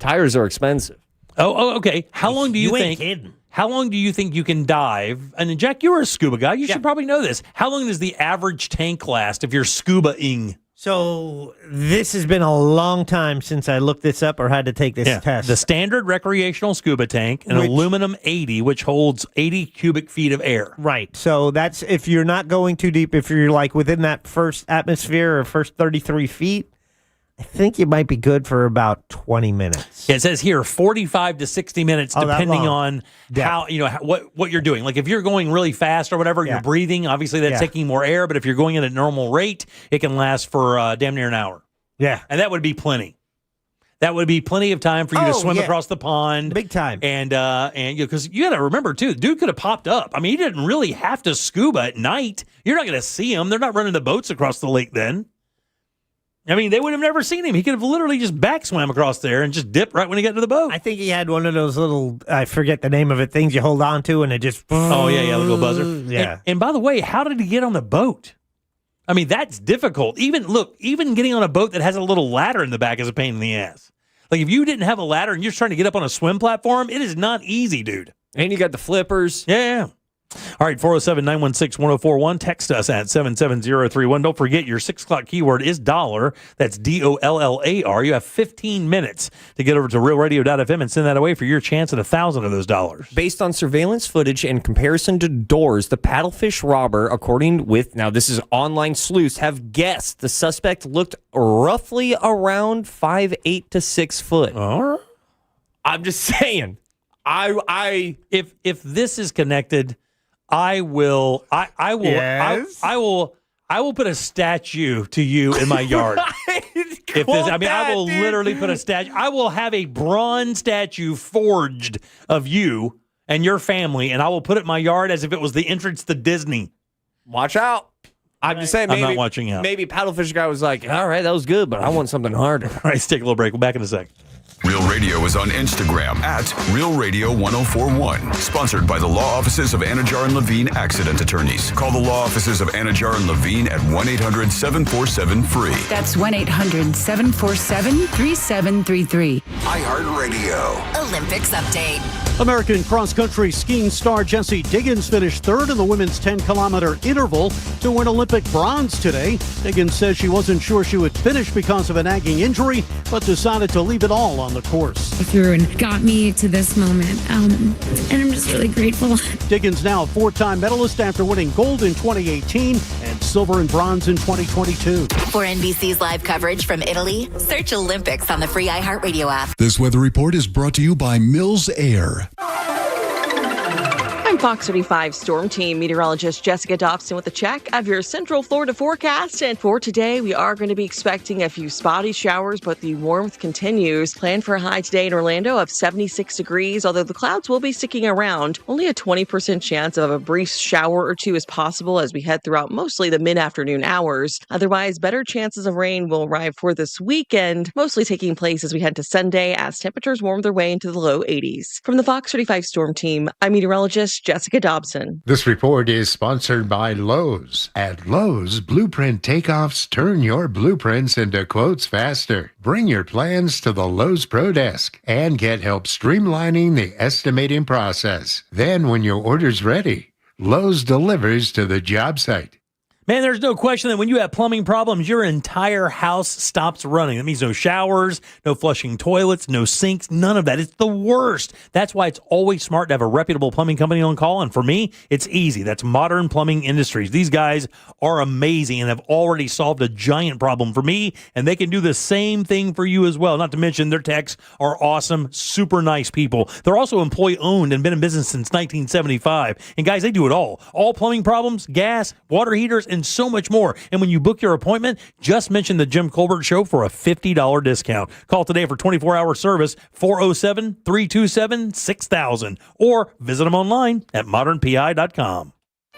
Tires are expensive. Oh, okay. How long do you think? Ain't kidding. How long do you think you can dive? And Jack, you're a scuba guy. You should probably know this. How long does the average tank last if you're scuba-ing? So this has been a long time since I looked this up or had to take this test. The standard recreational scuba tank, an aluminum 80, which holds 80 cubic feet of air. Right. So that's if you're not going too deep, if you're like within that first atmosphere or first 33 feet, I think you might be good for about 20 minutes. Yeah, it says here 45 to 60 minutes, depending on how what you're doing. Like if you're going really fast or whatever, you're breathing. Obviously, that's taking more air. But if you're going at a normal rate, it can last for damn near an hour. Yeah, and that would be plenty. That would be plenty of time for you to swim across the pond, big time. And because you got to remember too, the dude could have popped up. He didn't really have to scuba at night. You're not going to see him. They're not running the boats across the lake then. I mean, they would have never seen him. He could have literally just back swam across there and just dipped right when he got to the boat. I think he had one of those little, I forget the name of it, things you hold on to and it just... Oh, yeah, the little buzzer. Yeah. And by the way, how did he get on the boat? I mean, that's difficult. Even getting on a boat that has a little ladder in the back is a pain in the ass. Like, if you didn't have a ladder and you're trying to get up on a swim platform, it is not easy, dude. And you got the flippers. Yeah. All right, 407-916-1041. Text us at 77031. Don't forget, your 6 o'clock keyword is dollar. That's DOLLAR. You have 15 minutes to get over to realradio.fm and send that away for your chance at 1,000 of those dollars. Based on surveillance footage in comparison to doors, the paddlefish robber, now this is online sleuths, have guessed the suspect looked roughly around 5'8" to 6 foot. All right. I'm just saying. If this is connected, I will put a statue to you in my yard. I will literally put a statue. I will have a bronze statue forged of you and your family, and I will put it in my yard as if it was the entrance to Disney. Watch out. I'm just saying, I'm not watching out. Maybe paddlefish guy was like, all right, that was good, but I want something harder. All right, let's take a little break. We'll be back in a sec. Real Radio is on Instagram at Real Radio 1041. Sponsored by the law offices of Anajar and Levine Accident Attorneys. Call the law offices of Anajar and Levine at 1-800-747-FREE. That's 1-800-747-3733. iHeartRadio. Olympics update. American cross-country skiing star Jessie Diggins finished third in the women's 10-kilometer interval to win Olympic bronze today. Diggins says she wasn't sure she would finish because of a nagging injury, but decided to leave it all on the course. Through and got me to this moment, and I'm just really grateful. Diggins now a 4-time medalist after winning gold in 2018 and silver and bronze in 2022. For NBC's live coverage from Italy, search Olympics on the free iHeartRadio app. This weather report is brought to you by Mills Air. I'm Fox 35 Storm Team meteorologist Jessica Dobson with a check of your Central Florida forecast. And for today, we are going to be expecting a few spotty showers, but the warmth continues. Plan for a high today in Orlando of 76 degrees, although the clouds will be sticking around. Only a 20% chance of a brief shower or two is possible as we head throughout mostly the mid-afternoon hours. Otherwise, better chances of rain will arrive for this weekend, mostly taking place as we head to Sunday as temperatures warm their way into the low 80s. From the Fox 35 Storm Team, I'm meteorologist Jessica Dobson. This report is sponsored by Lowe's. At Lowe's, Blueprint Takeoffs turn your blueprints into quotes faster. Bring your plans to the Lowe's Pro Desk and get help streamlining the estimating process. Then when your order's ready, Lowe's delivers to the job site. Man, there's no question that when you have plumbing problems, your entire house stops running. That means no showers, no flushing toilets, no sinks, none of that. It's the worst. That's why it's always smart to have a reputable plumbing company on call. And for me, it's easy. That's Modern Plumbing Industries. These guys are amazing and have already solved a giant problem for me, and they can do the same thing for you as well. Not to mention their techs are awesome, super nice people. They're also employee-owned and been in business since 1975. And guys, they do it all. All plumbing problems, gas, water heaters, and so much more. And when you book your appointment, just mention the Jim Colbert Show for a $50 discount. Call today for 24-hour service, 407-327-6000, or visit them online at modernpi.com.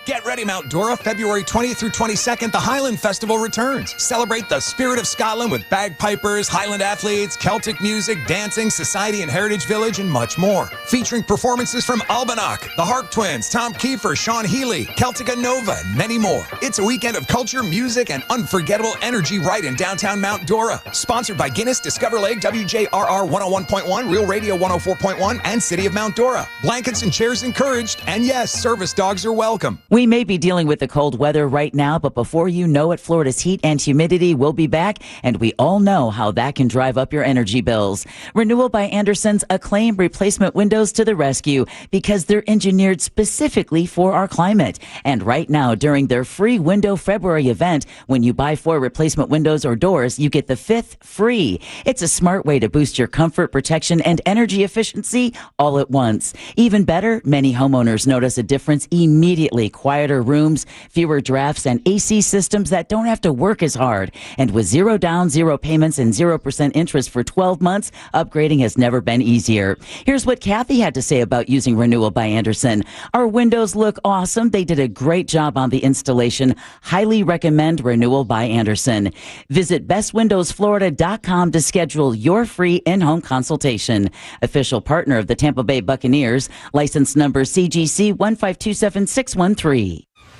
Get ready, Mount Dora. February 20th through 22nd, the Highland Festival returns. Celebrate the spirit of Scotland with bagpipers, Highland athletes, Celtic music, dancing, society and heritage village, and much more. Featuring performances from Albanock, the Harp Twins, Tom Kiefer, Sean Healy, Celtica Nova, and many more. It's a weekend of culture, music, and unforgettable energy right in downtown Mount Dora. Sponsored by Guinness, Discover Lake, WJRR 101.1, Real Radio 104.1, and City of Mount Dora. Blankets and chairs encouraged, and yes, service dogs are welcome. We may be dealing with the cold weather right now, but before you know it, Florida's heat and humidity will be back, and we all know how that can drive up your energy bills. Renewal by Anderson's acclaimed replacement windows to the rescue because they're engineered specifically for our climate. And right now, during their free Window February event, when you buy 4 replacement windows or doors, you get the 5th free. It's a smart way to boost your comfort, protection, and energy efficiency all at once. Even better, many homeowners notice a difference immediately. quieter rooms, fewer drafts, and AC systems that don't have to work as hard. And with 0 down, 0 payments, and 0% interest for 12 months, upgrading has never been easier. Here's what Kathy had to say about using Renewal by Andersen. Our windows look awesome. They did a great job on the installation. Highly recommend Renewal by Andersen. Visit bestwindowsflorida.com to schedule your free in-home consultation. Official partner of the Tampa Bay Buccaneers. License number CGC 1527613.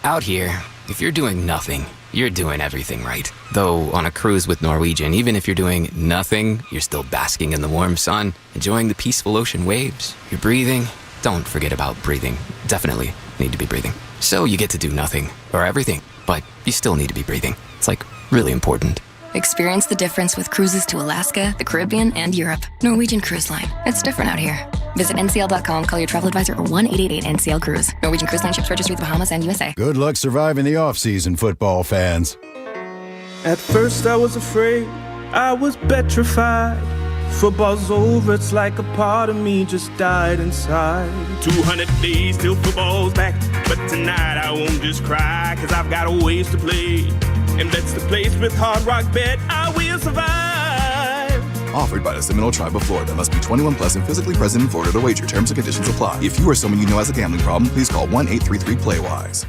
Out here, if you're doing nothing, you're doing everything right. Though on a cruise with Norwegian, even if you're doing nothing, you're still basking in the warm sun, enjoying the peaceful ocean waves. You're breathing. Don't forget about breathing. Definitely need to be breathing. So you get to do nothing or everything, but you still need to be breathing. It's like really important. Experience the difference with cruises to Alaska, the Caribbean, and Europe. Norwegian Cruise Line. It's different out here. Visit ncl.com, call your travel advisor, or 1-888-NCL-CRUISE. Norwegian Cruise Line ships registry the Bahamas and USA. Good luck surviving the off-season, football fans. At first I was afraid, I was petrified. Football's over, it's like a part of me just died inside. 200 days till football's back, but tonight I won't just cry, cause I've got a ways to play. And that's the place with Hard Rock Bet, I will survive. Offered by the Seminole Tribe of Florida. Must be 21 plus and physically present in Florida to wager. Terms and conditions apply. If you or someone you know has a gambling problem, please call 1-833-PLAY-WISE.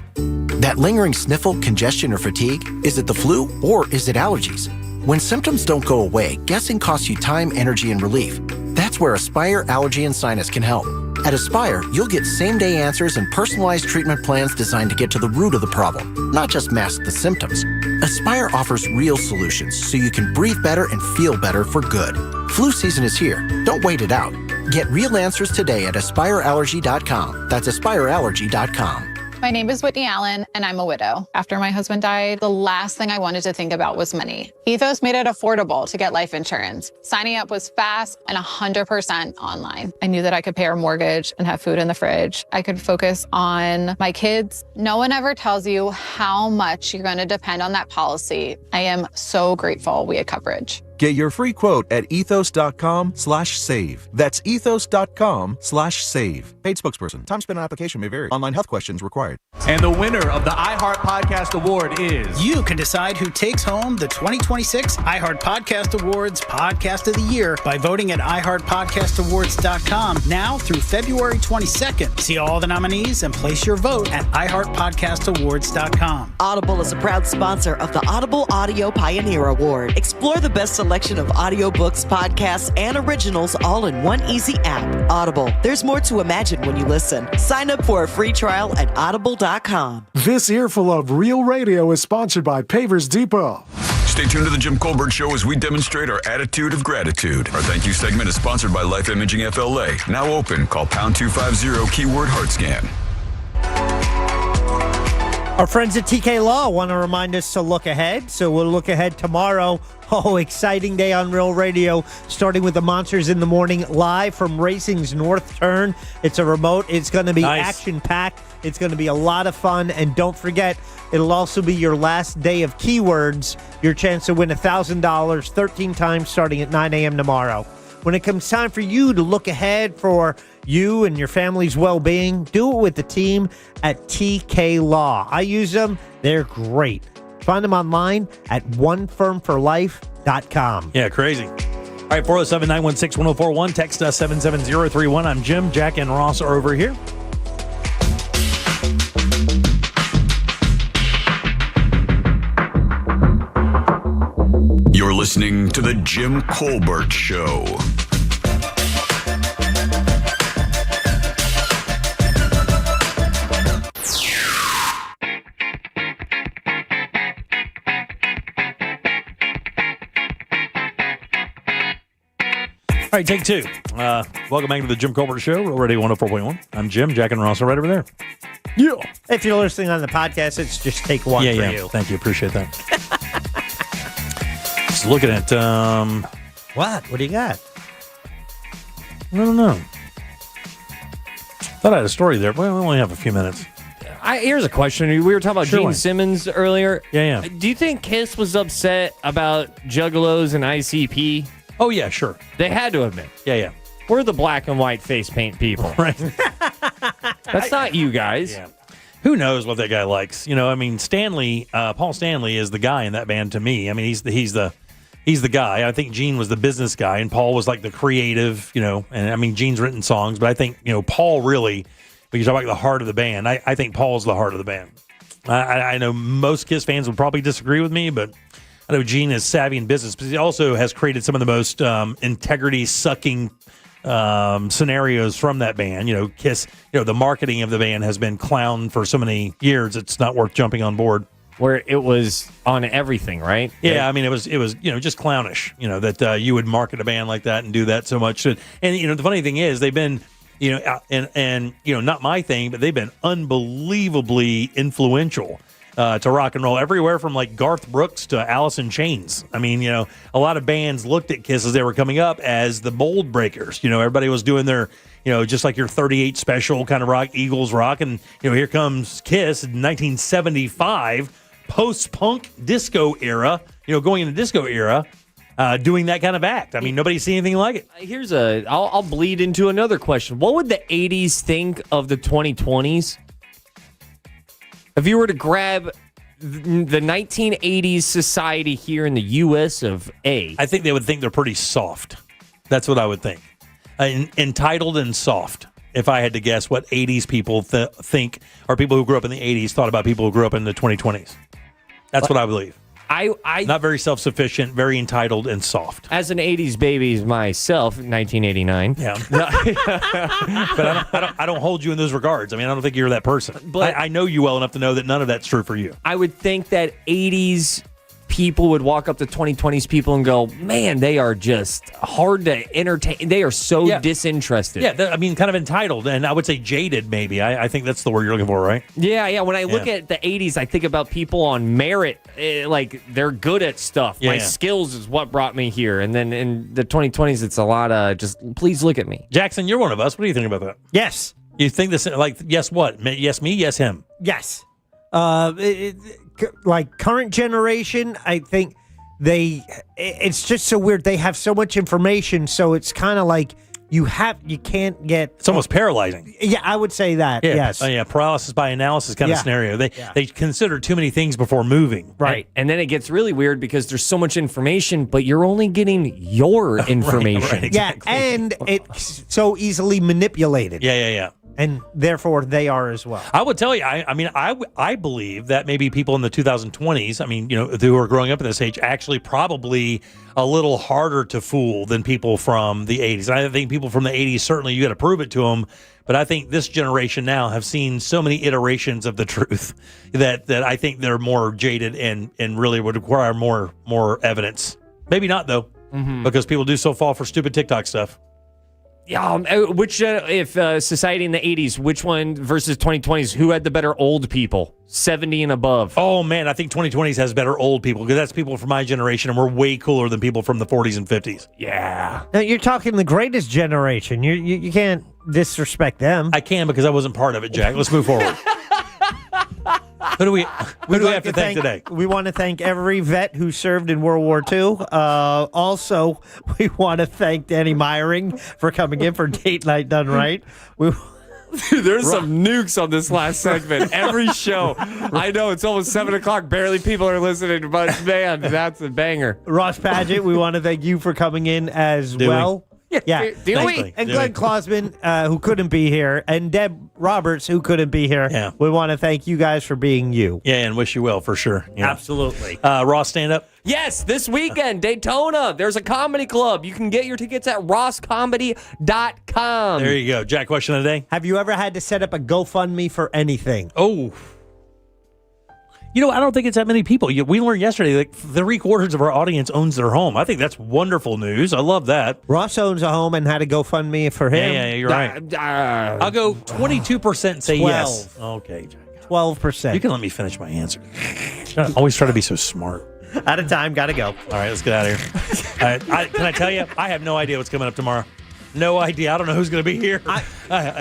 That lingering sniffle, congestion, or fatigue, is it the flu or is it allergies? When symptoms don't go away, guessing costs you time, energy, and relief. That's where Aspire Allergy and Sinus can help. At Aspire, you'll get same-day answers and personalized treatment plans designed to get to the root of the problem, not just mask the symptoms. Aspire offers real solutions so you can breathe better and feel better for good. Flu season is here. Don't wait it out. Get real answers today at AspireAllergy.com. That's AspireAllergy.com. My name is Whitney Allen, and I'm a widow. After my husband died, the last thing I wanted to think about was money. Ethos made it affordable to get life insurance. Signing up was fast and 100% online. I knew that I could pay our mortgage and have food in the fridge. I could focus on my kids. No one ever tells you how much you're going to depend on that policy. I am so grateful we had coverage. Get your free quote at ethos.com/save. That's ethos.com/save. Paid spokesperson. Time spent on application may vary. Online health questions required. And the winner of the iHeart Podcast Award is... You can decide who takes home the 2026 iHeart Podcast Awards Podcast of the Year by voting at iHeartPodcastAwards.com now through February 22nd. See all the nominees and place your vote at iHeartPodcastAwards.com. Audible is a proud sponsor of the Audible Audio Pioneer Award. Explore the best selection of audiobooks, podcasts, and originals all in one easy app. Audible. There's more to imagine when you listen. Sign up for a free trial at audible.com. This earful of Real Radio is sponsored by Pavers Depot. Stay tuned to the Jim Colbert Show as we demonstrate our attitude of gratitude. Our thank you segment is sponsored by Life Imaging FLA. Now open. Call pound 250 keyword heart scan. Our friends at TK Law want to remind us to look ahead, so we'll look ahead tomorrow. Oh, exciting day on Real Radio, starting with the Monsters in the Morning live from Racing's North Turn. It's a remote. It's going to be action-packed. It's going to be a lot of fun. And don't forget, it'll also be your last day of keywords, your chance to win $1,000 13 times starting at 9 a.m. tomorrow. When it comes time for you to look ahead for you and your family's well-being, do it with the team at TK Law. I use them. They're great. Find them online at onefirmforlife.com. Yeah, crazy. All right, 407-916-1041. Text us 77031. I'm Jim. Jack and Ross are over here. You're listening to The Jim Colbert Show. All right, take two. Welcome back to the Jim Colbert Show. Real Radio 104.1. I'm Jim. Jack and Ross are right over there. Yeah. If you're listening on the podcast, it's just take one for you. Thank you. Appreciate that. Just looking at... What? What do you got? I don't know. Thought I had a story there, but we only have a few minutes. Here's a question. We were talking about Gene Simmons earlier. Yeah. Do you think Kiss was upset about Juggalos and ICP? Oh, yeah, sure. They had to have been. Yeah. We're the black and white face paint people. Right. That's not you guys. Yeah. Who knows what that guy likes? I mean, Paul Stanley is the guy in that band to me. I mean, he's the guy. I think Gene was the business guy, and Paul was like the creative. And I mean, Gene's written songs, but I think Paul really. When you talk about the heart of the band, I think Paul's the heart of the band. I know most Kiss fans would probably disagree with me, but I know Gene is savvy in business, but he also has created some of the most integrity-sucking scenarios from that band. Kiss, the marketing of the band has been clowned for so many years, it's not worth jumping on board. Where it was on everything, right? Yeah, I mean, it was just clownish, that you would market a band like that and do that so much. And the funny thing is, they've been, and not my thing, but they've been unbelievably influential to rock and roll everywhere from like Garth Brooks to Alice in Chains. I mean, a lot of bands looked at Kiss as they were coming up as the mold breakers. Everybody was doing their, just like your 38 special kind of rock, Eagles rock. And, here comes Kiss in 1975, post-punk disco era, going into disco era, doing that kind of act. I mean, nobody's seen anything like it. I'll bleed into another question. What would the 80s think of the 2020s? If you were to grab the 1980s society here in the U.S. of A. I think they would think they're pretty soft. That's what I would think. Entitled and soft. If I had to guess what 80s people think, or people who grew up in the 80s thought about people who grew up in the 2020s. That's what I believe. I not very self-sufficient, very entitled and soft. As an 80s baby myself, 1989. Yeah. But I don't hold you in those regards. I mean, I don't think you're that person. But I know you well enough to know that none of that's true for you. I would think that 80s people would walk up to 2020s people and go, man, they are just hard to entertain. They are so disinterested. Yeah, I mean, kind of entitled, and I would say jaded, maybe. I think that's the word you're looking for, right? Yeah. When I look at the 80s, I think about people on merit, like they're good at stuff. My skills is what brought me here. And then in the 2020s, it's a lot of just, please look at me. Jackson, you're one of us. What do you think about that? Yes. You think this, like, yes what? Yes me, yes him? Yes. Like current generation, I think it's just so weird. They have so much information, so it's kind of like you can't get. It's almost paralyzing. Yeah, I would say that. Yeah. Yes. Paralysis by analysis kind of scenario. They consider too many things before moving. Right. And then it gets really weird because there's so much information, but you're only getting your information. Right, exactly. Yeah, and it's so easily manipulated. Yeah. And therefore, they are as well. I would tell you, I believe that maybe people in the 2020s, I mean, who are growing up in this age, actually probably a little harder to fool than people from the 80s. And I think people from the 80s, certainly you got to prove it to them. But I think this generation now have seen so many iterations of the truth that I think they're more jaded and really would require more evidence. Maybe not, though, because people do so fall for stupid TikTok stuff. Yeah, if society in the 80s, which one versus 2020s, who had the better old people, 70 and above? Oh, man, I think 2020s has better old people because that's people from my generation, and we're way cooler than people from the 40s and 50s. Yeah. Now, you're talking the greatest generation. You can't disrespect them. I can because I wasn't part of it, Jack. Let's move forward. Who do we have to thank today? We want to thank every vet who served in World War II. Also, we want to thank Danny Meyering for coming in for Date Night Done Right. There's some nukes on this last segment. Every show. I know it's almost 7 o'clock. Barely people are listening, but man, that's a banger. Ross Padgett, we want to thank you for coming in as well. Yeah. And Glenn Klausman, who couldn't be here, and Deb Roberts, who couldn't be here. Yeah. We want to thank you guys for being you. Yeah, and wish you well for sure. Yeah. Absolutely. Ross, stand up. Yes, this weekend, Daytona. There's a comedy club. You can get your tickets at rosscomedy.com. There you go. Jack, question of the day. Have you ever had to set up a GoFundMe for anything? Oh. I don't think it's that many people. We learned yesterday like 3/4 of our audience owns their home. I think that's wonderful news. I love that. Ross owns a home and had a GoFundMe for him. Yeah, you're right. I'll go 22% say 12. yes. Okay, Jack. 12%. You can let me finish my answer. I always try to be so smart. Out of time, gotta go. All right, let's get out of here. All right, can I tell you? I have no idea what's coming up tomorrow. No idea. I don't know who's going to be here.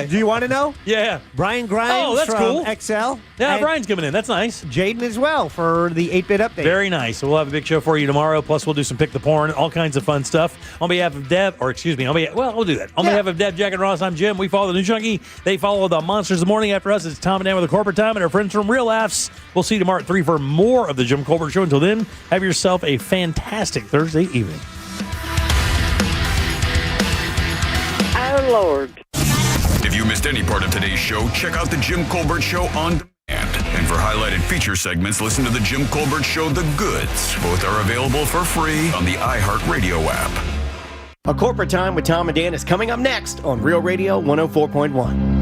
Do you want to know? Yeah. Brian Grimes that's from cool. XL. Yeah, and Brian's coming in. That's nice. Jaden as well for the 8-Bit Update. Very nice. So we'll have a big show for you tomorrow. Plus, we'll do some Pick the Porn, all kinds of fun stuff. On behalf of Deb, we'll do that. On behalf of Deb, Jack, and Ross, I'm Jim. We follow the New Chunky. They follow the Monsters of the Morning. After us, it's Tom and Dan with the Corporate Time and our friends from Real Laughs. We'll see you tomorrow at 3 for more of the Jim Colbert Show. Until then, have yourself a fantastic Thursday evening. Oh, Lord. If you missed any part of today's show, check out the Jim Colbert Show on demand. And for highlighted feature segments, listen to the Jim Colbert Show, The Goods. Both are available for free on the iHeartRadio app. A Corporate Time with Tom and Dan is coming up next on Real Radio 104.1.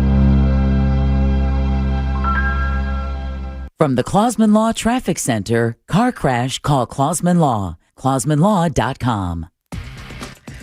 From the Clausman Law Traffic Center, car crash, call Clausman Law. ClausmanLaw.com.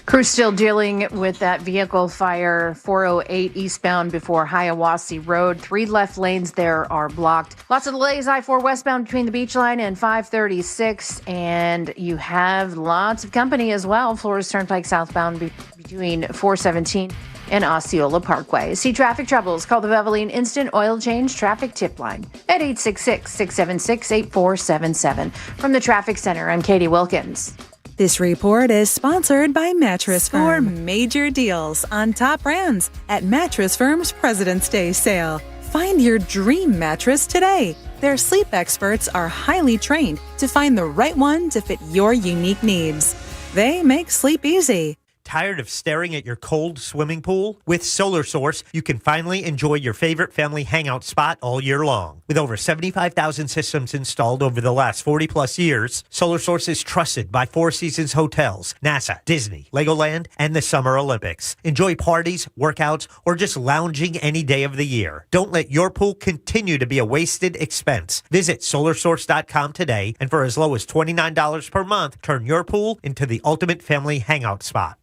Crews still dealing with that vehicle fire, 408 eastbound before Hiawassee Road. 3 left lanes there are blocked. Lots of delays, I-4 westbound between the Beach Line and 536. And you have lots of company as well. Flores Turnpike southbound between 417 and Osceola Parkway. See traffic troubles? Call the Valvoline Instant Oil Change Traffic Tip Line at 866-676-8477. From the Traffic Center, I'm Katie Wilkins. This report is sponsored by Mattress Firm. For major deals on top brands at Mattress Firm's President's Day sale. Find your dream mattress today. Their sleep experts are highly trained to find the right one to fit your unique needs. They make sleep easy. Tired of staring at your cold swimming pool? With Solar Source, you can finally enjoy your favorite family hangout spot all year long. With over 75,000 systems installed over the last 40-plus years, Solar Source is trusted by Four Seasons Hotels, NASA, Disney, Legoland, and the Summer Olympics. Enjoy parties, workouts, or just lounging any day of the year. Don't let your pool continue to be a wasted expense. Visit SolarSource.com today, and for as low as $29 per month, turn your pool into the ultimate family hangout spot.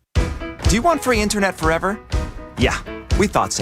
Do you want free internet forever? Yeah, we thought so.